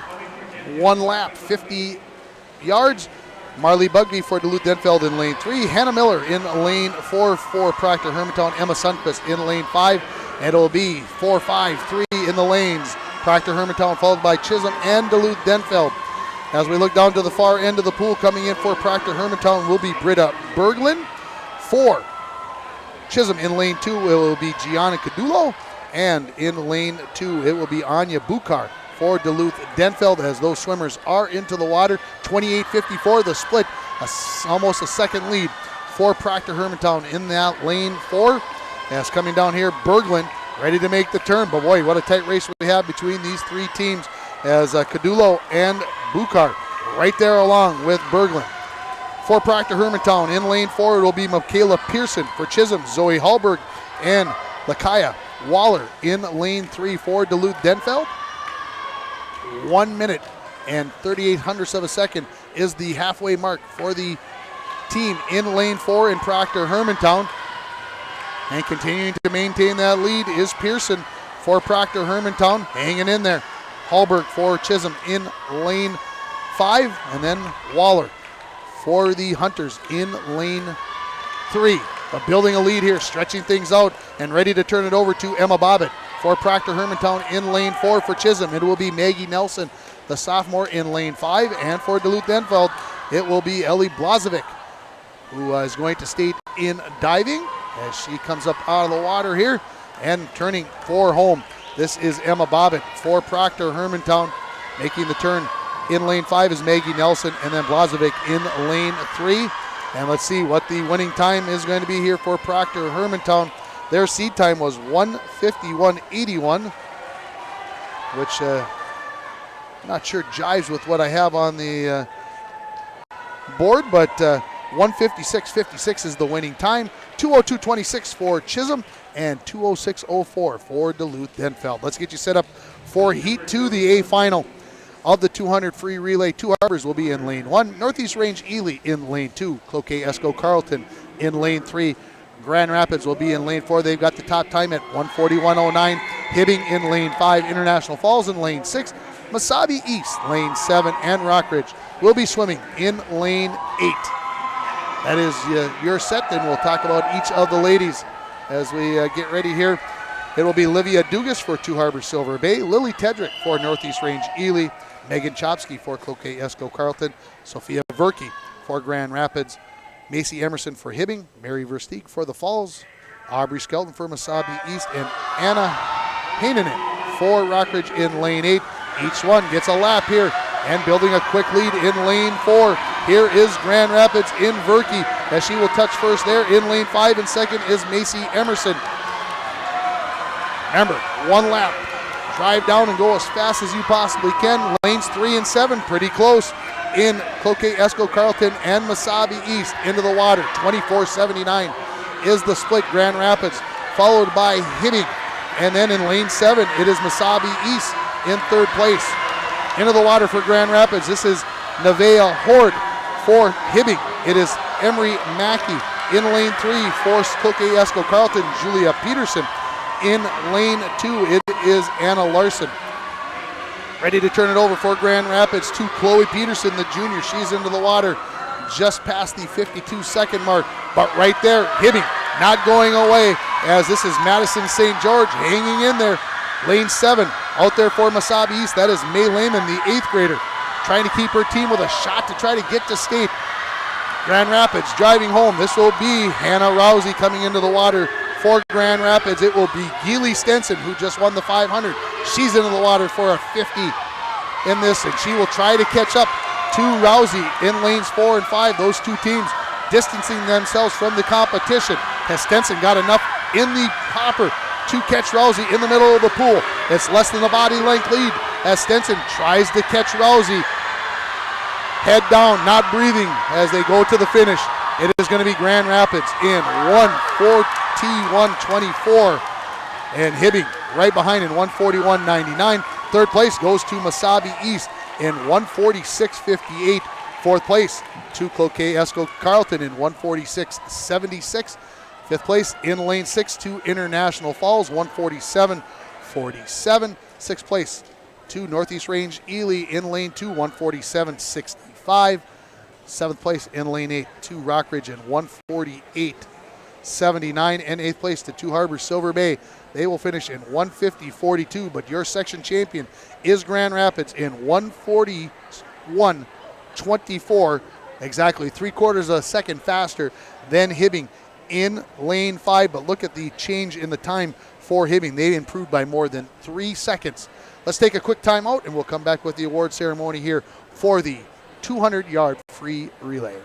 1 lap, 50 yards. Marley Bugby for Duluth-Denfeld in lane 3. Hannah Miller in lane 4 for Proctor-Hermantown. Emma Sundquist in lane 5. And it will be 4, 5, 3 in the lanes. Proctor-Hermantown followed by Chisholm and Duluth-Denfeld. As we look down to the far end of the pool, coming in for Proctor-Hermantown will be Britta Berglund. For Chisholm in lane 2, it will be Gianna Cadulo. And in lane 2, it will be Anya Bukar for Duluth-Denfeld, as those swimmers are into the water. 28:54 the split, almost a second lead for Proctor-Hermantown in that lane 4. As coming down here, Berglund ready to make the turn, but boy, what a tight race we have between these 3 teams, as Cadulo and Bukar right there along with Berglund. For Proctor-Hermantown in lane 4, it will be Michaela Pearson. For Chisholm, Zoe Hallberg and Lakaya Waller in lane 3 for Duluth-Denfeld. 1 minute and 38 hundredths of a second is the halfway mark for the team in lane 4 in Proctor-Hermantown. And continuing to maintain that lead is Pearson for Proctor-Hermantown, hanging in there. Hallberg for Chisholm in lane 5, and then Waller for the Hunters in lane 3. But building a lead here, stretching things out, and ready to turn it over to Emma Bobbitt. For Proctor-Hermantown in lane 4 for Chisholm, it will be Maggie Nelson, the sophomore, in lane 5. And for Duluth-Denfeld, it will be Ellie Blazovic, who is going to state in diving as she comes up out of the water here and turning for home. This is Emma Bobbitt for Proctor-Hermantown. Making the turn in lane 5 is Maggie Nelson, and then Blazovic in lane 3. And let's see what the winning time is going to be here for Proctor-Hermantown. Their seed time was 1:51.81, which I'm not sure jives with what I have on the board, but 1:56.56 is the winning time. 2:02.26 for Chisholm and 2:06.04 for Duluth-Denfeld. Let's get you set up for Heat 2, the A final of the 200 free relay. Two Harbors will be in lane 1. Northeast Range Ely in lane 2. Cloquet Esco Carleton in lane 3. Grand Rapids will be in lane 4. They've got the top time at 1:41.09. Hibbing in lane 5. International Falls in lane 6. Wasabi East, lane 7. And Rockridge will be swimming in lane 8. That is your set. Then we'll talk about each of the ladies as we get ready here. It will be Livia Dugas for Two Harbors Silver Bay. Lily Tedrick for Northeast Range Ely. Megan Chopsky for Cloquet Esco Carleton. Sophia Verke for Grand Rapids. Macy Emerson for Hibbing, Mary Versteeg for the Falls, Aubrey Skelton for Wasabi East, and Anna Heinonen for Rockridge in lane 8. Each one gets a lap here, and building a quick lead in lane 4 Here is Grand Rapids in Verke as she will touch first there in lane 5, and second is Macy Emerson. Remember, one lap. Drive down and go as fast as you possibly can. Lanes 3 and 7, pretty close in Cloquet, Esco, Carleton, and Wasabi East into the water. 24:79 is the split. Grand Rapids followed by Hibbing. And then in lane 7, it is Wasabi East in third place. Into the water for Grand Rapids. This is Nevaeh Horde for Hibbing. It is Emery Mackey in lane 3 for Cloquet, Esco, Carleton. Julia Peterson in lane 2, it is Anna Larson. Ready to turn it over for Grand Rapids to Chloe Peterson, the junior. She's into the water just past the 52-second mark. But right there, Hibbing not going away, as this is Madison St. George hanging in there. Lane 7 out there for Wasabi East. That is May Lehman, the 8th grader, trying to keep her team with a shot to try to get to state. Grand Rapids driving home. This will be Hannah Rousey coming into the water. For Grand Rapids, it will be Geely Stenson, who just won the 500. She's into the water for a 50 in this, and she will try to catch up to Rousey in lanes 4 and 5. Those two teams distancing themselves from the competition. Has Stenson got enough in the hopper to catch Rousey in the middle of the pool? It's less than a body length lead as Stenson tries to catch Rousey. Head down, not breathing as they go to the finish. It is going to be Grand Rapids in 1:41.24, and Hibbing right behind in 1:41.99. Third place goes to Wasabi East in 1:46.58. Fourth place to Cloquet, Esco, Carleton in 1:46.76. Fifth place in lane 6 to International Falls, 1:47.47. Sixth place to Northeast Range Ely in lane 2, 1:47.65. Seventh place in lane 8 to Rockridge in 1:48.79, and eighth place to Two Harbors Silver Bay. They will finish in 1:50.42, but your section champion is Grand Rapids in 1:41.24, exactly 3/4 of a second faster than Hibbing in lane 5. But look at the change in the time for Hibbing. They improved by more than 3 seconds. Let's take a quick timeout, and we'll come back with the award ceremony here for the 200-yard free relay.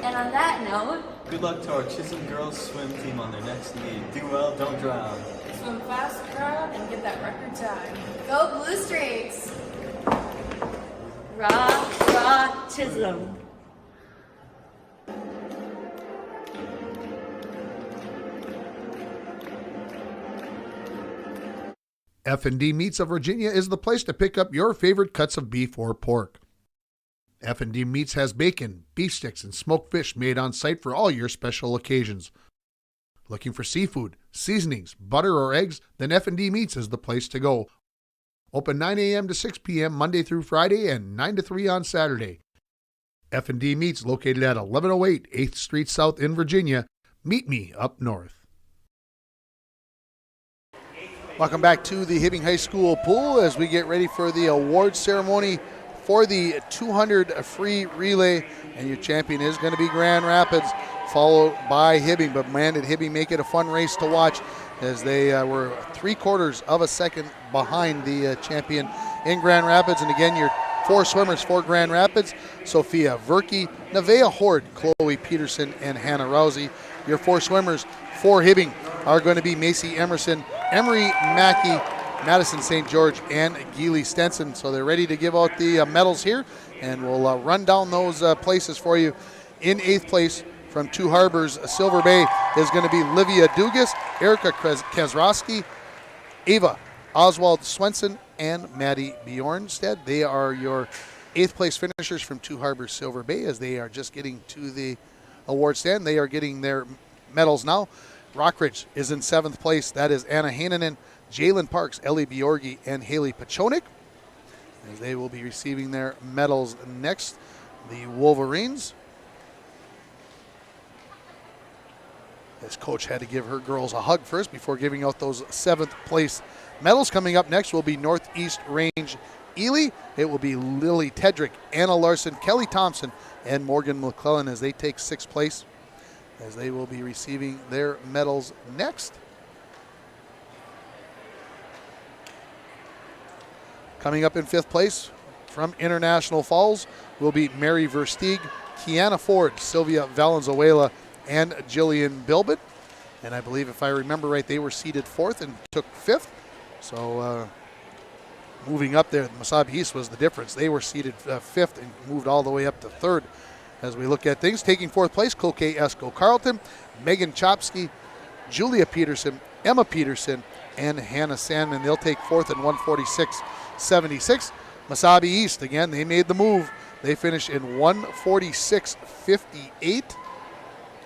And on that note, good luck to our Chisholm girls swim team on their next meet. Do well, don't drown. Swim fast, proud, and get that record time. go Blue Streaks! Rock, Chisholm. F&D Meats of Virginia is the place to pick up your favorite cuts of beef or pork. F&D Meats has bacon, beef sticks, and smoked fish made on site for all your special occasions. Looking for seafood, seasonings, butter, or eggs? Then F&D Meats is the place to go. Open 9 a.m. to 6 p.m. Monday through Friday and 9 to 3 on Saturday. F&D Meats located at 1108 8th Street South in Virginia. Meet me up north. Welcome back to the Hibbing High School pool as we get ready for the award ceremony for the 200 free relay. And your champion is going to be Grand Rapids, followed by Hibbing. But man, did Hibbing make it a fun race to watch, as they were 3/4 of a second behind the champion in Grand Rapids. And again, your 4 swimmers for Grand Rapids: Sophia Verke, Nevaeh Horde, Chloe Peterson, and Hannah Rousey. Your 4 swimmers for Hibbing are going to be Macy Emerson, Emery Mackey, Madison St. George, and Geely Stenson. So they're ready to give out the medals here, and we'll run down those places for you. In 8th place from Two Harbors Silver Bay is going to be Livia Dugas, Erica Kezrowski, Ava Oswald Swenson, and Maddie Bjornstead. They are your 8th place finishers from Two Harbors Silver Bay, as they are just getting to the award stand. They are getting their medals now. Rockridge is in 7th place. That is Anna Hainanen, Jalen Parks, Ellie Bjorgi, and Haley Pachonik, as they will be receiving their medals next. The Wolverines, as coach had to give her girls a hug first before giving out those 7th place medals. Coming up next will be Northeast Range Ely. It will be Lily Tedrick, Anna Larson, Kelly Thompson, and Morgan McClellan, as they take 6th place. as they will be receiving their medals next. Coming up in 5th place from International Falls will be Mary Versteeg, Kiana Ford, Sylvia Valenzuela, and Jillian Bilbit. And I believe, if I remember right, they were seeded 4th and took 5th. So moving up there, Wasabi East was the difference. They were seeded 5th and moved all the way up to 3rd. As we look at things, taking 4th place, Cloquet Esco Carlton, Megan Chopsky, Julia Peterson, Emma Peterson, and Hannah Sandman. They'll take 4th in 146.76. Wasabi East, again, they made the move. They finish in 146.58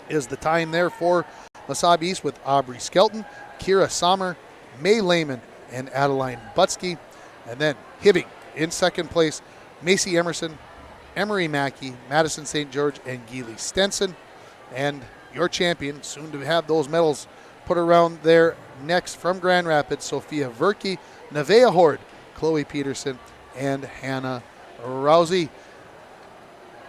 is the time there for Wasabi East, with Aubrey Skelton, Kira Sommer, May Lehman, and Adeline Butsky. And then Hibbing in 2nd place, Macy Emerson, Emery Mackey, Madison St. George, and Geely Stenson. And your champion, soon to have those medals put around their necks from Grand Rapids, Sophia Verke, Nevaeh Horde, Chloe Peterson, and Hannah Rousey.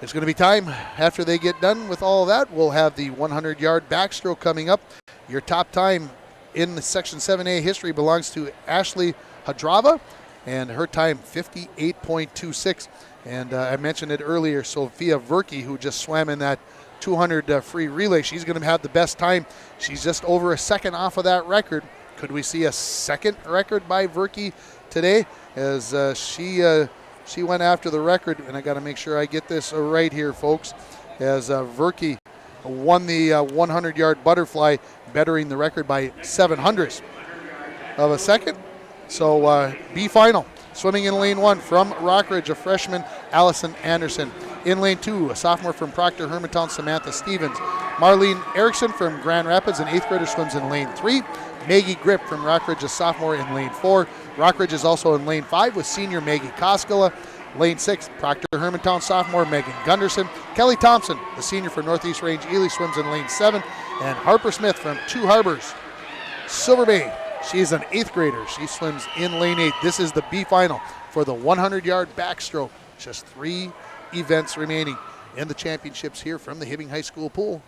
It's going to be time after they get done with all of that. We'll have the 100-yard backstroke coming up. Your top time in the Section 7A history belongs to Ashley Hadrava, and her time 58.26. And I mentioned it earlier, Sophia Verke, who just swam in that 200 free relay, she's going to have the best time. She's just over a second off of that record. Could we see a second record by Verke today? As she went after the record, and I got to make sure I get this right here, folks, as Verke won the 100-yard butterfly, bettering the record by 700ths of a second. So B final, swimming in lane 1 from Rockridge, a freshman, Allison Anderson. In lane 2, a sophomore from Proctor Hermantown, Samantha Stevens. Marlene Erickson from Grand Rapids, an 8th grader, swims in lane 3. Maggie Grip from Rockridge, a sophomore, in lane 4. Rockridge is also in lane 5 with senior Maggie Koskela. Lane 6, Proctor Hermantown sophomore Megan Gunderson. Kelly Thompson, the senior for Northeast Range Ely, swims in lane 7. And Harper Smith from Two Harbors, Silver Bay, she's an 8th grader. She swims in lane 8. This is the B final for the 100-yard backstroke. Just 3 events remaining in the championships here from the Hibbing High School pool.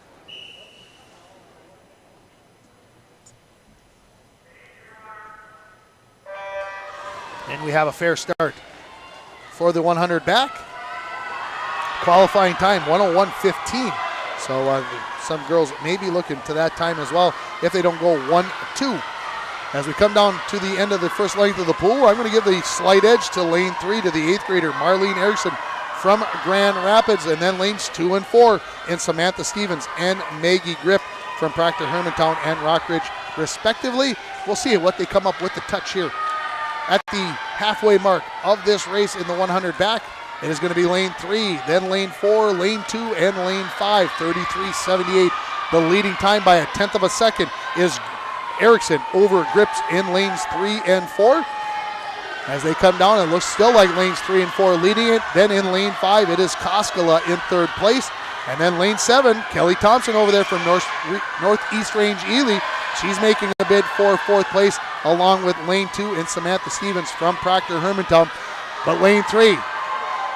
And we have a fair start for the 100 back. Qualifying time, 1:01:15. So some girls may be looking to that time as well if they don't go 1-2. As we come down to the end of the first length of the pool, I'm going to give the slight edge to lane 3 to the 8th grader, Marlene Erickson from Grand Rapids, and then lanes 2 and 4 in Samantha Stevens and Maggie Grip from Proctor Hermantown and Rockridge, respectively. We'll see what they come up with the touch here. At the halfway mark of this race in the 100 back, it is going to be lane 3, then lane 4, lane 2, and lane 5, 33.78. The leading time by a 1/10 of a second is Erickson over Grips in lanes 3 and 4. As they come down, it looks still like lanes 3 and 4 leading it. Then in lane 5, it is Koskela in 3rd place. And then lane 7, Kelly Thompson over there from Northeast Range Ely. She's making a bid for 4th place, along with lane 2 and Samantha Stevens from Proctor Hermantown. But lane 3,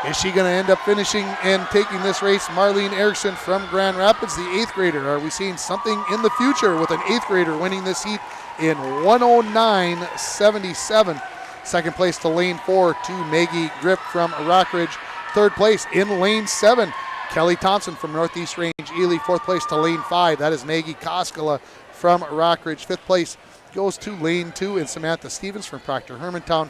is she going to end up finishing and taking this race? Marlene Erickson from Grand Rapids, the 8th grader. Are we seeing something in the future with an 8th grader winning this heat in 1:09:77? Second place to lane 4 to Maggie Grip from Rockridge. 3rd place in lane 7, Kelly Thompson from Northeast Range Ely. 4th place to lane 5, that is Maggie Koskela from Rockridge. 5th place goes to lane 2 in Samantha Stevens from Proctor Hermantown.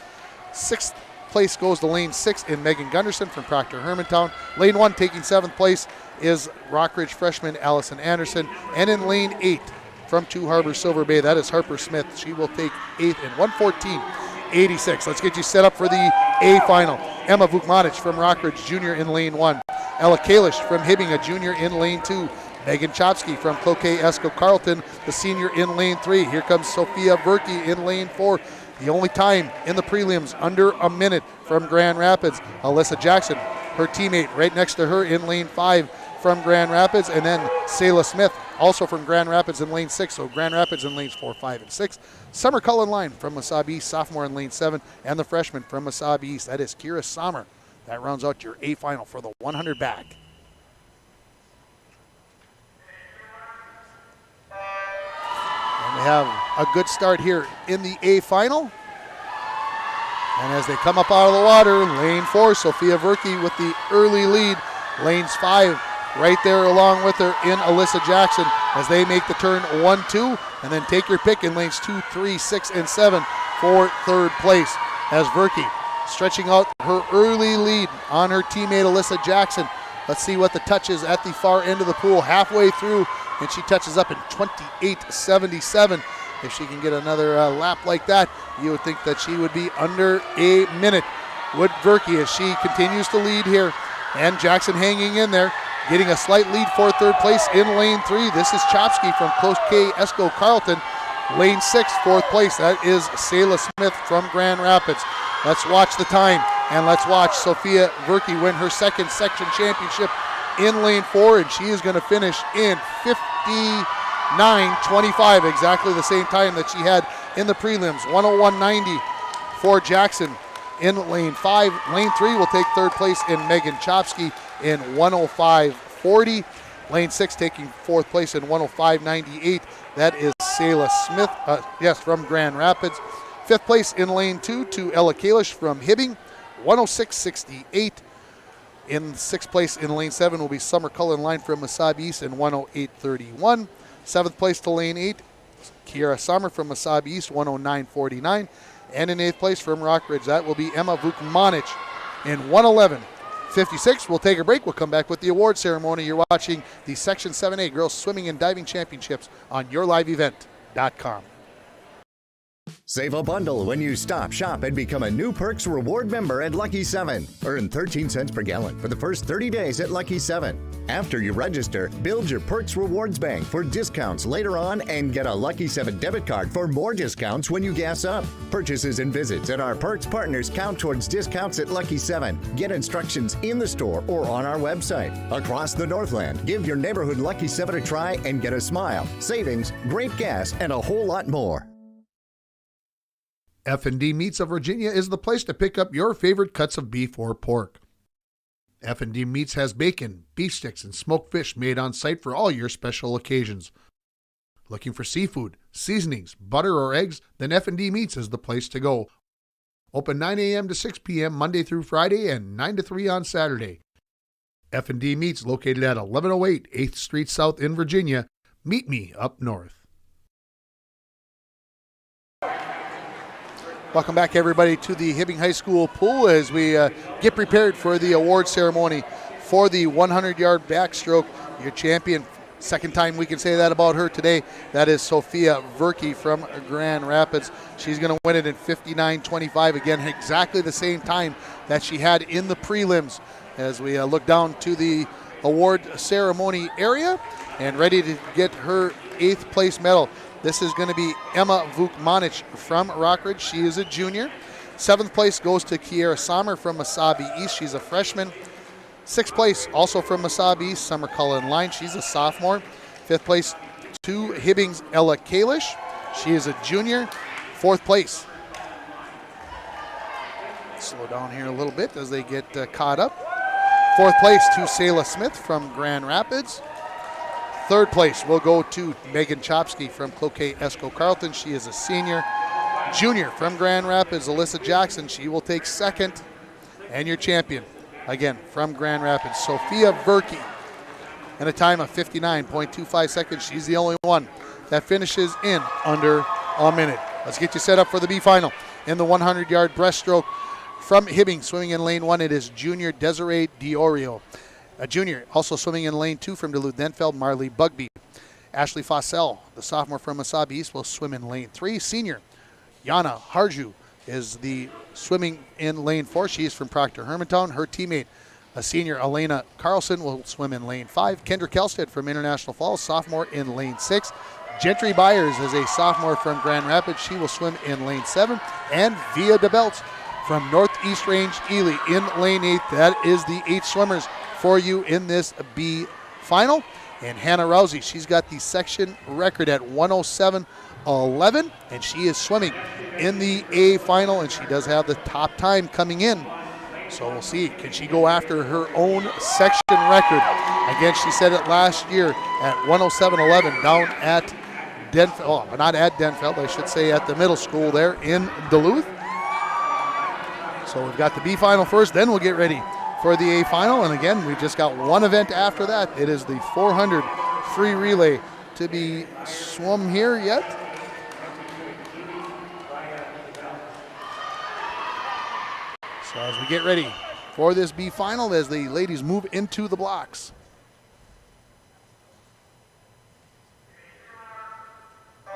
6th place goes to lane 6 in Megan Gunderson from Proctor Hermantown. Lane 1 taking 7th place is Rockridge freshman Allison Anderson. And in lane 8 from Two Harbors Silver Bay, that is Harper Smith. She will take 8th in 1:14:86. Let's get you set up for the A final. Emma Vukmanic from Rockridge, junior in lane 1. Ella Kalish from Hibbing, a junior in lane 2. Megan Chopsky from Cloquet Esco Carlton, the senior in lane 3. Here comes Sophia Verke in lane 4. The only time in the prelims under a minute from Grand Rapids. Alyssa Jackson, her teammate, right next to her in lane 5 from Grand Rapids. And then Sayla Smith, also from Grand Rapids in lane 6. So Grand Rapids in lanes 4, 5, and 6. Summer Cullen Line from Wasabi East, sophomore in lane 7. And the freshman from Wasabi East, that is Kira Sommer. That rounds out your A final for the 100 back. have a good start here in the A final. And as they come up out of the water, lane 4, Sophia Verke with the early lead. Lanes 5 right there along with her in Alyssa Jackson as they make the turn 1-2, and then take your pick in lanes 2, 3, 6, and 7 for third place as Verke stretching out her early lead on her teammate Alyssa Jackson. Let's see what the touch is at the far end of the pool, halfway through, and she touches up in 28.77. If she can get another lap like that, you would think that she would be under a minute. Would Verke as she continues to lead here, and Jackson hanging in there, getting a slight lead for third place in lane 3. This is Chopsky from Cloquet Esco Carleton. Lane 6, fourth place, that is Sayla Smith from Grand Rapids. Let's watch the time, and let's watch Sophia Verke win her second section championship in lane 4, and she is going to finish in 59.25, exactly the same time that she had in the prelims. 101.90 for Jackson in lane 5. Lane 3 will take third place in Megan Chopsky in 105.40. Lane 6 taking fourth place in 105.98. That is Sayla Smith, from Grand Rapids. Fifth place in lane 2 to Ella Kalish from Hibbing, 106.68. In sixth place in lane 7 will be Summer Cullen Line from Wasabi East in 108.31. Seventh place to lane 8, Kiara Sommer from Wasabi East, 109.49. And in eighth place from Rockridge, that will be Emma Vukmanic in 111.56. We'll take a break. We'll come back with the award ceremony. You're watching the Section 7A Girls Swimming and Diving Championships on YourLiveEvent.com. Save a bundle when you stop, shop, and become a new Perks Reward member at Lucky 7. Earn 13 cents per gallon for the first 30 days at Lucky 7. After you register, build your Perks Rewards Bank for discounts later on and get a Lucky 7 debit card for more discounts when you gas up. Purchases and visits at our Perks partners count towards discounts at Lucky 7. Get instructions in the store or on our website. Across the Northland, give your neighborhood Lucky 7 a try and get a smile, savings, great gas, and a whole lot more. F&D Meats of Virginia is the place to pick up your favorite cuts of beef or pork. F&D Meats has bacon, beef sticks, and smoked fish made on site for all your special occasions. Looking for seafood, seasonings, butter, or eggs? Then F&D Meats is the place to go. Open 9 a.m. to 6 p.m. Monday through Friday and 9 to 3 on Saturday. F&D Meats located at 1108 8th Street South in Virginia. Meet me up north. Welcome back, everybody, to the Hibbing High School pool as we get prepared for the award ceremony for the 100-yard backstroke. Your champion, second time we can say that about her today, that is Sophia Verke from Grand Rapids. She's going to win it in 59.25, again, exactly the same time that she had in the prelims. As we look down to the award ceremony area and ready to get her 8th place medal. This is going to be Emma Vukmanic from Rockridge. She is a junior. 7th place goes to Kiara Sommer from Wasabi East. She's a freshman. 6th place also from Wasabi East, Summer Cullen Line. She's a sophomore. 5th place to Hibbing's Ella Kalish. She is a junior. 4th place. Slow down here a little bit as they get caught up. 4th place to Sayla Smith from Grand Rapids. 3rd place will go to Megan Chopsky from Cloquet Esco Carleton. She is a senior. Junior from Grand Rapids, Alyssa Jackson. She will take 2nd. And your champion, again, from Grand Rapids, Sophia Verke. In a time of 59.25 seconds. She's the only one that finishes in under a minute. Let's get you set up for the B final. In the 100-yard breaststroke from Hibbing, swimming in lane 1, it is junior Desiree Diorio. A junior also swimming in lane 2 from Duluth-Denfeld, Marley Bugby. Ashley Fossell, the sophomore from Wasabi East, will swim in lane 3. Senior Yana Harju is the swimming in lane 4. She is from Proctor Hermantown. Her teammate, a senior Elena Carlson, will swim in lane 5. Kendra Kelstead from International Falls, sophomore in lane 6. Gentry Byers is a sophomore from Grand Rapids. She will swim in lane 7. And Via DeBelts from Northeast Range Ely in lane 8. That is the 8 swimmers for you in this B final. And Hannah Rousey, she's got the section record at 107.11, and she is swimming in the A final, and she does have the top time coming in. So we'll see, can she go after her own section record? Again, she set it last year at 107.11 down at not at Denfeld, I should say at the middle school there in Duluth. So we've got the B final first, then we'll get ready for the A final. And again, we've just got one event after that. It is the 400 free relay to be swum here yet. So as we get ready for this B final, as the ladies move into the blocks. As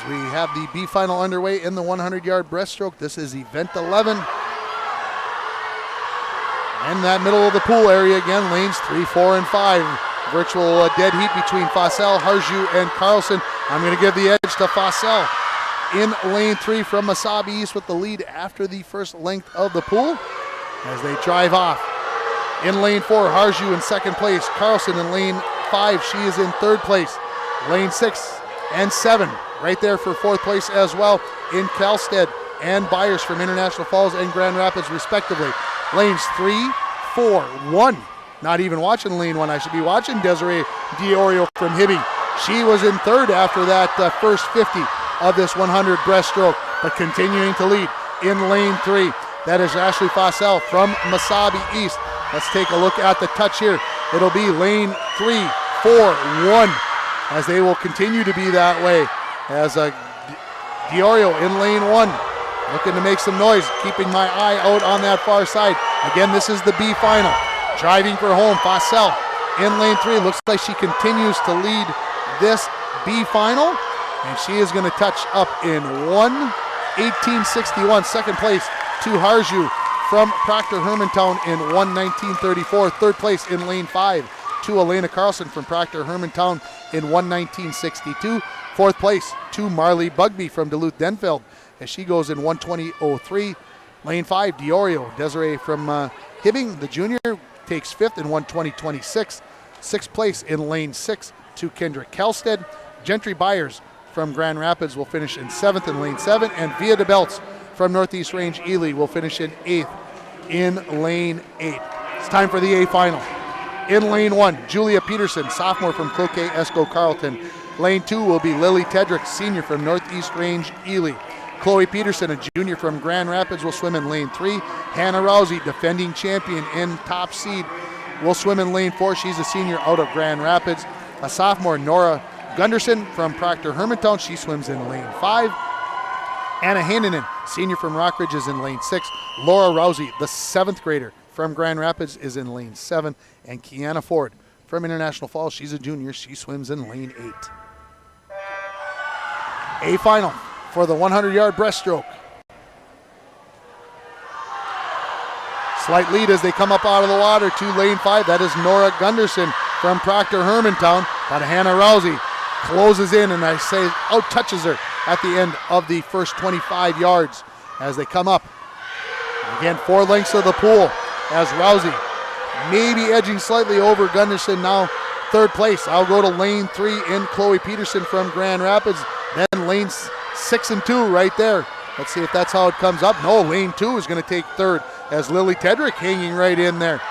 we have the B final underway in the 100-yard breaststroke, this is event 11. In that middle of the pool area again, lanes 3, 4, and 5. Virtual dead heat between Fossell, Harju, and Carlson. I'm going to give the edge to Fossell in lane 3 from Wasabi East with the lead after the first length of the pool as they drive off. In lane 4, Harju in second place. Carlson in lane 5, she is in third place. Lane 6 and 7 right there for fourth place as well in Kalstead and Byers from International Falls and Grand Rapids respectively. Lanes 3, 4, 1. Not even watching lane 1. I should be watching Desiree Diorio from Hibbing. She was in third after that first 50 of this 100 breaststroke, but continuing to lead in lane 3. That is Ashley Fossell from Wasabi East. Let's take a look at the touch here. It'll be lane 3, 4, 1, as they will continue to be that way. As Diorio in lane 1, looking to make some noise, keeping my eye out on that far side. Again, this is the B final. Driving for home, Fossell in lane 3. Looks like she continues to lead this B final, and she is going to touch up in 1:18.61. Second place to Harju from Proctor Hermantown in 1:19.34. Third place in lane 5 to Elena Carlson from Proctor Hermantown in 1:19.62. Fourth place to Marley Bugby from Duluth Denfeld as she goes in 1:20.03. Lane 5, Diorio. Desiree from Hibbing, the junior, takes fifth in 1:20.26. Sixth place in lane 6 to Kendrick Kalstead. Gentry Byers from Grand Rapids will finish in 7th in lane 7, and Via de Belts from Northeast Range Ely will finish in 8th in lane 8. It's time for the A final. In lane 1, Julia Peterson, sophomore from Cloquet Esco Carleton. Lane 2 will be Lily Tedrick, senior from Northeast Range Ely. Chloe Peterson, a junior from Grand Rapids, will swim in lane 3. Hannah Rousey, defending champion and top seed, will swim in lane 4. She's a senior out of Grand Rapids. A sophomore, Nora Gunderson from Proctor Hermantown, she swims in lane 5. Anna Haninen, senior from Rockridge, is in lane 6. Laura Rousey, the 7th grader from Grand Rapids, is in lane 7. And Kiana Ford from International Falls, she's a junior, she swims in lane 8. A final for the 100-yard breaststroke. Slight lead as they come up out of the water to lane 5. That is Nora Gunderson from Proctor Hermantown. But Hannah Rousey closes in, and I say out touches her at the end of the first 25 yards as they come up. Again, 4 lengths of the pool as Rousey maybe edging slightly over Gunderson now. Third place, I'll go to lane 3 in Chloe Peterson from Grand Rapids. Then lanes 6 and 2 right there. Let's see if that's how it comes up. No, lane 2 is going to take third as Lily Tedrick hanging right in there.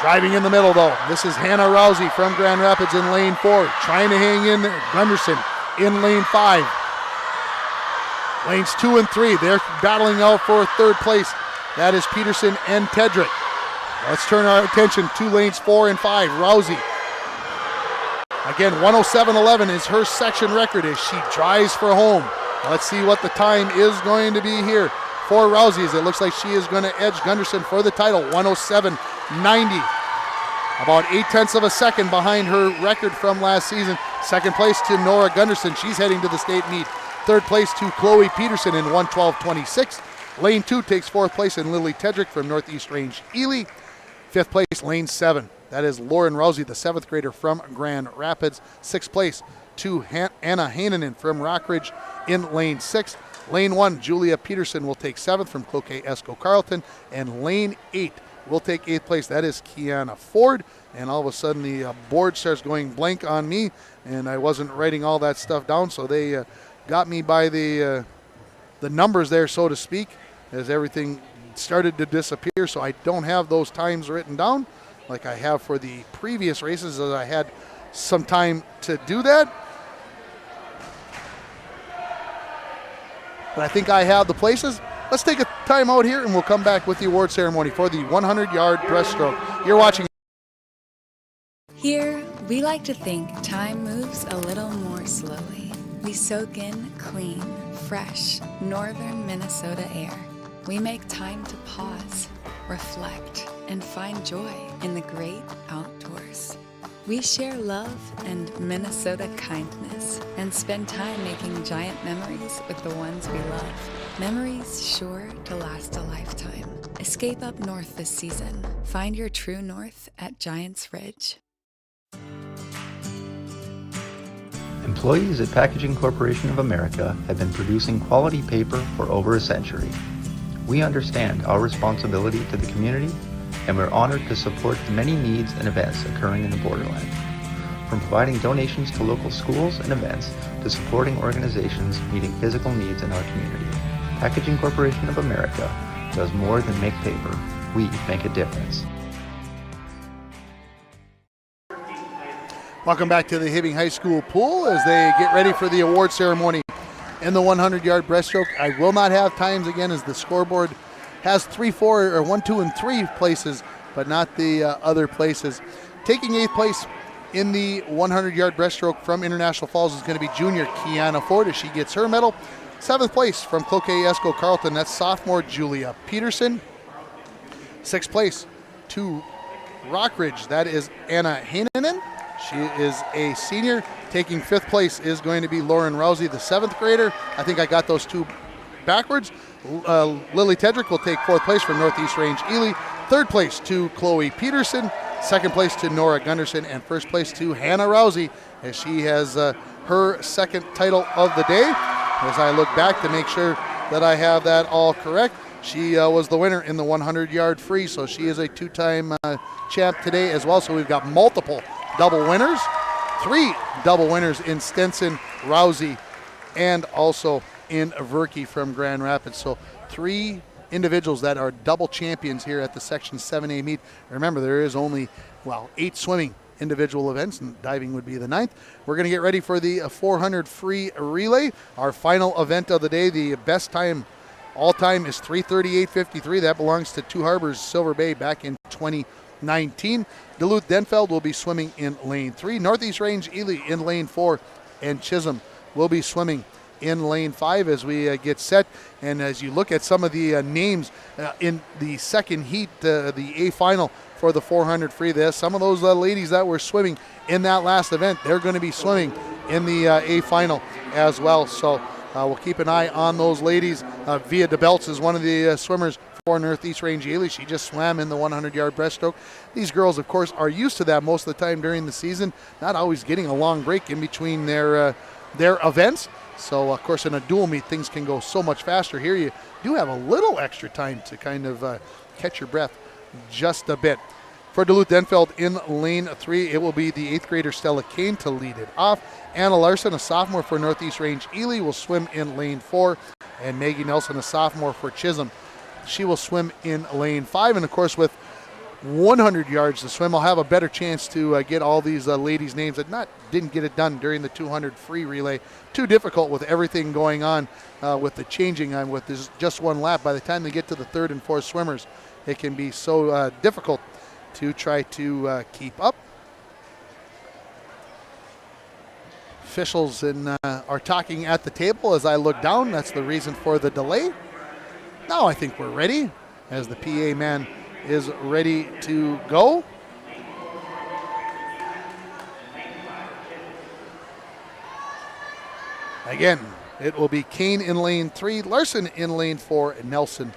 Driving in the middle though, this is Hannah Rousey from Grand Rapids in lane 4. Trying to hang in there. Gunderson in lane 5. Lanes 2 and 3, they're battling out for third place. That is Peterson and Tedrick. Let's turn our attention to lanes 4 and 5. Rousey. Again, 1:07.11 is her section record as she drives for home. Let's see what the time is going to be here for Rousey, as it looks like she is going to edge Gunderson for the title. 1:07.90. About 0.8 of a second behind her record from last season. Second place to Nora Gunderson. She's heading to the state meet. Third place to Chloe Peterson in 1:12.26. Lane 2 takes fourth place in Lily Tedrick from Northeast Range Ely. Fifth place, lane 7. That is Lauren Rousey, the 7th grader from Grand Rapids. Sixth place to Anna Haninen from Rockridge in lane 6. Lane 1, Julia Peterson will take 7th from Cloquet Esco Carleton. And lane 8 will take 8th place. That is Kiana Ford. And all of a sudden the board starts going blank on me, and I wasn't writing all that stuff down, so they got me by the numbers there, so to speak, as everything started to disappear. So I don't have those times written down like I have for the previous races, as I had some time to do that. But I think I have the places. Let's take a time out here and we'll come back with the award ceremony for the 100-yard breaststroke. You're watching. Here, we like to think time moves a little more slowly. We soak in clean, fresh, northern Minnesota air. We make time to pause, reflect, and find joy in the great outdoors. We share love and Minnesota kindness and spend time making giant memories with the ones we love. Memories sure to last a lifetime. Escape up north this season. Find your true north at Giants Ridge. Employees at Packaging Corporation of America have been producing quality paper for over a century. We understand our responsibility to the community, and we're honored to support the many needs and events occurring in the borderland. From providing donations to local schools and events to supporting organizations meeting physical needs in our community, Packaging Corporation of America does more than make paper. We make a difference. Welcome back to the Hibbing High School pool as they get ready for the award ceremony in the 100-yard breaststroke. I will not have times again as the scoreboard has 3, 4, or 1, 2, and 3 places, but not the other places. Taking 8th place in the 100-yard breaststroke from International Falls is going to be junior Kiana Ford as she gets her medal. 7th place from Cloquet Esco Carlton, that's sophomore Julia Peterson. 6th place to Rockridge, that is Anna Heinonen. She is a senior. Taking 5th place is going to be Lauren Rousey, the 7th grader. I think I got those two backwards. Lily Tedrick will take 4th place from Northeast Range Ely. 3rd place to Chloe Peterson. 2nd place to Nora Gunderson. And 1st place to Hannah Rousey as she has her 2nd title of the day. As I look back to make sure that I have that all correct, she was the winner in the 100-yard free, so she is a 2-time champ today as well. So we've got multiple double winners, 3 double winners in Stenson, Rousey, and also in Verke from Grand Rapids. So 3 individuals that are double champions here at the Section 7A meet. Remember, there is only, 8 swimming individual events, and diving would be the 9th. We're going to get ready for the 400 free relay, our final event of the day. The best time all time is 3:38.53. That belongs to Two Harbors Silver Bay back in 2019. Duluth Denfeld will be swimming in lane 3. Northeast Range Ely in lane 4, and Chisholm will be swimming in lane 5 as we get set. And as you look at some of the names in the second heat, the A final for the 400 free, there's some of those ladies that were swimming in that last event. They're going to be swimming in the A final as well. So we'll keep an eye on those ladies. Via DeBelts is one of the swimmers for Northeast Range Ely. She just swam in the 100-yard breaststroke. These girls, of course, are used to that most of the time during the season, not always getting a long break in between their events. So, of course, in a dual meet, things can go so much faster. Here you do have a little extra time to kind of catch your breath just a bit. For Duluth Denfeld in lane 3, it will be the 8th grader Stella Kane to lead it off. Anna Larson, a sophomore for Northeast Range Ely, will swim in lane 4. And Maggie Nelson, a sophomore for Chisholm, she will swim in lane 5. And, of course, with 100 yards to swim, I'll have a better chance to get all these ladies' names that didn't get it done during the 200 free relay. Too difficult with everything going on with the changing on with this just one lap. By the time they get to the 3rd and 4th swimmers, it can be so difficult to try to keep up. Officials are talking at the table as I look down. That's the reason for the delay. Now I think we're ready as the PA man is ready to go. Again, it will be Kane in lane 3, Larson in lane 4, and Nelson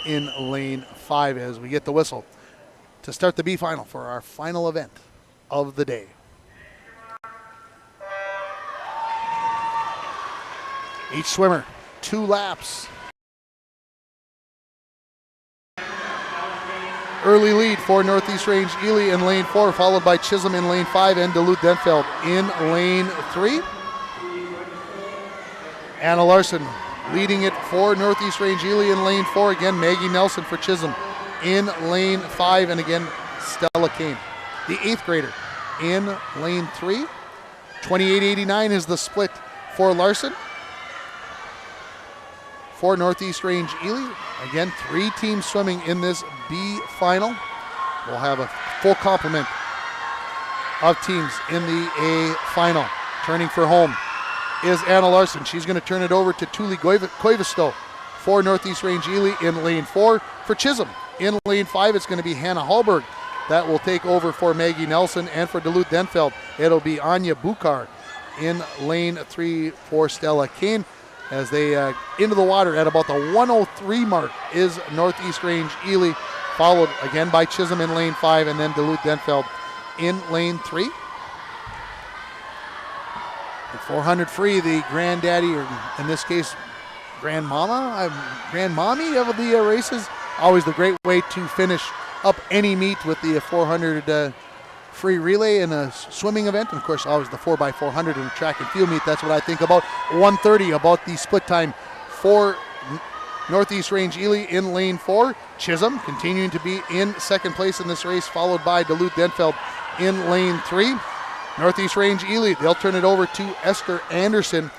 in lane 5 as we get the whistle to start the B final for our final event of the day. Each swimmer, 2 laps. Early lead for Northeast Range Ely in lane 4, followed by Chisholm in lane 5 and Duluth Denfeld in lane 3. Anna Larson leading it for Northeast Range Ely in lane 4. Again, Maggie Nelson for Chisholm in lane 5. And again, Stella Kane, the 8th grader, in lane 3. 28.89 is the split for Larson. For Northeast Range Ely, again, 3 teams swimming in this B final. We'll have a full complement of teams in the A final. Turning for home is Anna Larson. She's going to turn it over to Tuli Koivisto for Northeast Range Ely in lane 4. For Chisholm in lane 5, it's going to be Hannah Hallberg. That will take over for Maggie Nelson. And for Duluth-Denfeld, it'll be Anya Bukar in lane 3 for Stella Kane. As they into the water at about the 103 mark is Northeast Range Ely, followed again by Chisholm in lane 5 and then Duluth-Denfeld in lane 3. The 400 free, the granddaddy, or in this case, grandmommy of the races. Always the great way to finish up any meet with the 400 free relay in a swimming event. And of course, always the 4x400 in a track and field meet. That's what I think about. 1:30 about the split time for Northeast Range Ely in lane 4. Chisholm continuing to be in second place in this race, followed by Duluth-Denfeld in lane 3. Northeast Range Ely, they'll turn it over to Esther Anderson,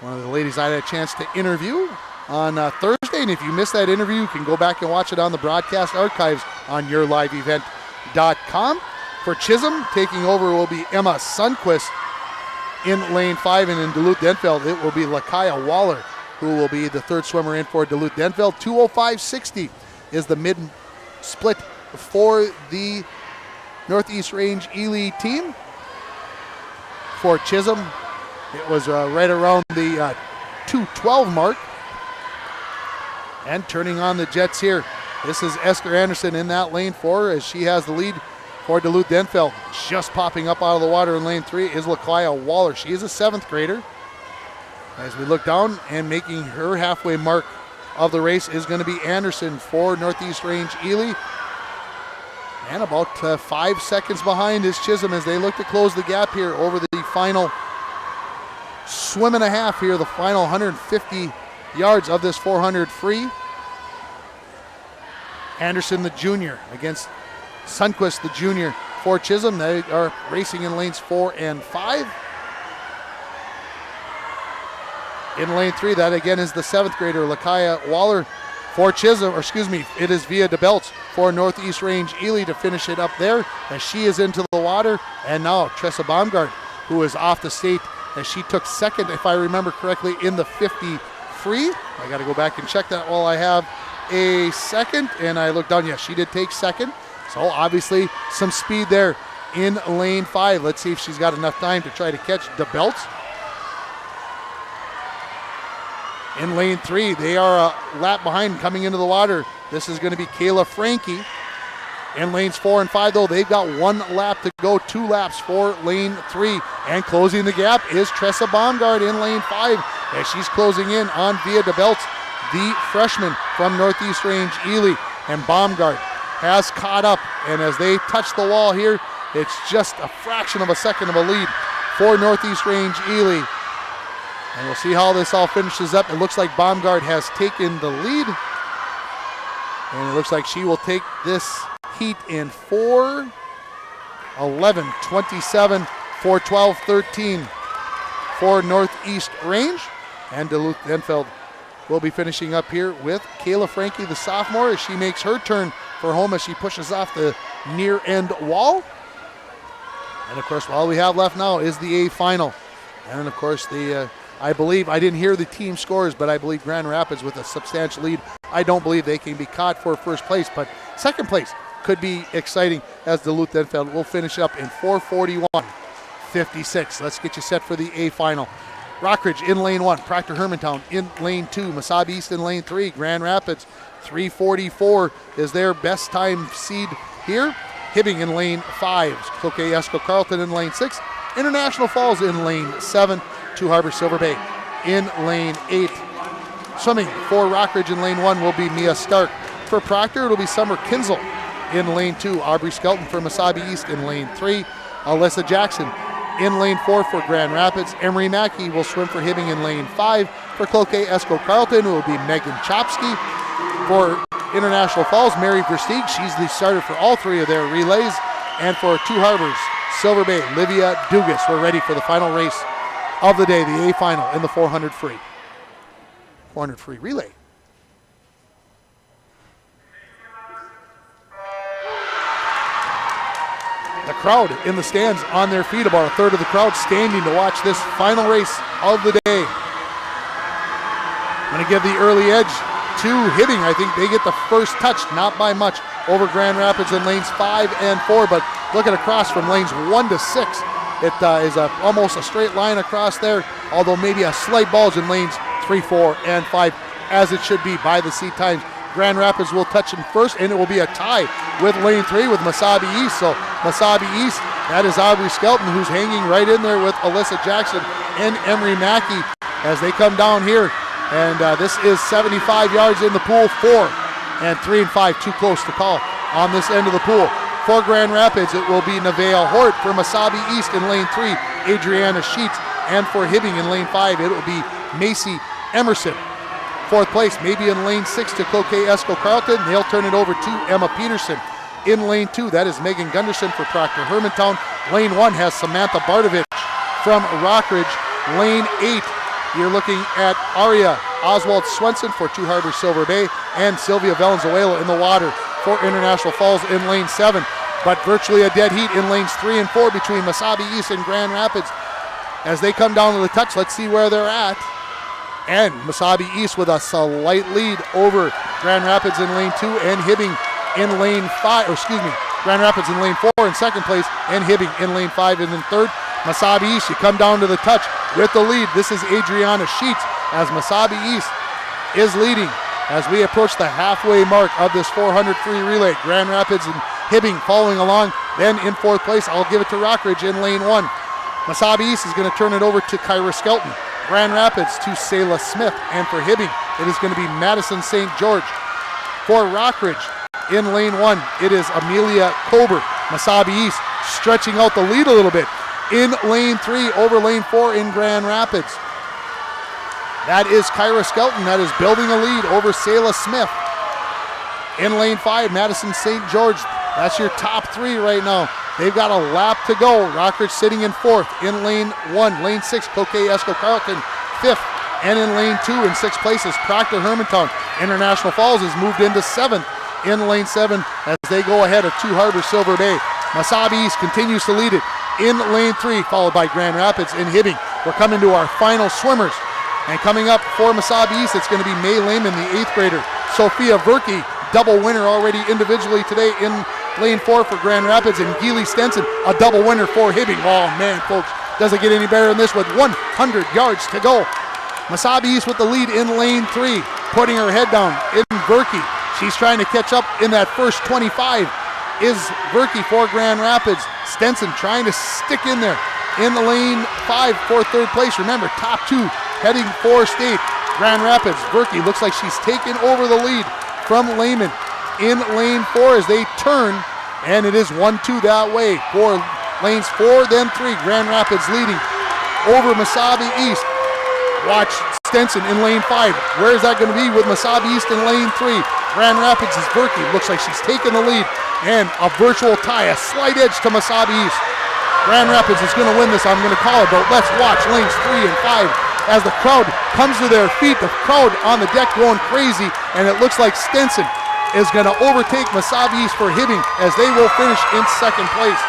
one of the ladies I had a chance to interview on Thursday. And if you missed that interview, you can go back and watch it on the broadcast archives on yourliveevent.com. For Chisholm, taking over will be Emma Sundquist in lane 5, and in Duluth-Denfeld, it will be Lakaya Waller, who will be the third swimmer in for Duluth-Denfeld. 2:05.60 is the mid-split for the Northeast Range Ely team. For Chisholm, it was right around the 2:12 mark. And turning on the jets here, this is Esther Anderson in that lane 4 as she has the lead for Duluth-Denfeld. Just popping up out of the water in lane 3 is Lakaya Waller. She is a 7th grader. As we look down, and making her halfway mark of the race is going to be Anderson for Northeast Range Ely. And about 5 seconds behind is Chisholm as they look to close the gap here over the final swim and a half here, the final 150 yards of this 400 free. Anderson, the junior, against Sundquist, the junior, for Chisholm. They are racing in lanes 4 and 5. In lane 3, that again is the 7th grader, Lakaya Waller, for Chisholm, or excuse me, it is Via DeBelts for Northeast Range Ely to finish it up there as she is into the water. And now Tressa Baumgart, who is off the state as she took second, if I remember correctly, in the 50 free. I got to go back and check that while I have a second. And I looked down, yes, she did take second. So obviously some speed there in lane 5. Let's see if she's got enough time to try to catch DeBelts. In lane 3, they are a lap behind coming into the water. This is going to be Kayla Frankie. In lanes 4 and 5, though, they've got 1 lap to go, 2 laps for lane 3. And closing the gap is Tressa Baumgart in lane 5 as she's closing in on Via DeBelts, the freshman from Northeast Range Ely. And Baumgart has caught up, and as they touch the wall here, it's just a fraction of a second of a lead for Northeast Range Ely. And we'll see how this all finishes up. It looks like Baumgart has taken the lead. And it looks like she will take this heat in 4:11.27, 4:12.13 for Northeast Range. And Duluth-Denfeld will be finishing up here with Kayla Frankie, the sophomore, as she makes her turn for home as she pushes off the near end wall. And of course, all we have left now is the A final. And of course, I believe, I didn't hear the team scores, but I believe Grand Rapids with a substantial lead. I don't believe they can be caught for first place, but second place could be exciting as Duluth-Denfeld will finish up in 4:41.56. Let's get you set for the A final. Rockridge in lane 1, Proctor Hermantown in lane 2, Masabi East in lane 3, Grand Rapids 3:44 is their best time seed here. Hibbing in lane 5, Cloquet Esco Carleton in lane 6, International Falls in lane 7, Two Harbors Silver Bay in lane 8. Swimming for Rockridge in lane 1 will be Mia Stark. For Proctor, it'll be Summer Kinsel in lane 2. Aubrey Skelton for Masabi East in lane 3. Alyssa Jackson in lane 4 for Grand Rapids. Emery Mackey will swim for Hibbing in lane 5. For Cloquet Esco Carleton, it will be Megan Chopsky. For International Falls, Mary Versteeg, she's the starter for all 3 of their relays. And for Two Harbors Silver Bay, Livia Dugas. We're ready for the final race of the day, the A final in the 400 free. 400 free relay. The crowd in the stands on their feet, about a third of the crowd standing to watch this final race of the day. I'm going to give the early edge to Hibbing. I think they get the first touch, not by much, over Grand Rapids in lanes 5 and 4, but look at across from lanes 1 to 6. It is almost a straight line across there, although maybe a slight bulge in lanes 3, 4, and 5, as it should be by the seat times. Grand Rapids will touch him first, and it will be a tie with lane 3 with Wasabi East. So Wasabi East, that is Aubrey Skelton, who's hanging right in there with Alyssa Jackson and Emery Mackey as they come down here. And this is 75 yards in the pool, 4 and 3 and 5, too close to call on this end of the pool. For Grand Rapids, it will be Nevaeh Hort. For Wasabi East in lane 3, Adriana Sheets. And for Hibbing in lane 5, it will be Macy Emerson. Fourth place, maybe in lane 6 to Cloquet Esco Carlton. They'll turn it over to Emma Peterson. In lane 2, that is Megan Gunderson for Proctor Hermantown. Lane 1 has Samantha Bardovich from Rockridge. Lane 8, you're looking at Aria Oswald Swenson for Two Harbors Silver Bay, and Sylvia Valenzuela in the water for International Falls in lane 7. But virtually a dead heat in lanes 3 and 4 between Wasabi East and Grand Rapids. As they come down to the touch, let's see where they're at. And Wasabi East with a slight lead over Grand Rapids in lane 2 and Hibbing in lane 5, Grand Rapids in lane 4 in second place and Hibbing in lane 5 and in third. Wasabi East, you come down to the touch with the lead. This is Adriana Sheets as Wasabi East is leading as we approach the halfway mark of this 400 free relay. Grand Rapids and Hibbing following along. Then in fourth place, I'll give it to Rockridge in lane 1. Wasabi East is going to turn it over to Kyra Skelton. Grand Rapids to Selah Smith, and for Hibbing, it is going to be Madison St. George. For Rockridge, in lane 1, it is Amelia Kober. Wasabi East stretching out the lead a little bit. In lane 3, over lane 4 in Grand Rapids. That is Kyra Skelton, that is building a lead over Selah Smith. In lane 5, Madison St. George, that's your top 3 right now. They've got a lap to go. Rockridge sitting in 4th. In lane 1, lane 6, Cloquet Esco Carlton 5th. And in lane 2, in 6th places, Proctor Hermantown. International Falls has moved into 7th in lane 7 as they go ahead of Two Harbors Silver Bay. Wasabi East continues to lead it in lane 3, followed by Grand Rapids in Hibbing. We're coming to our final swimmers. And coming up for Wasabi East, it's going to be May Lehman, the 8th grader. Sophia Verke, double winner already individually today in lane 4 for Grand Rapids, and Geely Stenson, a double winner for Hibbing. Oh man, folks, doesn't get any better than this with 100 yards to go. Wasabi East with the lead in lane 3, putting her head down in Verke. She's trying to catch up in that first 25 is Verke for Grand Rapids. Stenson trying to stick in there in the lane 5 for third place. Remember, top 2 heading for state. Grand Rapids, Verke looks like she's taken over the lead from Lehman in lane 4 as they turn, and it is 1-2 that way for lanes 4, then 3. Grand Rapids leading over Wasabi East. Watch Stenson in lane 5. Where is that going to be with Wasabi East in lane 3? Grand Rapids is Verke. Looks like she's taken the lead, and a virtual tie, a slight edge to Wasabi East. Grand Rapids is going to win this, I'm going to call it, but let's watch lanes 3 and 5 as the crowd comes to their feet. The crowd on the deck going crazy, and it looks like Stenson is going to overtake Wasabi East for Hibbing as they will finish in second place.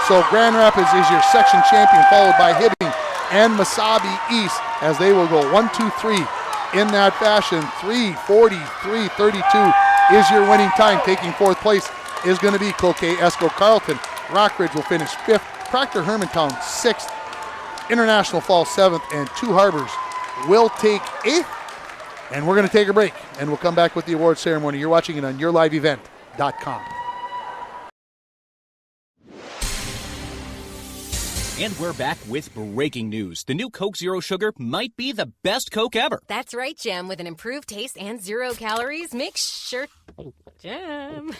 So Grand Rapids is your section champion, followed by Hibbing and Wasabi East as they will go 1, 2, 3 in that fashion. 3:43.32 is your winning time. Taking fourth place is going to be Cloquet Esco Carlton. Rockridge will finish 5th. Proctor Hermantown 6th. International Falls 7th, and Two Harbors will take 8th. And we're going to take a break, and we'll come back with the award ceremony. You're watching it on yourliveevent.com. And we're back with breaking news. The new Coke Zero Sugar might be the best Coke ever. That's right, Jim. With an improved taste and 0 calories, make sure... Jim.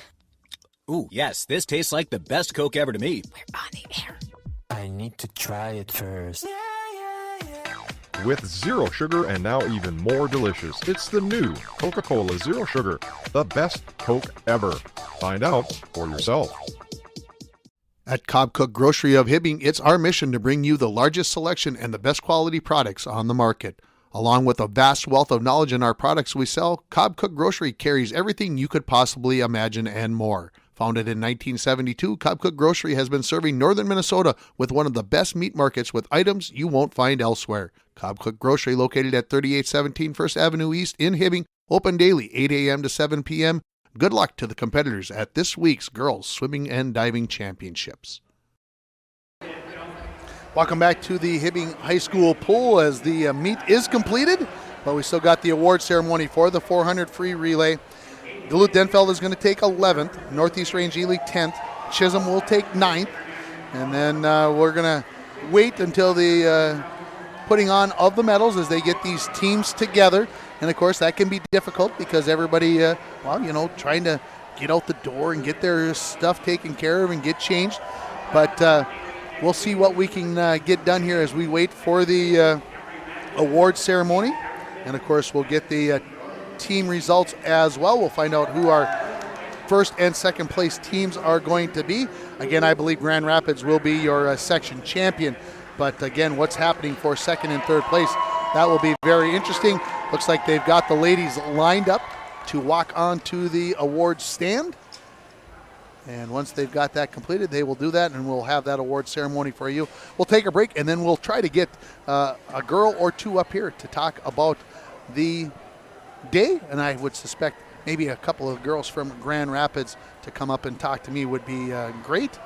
Ooh, yes, this tastes like the best Coke ever to me. We're on the air. I need to try it first. With zero sugar and now even more delicious, it's the new Coca-Cola Zero Sugar, the best Coke ever. Find out for yourself. At Cobb Cook Grocery of Hibbing, it's our mission to bring you the largest selection and the best quality products on the market. Along with a vast wealth of knowledge in our products we sell, Cobb Cook Grocery carries everything you could possibly imagine and more. Founded in 1972, Cobb Cook Grocery has been serving northern Minnesota with one of the best meat markets with items you won't find elsewhere. Cobb Cook Grocery, located at 3817 First Avenue East in Hibbing, open daily 8 a.m. to 7 p.m. Good luck to the competitors at this week's Girls Swimming and Diving Championships. Welcome back to the Hibbing High School pool as the meet is completed, but we still got the award ceremony for the 400 free relay. Duluth-Denfeld is going to take 11th, Northeast Range Ely 10th, Chisholm will take 9th, and then we're going to wait until the putting on of the medals as they get these teams together. And of course that can be difficult because everybody, trying to get out the door and get their stuff taken care of and get changed. But we'll see what we can get done here as we wait for the award ceremony. And of course we'll get the team results as well. We'll find out who our first and second place teams are going to be. Again, I believe Grand Rapids will be your section champion. But again, what's happening for second and third place, that will be very interesting. Looks like they've got the ladies lined up to walk on to the awards stand. And once they've got that completed, they will do that, and we'll have that award ceremony for you. We'll take a break, and then we'll try to get a girl or two up here to talk about the day. And I would suspect maybe a couple of girls from Grand Rapids to come up and talk to me would be great.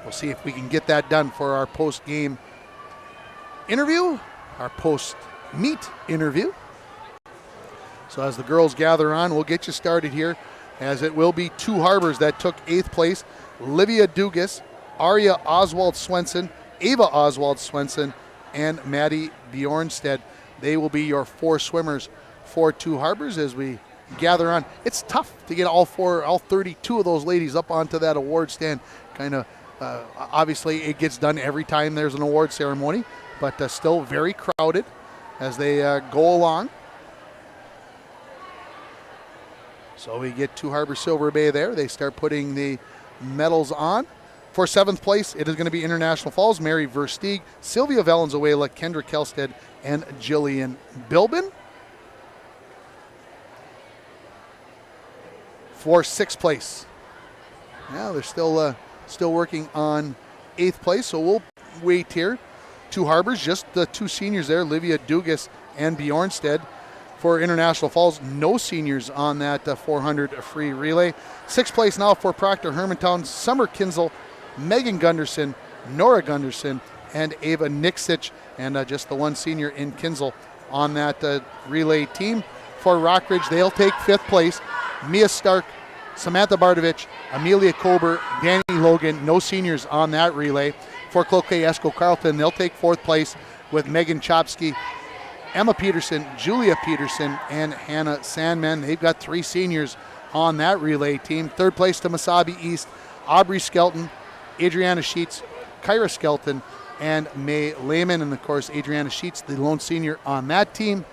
We'll see if we can get that done for our post-game interview, our post-meet interview. So as the girls gather on, we'll get you started here, as it will be two Harbors that took 8th place. Livia Dugas, Arya Oswald Swenson, Ava Oswald Swenson, and Maddie Bjornstead. They will be your 4 swimmers for two Harbors as we gather on. It's tough to get all 32 of those ladies up onto that award stand. Obviously it gets done every time there's an award ceremony, but still very crowded as they go along. So we get two Harbor Silver Bay there. They start putting the medals on. For 7th place, it is going to be International Falls, Mary Versteeg, Sylvia Valenzuela, Kendra Kelstead, and Jillian Bilbin. For 6th place, yeah, they're still working on 8th place, so we'll wait here. Two Harbors, just the two seniors there, Livia Dugas and Bjornstead. For International Falls, no seniors on that 400 free relay. 6th place now for Proctor Hermantown, Summer Kinzel, Megan Gunderson, Nora Gunderson, and Ava Nixich, and just the one senior in Kinzel on that relay team. For Rockridge, they'll take 5th place. Mia Stark, Samantha Bardovich, Amelia Kober, Danny Logan, no seniors on that relay. For Cloquet Esco Carlton, they'll take 4th place with Megan Chopsky, Emma Peterson, Julia Peterson, and Hannah Sandman. They've got 3 seniors on that relay team. 3rd place to Wasabi East, Aubrey Skelton, Adriana Sheets, Kyra Skelton, and May Lehman. And of course, Adriana Sheets, the lone senior on that team.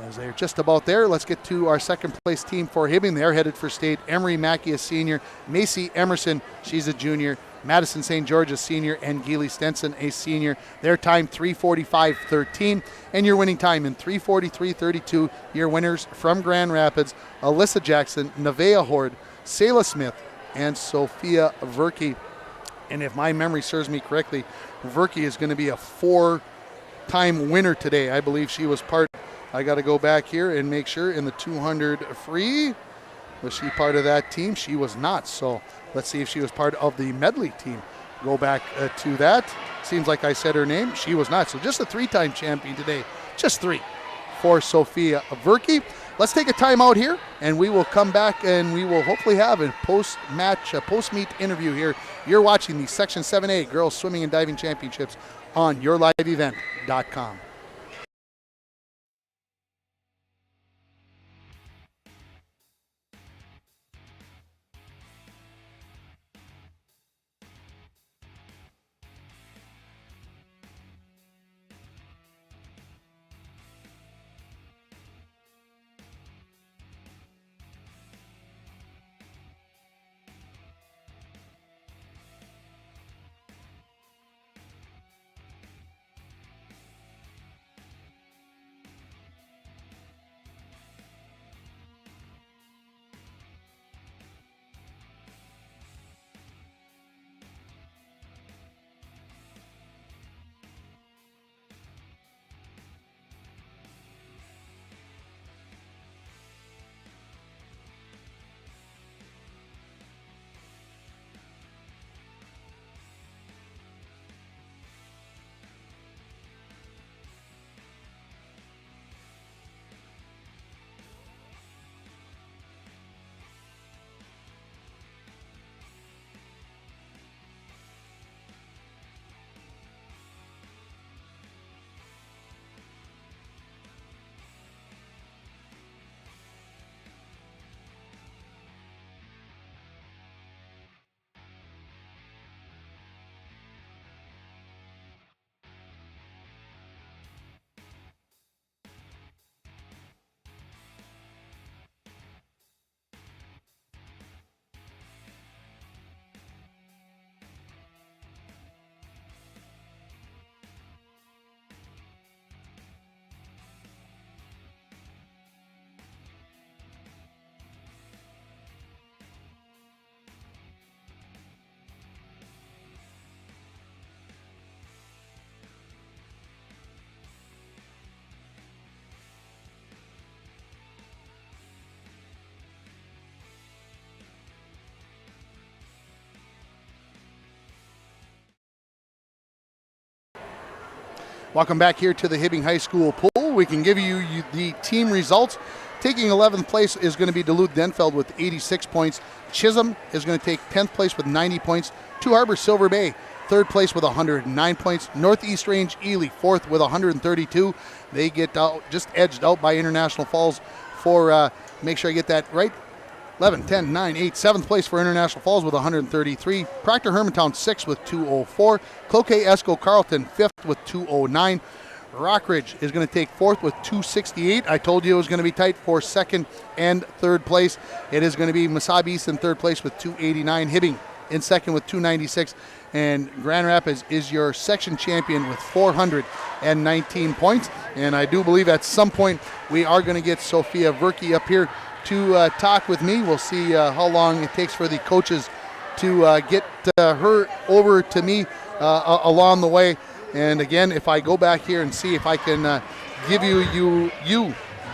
As they're just about there, let's get to our 2nd place team for Hibbing. They're headed for state. Emery Mackey, a senior. Macy Emerson, she's a junior. Madison St. George, a senior, and Geely Stenson, a senior. Their time, 3:45.13, and your winning time in 3:43.32. Your winners from Grand Rapids, Alyssa Jackson, Nevaeh Horde, Selah Smith, and Sophia Verke. And if my memory serves me correctly, Verke is going to be a 4-time winner today. I believe she was part, I got to go back here and make sure, in the 200 free. Was she part of that team? She was not. So let's see if she was part of the medley team. Go back to that. Seems like I said her name. She was not. So just a 3-time champion today. Just 3 for Sophia Verke. Let's take a timeout here, and we will come back, and we will hopefully have a post-match, post-meet interview here. You're watching the Section 7A Girls Swimming and Diving Championships on YourLiveEvent.com. Welcome back here to the Hibbing High School pool. We can give you the team results. Taking 11th place is going to be Duluth-Denfeld with 86 points. Chisholm is going to take 10th place with 90 points. Two Harbor Silver Bay, 3rd place with 109 points. Northeast Range Ely, 4th with 132. They get out, just edged out by International Falls for, make sure I get that right, 11, 10, 9, 8, 7th place for International Falls with 133. Proctor Hermantown 6th with 204. Cloquet Esco Carleton 5th with 209. Rockridge is going to take 4th with 268. I told you it was going to be tight for 2nd and 3rd place. It is going to be Wasabi East in 3rd place with 289. Hibbing in 2nd with 296. And Grand Rapids is your section champion with 419 points. And I do believe at some point we are going to get Sophia Verke up here to talk with me. We'll see how long it takes for the coaches to get her over to me along the way. And again, if I go back here and see if I can give you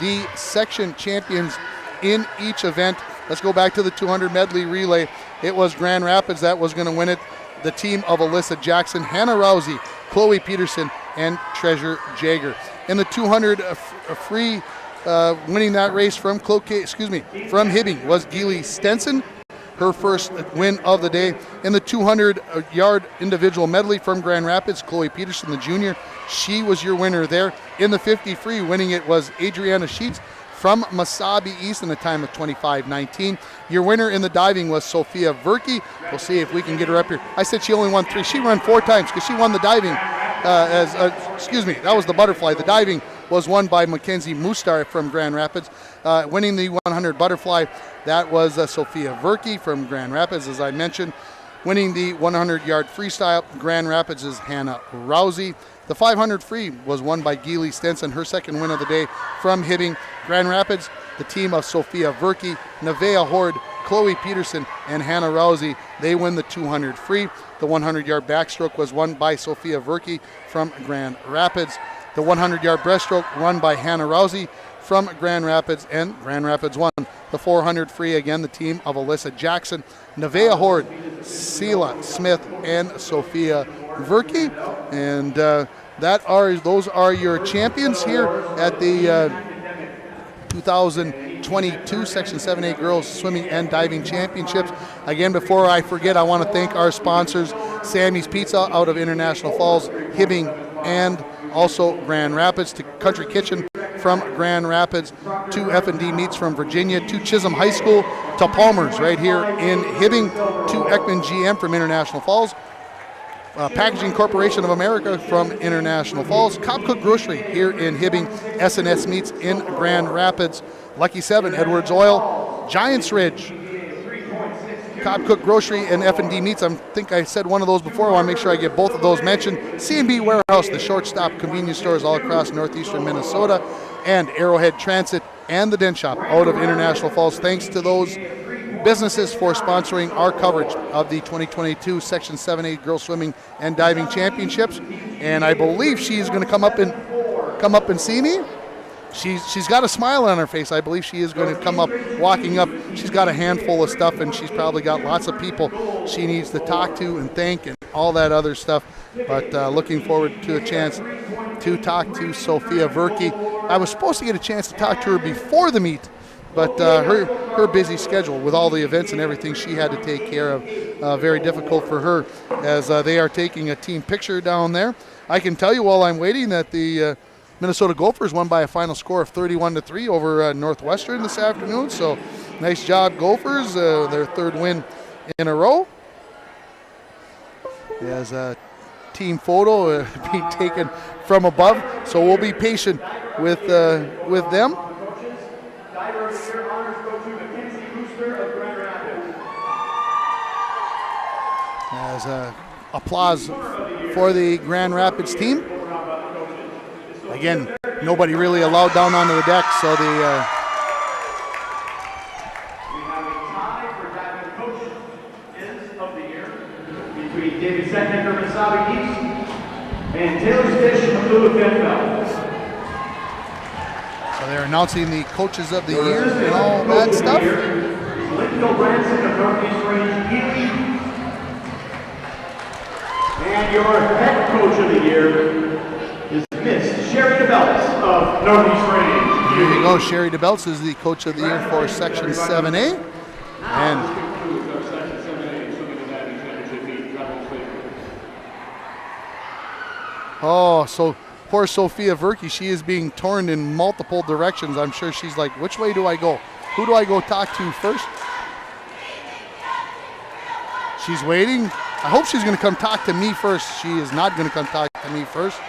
the section champions in each event. Let's go back to the 200 medley relay. It was Grand Rapids that was going to win it. The team of Alyssa Jackson, Hannah Rousey, Chloe Peterson, and Treasure Jager. In the 200 free, winning that race from Hibbing was Geely Stenson, her first win of the day. In the 200-yard individual medley from Grand Rapids, Chloe Peterson, the junior, she was your winner there. In the 50 free, winning it was Adriana Sheets from Wasabi East in a time of 25:19. Your winner in the diving was Sophia Verke. We'll see if we can get her up here. I said she only won 3. She ran 4 times because she won the diving. That was the butterfly. The diving was won by Mackenzie Mustar from Grand Rapids. Winning the 100 butterfly, that was Sophia Verke from Grand Rapids, as I mentioned. Winning the 100-yard freestyle, Grand Rapids is Hannah Rousey. The 500 free was won by Geely Stenson, her second win of the day from Hibbing. Grand Rapids, the team of Sophia Verke, Nevaeh Horde, Chloe Peterson, and Hannah Rousey, they win the 200 free. The 100-yard backstroke was won by Sophia Verke from Grand Rapids. The 100-yard breaststroke run by Hannah Rousey from Grand Rapids, and Grand Rapids won. The 400 free, again, the team of Alyssa Jackson, Nevaeh Horde, Sela Smith, and Sophia Verke. And those are your champions here at the 2022 Section 7A Girls Swimming and Diving Championships. Again, before I forget, I want to thank our sponsors, Sammy's Pizza out of International Falls, Hibbing, and also Grand Rapids, to Country Kitchen from Grand Rapids, to F&D Meats from Virginia, to Chisholm High School, to Palmer's right here in Hibbing, to Ekman GM from International Falls, Packaging Corporation of America from International Falls, Copcook Grocery here in Hibbing, S&S Meats in Grand Rapids, Lucky 7, Edwards Oil, Giants Ridge, Copcook Grocery, and F&D Meats. I think I said one of those before. I want to make sure I get both of those mentioned. C&B Warehouse, the shortstop convenience stores all across northeastern Minnesota, and Arrowhead Transit and the Dent Shop out of International Falls. Thanks to those businesses for sponsoring our coverage of the 2022 Section 7A Girls Swimming and Diving Championships. And I believe she's going to come up and see me. She's got a smile on her face. I believe she is going to come up, walking up. She's got a handful of stuff, and she's probably got lots of people she needs to talk to and thank and all that other stuff. But looking forward to a chance to talk to Sophia Verke. I was supposed to get a chance to talk to her before the meet, but her busy schedule with all the events and everything she had to take care of, very difficult for her as they are taking a team picture down there. I can tell you while I'm waiting that the Minnesota Gophers won by a final score of 31-3 over Northwestern this afternoon. So nice job, Gophers, their third win in a row. As a team photo being taken from above, so we'll be patient with them. As applause for the Grand Rapids team. Again, nobody really allowed down onto the deck, so We have a tie for diving coaches of the year between David Setnecker of Wasabi East and Taylor Stish of Duluth-Denfeld. So they're announcing the coaches of the year and all that stuff. Lincoln Branson of Northeast Range Ely. And your head coach of the year is There you go. Sherry DeBelts is the coach of the year for Section 7A. And so poor Sophia Verke, she is being torn in multiple directions. I'm sure she's like, which way do I go? Who do I go talk to first? She's waiting. I hope she's going to come talk to me first. She is not going to come talk to me first.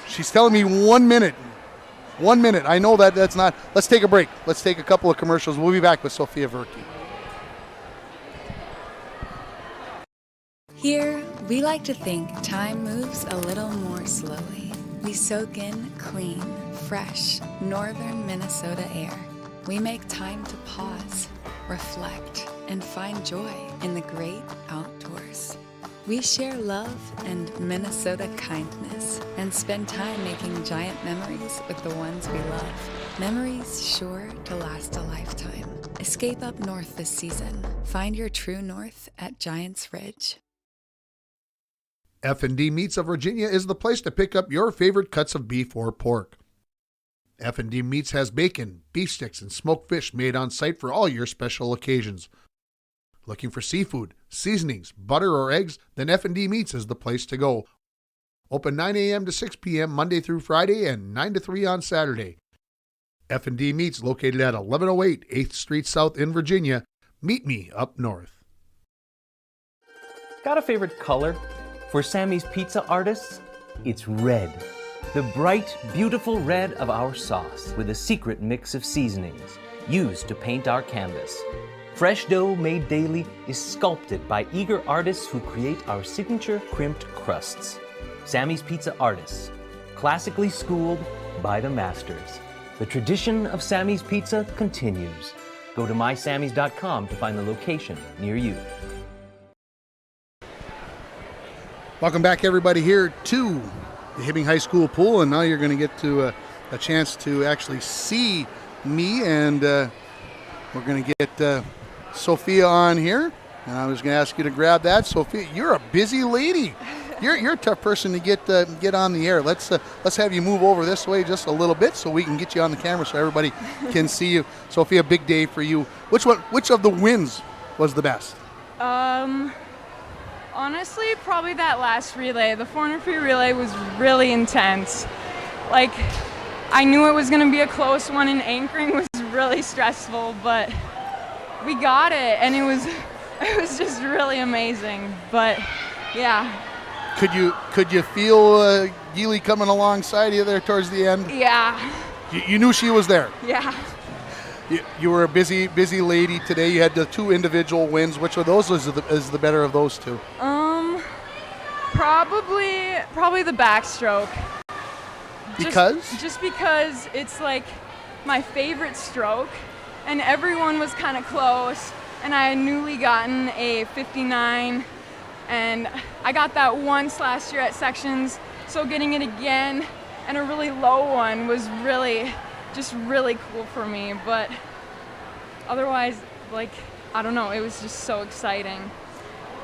She's telling me 1 minute. 1 minute. I know that's not. Let's take a break. Let's take a couple of commercials. We'll be back with Sophia Verke. Here, we like to think time moves a little more slowly. We soak in clean, fresh, northern Minnesota air. We make time to pause, reflect, and find joy in the great outdoors. We share love and Minnesota kindness and spend time making giant memories with the ones we love. Memories sure to last a lifetime. Escape up north this season. Find your true north at Giants Ridge. F&D Meats of Virginia is the place to pick up your favorite cuts of beef or pork. F&D Meats has bacon, beef sticks, and smoked fish made on site for all your special occasions. Looking for seafood, seasonings, butter, or eggs? Then F&D Meats is the place to go. Open 9 a.m. to 6 p.m. Monday through Friday and 9 to 3 on Saturday. F&D Meats located at 1108 8th Street South in Virginia. Meet me up north. Got a favorite color? For Sammy's Pizza artists, it's red. The bright, beautiful red of our sauce with a secret mix of seasonings used to paint our canvas. Fresh dough made daily is sculpted by eager artists who create our signature crimped crusts. Sammy's Pizza artists, classically schooled by the masters. The tradition of Sammy's Pizza continues. Go to mysammys.com to find the location near you. Welcome back, everybody, here to the Hibbing High School pool, and now you're going to get to a chance to actually see me, and we're going to get Sophia on here, and I was going to ask you to grab that. Sophia, you're a busy lady. You're a tough person to get on the air. Let's have you move over this way just a little bit so we can get you on the camera so everybody can see you. Sophia, big day for you. Which of the wins was the best? Honestly, probably that last relay. The 400 free relay was really intense. Like, I knew it was going to be a close one, and anchoring was really stressful, but we got it, and it was just really amazing. But yeah. Could you feel Geely coming alongside you there towards the end? Yeah. You knew she was there. Yeah. You were a busy lady today. You had the two individual wins. Which of those is the better of those two? Probably the backstroke. Because? Just because it's like my favorite stroke, and everyone was kind of close, and I had newly gotten a 59, and I got that once last year at sections, so getting it again and a really low one was really cool for me. But otherwise, like, I don't know, it was just so exciting.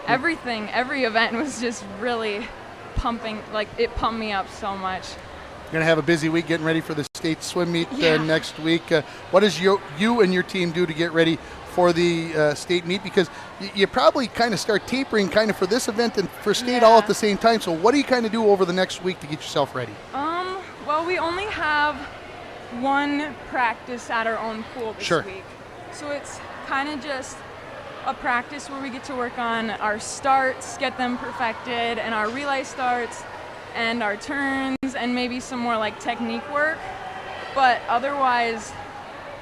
Every event was just really pumping, like, it pumped me up so much. You're going to have a busy week getting ready for the state swim meet next week. What does you and your team do to get ready for the state meet? Because you probably kind of start tapering kind of for this event and for state all at the same time. So what do you kind of do over the next week to get yourself ready? Well, we only have one practice at our own pool this week. So it's kind of just a practice where we get to work on our starts, get them perfected, and our relay starts, and our turns, and maybe some more like technique work. But otherwise,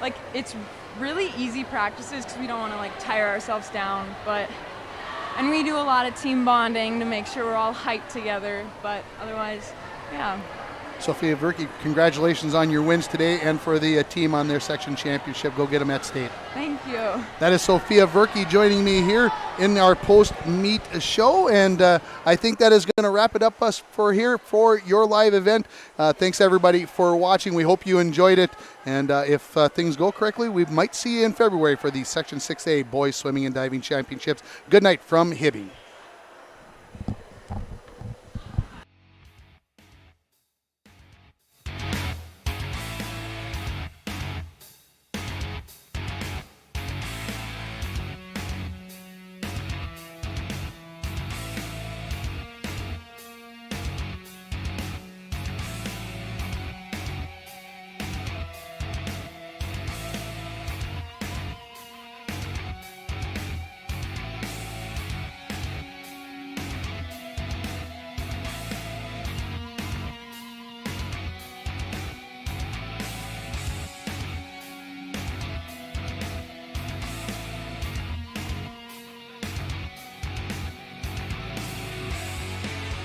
like, it's really easy practices because we don't want to like tire ourselves down. And we do a lot of team bonding to make sure we're all hyped together. But otherwise, yeah. Sophia Verke, congratulations on your wins today and for the team on their section championship. Go get them at state. Thank you. That is Sophia Verke joining me here in our post-meet show, and I think that is going to wrap it up for your live event. Thanks, everybody, for watching. We hope you enjoyed it, and if things go correctly, we might see you in February for the Section 6A Boys Swimming and Diving Championships. Good night from Hibbing.